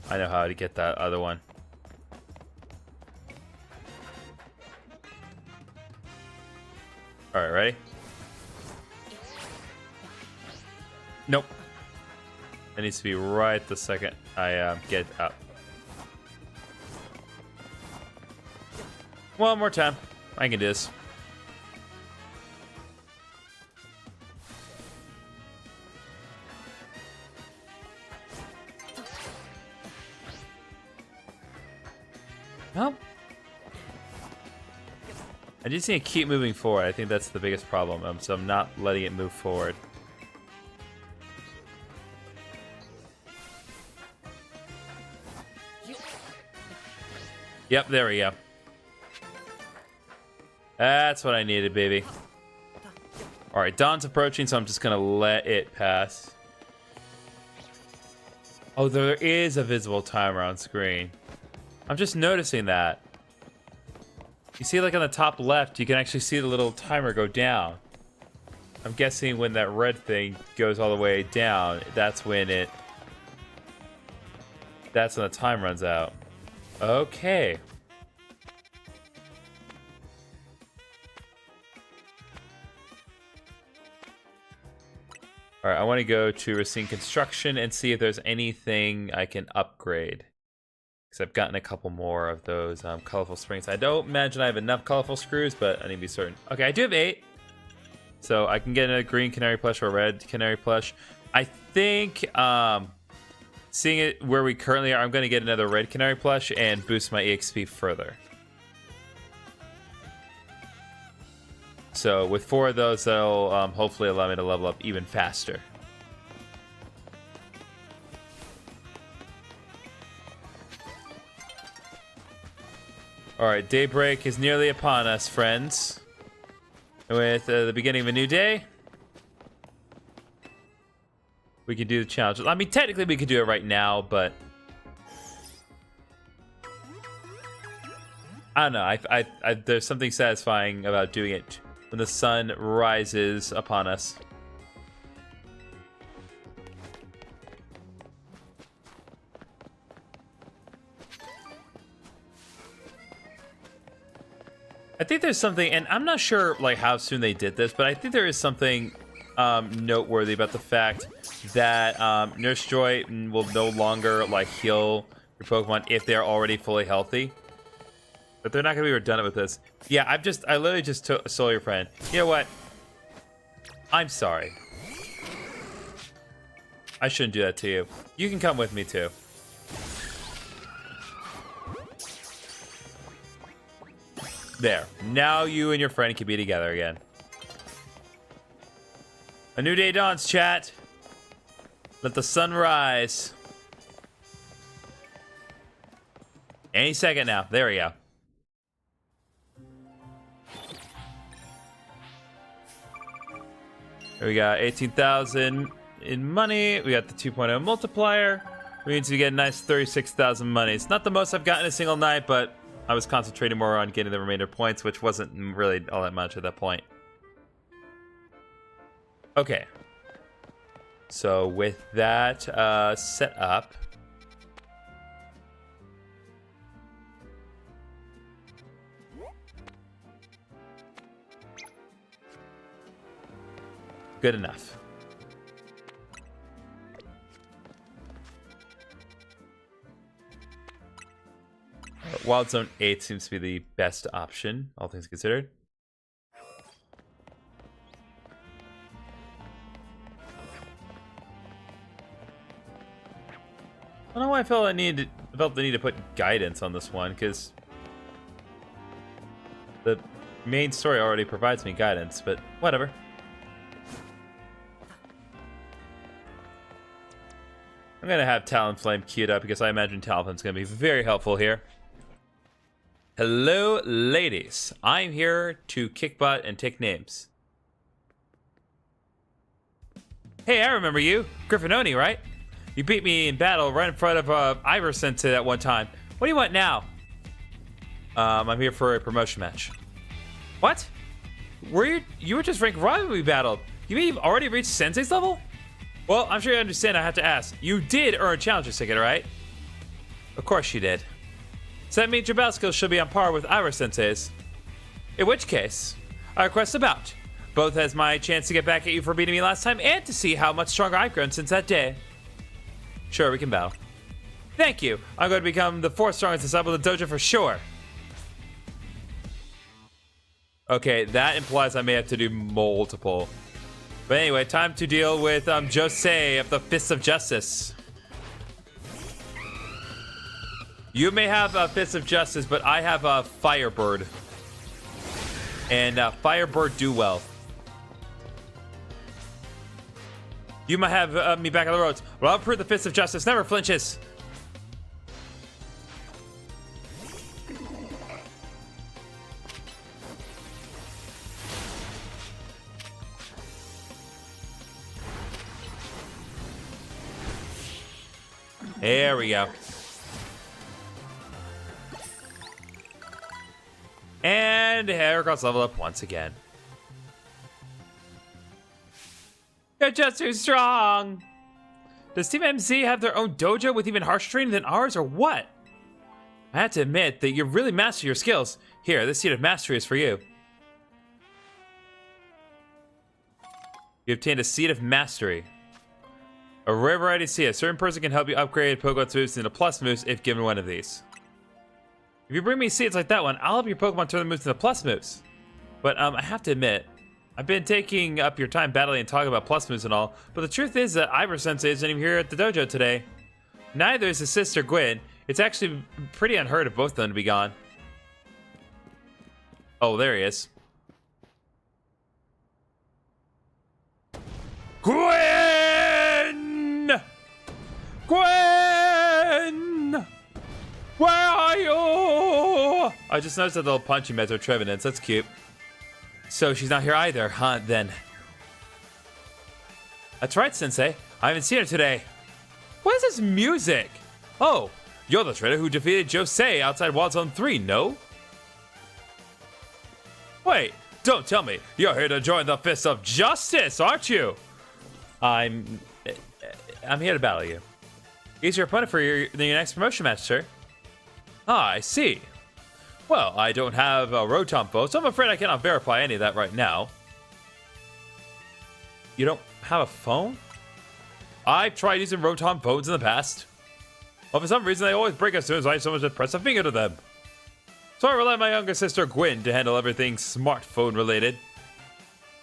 I know how to get that other one. All right, ready? Nope. It needs to be right the second I get up. One more time. I can do this. Well, I just need to keep moving forward. I think that's the biggest problem. So I'm not letting it move forward. Yep, there we go. That's what I needed, baby. All right, dawn's approaching, so I'm just gonna let it pass. Oh, there is a visible timer on screen. I'm just noticing that. You see, like on the top left, you can actually see the little timer go down. I'm guessing when that red thing goes all the way down, that's when the time runs out. Okay. All right, I want to go to Racine Construction and see if there's anything I can upgrade. Because I've gotten a couple more of those colorful springs. I don't imagine I have enough colorful screws, but I need to be certain. Okay, I do have 8. So I can get a green canary plush or a red canary plush. I think, seeing it where we currently are, I'm going to get another red canary plush and boost my EXP further. So with 4 of those, that'll hopefully allow me to level up even faster. All right, daybreak is nearly upon us, friends. With the beginning of a new day, we can do the challenge. I mean, technically we could do it right now, but I don't know. I there's something satisfying about doing it when the sun rises upon us. I think there's something, and I'm not sure like how soon they did this, but I think there is something noteworthy about the fact that Nurse Joy will no longer like heal your Pokemon if they're already fully healthy. But they're not gonna be redundant with this. Yeah, I literally just stole your friend. You know what? I'm sorry. I shouldn't do that to you. You can come with me too. There. Now you and your friend can be together again. A new day dawns, chat. Let the sun rise. Any second now. There we go. Here we got 18,000 in money. We got the 2.0 multiplier. We need to get a nice 36,000 money. It's not the most I've gotten in a single night, but I was concentrating more on getting the remainder points, which wasn't really all that much at that point. Okay. So with that set up, good enough. Wild Zone 8 seems to be the best option, all things considered. I don't know why I felt the need to put guidance on this one, because the main story already provides me guidance, but whatever. I'm going to have Talonflame queued up because I imagine Talonflame's going to be very helpful here. Hello, ladies. I'm here to kick butt and take names. Hey, I remember you. GriffinOni, right? You beat me in battle right in front of Ivor Sensei that one time. What do you want now? I'm here for a promotion match. What? You were just ranked raw when we battled. You mean you've already reached Sensei's level? Well, I'm sure you understand I have to ask. You did earn a challenger ticket, right? Of course you did. So that means your battle skills should be on par with Ivor Sensei's. In which case, I request a bout. Both as my chance to get back at you for beating me last time and to see how much stronger I've grown since that day. Sure, we can battle. Thank you. I'm going to become the 4th strongest disciple of the dojo for sure. Okay, that implies I may have to do multiple. But anyway, time to deal with Jose of the Fists of Justice. You may have a Fist of Justice, but I have a Firebird. And Firebird do well. You might have me back on the roads, but I'll prove the Fist of Justice never flinches. There we go. And Heracross level up once again. You're just too strong. Does Team MC have their own dojo with even harsher training than ours, or what? I have to admit that you really master your skills. Here, this seed of mastery is for you. You obtained a seed of mastery. A rare variety seed. A certain person can help you upgrade Pokemon's moves into plus moves if given one of these. If you bring me seeds like that one, I'll help your Pokemon turn the moves into plus moves. But I have to admit, I've been taking up your time battling and talking about plus moves and all, but the truth is that Ivor Sensei isn't even here at the dojo today. Neither is his sister Gwen. It's actually pretty unheard of both of them to be gone. Oh, there he is. Gwen! Gwen! Where are you? I just noticed that little punching meds are Trevenants. That's cute. So she's not here either, huh, then? That's right, Sensei. I haven't seen her today. What is this music? Oh, you're the trainer who defeated Josei outside Wild Zone 3, no? Wait, don't tell me. You're here to join the Fist of Justice, aren't you? I'm here to battle you. He's your opponent for your next promotion match, sir. Ah, I see. Well, I don't have a Rotom phone, so I'm afraid I cannot verify any of that right now. You don't have a phone? I've tried using Rotom phones in the past. But for some reason, they always break as soon as I so much as press a finger to them. So I rely on my younger sister, Gwen, to handle everything smartphone related.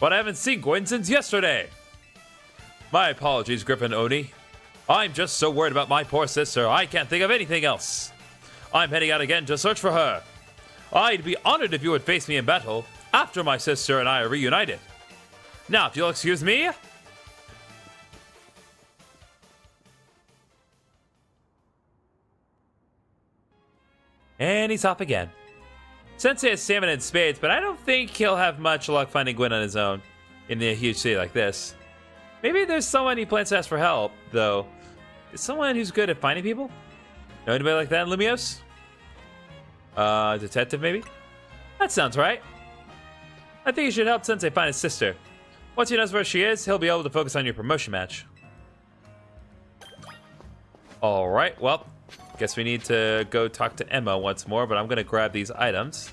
But I haven't seen Gwen since yesterday. My apologies, GriffinOni. I'm just so worried about my poor sister, I can't think of anything else. I'm heading out again to search for her. I'd be honored if you would face me in battle after my sister and I are reunited. Now, if you'll excuse me. And he's off again. Sensei has salmon and spades, but I don't think he'll have much luck finding Gwen on his own in a huge city like this. Maybe there's someone he plans to ask for help, though. Is someone who's good at finding people? Know anybody like that in Lumiose? Detective, maybe? That sounds right. I think you should help Sensei find his sister. Once he knows where she is, he'll be able to focus on your promotion match. Alright, well, guess we need to go talk to Emma once more, but I'm going to grab these items.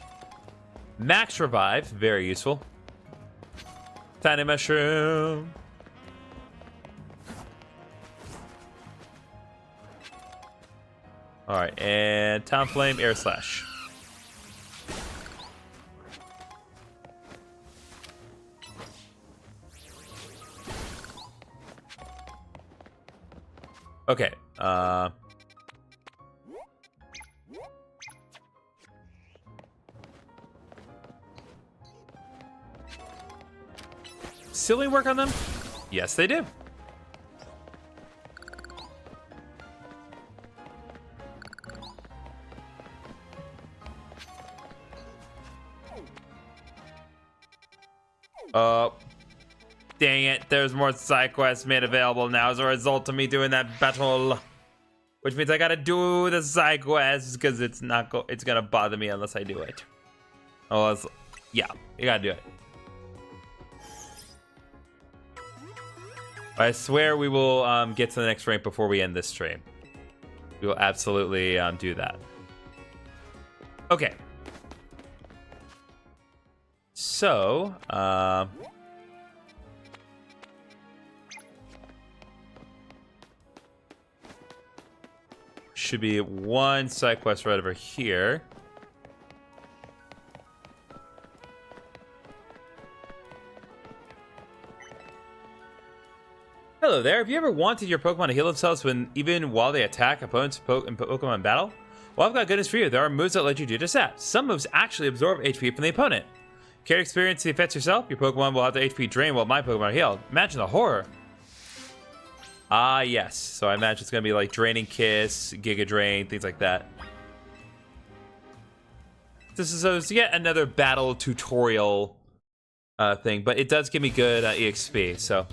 Max Revive, very useful. Tiny Mushroom. Alright, and Town Flame, Air Slash. Okay, Silly work on them? Yes, they do. Dang it, there's more side quests made available now as a result of me doing that battle. Which means I gotta do the side quests because it's gonna bother me unless I do it. Oh, yeah, you gotta do it. I swear we will get to the next rank before we end this stream. We will absolutely do that. Okay. So, should be one side quest right over here. Hello there. Have you ever wanted your Pokemon to heal themselves even while they attack opponents in Pokemon battle? Well, I've got good news for you. There are moves that let you do just that. Some moves actually absorb HP from the opponent. Care to experience the effects yourself? Your Pokemon will have the HP drain while my Pokemon are healed. Imagine the horror. Ah, yes. So I imagine it's going to be like Draining Kiss, Giga Drain, things like that. This is yet another battle tutorial thing, but it does give me good EXP, so.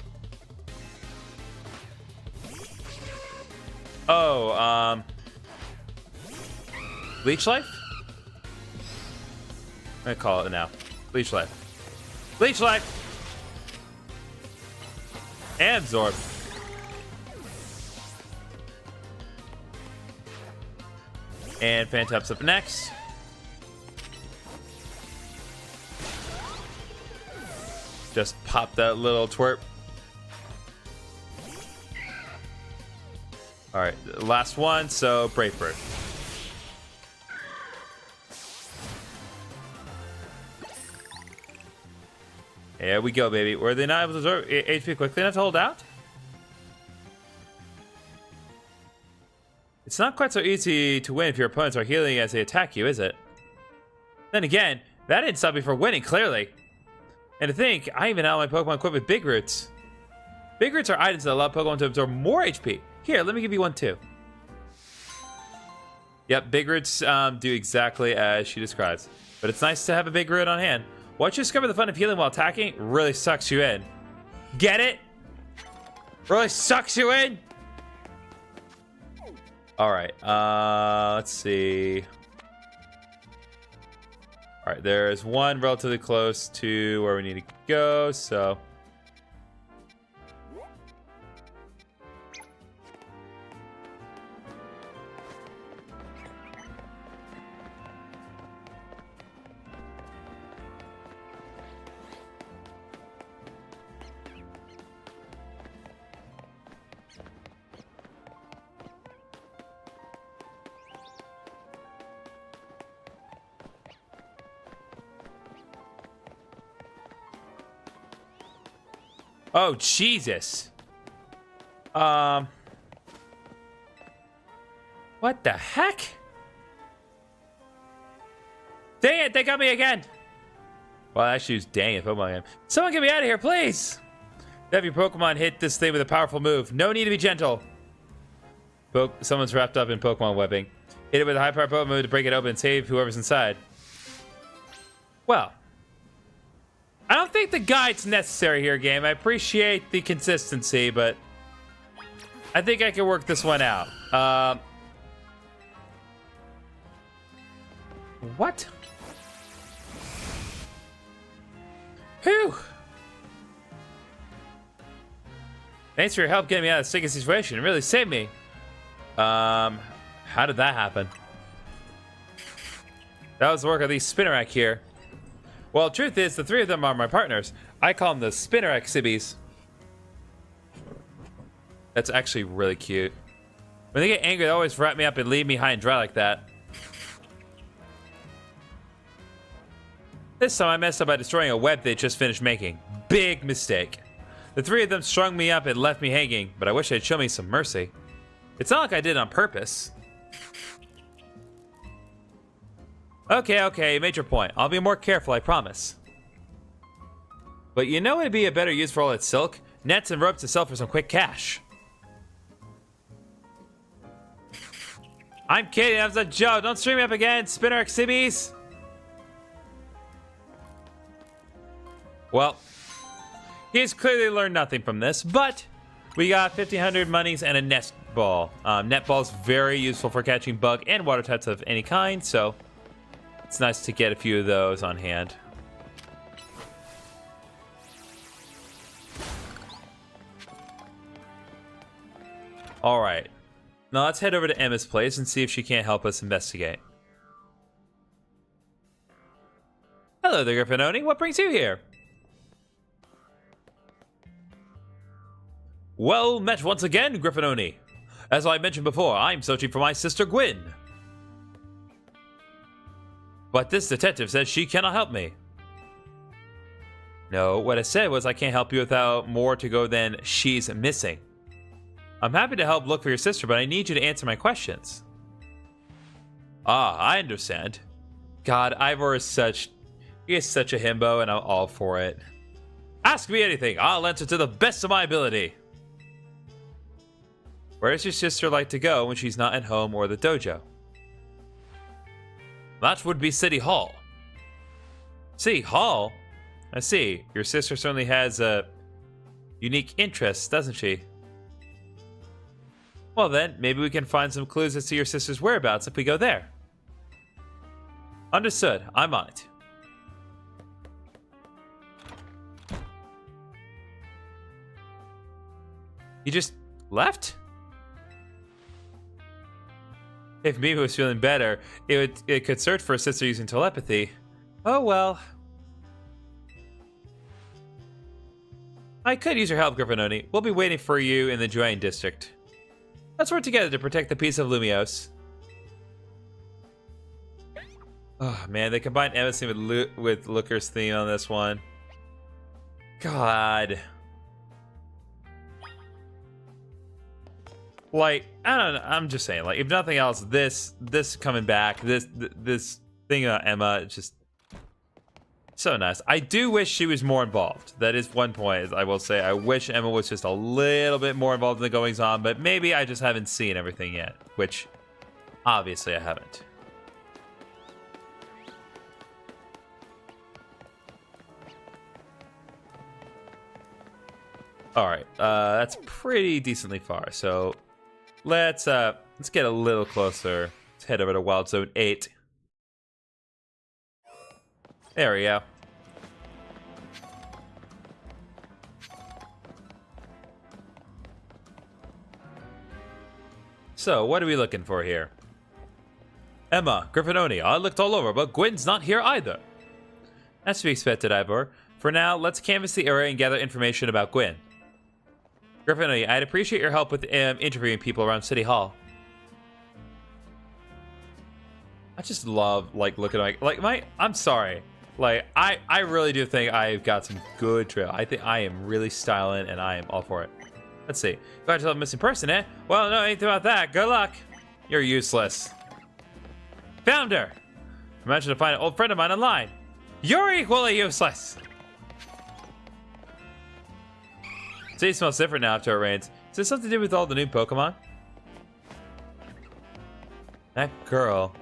Oh, Leech Life? I'm going to call it now. Leech Life. Leech Life! And Absorb. And Phantops up next. Just pop that little twerp. Alright, last one, so Brave Bird. There we go, baby. Were they not able to absorb HP quickly enough to hold out? It's not quite so easy to win if your opponents are healing as they attack you, is it? Then again, that didn't stop me from winning, clearly. And to think, I even have my Pokemon equipped with Big Roots. Big Roots are items that allow Pokemon to absorb more HP. Here, let me give you one too. Yep, big roots do exactly as she describes. But it's nice to have a big root on hand. Once you discover the fun of healing while attacking, it really sucks you in. Get it? Really sucks you in? Alright, let's see. Alright, there's one relatively close to where we need to go, so... Oh, Jesus. What the heck? Dang it, they got me again. Well, actually, it was dang it, Pokemon game. Someone get me out of here, please. Have your Pokemon hit this thing with a powerful move. No need to be gentle. Someone's wrapped up in Pokemon webbing. Hit it with a high-powered Pokemon move to break it open and save whoever's inside. Well, I don't think the guide's necessary here, game. I appreciate the consistency, but I think I can work this one out. What? Whew. Thanks for your help getting me out of this sticky situation. It really saved me. How did that happen? That was the work of these Spinnerack here. Well, truth is, the three of them are my partners. I call them the Spinnerack Sibbies. That's actually really cute. When they get angry, they always wrap me up and leave me high and dry like that. This time I messed up by destroying a web they just finished making. Big mistake. The three of them strung me up and left me hanging, but I wish they'd show me some mercy. It's not like I did it on purpose. Okay, you made your point. I'll be more careful, I promise. But you know it'd be a better use for all that silk? Nets and ropes to sell for some quick cash. I'm kidding, that was a joke. Don't stream me up again, Spinnerack Sibbies. Well, he's clearly learned nothing from this, but we got 1,500 monies and a nest ball. Net ball's very useful for catching bug and water types of any kind, so it's nice to get a few of those on hand. All right. Now let's head over to Emma's place and see if she can't help us investigate. Hello there, GriffinOni. What brings you here? Well met once again, GriffinOni. As I mentioned before, I'm searching for my sister Gwyn. But this detective says she cannot help me. No, what I said was I can't help you without more to go than she's missing. I'm happy to help look for your sister, but I need you to answer my questions. Ah, I understand. God, Ivor is such a himbo, and I'm all for it. Ask me anything. I'll answer to the best of my ability. Where does your sister like to go when she's not at home or the dojo? That would be City Hall. City Hall? I see. Your sister certainly has a unique interest, doesn't she? Well then, maybe we can find some clues as to your sister's whereabouts if we go there. Understood. I'm on it. You just left? If Mimi was feeling better, it could search for a sister using telepathy. Oh well. I could use your help, GriffinOni. We'll be waiting for you in the Juan district. Let's work together to protect the peace of Lumiose. Oh man, they combined Emma's theme with Looker's theme on this one. God. Like, I don't know, I'm just saying, like, if nothing else, this coming back, this thing about Emma, it's just so nice. I do wish she was more involved. That is one point, I will say. I wish Emma was just a little bit more involved in the goings-on, but maybe I just haven't seen everything yet, which Obviously, I haven't. All right, that's pretty decently far. So let's get a little closer. Let's head over to Wild Zone 8. There we go. So, what are we looking for here? Emma, GriffinOni, I looked all over, but Gwen's not here either. That's to be expected, Ivor. For now, let's canvass the area and gather information about Gwen. GriffinOni, I'd appreciate your help with interviewing people around City Hall. I just love, like, looking at I'm sorry. Like, I really do think I've got some good trail. I think I am really styling, and I am all for it. Let's see. Glad you love a missing person, eh? Well, no, anything about that. Good luck. You're useless. Found her. I managed to find an old friend of mine online. You're equally useless. City smells different now after it rains. Is this something to do with all the new Pokemon? That girl.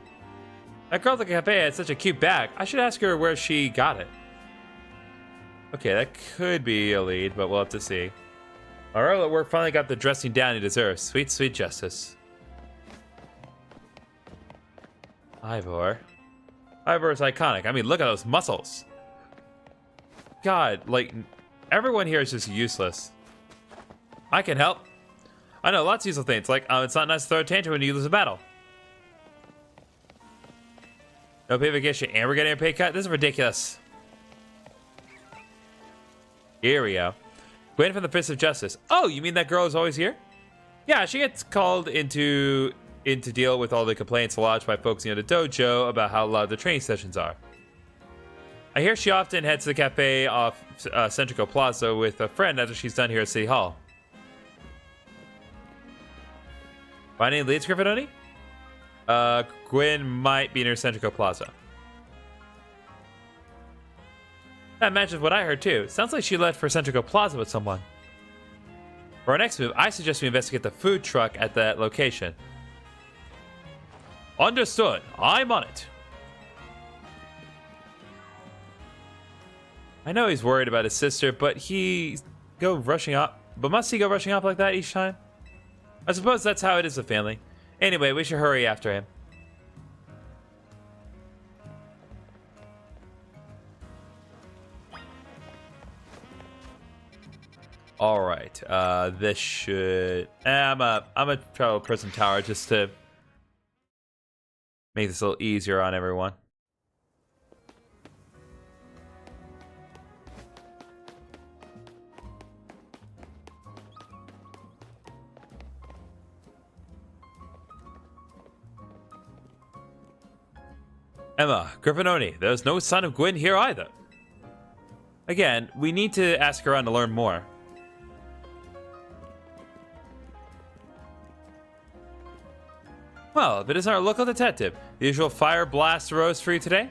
That girl at the cafe had such a cute bag. I should ask her where she got it. Okay, that could be a lead, but we'll have to see. Our early work finally got the dressing down he deserves. Sweet, sweet justice. Ivor. Ivor is iconic. I mean, look at those muscles. God, like, everyone here is just useless. I can help. I know lots of useful things, like it's not nice to throw a tantrum when you lose a battle. No pay vacation, and we're getting a pay cut? This is ridiculous. Here we go. Gwen from the Fist of Justice. Oh, you mean that girl is always here? Yeah, she gets called in to deal with all the complaints lodged by folks in the dojo about how loud the training sessions are. I hear she often heads to the cafe off Centrico Plaza with a friend after she's done here at City Hall. Find any leads, GriffinOni? Gwen might be near Centrico Plaza. That matches what I heard too. Sounds like she left for Centrico Plaza with someone. For our next move, I suggest we investigate the food truck at that location. Understood. I'm on it. I know he's worried about his sister, but must he go rushing off like that each time? I suppose that's how it is with family. Anyway, we should hurry after him. All right, this should. I'm a travel Prism Tower just to make this a little easier on everyone. Emma, GriffinOni, there's no sign of Gwen here either. Again, we need to ask around to learn more. Well, if it isn't our local detective, the usual fire blast roast for you today?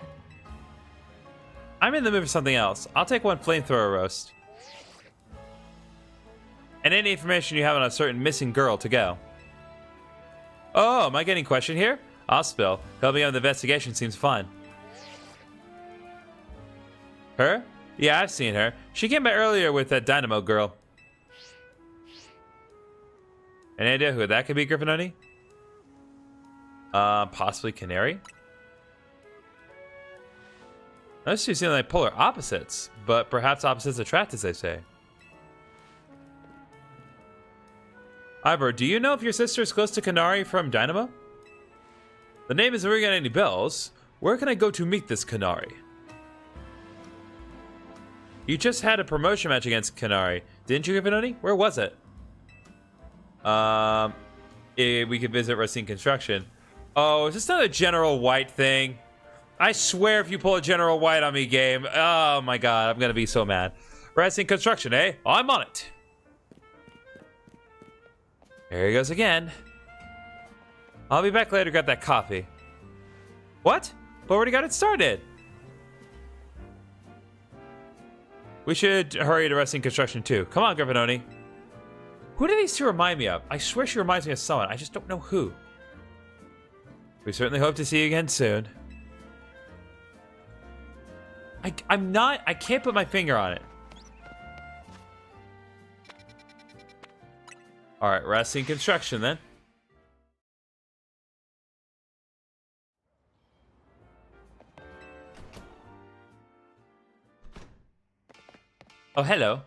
I'm in the mood for something else. I'll take one flamethrower roast. And any information you have on a certain missing girl to go. Oh, am I getting questioned here? I'll spill. Helping out with the investigation seems fun. Her? Yeah, I've seen her. She came by earlier with that Dynamo girl. Any idea who that could be, GriffinOni? Possibly Canary? Those two seem like polar opposites, but perhaps opposites attract, as they say. Ivor, do you know if your sister is close to Canary from Dynamo? The name isn't ringing any bells. Where can I go to meet this Canary? You just had a promotion match against Canary, didn't you, GriffinOni? Where was it? We could visit Racine Construction. Oh, is this not a General White thing? I swear if you pull a General White on me, game. Oh my god, I'm gonna be so mad. Racine Construction, eh? I'm on it. There he goes again. I'll be back later to grab that coffee. What? But already got it started. We should hurry to Racine Construction too. Come on, GriffinOni. Who do these two remind me of? I swear she reminds me of someone. I just don't know who. We certainly hope to see you again soon. I can't put my finger on it. All right, resting construction then. Oh, hello.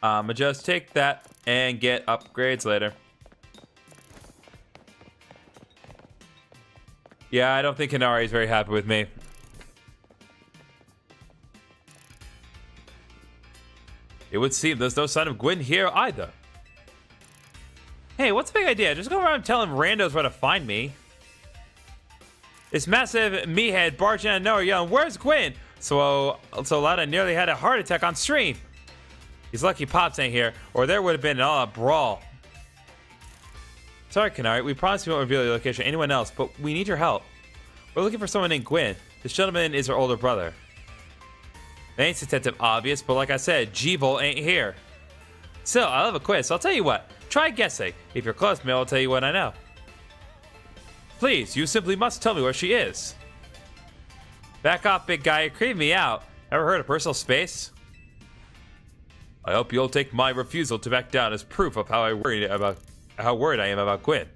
I'ma just take that and get upgrades later. Yeah, I don't think Kanari is very happy with me. It would seem there's no sign of Gwyn here either. Hey, what's the big idea? Just go around telling randos where to find me. This massive meathead barging out of nowhere yelling, "Where's Gwyn?" So loud I nearly had a heart attack on stream. He's lucky Pops ain't here, or there would have been an all-out brawl. Sorry, Kanari, we promised we won't reveal your location to anyone else, but we need your help. We're looking for someone named Gwyn. This gentleman is our older brother. It ain't detective obvious, but like I said, G-Bolt ain't here. Still, I love a quiz, so I'll tell you what. Try guessing. If you're close, maybe I'll tell you what I know. Please, you simply must tell me where she is. Back off, big guy. You're creeping me out. Ever heard of personal space? I hope you'll take my refusal to back down as proof of how worried I am about Gwyn.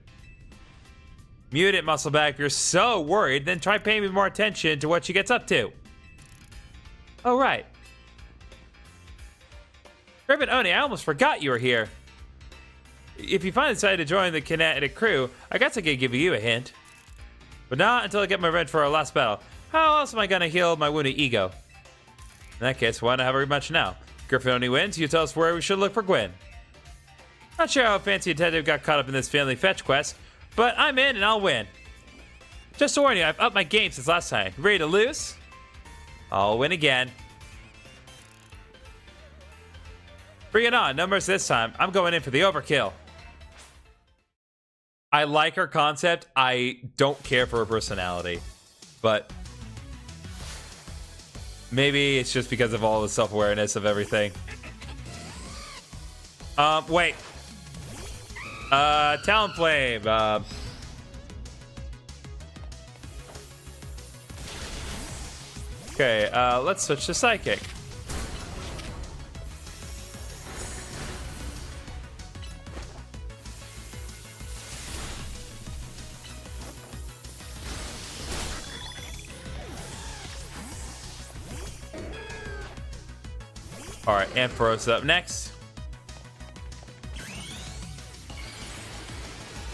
Mute it, Musclebag. If you're so worried, then try paying me more attention to what she gets up to. Oh, right. GriffinOni, I almost forgot you were here. If you finally decide to join the kinetic crew, I guess I could give you a hint. But not until I get my revenge for our last battle. How else am I gonna heal my wounded ego? In that case, why not have a rematch now? GriffinOni wins, you tell us where we should look for Gwyn. Not sure how a fancy detective got caught up in this family fetch quest, but I'm in and I'll win. Just to warn you, I've upped my game since last time. Ready to lose? I'll win again. Bring it on, no mercy this time. I'm going in for the overkill. I like her concept. I don't care for her personality. But maybe it's just because of all the self-awareness of everything. Wait. Talonflame. Okay, let's switch to Psychic. Alright, Ampharos up next.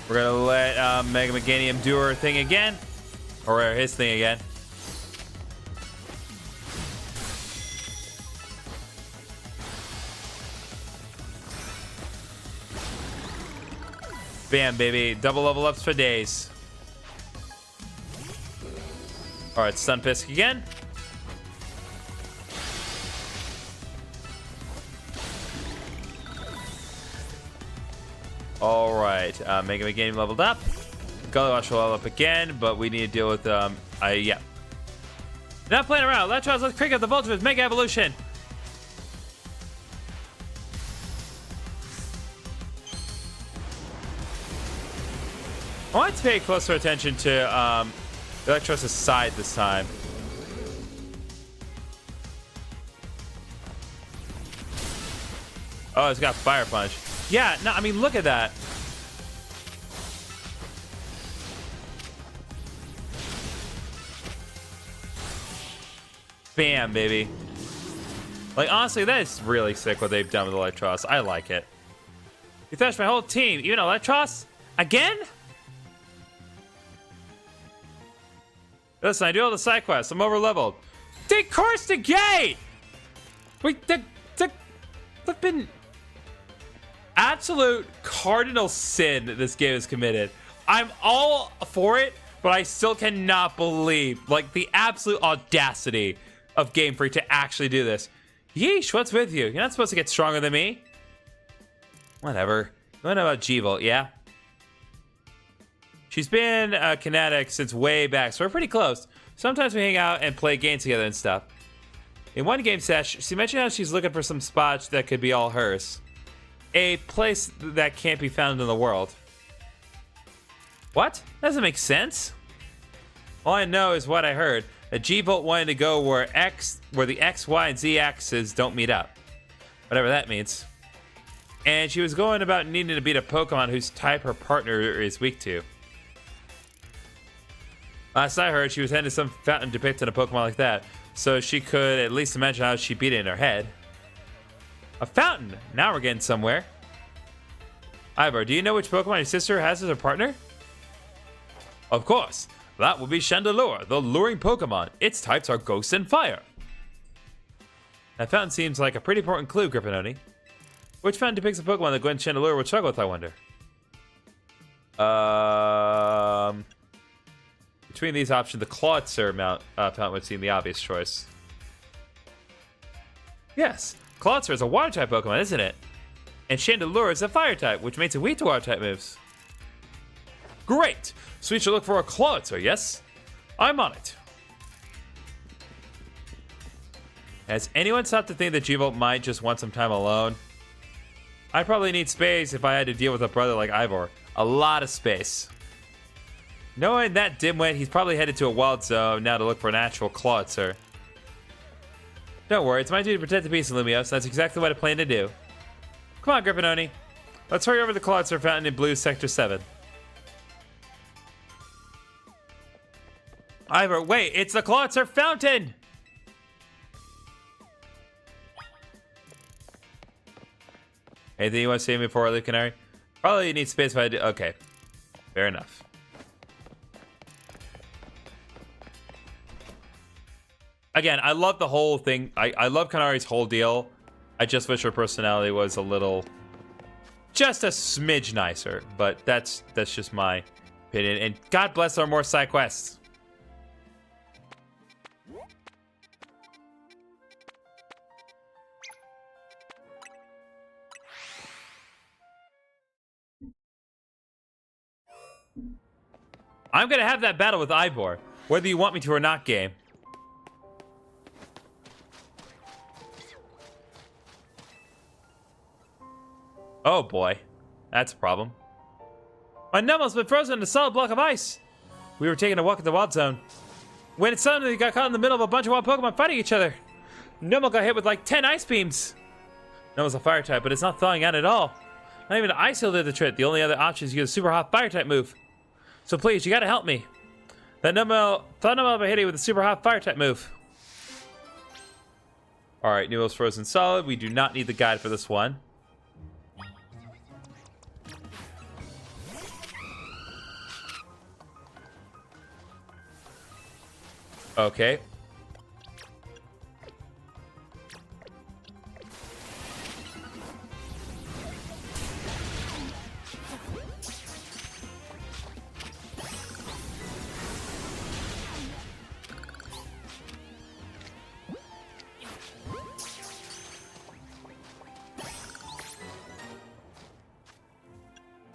We're gonna let Mega Meganium do her thing again. Or his thing again. Bam, baby. Double level ups for days. Alright, Stunfisk again. Alright, Mega Meganium leveled up. Gullywash will level up again, but we need to deal with, yeah. Not playing around. Let's crank up the voltage with Mega Evolution. I want to pay closer attention to Electros' side this time. Oh, it's got Fire Punch. Yeah, no, I mean, look at that. Bam, baby. Like, honestly, that is really sick what they've done with Electros. I like it. You thrashed my whole team, even Electros? Again? Listen, I do all the side quests. I'm over leveled. Take course to gate! Wait, the flippin' absolute cardinal sin that this game has committed. I'm all for it, but I still cannot believe, like, the absolute audacity of Game Freak to actually do this. Yeesh, what's with you? You're not supposed to get stronger than me. Whatever. You know about G-Volt, yeah? She's been kinetic since way back, so we're pretty close. Sometimes we hang out and play games together and stuff. In one game sesh, she mentioned how she's looking for some spots that could be all hers. A place that can't be found in the world. What? That doesn't make sense. All I know is what I heard. That G-Volt wanted to go where the X, Y, and Z axes don't meet up. Whatever that means. And she was going about needing to beat a Pokemon whose type her partner is weak to. Last I heard, she was heading to some fountain depicting a Pokemon like that, so she could at least imagine how she beat it in her head. A fountain! Now we're getting somewhere. Ivor, do you know which Pokemon your sister has as her partner? Of course. That would be Chandelure, the luring Pokemon. Its types are Ghost and Fire. That fountain seems like a pretty important clue, GriffinOni. Which fountain depicts a Pokemon that Gwen Chandelure would struggle with, I wonder? Between these options, the Clawitzer fountain would seem the obvious choice. Yes, Clawitzer is a Water-type Pokemon, isn't it? And Chandelure is a Fire-type, which makes it weak to Water-type moves. Great! So we should look for a Clawitzer, yes? I'm on it. Has anyone stopped to think that G-Volt might just want some time alone? I'd probably need space if I had to deal with a brother like Ivor. A lot of space. Knowing that dimwit, he's probably headed to a wild zone now to look for an actual Clawitzer. Don't worry, it's my duty to protect the peace of Lumiose. That's exactly what I plan to do. Come on, GriffinOni. Let's hurry over to the Clawitzer fountain in Blue Sector 7. Ivor, wait, it's the Clawitzer fountain! Anything you want to say to me before I leave, Canary? Probably need space if I do. Okay. Fair enough. Again, I love the whole thing. I love Canari's whole deal. I just wish her personality was a little... just a smidge nicer. But that's just my opinion. And God bless our more side quests. I'm gonna have that battle with Ivor, whether you want me to or not, game. Oh boy, that's a problem. My Numel's been frozen in a solid block of ice. We were taking a walk in the wild zone when it suddenly got caught in the middle of a bunch of wild Pokemon fighting each other. Numel got hit with like 10 ice beams. Numel's a fire type, but it's not thawing out at all. Not even ice heal did the trick. The only other option is to use a super hot fire type move. So please, you gotta help me. That Numel thought Numel would hit it with a super hot fire type move. Alright, Numel's frozen solid. We do not need the guide for this one. Okay.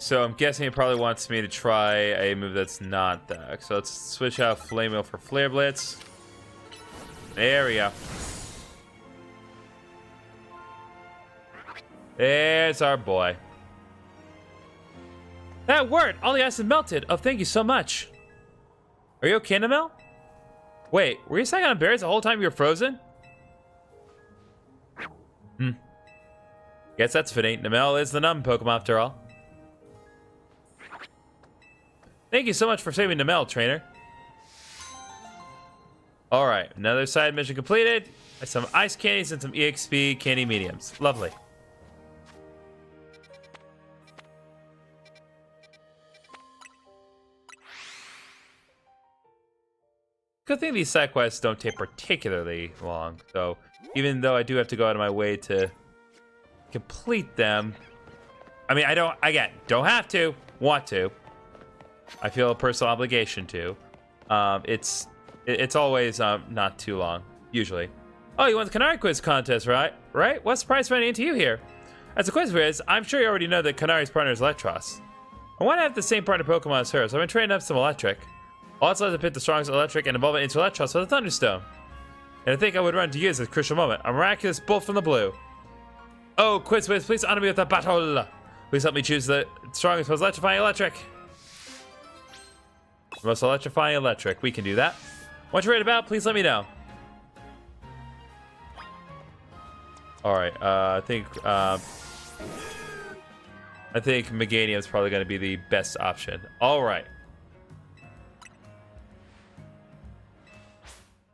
So I'm guessing it probably wants me to try a move that's not that. So let's switch out Flame Wheel for Flare Blitz. There we go. There's our boy. That worked! All the ice is melted. Oh, thank you so much. Are you okay, Numel? Wait, were you stacking on berries the whole time you were frozen? Guess that's fitting. Numel is the numb Pokemon after all. Thank you so much for saving Numel, trainer. Alright, another side mission completed. Some ice candies and some EXP candy mediums. Lovely. Good thing these side quests don't take particularly long, though. Even though I do have to go out of my way to complete them. I mean, I don't have to, want to. I feel a personal obligation to. It's always not too long, usually. Oh, you won the Canary Quiz contest, right? Right? What's the prize running into you here? As a quiz quiz, I'm sure you already know that Canari's partner is Electros. I want to have the same partner Pokemon as her, so I've been training up some Electric. I'll also have to pick the strongest Electric and evolve it into Electros with a Thunderstone. And I think I would run to use this crucial moment. A miraculous bolt from the blue. Oh, quiz whiz, please honor me with a battle. Please help me choose the strongest most electrifying Electric. Most electrifying electric. We can do that. What you're right about, please let me know. Alright, I think Meganium is probably going to be the best option. Alright.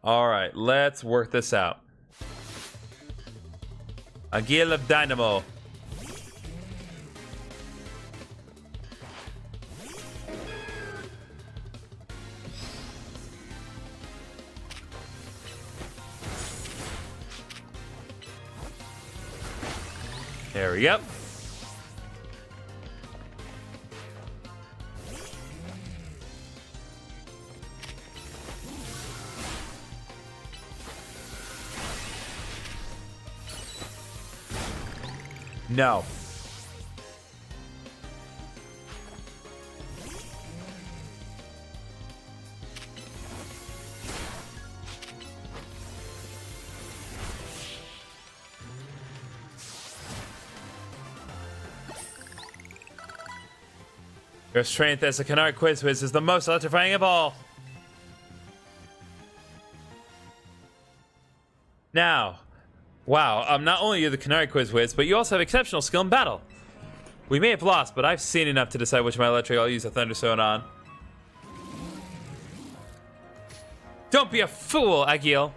Alright, let's work this out. A Gale of Dynamo. There we go. No. Your strength as a Canard Quiz is the most electrifying of all. Now, wow, not only are you the Canary Quiz Whiz, but you also have exceptional skill in battle. We may have lost, but I've seen enough to decide which of my electric I'll use a Thunderstone on. Don't be a fool, Agil.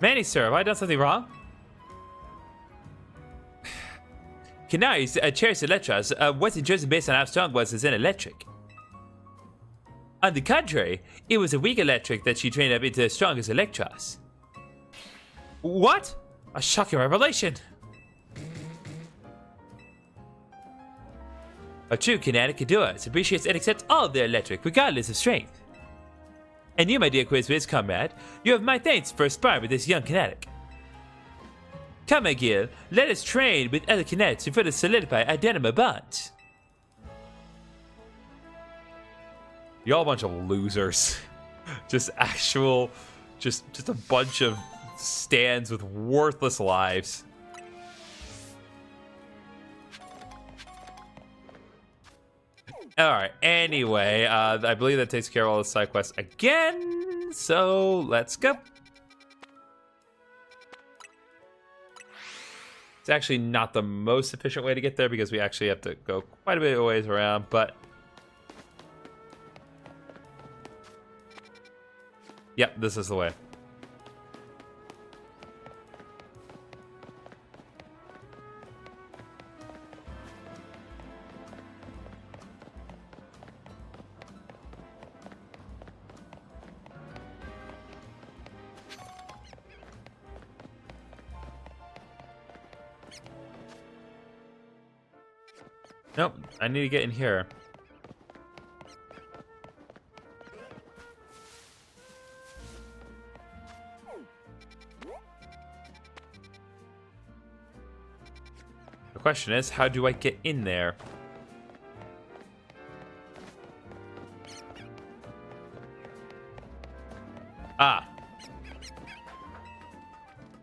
Manny, sir, have I done something wrong? Canary cherished Electros. What's chosen based on how strong was in electric? On the contrary, it was a weak electric that she trained up into the strongest Electros. What? A shocking revelation. A true kinetic Kadoras appreciates and accepts all of their electric, regardless of strength. And you, my dear Quizwiz comrade, you have my thanks for sparring with this young kinetic. Come, Agil, let us train with other kinetics to further solidify our Dynamo bonds. Y'all a bunch of losers. Just a bunch of stands with worthless lives. Alright, anyway, I believe that takes care of all the side quests again, so let's go. It's actually not the most efficient way to get there because we actually have to go quite a bit of ways around, but... Yep, this is the way. Nope, I need to get in here. The question is, how do I get in there? Ah.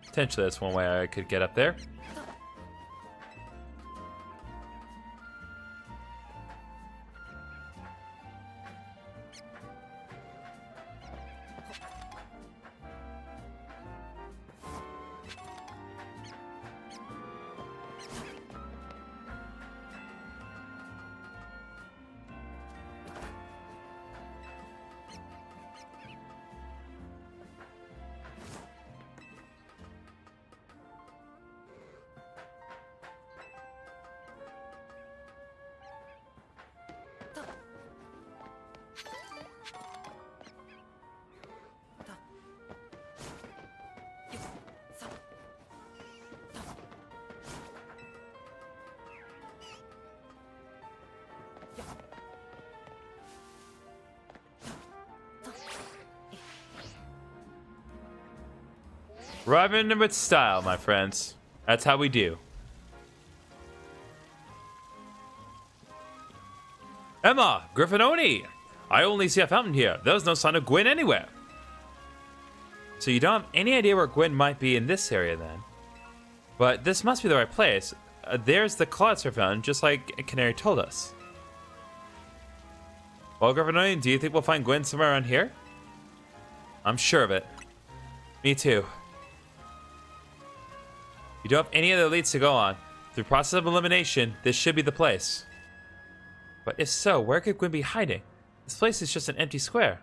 Potentially that's one way I could get up there. Arriving with style, my friends. That's how we do. Emma, GriffinOni! I only see a fountain here. There's no sign of Gwyn anywhere. So you don't have any idea where Gwyn might be in this area then. But this must be the right place. There's the Cloudster fountain, just like Canary told us. Well, GriffinOni, do you think we'll find Gwen somewhere around here? I'm sure of it. Me too. You don't have any other leads to go on. Through process of elimination, this should be the place. But if so, where could Gwen be hiding? This place is just an empty square.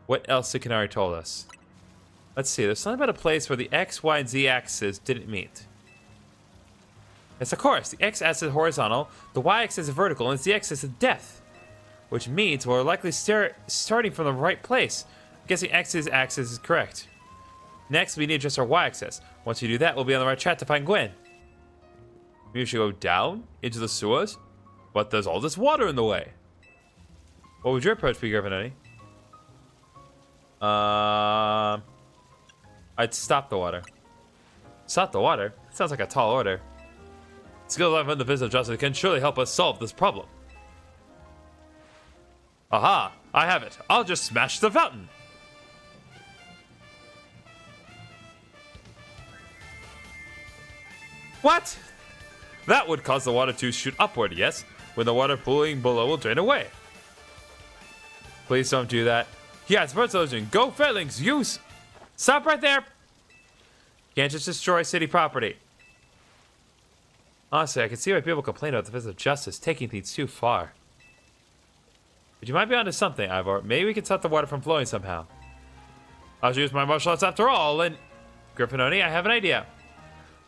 What else did Canary told us? Let's see, there's something about a place where the X, Y, and Z axes didn't meet. Yes, of course, the X axis is horizontal, the Y axis is vertical, and the Z axis is death. Which means we're likely starting from the right place. I'm guessing X's axis is correct. Next, we need to adjust our Y axis. Once we do that, we'll be on the right track to find Gwen. Maybe we should go down into the sewers? But there's all this water in the way. What would your approach be, GriffinOni? I'd stop the water. Stop the water? Sounds like a tall order. Skill level in the business of justice can surely help us solve this problem. Aha! I have it. I'll just smash the fountain. What? That would cause the water to shoot upward, yes? When the water pooling below will drain away. Please don't do that. Yeah, it's bird illusion. Go Fairlings, use! Stop right there! Can't just destroy city property. Honestly, I can see why people complain about the business of justice taking things too far. But you might be onto something, Ivor. Maybe we can stop the water from flowing somehow. I'll use my martial arts after all, and... GriffinOni, I have an idea.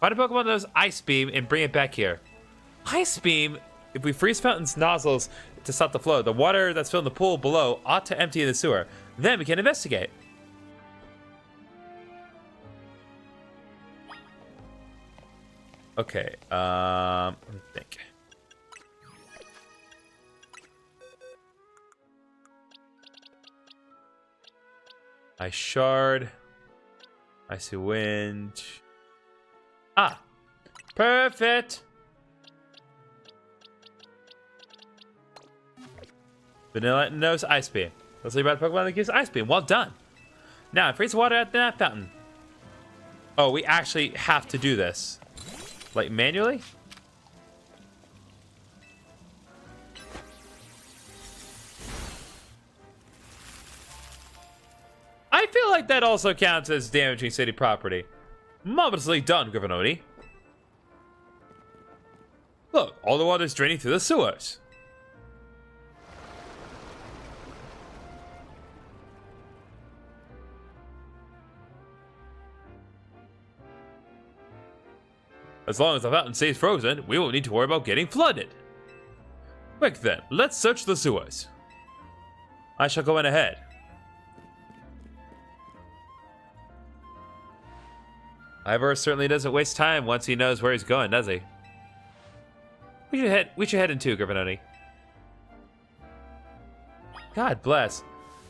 Find a Pokemon that knows Ice Beam and bring it back here. Ice Beam? If we freeze fountain's nozzles to stop the flow, the water that's filled in the pool below ought to empty in the sewer. Then we can investigate. Okay, let me think. Ice Shard. Icy Wind. Ah! Perfect! Vanilla knows Ice Beam. Let's see about a Pokemon that gives Ice Beam. Well done! Now, freeze water at that fountain. Oh, we actually have to do this. Like, manually? I feel like that also counts as damaging city property. Marvelously done, GriffinOni. Look, all the water is draining through the sewers. As long as the fountain stays frozen, we won't need to worry about getting flooded. Quick then, let's search the sewers. I shall go in ahead. Ivor certainly doesn't waste time once he knows where he's going, does he? We should head in too, GriffinOni. God bless.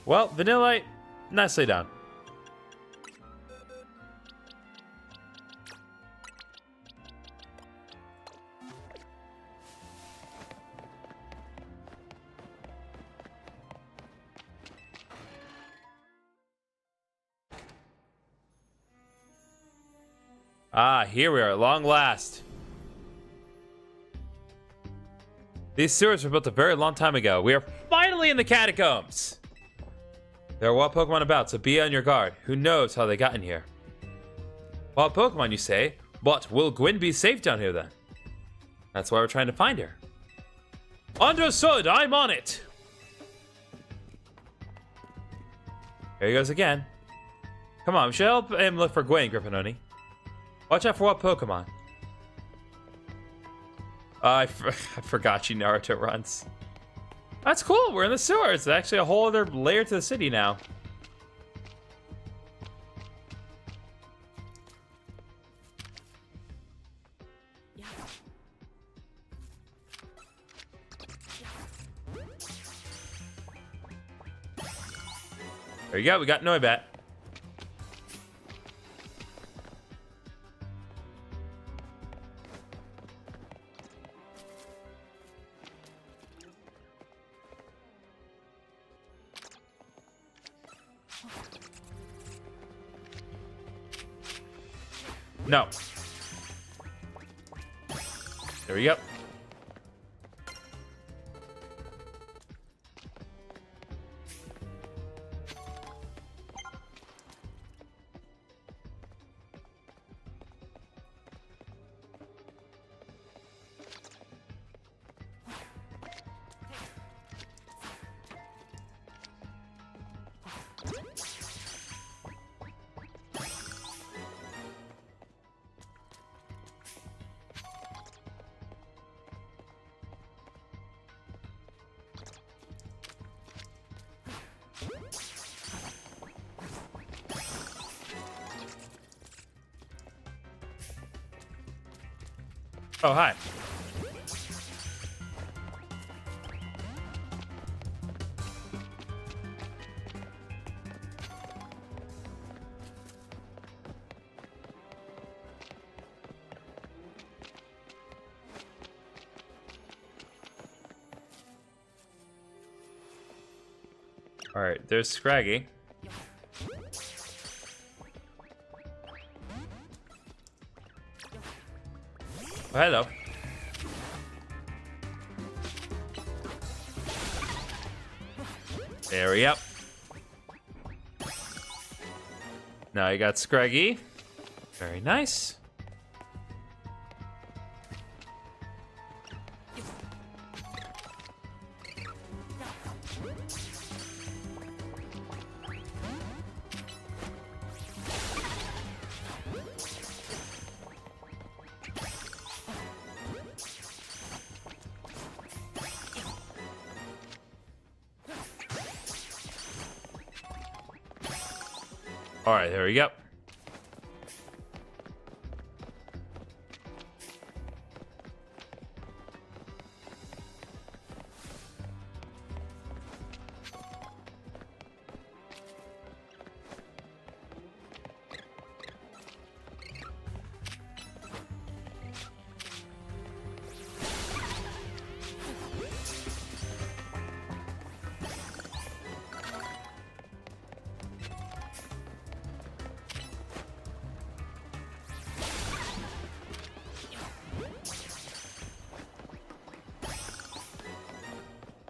Well, Vanillite, nicely done. Ah, here we are at long last. These sewers were built a very long time ago. We are finally in the catacombs. There are wild Pokemon about, so be on your guard. Who knows how they got in here? Wild Pokemon, you say? But will Gwen be safe down here then? That's why we're trying to find her. Understood, I'm on it. Here he goes again. Come on, we should help him look for Gwen, GriffinOni. Watch out for what Pokemon. I forgot you Naruto runs. That's cool, we're in the sewers. It's actually a whole other layer to the city now. There you go, we got Noibat. No. There we go. Oh, hi. All right, there's Scraggy. Oh, hello. There we go. Now you got Scraggy. Very nice. All right, there we go.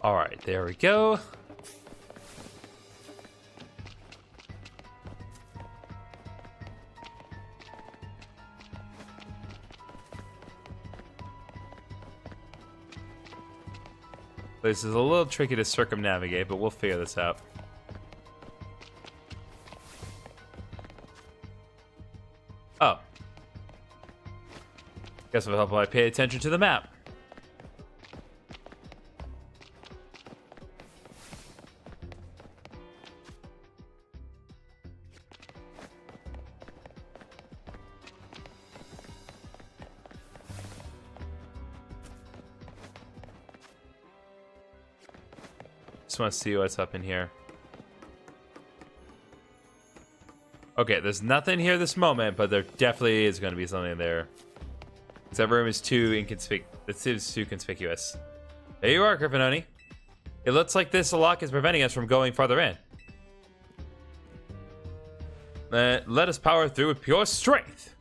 All right, there we go. This is a little tricky to circumnavigate, but we'll figure this out. Oh. Guess it'll help if I pay attention to the map. Just want to see what's up in here. Okay, there's nothing here this moment, but there definitely is going to be something there. That room is too conspicuous. There you are, GriffinOni. It looks like this lock is preventing us from going farther in. Let us power through with pure strength.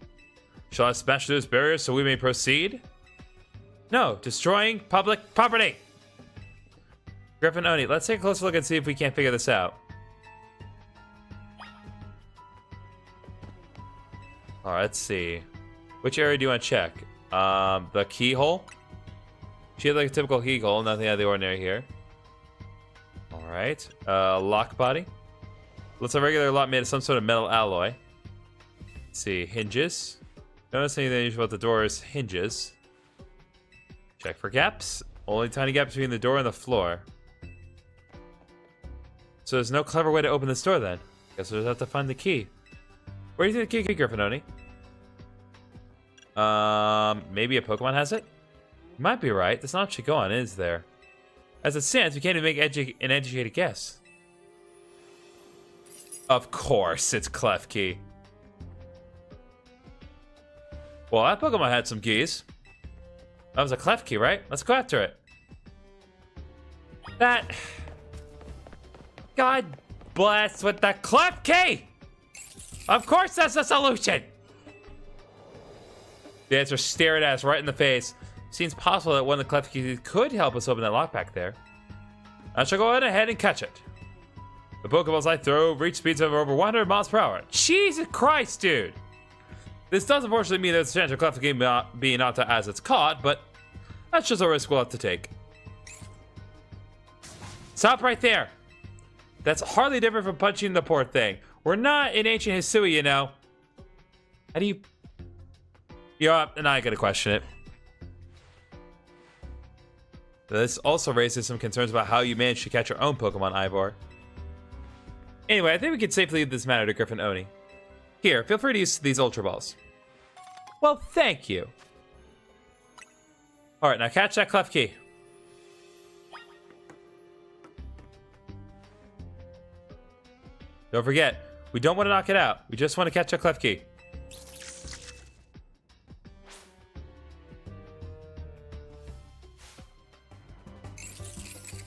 Shall I smash those barriers so we may proceed? No, destroying public property. GriffinOni, let's take a closer look and see if we can't figure this out. Alright, let's see. Which area do you want to check? The keyhole? She had like a typical keyhole, nothing out of the ordinary here. Alright. Lock body. Looks like a regular lock made of some sort of metal alloy. Let's see. Hinges. Notice anything unusual about the door's hinges. Check for gaps. Only tiny gap between the door and the floor. So there's no clever way to open this door then. Guess we'll just have to find the key. Where do you think the key could be, GriffinOni? Maybe a Pokemon has it? You might be right. There's not much to go on, is there? As it stands, we can't even make an educated guess. Of course, it's Klefki. Well, that Pokemon had some keys. That was a Klefki, right? Let's go after it. That... God bless with the Klefki! Of course that's the solution! The answer stared at us right in the face. Seems possible that one of the Klefki could help us open that lockback there. I shall go ahead and catch it. The Pokeballs I throw reach speeds of over 100 miles per hour. Jesus Christ, dude! This does unfortunately mean there's a chance of Klefki being knocked out as it's caught, but that's just a risk we'll have to take. Stop right there! That's hardly different from punching the poor thing. We're not in ancient Hisui, you know. How do you... You know what? I'm not gonna question it. This also raises some concerns about how you managed to catch your own Pokemon, Ivor. Anyway, I think we can safely leave this matter to GriffinOni. Here, feel free to use these Ultra Balls. Well, thank you. All right, now catch that cleft key. Don't forget, we don't want to knock it out. We just want to catch that cleft key.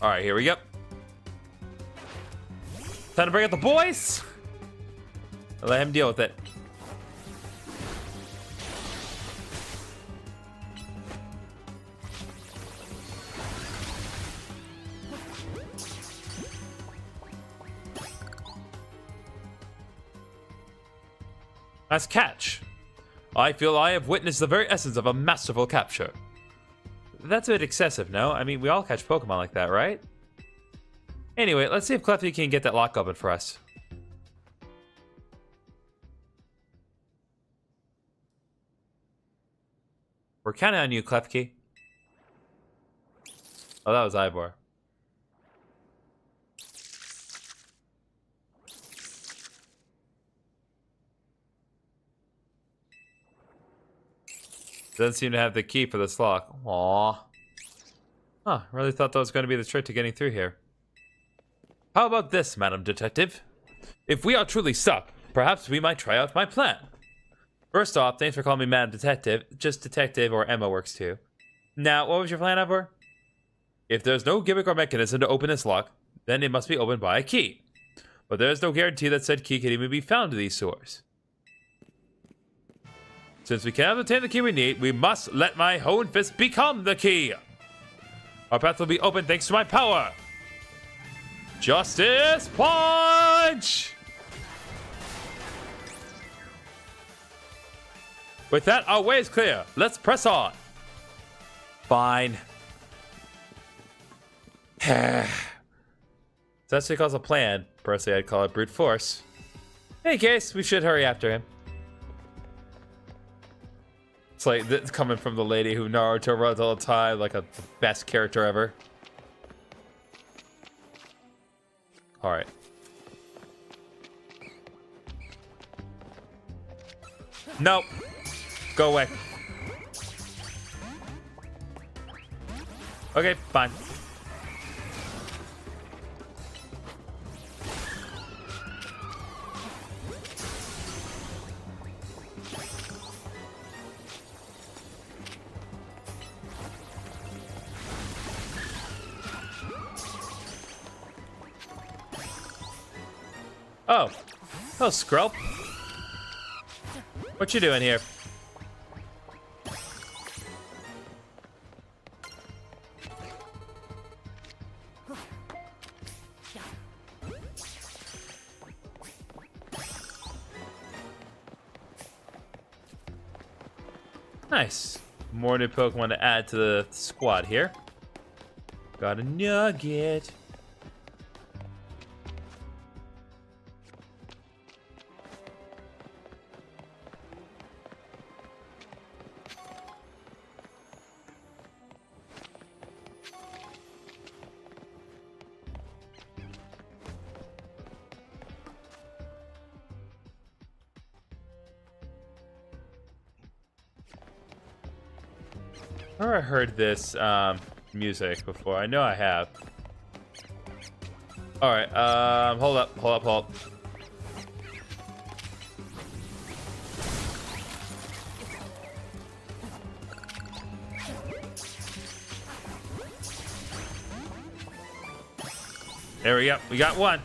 All right, here we go. Time to bring out the boys. Let him deal with it. Nice catch. I feel I have witnessed the very essence of a masterful capture. That's a bit excessive, no? I mean, we all catch Pokemon like that, right? Anyway, let's see if Clefty can get that lock open for us. We're counting on you, Klefki. Oh, that was Ivor. Doesn't seem to have the key for this lock. Aww. Huh, really thought that was going to be the trick to getting through here. How about this, Madam Detective? If we are truly stuck, perhaps we might try out my plan. First off, thanks for calling me Madam Detective. Just Detective or Emma works too. Now, what was your plan, Ivor? If there's no gimmick or mechanism to open this lock, then it must be opened by a key. But there's no guarantee that said key can even be found in these sewers. Since we cannot obtain the key we need, we must let my Hoenn Fist become the key. Our path will be open thanks to my power. Justice Punch! With that, our way is clear. Let's press on. Fine. That's what calls a plan. Personally, I'd call it brute force. In any case, we should hurry after him. It's like this coming from the lady who Naruto runs all the time, like the best character ever. Alright. Nope. Go away. Okay, fine. Oh. Oh, Skrelp. What you doing here? Nice. More new Pokemon to add to the squad here. Got a nugget. I've never heard this music before. I know I have. Alright, hold up. There we go. We got one.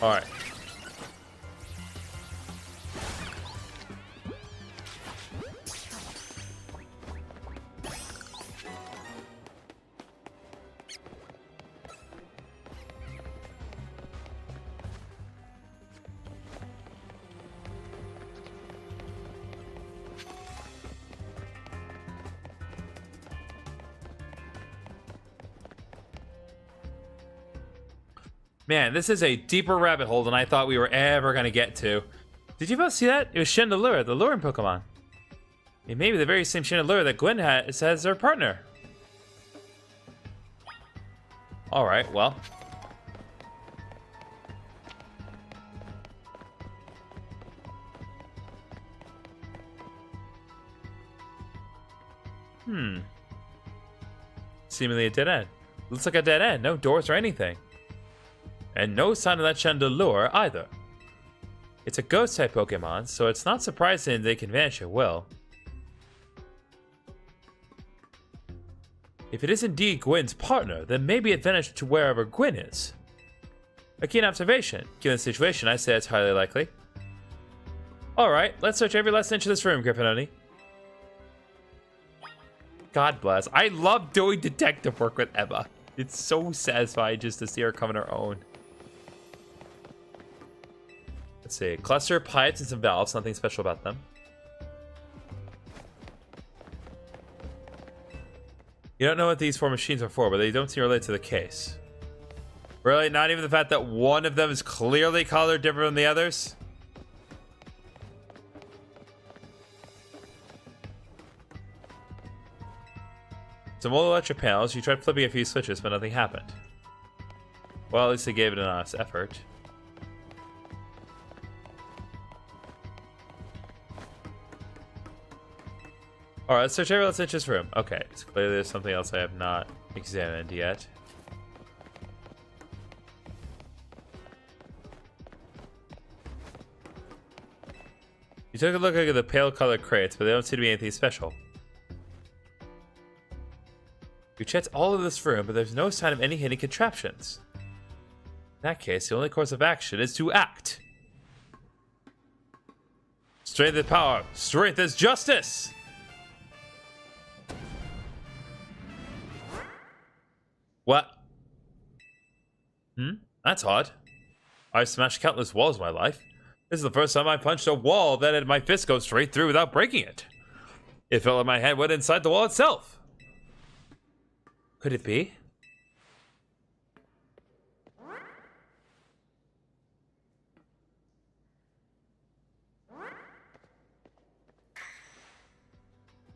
All right. Man, this is a deeper rabbit hole than I thought we were ever going to get to. Did you both see that? It was Chandelure, the luring Pokemon. It may be the very same Chandelure that Gwen has as her partner. Alright, well. Seemingly a dead end. Looks like a dead end. No doors or anything. And no sign of that Chandelure either. It's a ghost-type Pokemon, so it's not surprising they can vanish at will. If it is indeed Gwen's partner, then maybe it vanished to wherever Gwen is. A keen observation. Given the situation, I say it's highly likely. Alright, let's search every last inch of this room, GriffinOni. God bless. I love doing detective work with Emma. It's so satisfying just to see her come on her own. Let's see. Cluster, pipes, and some valves. Nothing special about them. You don't know what these four machines are for, but they don't seem related to the case. Really? Not even the fact that one of them is clearly colored different from the others? Some old electric panels. You tried flipping a few switches, but nothing happened. Well, at least they gave it an honest effort. Alright, let's search every last inch of this room. Okay, so clearly there's something else I have not examined yet. You took a look at the pale colored crates, but they don't seem to be anything special. You checked all of this room, but there's no sign of any hidden contraptions. In that case, the only course of action is to act. Strength is power. Strength is justice! What? That's odd. I've smashed countless walls in my life. This is the first time I punched a wall that had my fist go straight through without breaking it. It felt like my head went inside the wall itself. Could it be?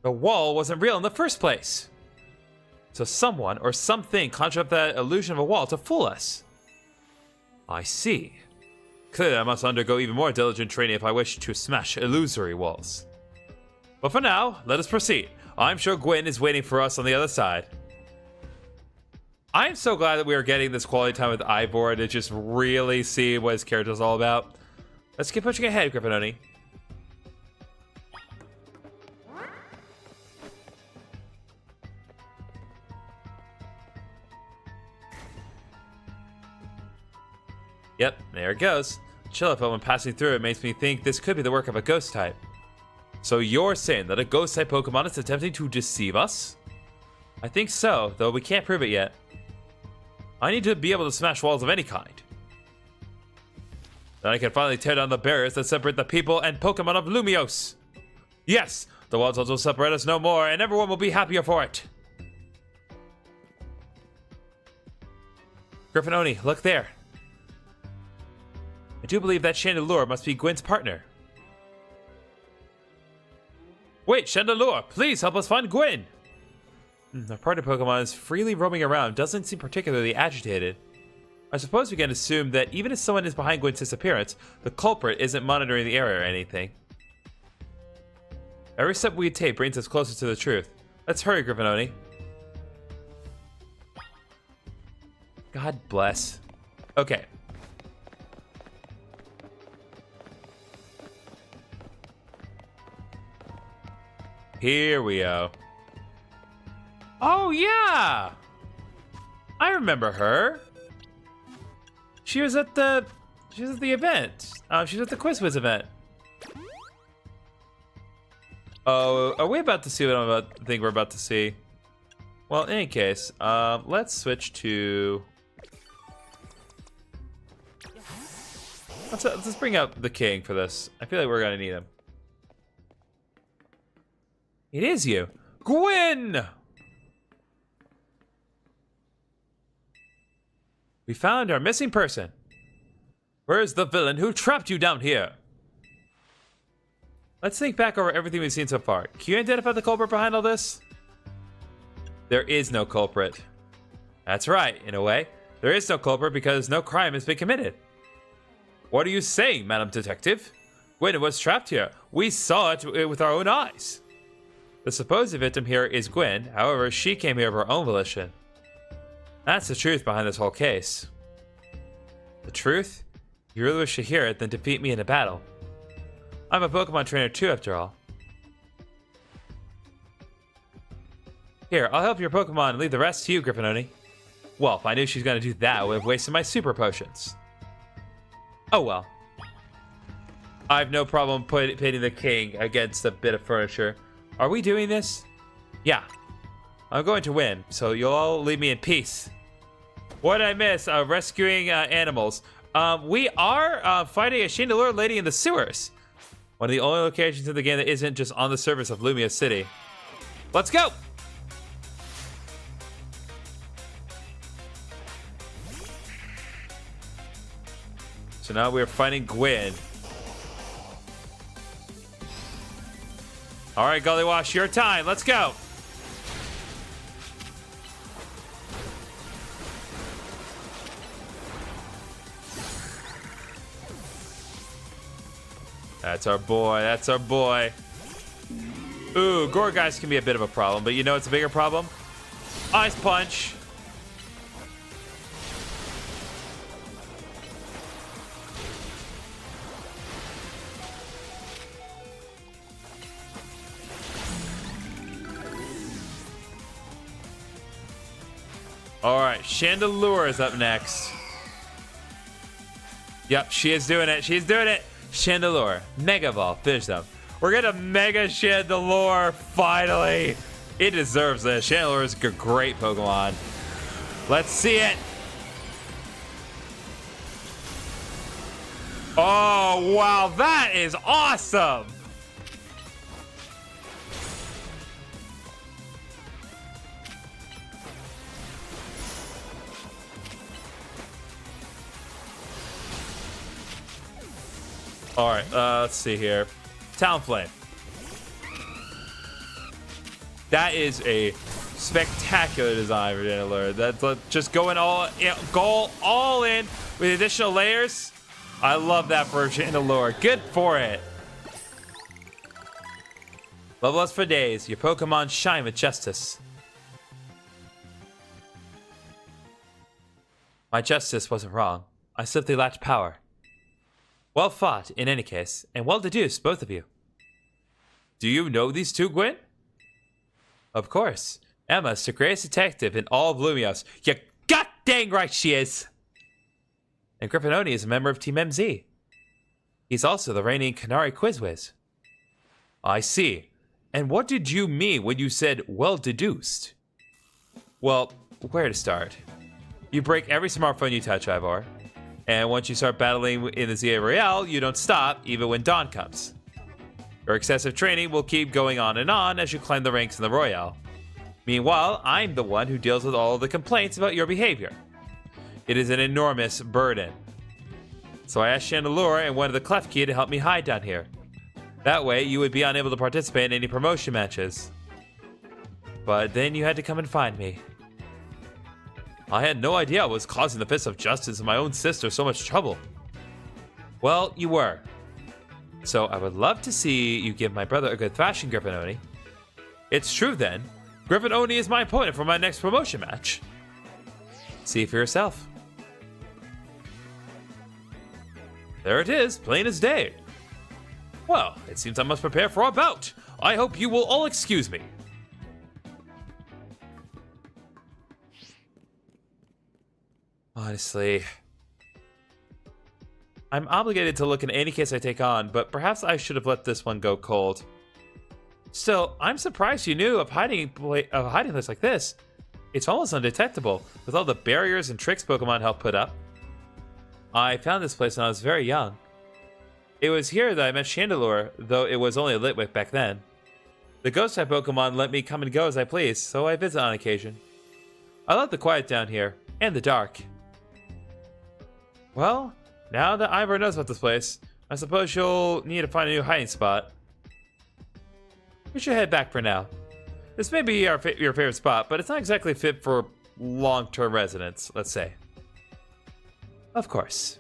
The wall wasn't real in the first place. So someone or something conjured up that illusion of a wall to fool us. I see. Clearly I must undergo even more diligent training if I wish to smash illusory walls. But for now, let us proceed. I'm sure Gwen is waiting for us on the other side. I'm so glad that we are getting this quality time with Ivor to just really see what his character is all about. Let's keep pushing ahead, GriffinOni. Yep, there it goes. Chill when passing through it makes me think this could be the work of a ghost type. So you're saying that a ghost type Pokemon is attempting to deceive us? I think so, though we can't prove it yet. I need to be able to smash walls of any kind. Then I can finally tear down the barriers that separate the people and Pokemon of Lumiose. Yes, the walls will separate us no more, and everyone will be happier for it. GriffinOni, look there. I do believe that Chandelure must be Gwen's partner. Wait, Chandelure, please help us find Gwen! Our partner Pokemon is freely roaming around, doesn't seem particularly agitated. I suppose we can assume that even if someone is behind Gwen's disappearance, the culprit isn't monitoring the area or anything. Every step we take brings us closer to the truth. Let's hurry, GriffinOni. God bless. Okay. Here we go. Oh, yeah! I remember her. She was at the event. She was at the QuizWiz event. Oh, are we about to see what I think we're about to see? Well, in any case, let's switch to... Let's bring up the king for this. I feel like we're gonna need him. It is you. Gwen! We found our missing person. Where is the villain who trapped you down here? Let's think back over everything we've seen so far. Can you identify the culprit behind all this? There is no culprit. That's right, in a way. There is no culprit because no crime has been committed. What are you saying, Madam Detective? Gwen was trapped here. We saw it with our own eyes. The supposed victim here is Gwen. However, she came here of her own volition. That's the truth behind this whole case. The truth? You really wish to hear it, then defeat me in a battle. I'm a Pokemon trainer too, after all. Here, I'll help your Pokemon and leave the rest to you, GriffinOni. Well, if I knew she was going to do that, I would have wasted my super potions. Oh well. I have no problem pitting the king against a bit of furniture. Are we doing this? Yeah. I'm going to win, so you'll all leave me in peace. What did I miss? Rescuing animals. We are fighting a Chandelure lady in the sewers. One of the only locations in the game that isn't just on the surface of Lumiose City. Let's go! So now we're fighting Gwen. All right, Gullywash, your time. Let's go. That's our boy. That's our boy. Ooh, Gorgeist can be a bit of a problem, but you know it's a bigger problem? Ice Punch. All right, Chandelure is up next. Yep, she is doing it. She's doing it. Chandelure, Mega Ball, finish them. We're gonna Mega Chandelure, finally. It deserves this. Chandelure is a great Pokemon. Let's see it. Oh, wow, that is awesome. All right, let's see here. Talonflame. That is a spectacular design for Chandelure. That's just going all in with additional layers. I love that for Chandelure. Good for it. Level us for days. Your Pokemon shine with justice. My justice wasn't wrong. I simply lacked power. Well fought, in any case, and well deduced, both of you. Do you know these two, Gwen? Of course. Emma's the greatest detective in all of Lumiose. You god dang right she is! And GriffinOni is a member of Team MZ. He's also the reigning Canary Quizwiz. I see. And what did you mean when you said well deduced? Well, where to start? You break every smartphone you touch, Ivor. And once you start battling in the ZA Royale, you don't stop, even when dawn comes. Your excessive training will keep going on as you climb the ranks in the Royale. Meanwhile, I'm the one who deals with all of the complaints about your behavior. It is an enormous burden. So I asked Chandelure and one of the Klefki to help me hide down here. That way, you would be unable to participate in any promotion matches. But then you had to come and find me. I had no idea I was causing the Fist of Justice and my own sister so much trouble. Well, you were. So I would love to see you give my brother a good thrashing, GriffinOni. It's true then. GriffinOni is my opponent for my next promotion match. See for yourself. There it is, plain as day. Well, it seems I must prepare for our bout. I hope you will all excuse me. Honestly, I'm obligated to look in any case I take on, but perhaps I should have let this one go cold. Still, I'm surprised you knew of hiding place like this. It's almost undetectable, with all the barriers and tricks Pokemon help put up. I found this place when I was very young. It was here that I met Chandelure, though it was only a Litwick back then. The Ghost-type Pokemon let me come and go as I please, so I visit on occasion. I love the quiet down here, and the dark. Well, now that Ivor knows about this place, I suppose you'll need to find a new hiding spot. We should head back for now. This may be your favorite spot, but it's not exactly fit for long-term residents, let's say. Of course.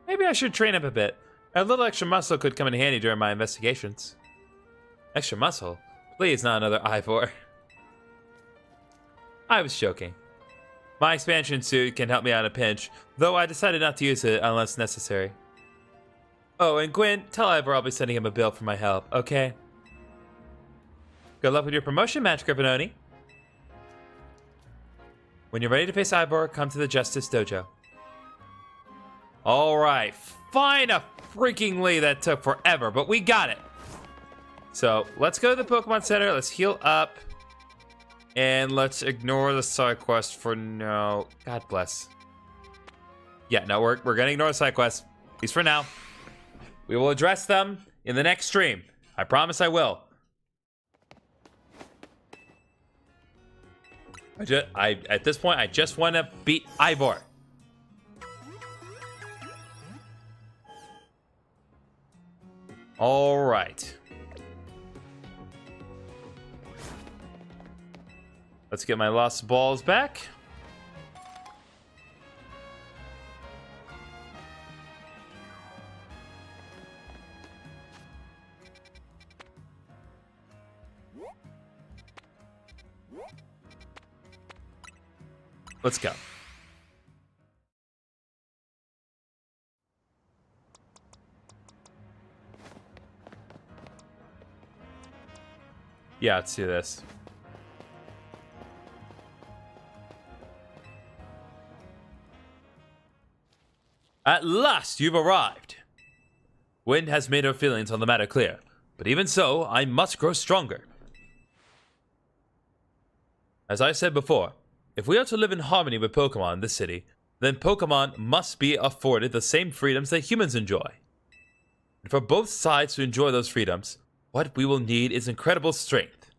Maybe I should train up a bit. A little extra muscle could come in handy during my investigations. Extra muscle? Please, not another Ivor. I was joking. My expansion suit can help me out in a pinch, though I decided not to use it unless necessary. Oh, and Gwen, tell Ivor I'll be sending him a bill for my help, okay? Good luck with your promotion match, GriffinOni. When you're ready to face Ivor, come to the Justice Dojo. Alright, fine a freakingly that took forever, but we got it. So, let's go to the Pokemon Center, let's heal up. And let's ignore the side quest for now. God bless. Yeah, no, we're gonna ignore the side quest. At least for now. We will address them in the next stream. I promise I will. At this point, I just want to beat Ivor. All right. Let's get my lost balls back. Let's go. Yeah, let's do this. At last, you've arrived. Gwen has made her feelings on the matter clear, but even so, I must grow stronger. As I said before, if we are to live in harmony with Pokemon in this city, then Pokemon must be afforded the same freedoms that humans enjoy. And for both sides to enjoy those freedoms, what we will need is incredible strength.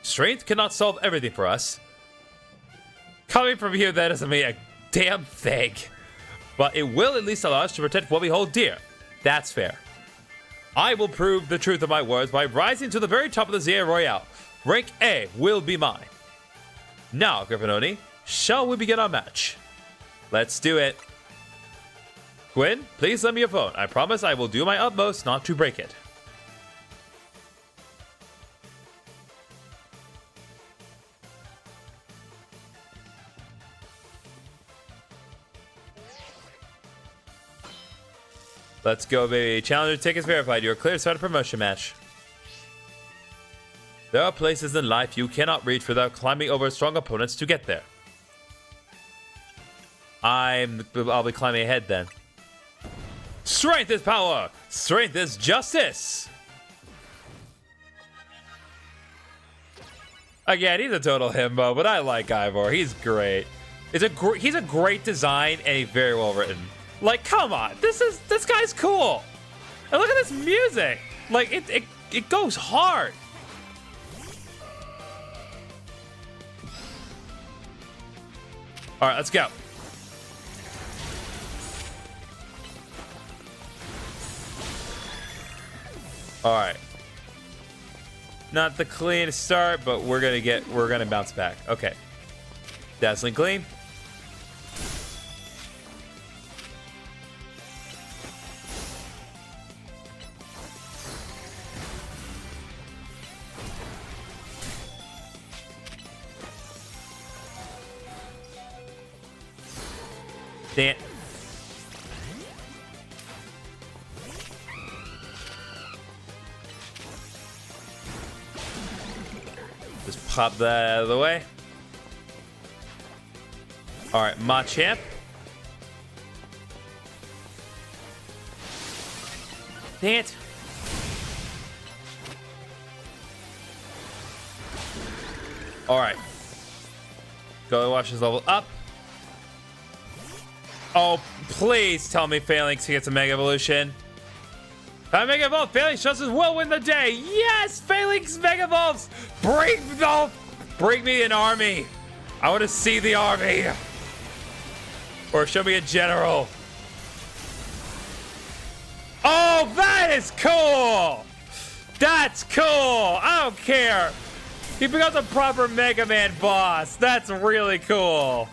Strength cannot solve everything for us. Coming from you, that doesn't mean a damn thing. But it will at least allow us to protect what we hold dear. That's fair. I will prove the truth of my words by rising to the very top of the Zia Royale. Rank A will be mine. Now, GriffinOni, shall we begin our match? Let's do it. Gwen, please lend me your phone. I promise I will do my utmost not to break it. Let's go, baby. Challenger tickets verified. You're clear to start a promotion match. There are places in life you cannot reach without climbing over strong opponents to get there. I'll be climbing ahead then. Strength is power! Strength is justice! Again, he's a total himbo, but I like Ivor. He's great. He's a great design and he's very well written. Like, come on, this guy's cool. And look at this music. Like, it goes hard. All right, let's go. All right. Not the cleanest start, but we're gonna bounce back. Okay. Dazzling Gleam. Damn. Just pop that out of the way. All right, Machamp. Dang it. All right. Go watch his level up. Oh, please tell me Phalanx gets a Mega Evolution. I Mega Evolve. Phalanx just as will win the day. Yes, Phalanx Mega Evolves. Bring the Bring me an army. I want to see the army. Or show me a general. Oh, that is cool. That's cool. I don't care. He becomes a proper Mega Man boss. That's really cool.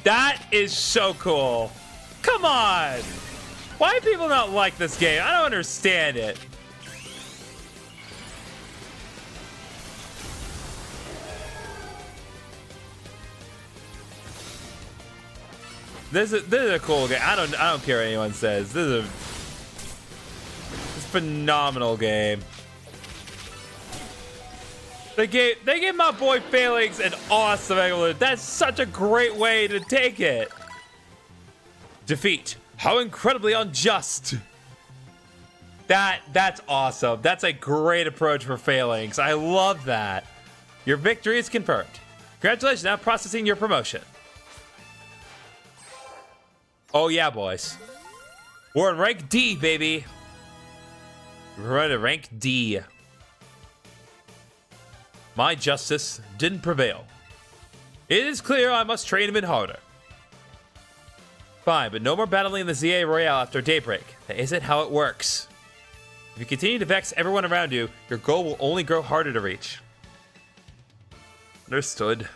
That is so cool. Come on. Why do people not like this game? I don't understand it. This is a cool game. I don't care what anyone says. This is a phenomenal game. They gave my boy Phalanx an awesome evolution. That's such a great way to take it. Defeat. How incredibly unjust. That's awesome. That's a great approach for Phalanx. I love that. Your victory is confirmed. Congratulations, now processing your promotion. Oh yeah, boys. We're in rank D, baby. We're at rank D. My justice didn't prevail. It is clear I must train him in harder. Fine, but no more battling in the ZA Royale after daybreak. That isn't how it works. If you continue to vex everyone around you, your goal will only grow harder to reach. Understood.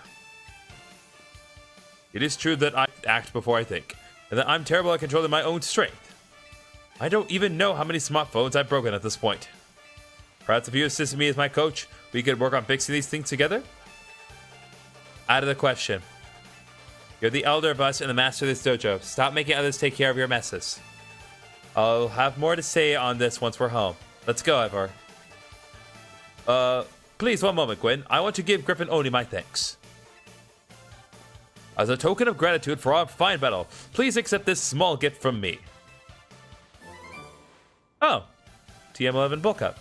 It is true that I act before I think, and that I'm terrible at controlling my own strength. I don't even know how many smartphones I've broken at this point. Perhaps if you assisted me as my coach, we could work on fixing these things together? Out of the question. You're the elder of us and the master of this dojo. Stop making others take care of your messes. I'll have more to say on this once we're home. Let's go, Ivor. Please, one moment, Gwen. I want to give GriffinOni my thanks. As a token of gratitude for our fine battle, please accept this small gift from me. Oh, TM11 bulk up.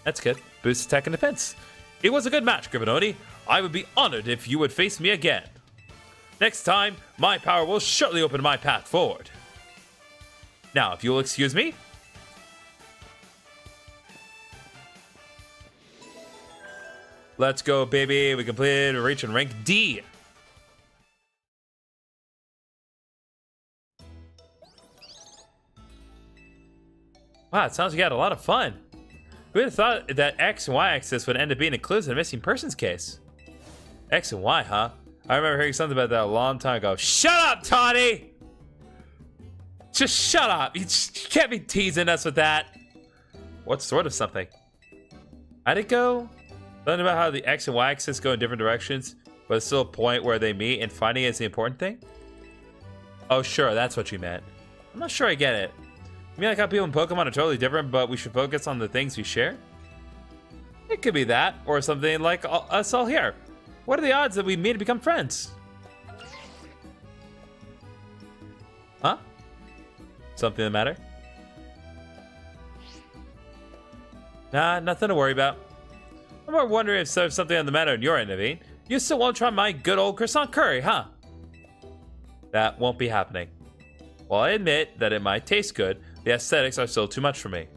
That's good. Boost attack and defense. It was a good match, GriffinOni. I would be honored if you would face me again. Next time, my power will surely open my path forward. Now, if you'll excuse me. Let's go, baby. We completed reaching rank D. Wow, it sounds like you had a lot of fun. Who would have thought that X and Y axis would end up being clues in a missing persons case? X and Y, huh? I remember hearing something about that a long time ago. Shut up, Tawny! Just shut up. You can't be teasing us with that. What sort of something? How'd it go? Something about how the X and Y axis go in different directions, but it's still a point where they meet and finding it is the important thing? Oh, sure, that's what you meant. I'm not sure I get it. You mean like how people in Pokemon are totally different, but we should focus on the things we share? It could be that, or something like us all here. What are the odds that we meet and become friends? Huh? Something the matter? Nah, nothing to worry about. I'm more wondering if there's something on the matter on your end, Naveen. You still won't try my good old croissant curry, huh? That won't be happening. While I admit that it might taste good, the aesthetics are still too much for me.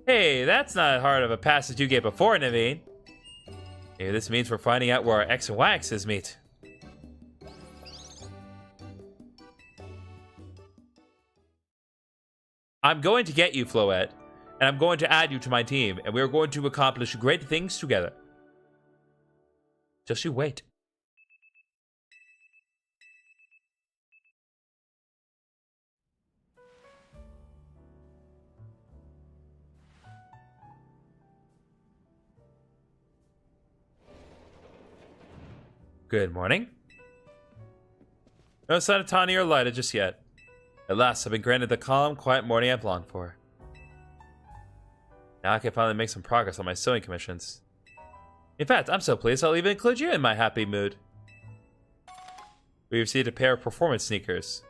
Hey, that's not hard of a pass as you gave before, Naveen. Maybe this means we're finding out where our X and Y axes meet. I'm going to get you, Floette, and I'm going to add you to my team, and we are going to accomplish great things together. Just you wait. Good morning. No sign of Tawny or Lyda just yet. At last, I've been granted the calm, quiet morning I've longed for. Now I can finally make some progress on my sewing commissions. In fact, I'm so pleased I'll even include you in my happy mood. We received a pair of performance sneakers.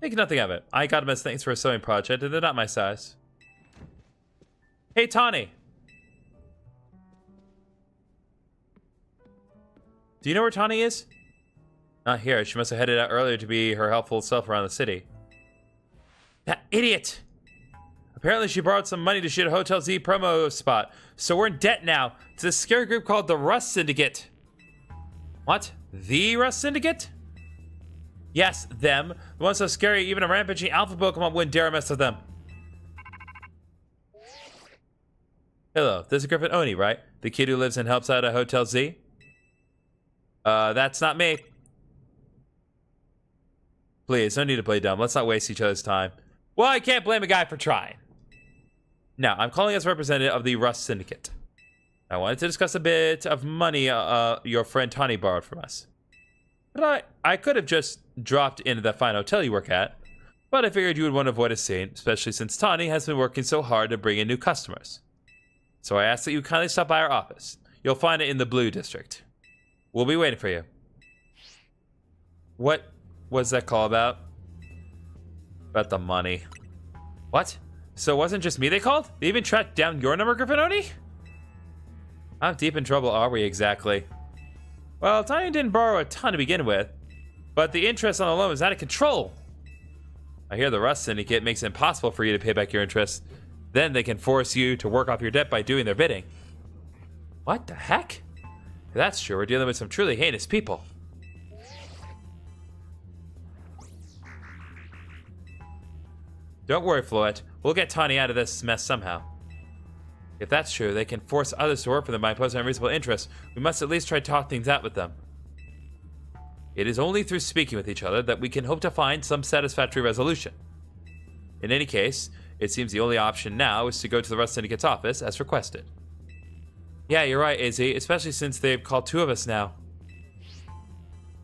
Think nothing of it. I got them as thanks for a sewing project, and they're not my size. Hey, Tawny! Do you know where Tawny is? Not here. She must have headed out earlier to be her helpful self around the city. That idiot! Apparently she borrowed some money to shoot a Hotel Z promo spot, so we're in debt now to this scary group called the Rust Syndicate. What? The Rust Syndicate? Yes, them. The ones so scary even a rampaging alpha Pokemon wouldn't dare mess with them. Hello, this is GriffinOni, right? The kid who lives and helps out at Hotel Z? That's not me. Please, no need to play dumb. Let's not waste each other's time. Well, I can't blame a guy for trying. Now, I'm calling as representative of the Rust Syndicate. I wanted to discuss a bit of money your friend Tani borrowed from us. But I could have just dropped into that fine hotel you work at, but I figured you would want to avoid a scene, especially since Tani has been working so hard to bring in new customers. So I ask that you kindly stop by our office. You'll find it in the Blue District. We'll be waiting for you. What was that call about? About the money. What? So it wasn't just me they called? They even tracked down your number, GriffinOni? How deep in trouble are we exactly? Well, Tiny didn't borrow a ton to begin with, but the interest on the loan is out of control. I hear the Rust Syndicate makes it impossible for you to pay back your interest. Then they can force you to work off your debt by doing their bidding. What the heck? If that's true, we're dealing with some truly heinous people. Don't worry, Floette. We'll get Tawny out of this mess somehow. If that's true, they can force others to work for them by imposing unreasonable interest. We must at least try to talk things out with them. It is only through speaking with each other that we can hope to find some satisfactory resolution. In any case, it seems the only option now is to go to the Rust Syndicate's office as requested. Yeah, you're right, Izzy, especially since they've called two of us now.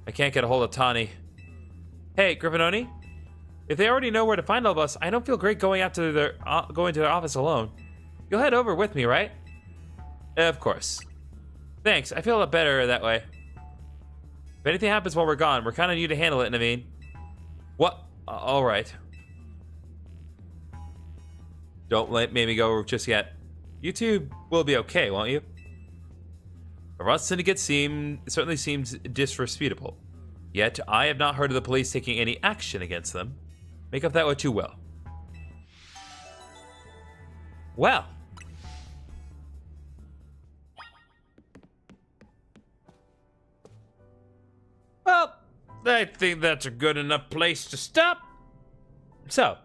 I can't get a hold of Tawny. Hey, GriffinOni? If they already know where to find all of us, I don't feel great going to their office alone. You'll head over with me, right? Of course. Thanks, I feel a lot better that way. If anything happens while we're gone, we're kind of new to handle it, Naveen. What? All right. Don't let me go just yet. You two will be okay, won't you? The Rust Syndicate certainly seems disreputable. Yet, I have not heard of the police taking any action against them. Make of that what you will. Well. Well, I think that's a good enough place to stop. So,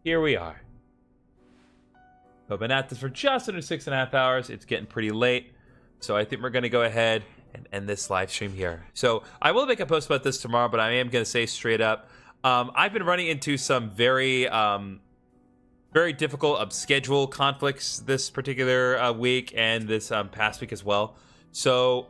here we are. I've been at this for just under 6.5 hours. It's getting pretty late. So I think we're going to go ahead and end this live stream here. So I will make a post about this tomorrow, but I am going to say straight up, I've been running into some very difficult schedule conflicts this particular week and this past week as well. So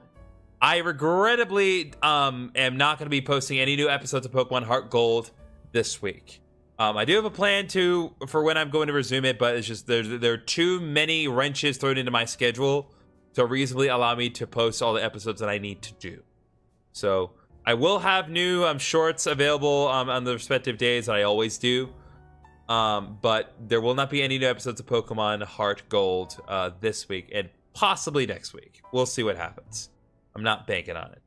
I regrettably am not going to be posting any new episodes of Pokemon Heart Gold this week. I do have a plan for when I'm going to resume it, but it's just there are too many wrenches thrown into my schedule to reasonably allow me to post all the episodes that I need to do. So I will have new shorts available on the respective days that I always do. But there will not be any new episodes of Pokemon Heart Gold this week and possibly next week. We'll see what happens. I'm not banking on it.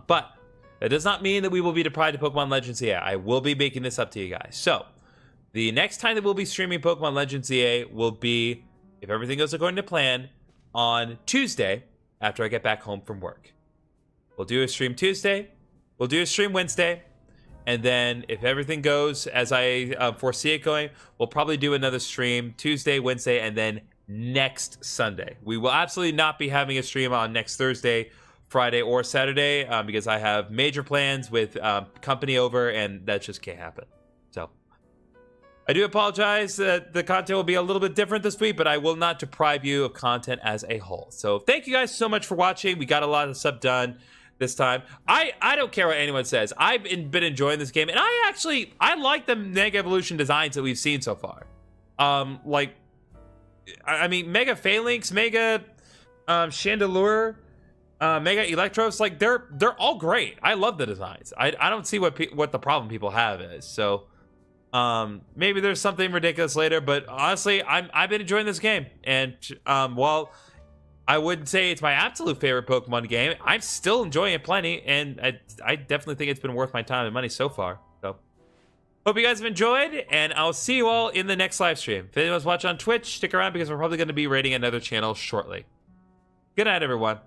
But that does not mean that we will be deprived of Pokemon Legends EA. I will be making this up to you guys. So the next time that we'll be streaming Pokemon Legends EA will be, if everything goes according to plan, on Tuesday after I get back home from work. We'll do a stream Tuesday. We'll do a stream Wednesday. And then if everything goes as I foresee it going, we'll probably do another stream Tuesday, Wednesday, and then next Sunday. We will absolutely not be having a stream on next Thursday, Friday, or Saturday because I have major plans with company over, and that just can't happen. So I do apologize that the content will be a little bit different this week, but I will not deprive you of content as a whole. So thank you guys so much for watching. We got a lot of stuff done this time. I don't care what anyone says. I've been enjoying this game, and I like the Mega Evolution designs that we've seen so far. I mean, Mega Phalanx, Mega Chandelure, Mega Electros, like they're all great. I love the designs. I don't see what the problem people have is. So maybe there's something ridiculous later, but honestly, I've been enjoying this game, and while I wouldn't say it's my absolute favorite Pokemon game, I'm still enjoying it plenty, and I definitely think it's been worth my time and money so far. So Hope you guys have enjoyed, and I'll see you all in the next live stream. If anyone's watching on Twitch, stick around because we're probably going to be raiding another channel shortly. Good night, everyone.